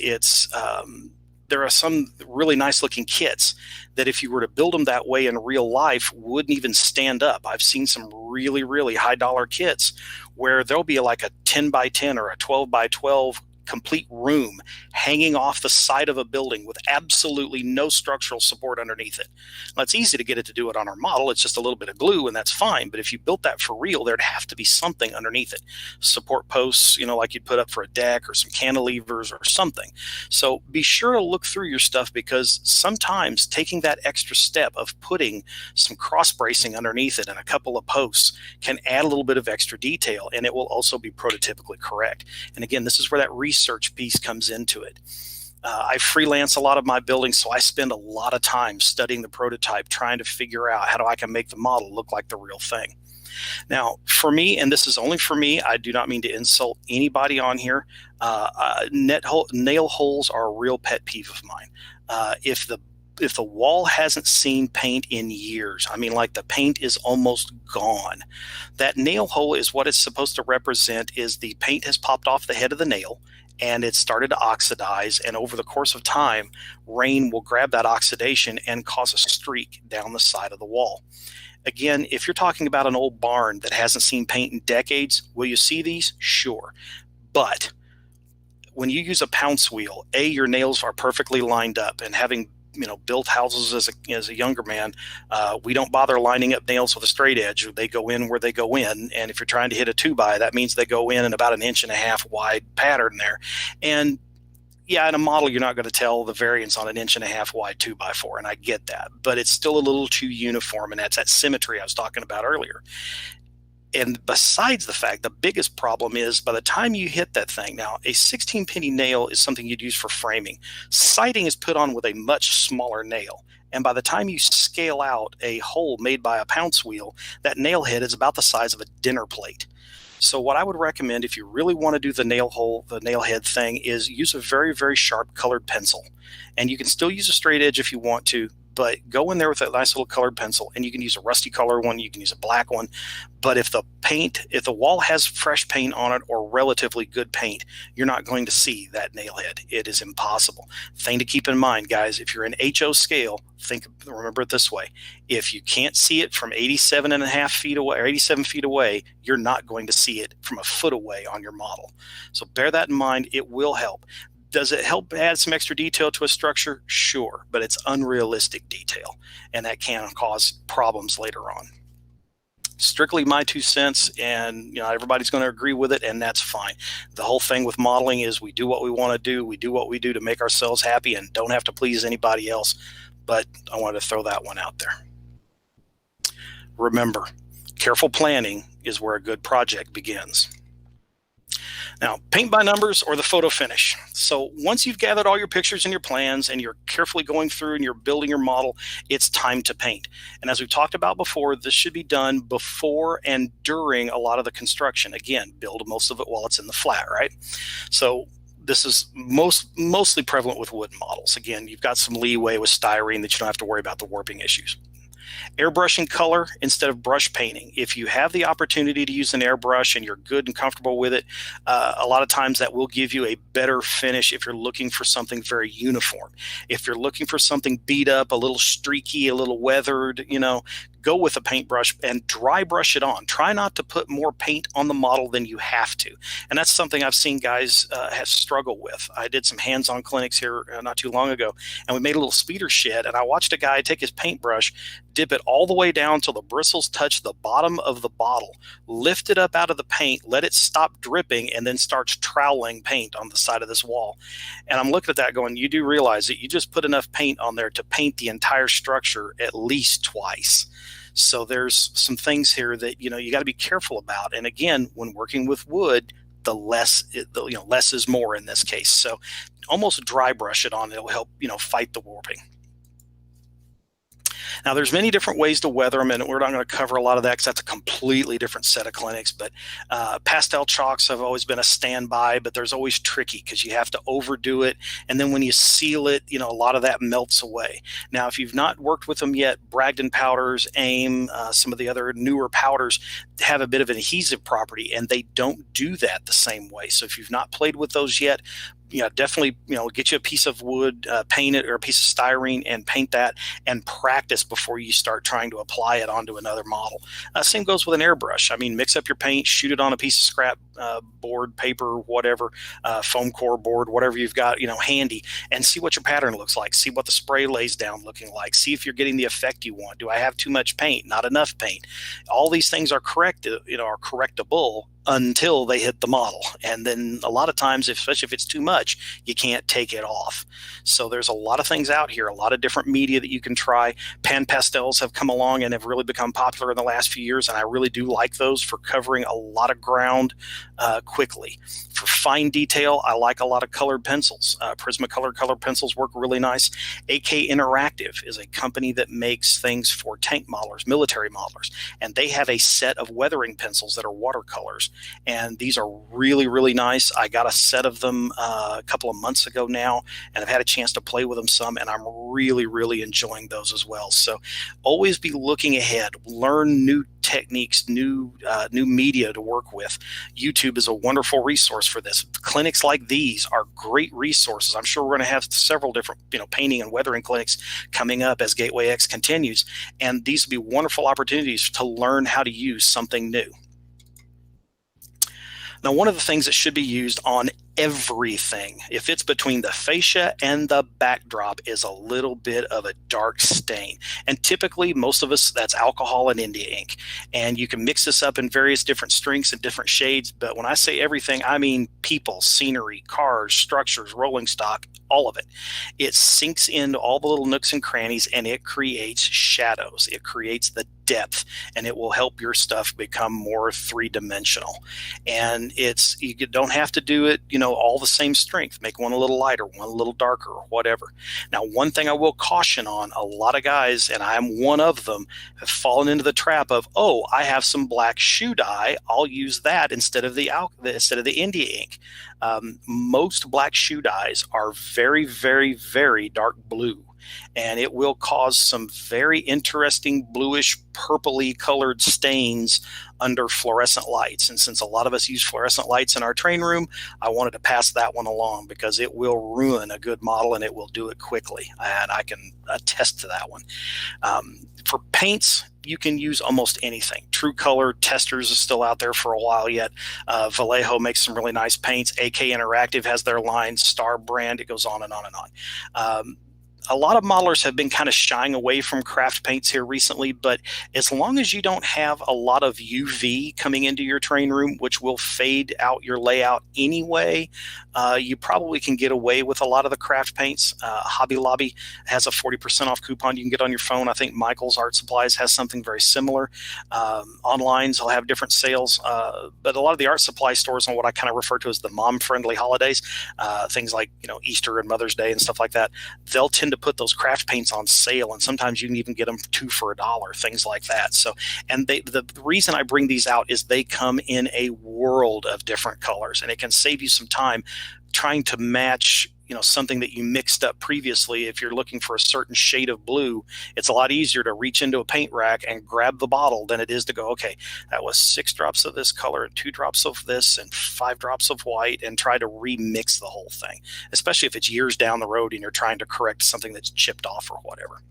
There are some really nice looking kits that if you were to build them that way in real life wouldn't even stand up. I've seen some really, really high dollar kits where there'll be like a 10 by 10 or a 12 by 12 complete room hanging off the side of a building with absolutely no structural support underneath it. Now, it's easy to get it to do it on our model. It's just a little bit of glue and that's fine. But if you built that for real, there'd have to be something underneath it. Support posts, like you'd put up for a deck or some cantilevers or something. So be sure to look through your stuff because sometimes taking that extra step of putting some cross bracing underneath it and a couple of posts can add a little bit of extra detail, and it will also be prototypically correct. And again, this is where that research piece comes into it. I freelance a lot of my buildings, so I spend a lot of time studying the prototype, trying to figure out how I can make the model look like the real thing. Now, for me, and this is only for me, I do not mean to insult anybody on here. Nail holes are a real pet peeve of mine. If the wall hasn't seen paint in years, I mean, like the paint is almost gone, that nail hole is what it's supposed to represent is the paint has popped off the head of the nail and it started to oxidize. And over the course of time, rain will grab that oxidation and cause a streak down the side of the wall. Again, if you're talking about an old barn that hasn't seen paint in decades, will you see these? Sure. But when you use a pounce wheel, your nails are perfectly lined up, and having built houses as a younger man, we don't bother lining up nails with a straight edge. They go in where they go in. And if you're trying to hit a 2x, that means they go in about 1.5 inches wide pattern there. And yeah, in a model, you're not going to tell the variance on 1.5 inches wide 2x4. And I get that, but it's still a little too uniform. And that's that symmetry I was talking about earlier. And besides the fact, the biggest problem is by the time you hit that thing, now a 16 penny nail is something you'd use for framing. Siding is put on with a much smaller nail. And by the time you scale out a hole made by a pounce wheel, that nail head is about the size of a dinner plate. So what I would recommend if you really want to do the nail head thing is use a very, very sharp colored pencil. And you can still use a straight edge if you want to, but go in there with a nice little colored pencil, and you can use a rusty color one, you can use a black one. But if the wall has fresh paint on it or relatively good paint, you're not going to see that nail head. It is impossible. Thing to keep in mind, guys, if you're in HO scale, remember it this way. If you can't see it from 87.5 feet away or 87 feet away, you're not going to see it from a foot away on your model. So bear that in mind. It will help. Does it help add some extra detail to a structure? Sure, but it's unrealistic detail, and that can cause problems later on. Strictly my 2 cents, and everybody's going to agree with it, and that's fine. The whole thing with modeling is we do what we want to do. We do what we do to make ourselves happy and don't have to please anybody else. But I wanted to throw that one out there. Remember, careful planning is where a good project begins. Now, paint by numbers or the photo finish. So once you've gathered all your pictures and your plans and you're carefully going through and you're building your model, it's time to paint. And as we've talked about before, this should be done before and during a lot of the construction. Again, build most of it while it's in the flat, right? So this is mostly prevalent with wooden models. Again, you've got some leeway with styrene that you don't have to worry about the warping issues. Airbrushing color instead of brush painting. If you have the opportunity to use an airbrush and you're good and comfortable with it, a lot of times that will give you a better finish if you're looking for something very uniform. If you're looking for something beat up, a little streaky, a little weathered, go with a paintbrush and dry brush it on. Try not to put more paint on the model than you have to. And that's something I've seen guys have struggled with. I did some hands-on clinics here not too long ago, and we made a little speeder shed, and I watched a guy take his paintbrush, dip it all the way down till the bristles touch the bottom of the bottle, lift it up out of the paint, let it stop dripping, and then starts troweling paint on the side of this wall. And I'm looking at that going, you do realize that you just put enough paint on there to paint the entire structure at least twice. So there's some things here that you got to be careful about. And again, when working with wood, less is more in this case. So almost dry brush it on. It'll help fight the warping. Now, there's many different ways to weather them, and we're not going to cover a lot of that because that's a completely different set of clinics. But pastel chalks have always been a standby, but there's always tricky because you have to overdo it. And then when you seal it, a lot of that melts away. Now, if you've not worked with them yet, Bragdon powders, AIM, some of the other newer powders have a bit of an adhesive property, and they don't do that the same way. So if you've not played with those yet, definitely, get you a piece of wood, paint it, or a piece of styrene and paint that and practice before you start trying to apply it onto another model. Same goes with an airbrush. I mean, mix up your paint, shoot it on a piece of scrap board, paper, whatever, foam core board, whatever you've got, handy, and see what your pattern looks like. See what the spray lays down looking like. See if you're getting the effect you want. Do I have too much paint? Not enough paint? All these things are correctable until they hit the model. And then a lot of times, especially if it's too much, you can't take it off. So there's a lot of things out here, a lot of different media that you can try. Pan pastels have come along and have really become popular in the last few years, and I really do like those for covering a lot of ground quickly. For fine detail, I like a lot of colored pencils. Prismacolor colored pencils work really nice. AK Interactive is a company that makes things for tank modelers, military modelers, and they have a set of weathering pencils that are watercolors. And these are really, really nice. I got a set of them a couple of months ago now, and I've had a chance to play with them some, and I'm really, really enjoying those as well. So always be looking ahead, learn new techniques, new media to work with. YouTube is a wonderful resource for this. Clinics like these are great resources. I'm sure we're going to have several different painting and weathering clinics coming up as Gateway X continues, and these will be wonderful opportunities to learn how to use something new. Now, one of the things that should be used on everything, if it's between the fascia and the backdrop, is a little bit of a dark stain. And typically, most of us, that's alcohol and India ink. And you can mix this up in various different strengths and different shades. But when I say everything, I mean people, scenery, cars, structures, rolling stock, all of it. It sinks into all the little nooks and crannies, and it creates shadows. It creates the depth, and it will help your stuff become more three-dimensional. And you don't have to do it, all the same strength. Make one a little lighter, one a little darker, or whatever. Now, one thing I will caution on, a lot of guys, and I'm one of them, have fallen into the trap of, I have some black shoe dye. I'll use that instead of the India ink. Most black shoe dyes are very, very, very dark blue. and it will cause some very interesting bluish purpley colored stains under fluorescent lights. And since a lot of us use fluorescent lights in our train room, I wanted to pass that one along because it will ruin a good model and it will do it quickly. And I can attest to that one. For paints, you can use almost anything. True Color Testers is still out there for a while yet. Vallejo makes some really nice paints. AK Interactive has their line, Star brand. It goes on and on and on. A lot of modelers have been kind of shying away from craft paints here recently, but as long as you don't have a lot of UV coming into your train room, which will fade out your layout anyway, you probably can get away with a lot of the craft paints. Hobby Lobby has a 40% off coupon you can get on your phone. I think Michael's Art Supplies has something very similar. Online, they'll have different sales, but a lot of the art supply stores on what I kind of refer to as the mom-friendly holidays, things like Easter and Mother's Day and stuff like that, they'll tend to put those craft paints on sale, and sometimes you can even get them 2 for $1, things like that. So, and the reason I bring these out is they come in a world of different colors, and it can save you some time trying to match something that you mixed up previously. If you're looking for a certain shade of blue, it's a lot easier to reach into a paint rack and grab the bottle than it is to go, okay, that was 6 drops of this color, 2 drops of this, and 5 drops of white, and try to remix the whole thing, especially if it's years down the road and you're trying to correct something that's chipped off or whatever.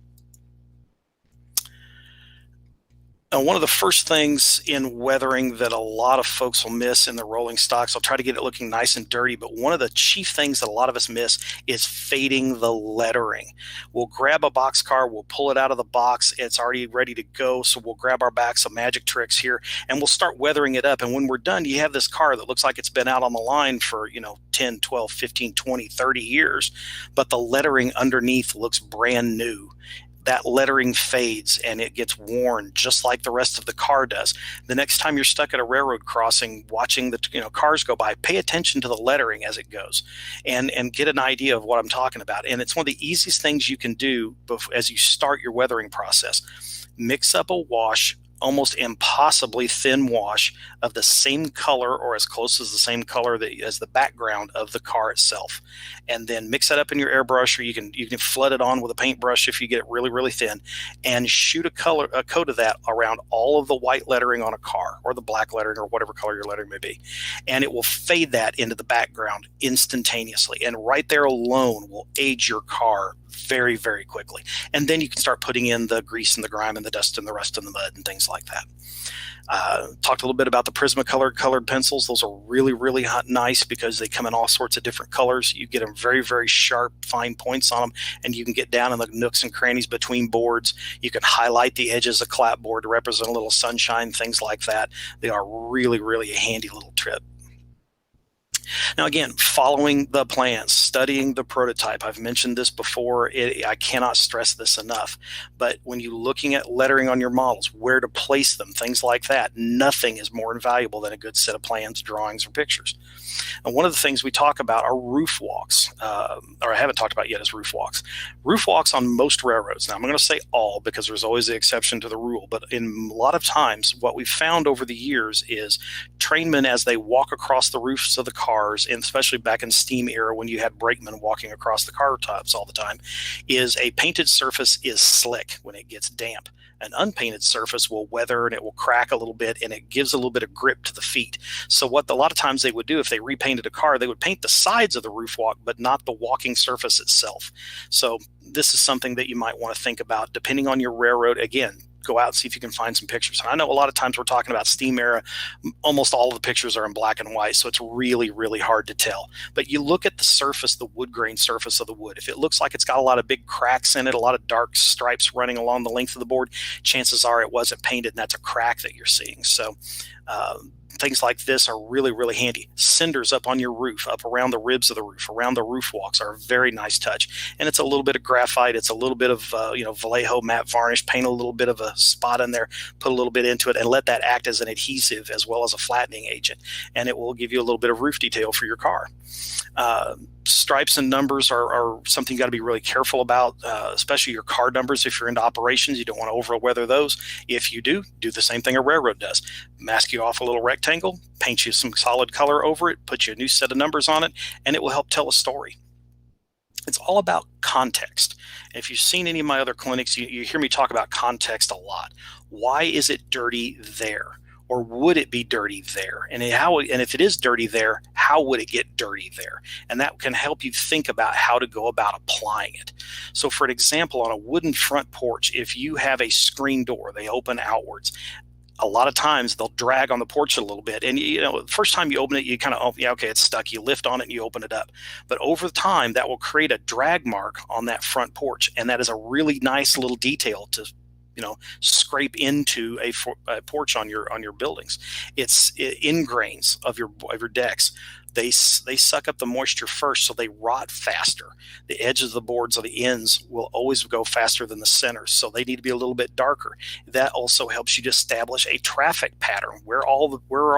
One of the first things in weathering that a lot of folks will miss in the rolling stocks, I'll try to get it looking nice and dirty, but one of the chief things that a lot of us miss is fading the lettering. We'll grab a boxcar, we'll pull it out of the box, it's already ready to go, so we'll grab our backs of magic tricks here, and we'll start weathering it up. And when we're done, you have this car that looks like it's been out on the line for 10, 12, 15, 20, 30 years, but the lettering underneath looks brand new. That lettering fades and it gets worn just like the rest of the car does. The next time you're stuck at a railroad crossing watching the cars go by, pay attention to the lettering as it goes and get an idea of what I'm talking about. And it's one of the easiest things you can do as you start your weathering process. Mix up a wash, almost impossibly thin wash of the same color or as close as the same color as the background of the car itself, and then mix that up in your airbrush, or you can flood it on with a paintbrush if you get it really, really thin, and shoot a coat of that around all of the white lettering on a car or the black lettering or whatever color your lettering may be, and it will fade that into the background instantaneously, and right there alone will age your car very, very quickly. And then you can start putting in the grease and the grime and the dust and the rust and the mud and things like that. Talked a little bit about the Prismacolor colored pencils. Those are really, really nice because they come in all sorts of different colors. You get them very, very sharp, fine points on them, and you can get down in the nooks and crannies between boards. You can highlight the edges of clapboard to represent a little sunshine, things like that. They are really, really a handy little trip. Now, again, following the plans, studying the prototype. I've mentioned this before. I cannot stress this enough. But when you're looking at lettering on your models, where to place them, things like that, nothing is more invaluable than a good set of plans, drawings, or pictures. And one of the things we talk about are roof walks, or I haven't talked about yet is roof walks. Roof walks on most railroads. Now, I'm going to say all because there's always the exception to the rule. But in a lot of times, what we've found over the years is trainmen, as they walk across the roofs of the cars, and especially back in steam era when you had brakemen walking across the car tops all the time, is a painted surface is slick when it gets damp. An unpainted surface will weather and it will crack a little bit, and it gives a little bit of grip to the feet. So what a lot of times they would do if they repainted a car, they would paint the sides of the roof walk, but not the walking surface itself. So this is something that you might want to think about depending on your railroad. Again, go out and see if you can find some pictures. And I know a lot of times we're talking about steam era. Almost all of the pictures are in black and white, so it's really, really hard to tell. But you look at the surface, the wood grain surface of the wood. If it looks like it's got a lot of big cracks in it, a lot of dark stripes running along the length of the board, chances are it wasn't painted, and that's a crack that you're seeing. So things like this are really, really handy. Cinders up on your roof, up around the ribs of the roof, around the roof walks are a very nice touch. And it's a little bit of graphite. It's a little bit of, Vallejo matte varnish, paint a little bit of a spot in there, put a little bit into it, and let that act as an adhesive as well as a flattening agent. And it will give you a little bit of roof detail for your car. Stripes and numbers are something you got to be really careful about, especially your car numbers. If you're into operations, you don't want to over-weather those. If you do the same thing a railroad does. Mask you off a little rectangle, paint you some solid color over it, put you a new set of numbers on it, and it will help tell a story. It's all about context. And if you've seen any of my other clinics, you hear me talk about context a lot. Why is it dirty there? Or would it be dirty there? And if it is dirty there, how would it get dirty there? And that can help you think about how to go about applying it. So for an example, on a wooden front porch, if you have a screen door, they open outwards. A lot of times they'll drag on the porch a little bit. And, the first time you open it, you kind of, okay, it's stuck. You lift on it and you open it up. But over time, that will create a drag mark on that front porch. And that is a really nice little detail to, scrape into a porch on your buildings. It's ingrains of your decks. They suck up the moisture first, so they rot faster. The edges of the boards or the ends will always go faster than the centers, so they need to be a little bit darker. That also helps you to establish a traffic pattern. Where are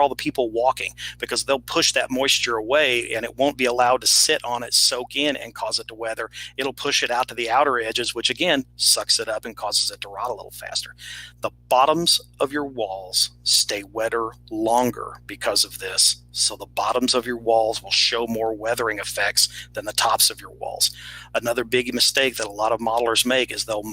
all the people walking? Because they'll push that moisture away, and it won't be allowed to sit on it, soak in, and cause it to weather. It'll push it out to the outer edges, which again sucks it up and causes it to rot a little faster. The bottoms of your walls stay wetter longer because of this. So the bottoms of your walls will show more weathering effects than the tops of your walls. Another big mistake that a lot of modelers make is they'll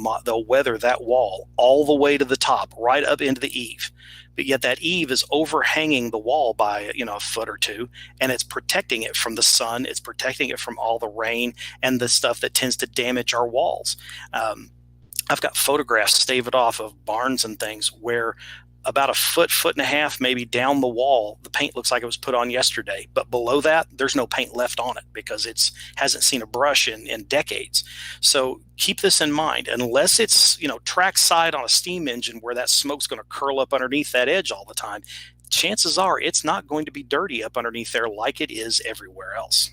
weather that wall all the way to the top, right up into the eave. But yet that eave is overhanging the wall by a foot or two, and it's protecting it from the sun. It's protecting it from all the rain and the stuff that tends to damage our walls. I've got photographs staved off of barns and things where about a foot and a half, maybe down the wall, the paint looks like it was put on yesterday. But below that, there's no paint left on it because it hasn't seen a brush in decades. So keep this in mind. Unless it's, track side on a steam engine where that smoke's going to curl up underneath that edge all the time, chances are it's not going to be dirty up underneath there like it is everywhere else.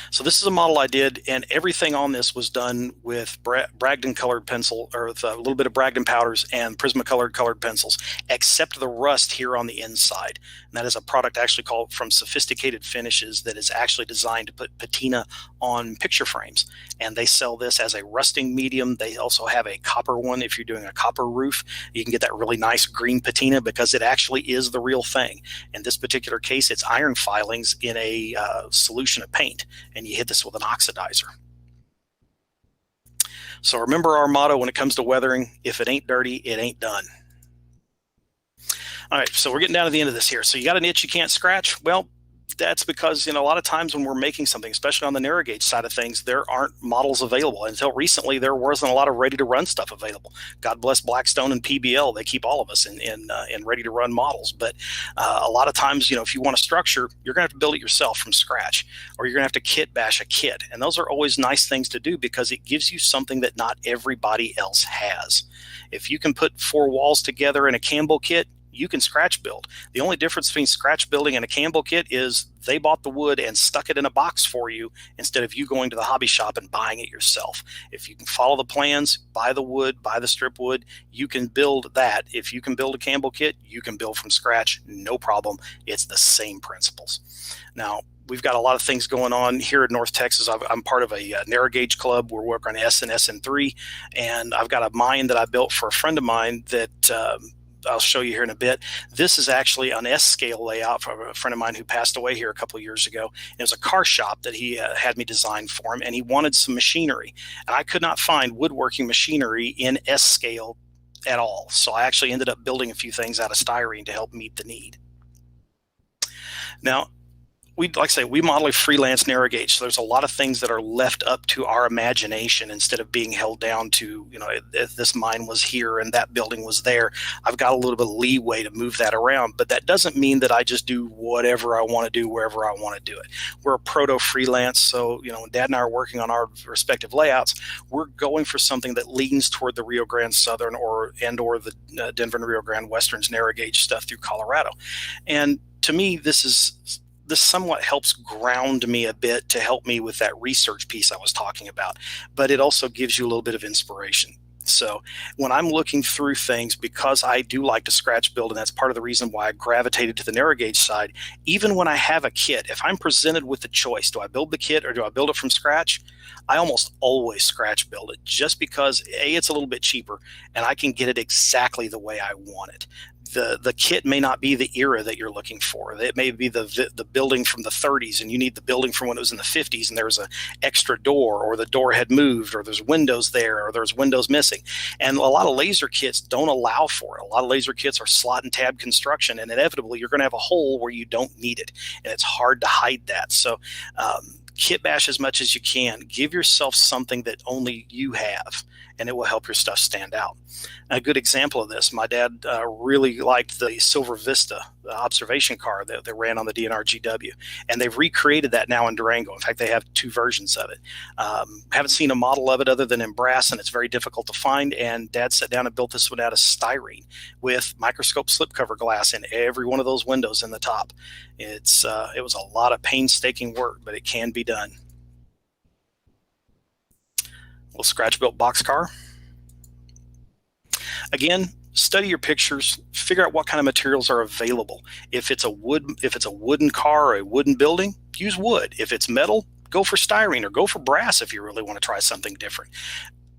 So this is a model I did, and everything on this was done with Bragdon colored pencil, or with a little bit of Bragdon powders and Prismacolor colored pencils, except the rust here on the inside. And that is a product actually called from Sophisticated Finishes that is actually designed to put patina on picture frames. And they sell this as a rusting medium. They also have a copper one. If you're doing a copper roof, you can get that really nice green patina because it actually is the real thing. In this particular case, it's iron filings in a solution of paint. And you hit this with an oxidizer. So remember our motto when it comes to weathering: if it ain't dirty, it ain't done. All right, so we're getting down to the end of this here. So you got an itch you can't scratch? Well, that's because, a lot of times when we're making something, especially on the narrow gauge side of things, there aren't models available. Until recently, there wasn't a lot of ready-to-run stuff available. God bless Blackstone and PBL. They keep all of us in ready-to-run models. But a lot of times, if you want a structure, you're going to have to build it yourself from scratch, or you're going to have to kit bash a kit. And those are always nice things to do because it gives you something that not everybody else has. If you can put 4 walls together in a Campbell kit, you can scratch build. The only difference between scratch building and a Campbell kit is they bought the wood and stuck it in a box for you instead of you going to the hobby shop and buying it yourself. If you can follow the plans, buy the wood, buy the strip wood, you can build that. If you can build a Campbell kit, you can build from scratch, no problem. It's the same principles. Now, we've got a lot of things going on here in North Texas. I'm part of a narrow gauge club. We're working on S and SN3, and I've got a mine that I built for a friend of mine that I'll show you here in a bit. This is actually an S-scale layout from a friend of mine who passed away here a couple of years ago. It was a car shop that he had me design for him, and he wanted some machinery. And I could not find woodworking machinery in S-scale at all. So I actually ended up building a few things out of styrene to help meet the need. Now, we model a freelance narrow gauge. So there's a lot of things that are left up to our imagination instead of being held down to, if this mine was here and that building was there. I've got a little bit of leeway to move that around, but that doesn't mean that I just do whatever I want to do wherever I want to do it. We're a proto freelance. So, when Dad and I are working on our respective layouts, we're going for something that leans toward the Rio Grande Southern or the Denver and Rio Grande Westerns narrow gauge stuff through Colorado. And to me, this somewhat helps ground me a bit to help me with that research piece I was talking about, but it also gives you a little bit of inspiration. So when I'm looking through things, because I do like to scratch build, and that's part of the reason why I gravitated to the narrow gauge side, even when I have a kit, if I'm presented with the choice, do I build the kit or do I build it from scratch? I almost always scratch build it just because A, it's a little bit cheaper and I can get it exactly the way I want it. the kit may not be the era that you're looking for. It may be the building from the 30s, and you need the building from when it was in the 50s, and there's an extra door, or the door had moved, or there's windows there, or there's windows missing. And a lot of laser kits don't allow for it. A lot of laser kits are slot and tab construction, and inevitably you're going to have a hole where you don't need it, and it's hard to hide that. So kit bash as much as you can. Give yourself something that only you have, and it will help your stuff stand out. A good example of this, my dad really liked the Silver Vista observation car that ran on the DNR GW, and they've recreated that now in Durango. In fact, they have 2 versions of it. Haven't seen a model of it other than in brass, and it's very difficult to find, and Dad sat down and built this one out of styrene with microscope slipcover glass in every one of those windows in the top. It was a lot of painstaking work, but it can be done. Little scratch-built boxcar. Again, study your pictures. Figure out what kind of materials are available. If it's a wooden car or a wooden building, use wood. If it's metal, go for styrene or go for brass if you really want to try something different.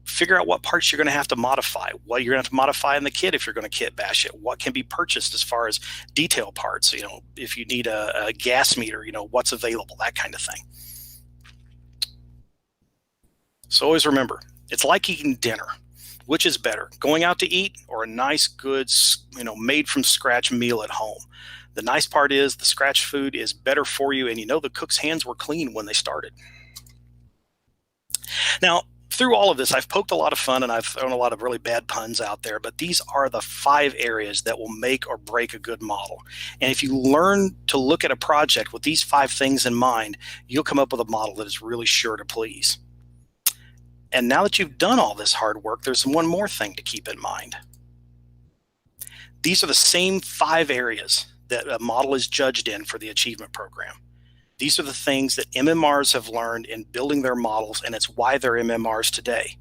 Figure out what parts you're going to have to modify. What you're going to have to modify in the kit if you're going to kit bash it. What can be purchased as far as detail parts. If you need a gas meter, what's available, that kind of thing. So always remember, it's like eating dinner. Which is better, going out to eat or a nice, good, made from scratch meal at home? The nice part is the scratch food is better for you, and the cook's hands were clean when they started. Now, through all of this, I've poked a lot of fun and I've thrown a lot of really bad puns out there, but these are the 5 areas that will make or break a good model. And if you learn to look at a project with these 5 things in mind, you'll come up with a model that is really sure to please. And now that you've done all this hard work, there's one more thing to keep in mind. These are the same 5 areas that a model is judged in for the achievement program. These are the things that MMRs have learned in building their models, and it's why they're MMRs today.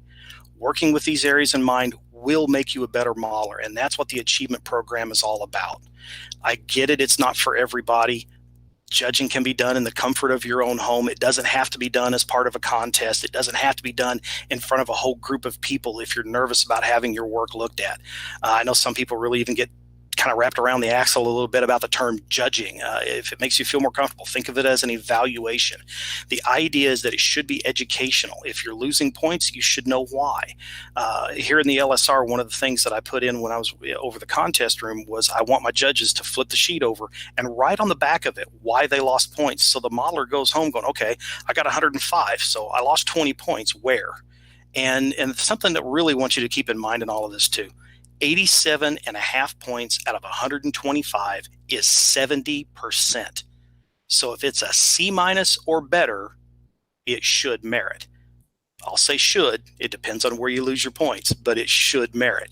Working with these areas in mind will make you a better modeler, and that's what the achievement program is all about. I get it, it's not for everybody. Judging can be done in the comfort of your own home. It doesn't have to be done as part of a contest. It doesn't have to be done in front of a whole group of people if you're nervous about having your work looked at. I know some people really even get kind of wrapped around the axle a little bit about the term judging. If it makes you feel more comfortable, think of it as an evaluation. The idea is that it should be educational. If you're losing points, you should know why. Here in the LSR, one of the things that I put in when I was over the contest room was I want my judges to flip the sheet over and write on the back of it why they lost points. So the modeler goes home going, okay, I got 105, so I lost 20 points. Where? And something that really want you to keep in mind in all of this too. 87.5 points out of 125 is 70%. So if it's a C- or better, it should merit. I'll say should. It depends on where you lose your points, but it should merit.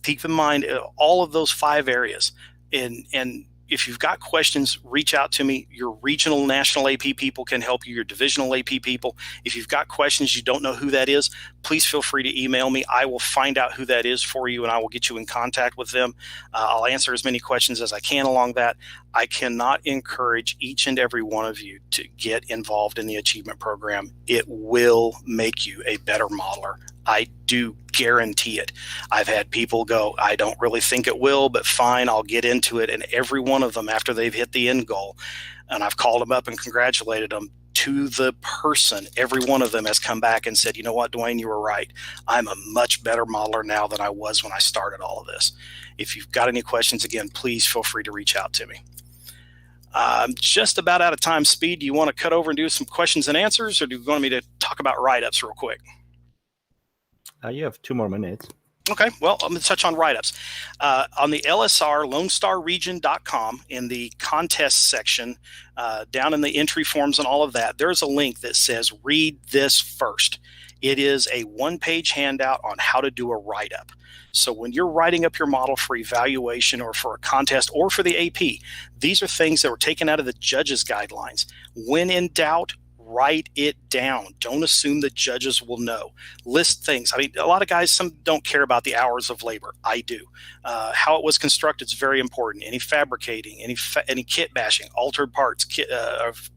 Keep in mind all of those 5 areas. And if you've got questions, reach out to me. Your regional national AP people can help you, your divisional AP people. If you've got questions, you don't know who that is, please feel free to email me. I will find out who that is for you, and I will get you in contact with them. I'll answer as many questions as I can along that. I cannot encourage each and every one of you to get involved in the achievement program. It will make you a better modeler. I do guarantee it. I've had people go, I don't really think it will, but fine, I'll get into it. And every one of them, after they've hit the end goal, and I've called them up and congratulated them to the person, every one of them has come back and said, you know what, Dwayne, you were right. I'm a much better modeler now than I was when I started all of this. If you've got any questions, again, please feel free to reach out to me. I'm just about out of time. Speed, do you want to cut over and do some questions and answers, or do you want me to talk about write-ups real quick? You have 2 more minutes. Okay, well, I'm going to touch on write-ups. On the LSR, LoneStarRegion.com, in the contest section, down in the entry forms and all of that, there's a link that says, read this first. It is a 1-page handout on how to do a write-up. So when you're writing up your model for evaluation or for a contest or for the AP, these are things that were taken out of the judges' guidelines. When in doubt, write it down. Don't assume the judges will know. List things. I mean, a lot of guys, some don't care about the hours of labor. I do. How it was constructed is very important. Any fabricating, any kit bashing, altered parts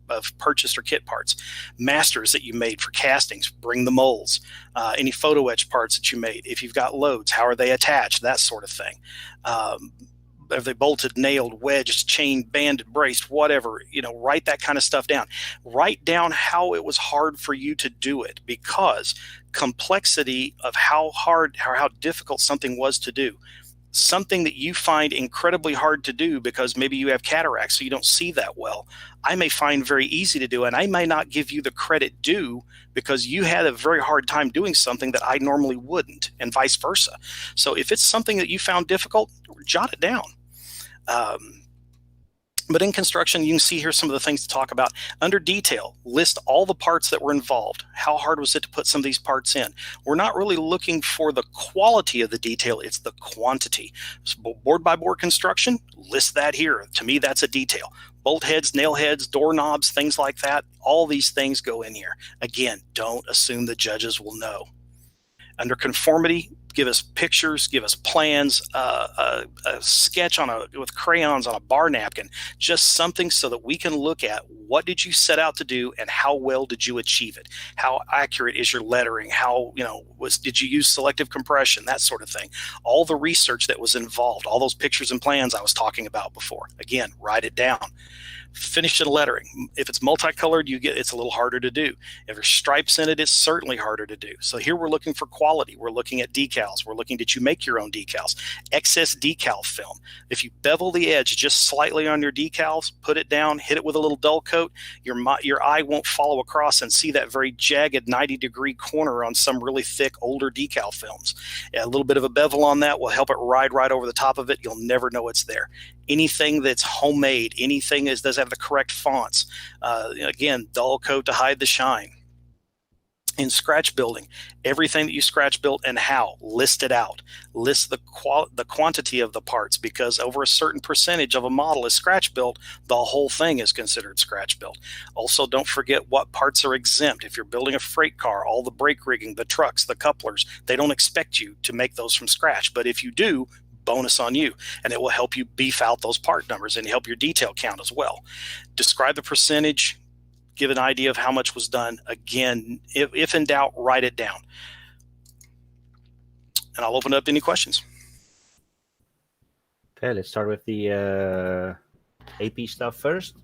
of purchased or kit parts, masters that you made for castings, bring the molds, any photo etch parts that you made. If you've got loads, how are they attached? That sort of thing. are they bolted, nailed, wedged, chained, banded, braced, whatever, write that kind of stuff down. Write down how it was hard for you to do it, because complexity of how hard or how difficult something was to do. Something that you find incredibly hard to do because maybe you have cataracts, so you don't see that well, I may find very easy to do, and I may not give you the credit due because you had a very hard time doing something that I normally wouldn't, and vice versa. So if it's something that you found difficult, jot it down. But in construction, you can see here some of the things to talk about. Under detail, list all the parts that were involved. How hard was it to put some of these parts in? We're not really looking for the quality of the detail, it's the quantity. So board by board construction, list that here. To me, that's a detail. Bolt heads, nail heads, doorknobs, things like that. All these things go in here. Again, don't assume the judges will know. Under conformity, give us pictures, give us plans, a sketch with crayons on a bar napkin, just something so that we can look at what did you set out to do and how well did you achieve it? How accurate is your lettering? How, did you use selective compression? That sort of thing. All the research that was involved, all those pictures and plans I was talking about before. Again, write it down. Finish the lettering. If it's multicolored, it's a little harder to do. If there's stripes in it, it's certainly harder to do. So here we're looking for quality. We're looking at decals. We're looking, did you make your own decals? Excess decal film. If you bevel the edge just slightly on your decals, put it down, hit it with a little dull coat, your eye won't follow across and see that very jagged 90-degree corner on some really thick older decal films. A little bit of a bevel on that will help it ride right over the top of it. You'll never know it's there. Anything that's homemade, anything that does have the correct fonts, again, dull coat to hide the shine. In scratch building, everything that you scratch built and how, list it out. List the quantity of the parts, because over a certain percentage of a model is scratch built, the whole thing is considered scratch built. Also, don't forget what parts are exempt. If you're building a freight car, all the brake rigging, the trucks, the couplers, they don't expect you to make those from scratch. But if you do, bonus on you, and it will help you beef out those part numbers and help your detail count as well. Describe the percentage, give an idea of how much was done. Again, if in doubt, write it down. And I'll open it up to any questions. Okay, let's start with the AP stuff first.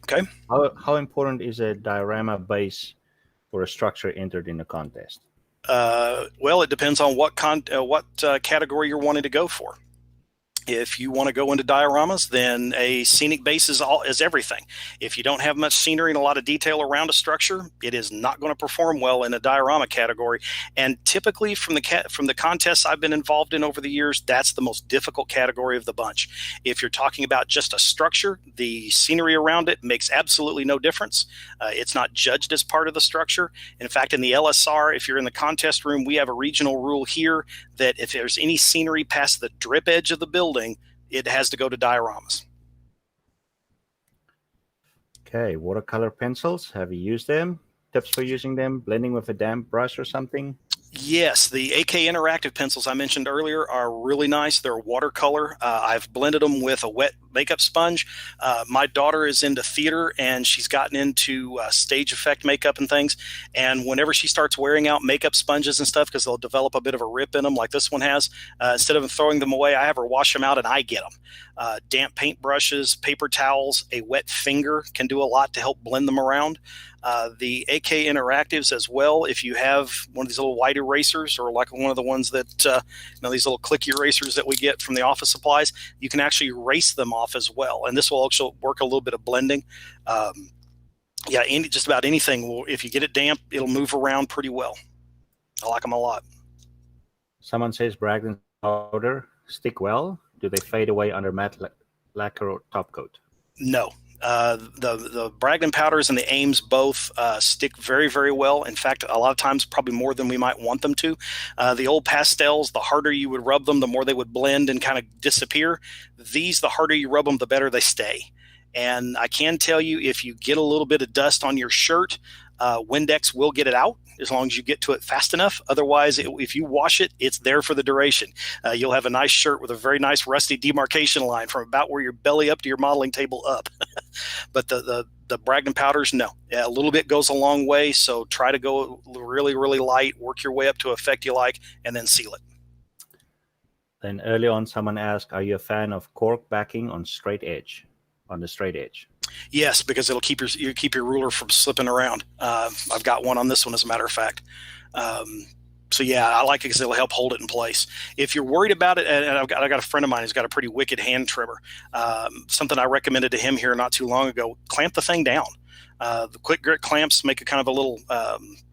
Okay. How important is a diorama base for a structure entered in a contest? Well, it depends on what category you're wanting to go for. If you want to go into dioramas, then a scenic base is everything. If you don't have much scenery and a lot of detail around a structure, it is not going to perform well in a diorama category. And typically from the contests I've been involved in over the years, that's the most difficult category of the bunch. If you're talking about just a structure, the scenery around it makes absolutely no difference. It's not judged as part of the structure. In fact, in the LSR, if you're in the contest room, we have a regional rule here that if there's any scenery past the drip edge of the building, it has to go to dioramas. Okay, watercolor pencils. Have you used them? Tips for using them? Blending with a damp brush or something? Yes, the AK Interactive pencils I mentioned earlier are really nice. They're watercolor. I've blended them with a wet makeup sponge. My daughter is into theater, and she's gotten into stage effect makeup and things. And whenever she starts wearing out makeup sponges and stuff, because they'll develop a bit of a rip in them like this one has, instead of throwing them away, I have her wash them out and I get them. Damp paint brushes, paper towels, a wet finger can do a lot to help blend them around. The AK Interactives as well, if you have one of these little white erasers or like one of the ones that, these little clicky erasers that we get from the office supplies, you can actually erase them off as well. And this will also work a little bit of blending. Just about anything, if you get it damp, it'll move around pretty well. I like them a lot. Someone says Bragdon powder stick well. Do they fade away under matte lacquer or top coat? No. The Bragdon powders and the Ames both stick very, very well. In fact, a lot of times probably more than we might want them to. The old pastels, the harder you would rub them, the more they would blend and kind of disappear. These, the harder you rub them, the better they stay. And I can tell you, if you get a little bit of dust on your shirt, Windex will get it out as long as you get to it fast enough. Otherwise, if you wash it, it's there for the duration. You'll have a nice shirt with a very nice rusty demarcation line from about where your belly up to your modeling table up. But the Bragdon powders, no. A little bit goes a long way, so try to go really, really light, work your way up to an effect you like, and then seal it. Then early on, someone asked, "Are you a fan of cork backing on straight edge, on the straight edge?" Yes, because it'll keep your ruler from slipping around. I've got one on this one, as a matter of fact. So yeah, I like it because it'll help hold it in place. If you're worried about it, and I got a friend of mine who's got a pretty wicked hand trimmer. Something I recommended to him here not too long ago: clamp the thing down. The quick grit clamps make a kind of a little.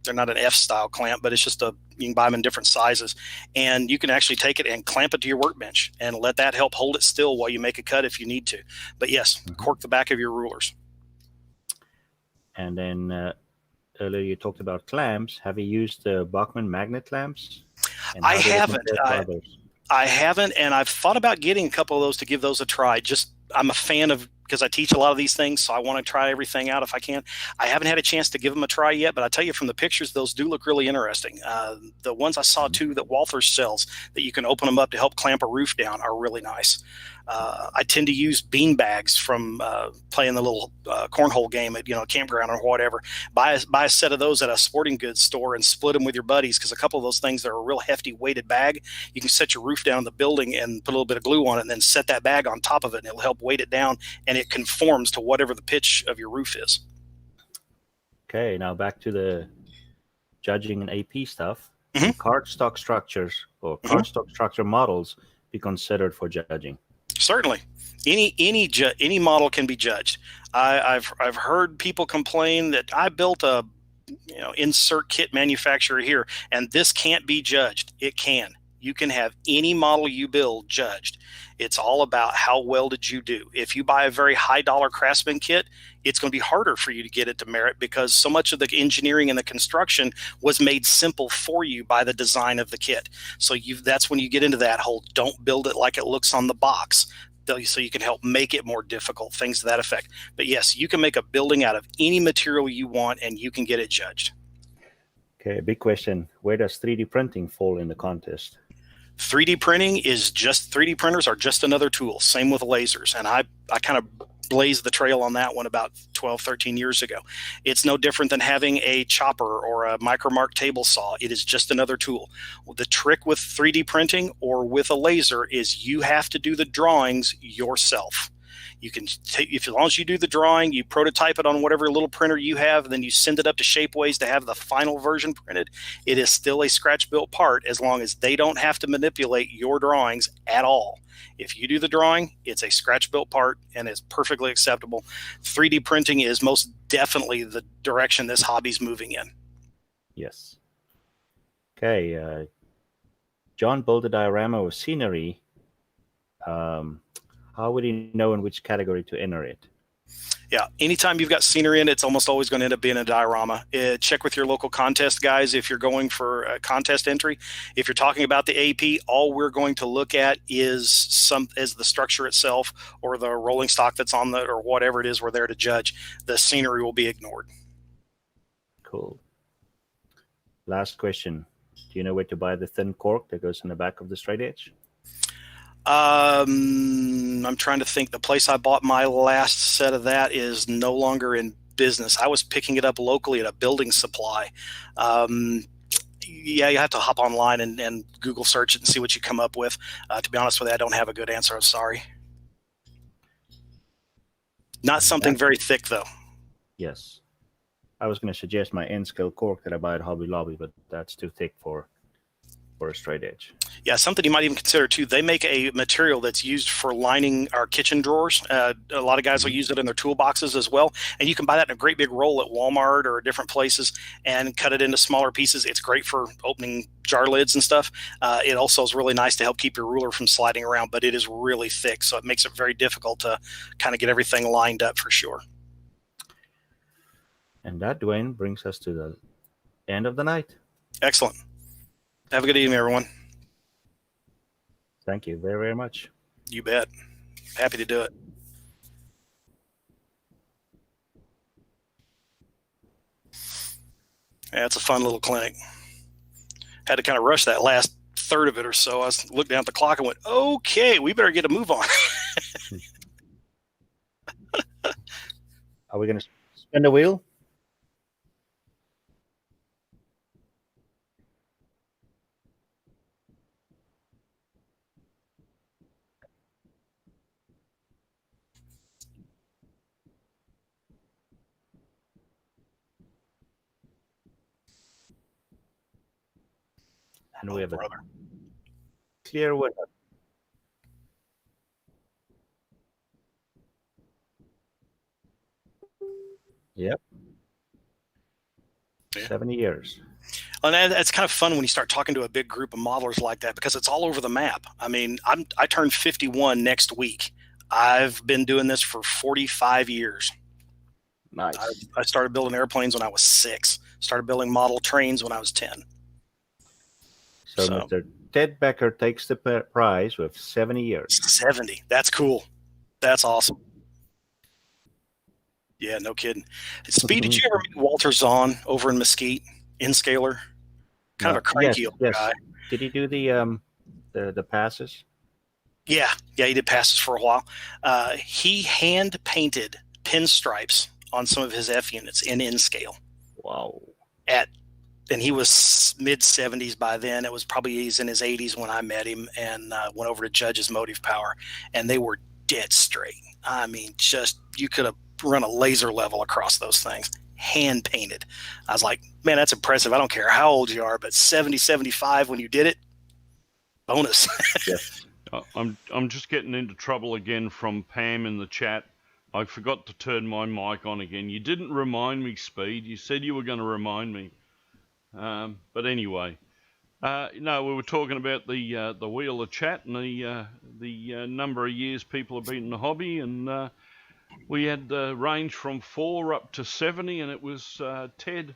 They're not an F-style clamp, but it's just you can buy them in different sizes, and you can actually take it and clamp it to your workbench and let that help hold it still while you make a cut if you need to. But yes, cork the back of your rulers. And then earlier you talked about clamps. Have you used the Bachmann magnet clamps? And I how do they haven't. compare to others? I haven't, and I've thought about getting a couple of those to give those a try. I'm a fan of, because I teach a lot of these things, so I want to try everything out if I can. I haven't had a chance to give them a try yet, but I tell you from the pictures, those do look really interesting. The ones I saw too that Walther sells, that you can open them up to help clamp a roof down, are really nice. I tend to use bean bags from playing the little cornhole game at a campground or whatever. Buy a set of those at a sporting goods store and split them with your buddies, because a couple of those things, they're a real hefty weighted bag. You can set your roof down in the building and put a little bit of glue on it, and then set that bag on top of it, and it'll help weight it down, and it conforms to whatever the pitch of your roof is. Okay, now back to the judging and AP stuff. Mhm. Can cardstock structures or cardstock structure models be considered for judging? Certainly, any model can be judged. I've heard people complain that I built a insert kit manufacturer here, and this can't be judged. It can. You can have any model you build judged. It's all about how well did you do. If you buy a very high dollar Craftsman kit, it's going to be harder for you to get it to merit, because so much of the engineering and the construction was made simple for you by the design of the kit. So that's when you get into that whole don't build it like it looks on the box, so you can help make it more difficult, things to that effect. But yes, you can make a building out of any material you want, and you can get it judged. Okay, big question. Where does 3D printing fall in the contest? 3D printers are just another tool. Same with lasers. And I kind of blazed the trail on that one about 12, 13 years ago. It's no different than having a chopper or a micromark table saw. It is just another tool. The trick with 3D printing or with a laser is you have to do the drawings yourself. You can take, as long as you do the drawing, you prototype it on whatever little printer you have, and then you send it up to Shapeways to have the final version printed. It is still a scratch-built part, as long as they don't have to manipulate your drawings at all. If you do the drawing, it's a scratch-built part, and it's perfectly acceptable. 3D printing is most definitely the direction this hobby's moving in. Yes. Okay. John built a diorama of scenery. How would he know in which category to enter it? Yeah, anytime you've got scenery in it, it's almost always going to end up being a diorama. Check with your local contest guys if you're going for a contest entry. If you're talking about the AP, all we're going to look at is the structure itself, or the rolling stock that's on the, or whatever it is we're there to judge. The scenery will be ignored. Cool. Last question. Do you know where to buy the thin cork that goes in the back of the straight edge? I'm trying to think. The place I bought my last set of that is no longer in business. I was picking it up locally at a building supply. Yeah, you have to hop online and Google search it and see what you come up with. To be honest with you, I don't have a good answer. I'm sorry. Not something very thick, though. Yes. I was going to suggest my N-scale cork that I buy at Hobby Lobby, but that's too thick for a straight edge. Yeah, something you might even consider too. They make a material that's used for lining our kitchen drawers. A lot of guys will use it in their toolboxes as well. And you can buy that in a great big roll at Walmart or different places and cut it into smaller pieces. It's great for opening jar lids and stuff. It also is really nice to help keep your ruler from sliding around, but it is really thick, so it makes it very difficult to kind of get everything lined up for sure. And that, Dwayne, brings us to the end of the night. Excellent. Have a good evening, everyone. Thank you very, very much. You bet. Happy to do it. Yeah, it's a fun little clinic. Had to kind of rush that last third of it or so. I was looking down at the clock and went, okay, we better get a move on. Are we going to spin the wheel? And we have brother. a clear winner. Yep. Yeah. 70 years. And that's kind of fun when you start talking to a big group of modelers like that, because it's all over the map. I mean, I turned 51 next week. I've been doing this for 45 years. Nice. I started building airplanes when I was 6. Started building model trains when I was 10. So Mr. Ted Becker takes the prize with 70 years. 70. That's cool. That's awesome. Yeah, no kidding. Speed, did you ever meet Walter Zahn over in Mesquite, Inscaler? Kind of a cranky old guy. Did he do the passes? Yeah, he did passes for a while. He hand painted pinstripes on some of his F units in Inscale. Wow. And he was mid-70s by then. It was probably he's in his 80s when I met him, and went over to judge his motive power, and they were dead straight. I mean, just you could have run a laser level across those things, hand painted. I was like, man, that's impressive. I don't care how old you are, but 70, 75 when you did it, bonus. Yes. I'm just getting into trouble again from Pam in the chat. I forgot to turn my mic on again. You didn't remind me, Speed. You said you were going to remind me. But anyway, no, we were talking about the Wheel of Chat and the number of years people have been in the hobby, and we had the range from 4 up to 70, and it was Ted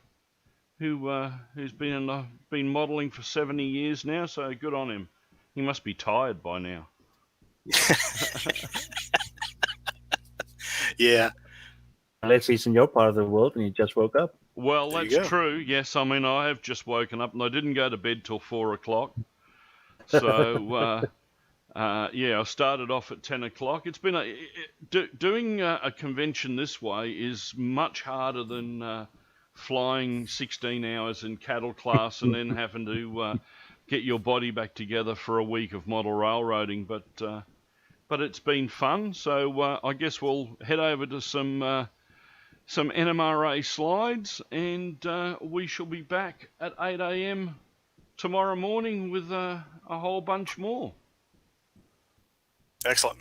who's been modelling for 70 years now. So good on him. He must be tired by now. Yeah. Unless he's in your part of the world and he just woke up. Well, There you that's go. true. Yes, I mean, I have just woken up and I didn't go to bed till 4 o'clock. So, yeah, I started off at 10 o'clock. It's been doing a convention this way is much harder than flying 16 hours in cattle class and then having to get your body back together for a week of model railroading. But it's been fun. So I guess we'll head over to some NMRA slides, and we shall be back at 8 a.m. tomorrow morning with a whole bunch more. Excellent.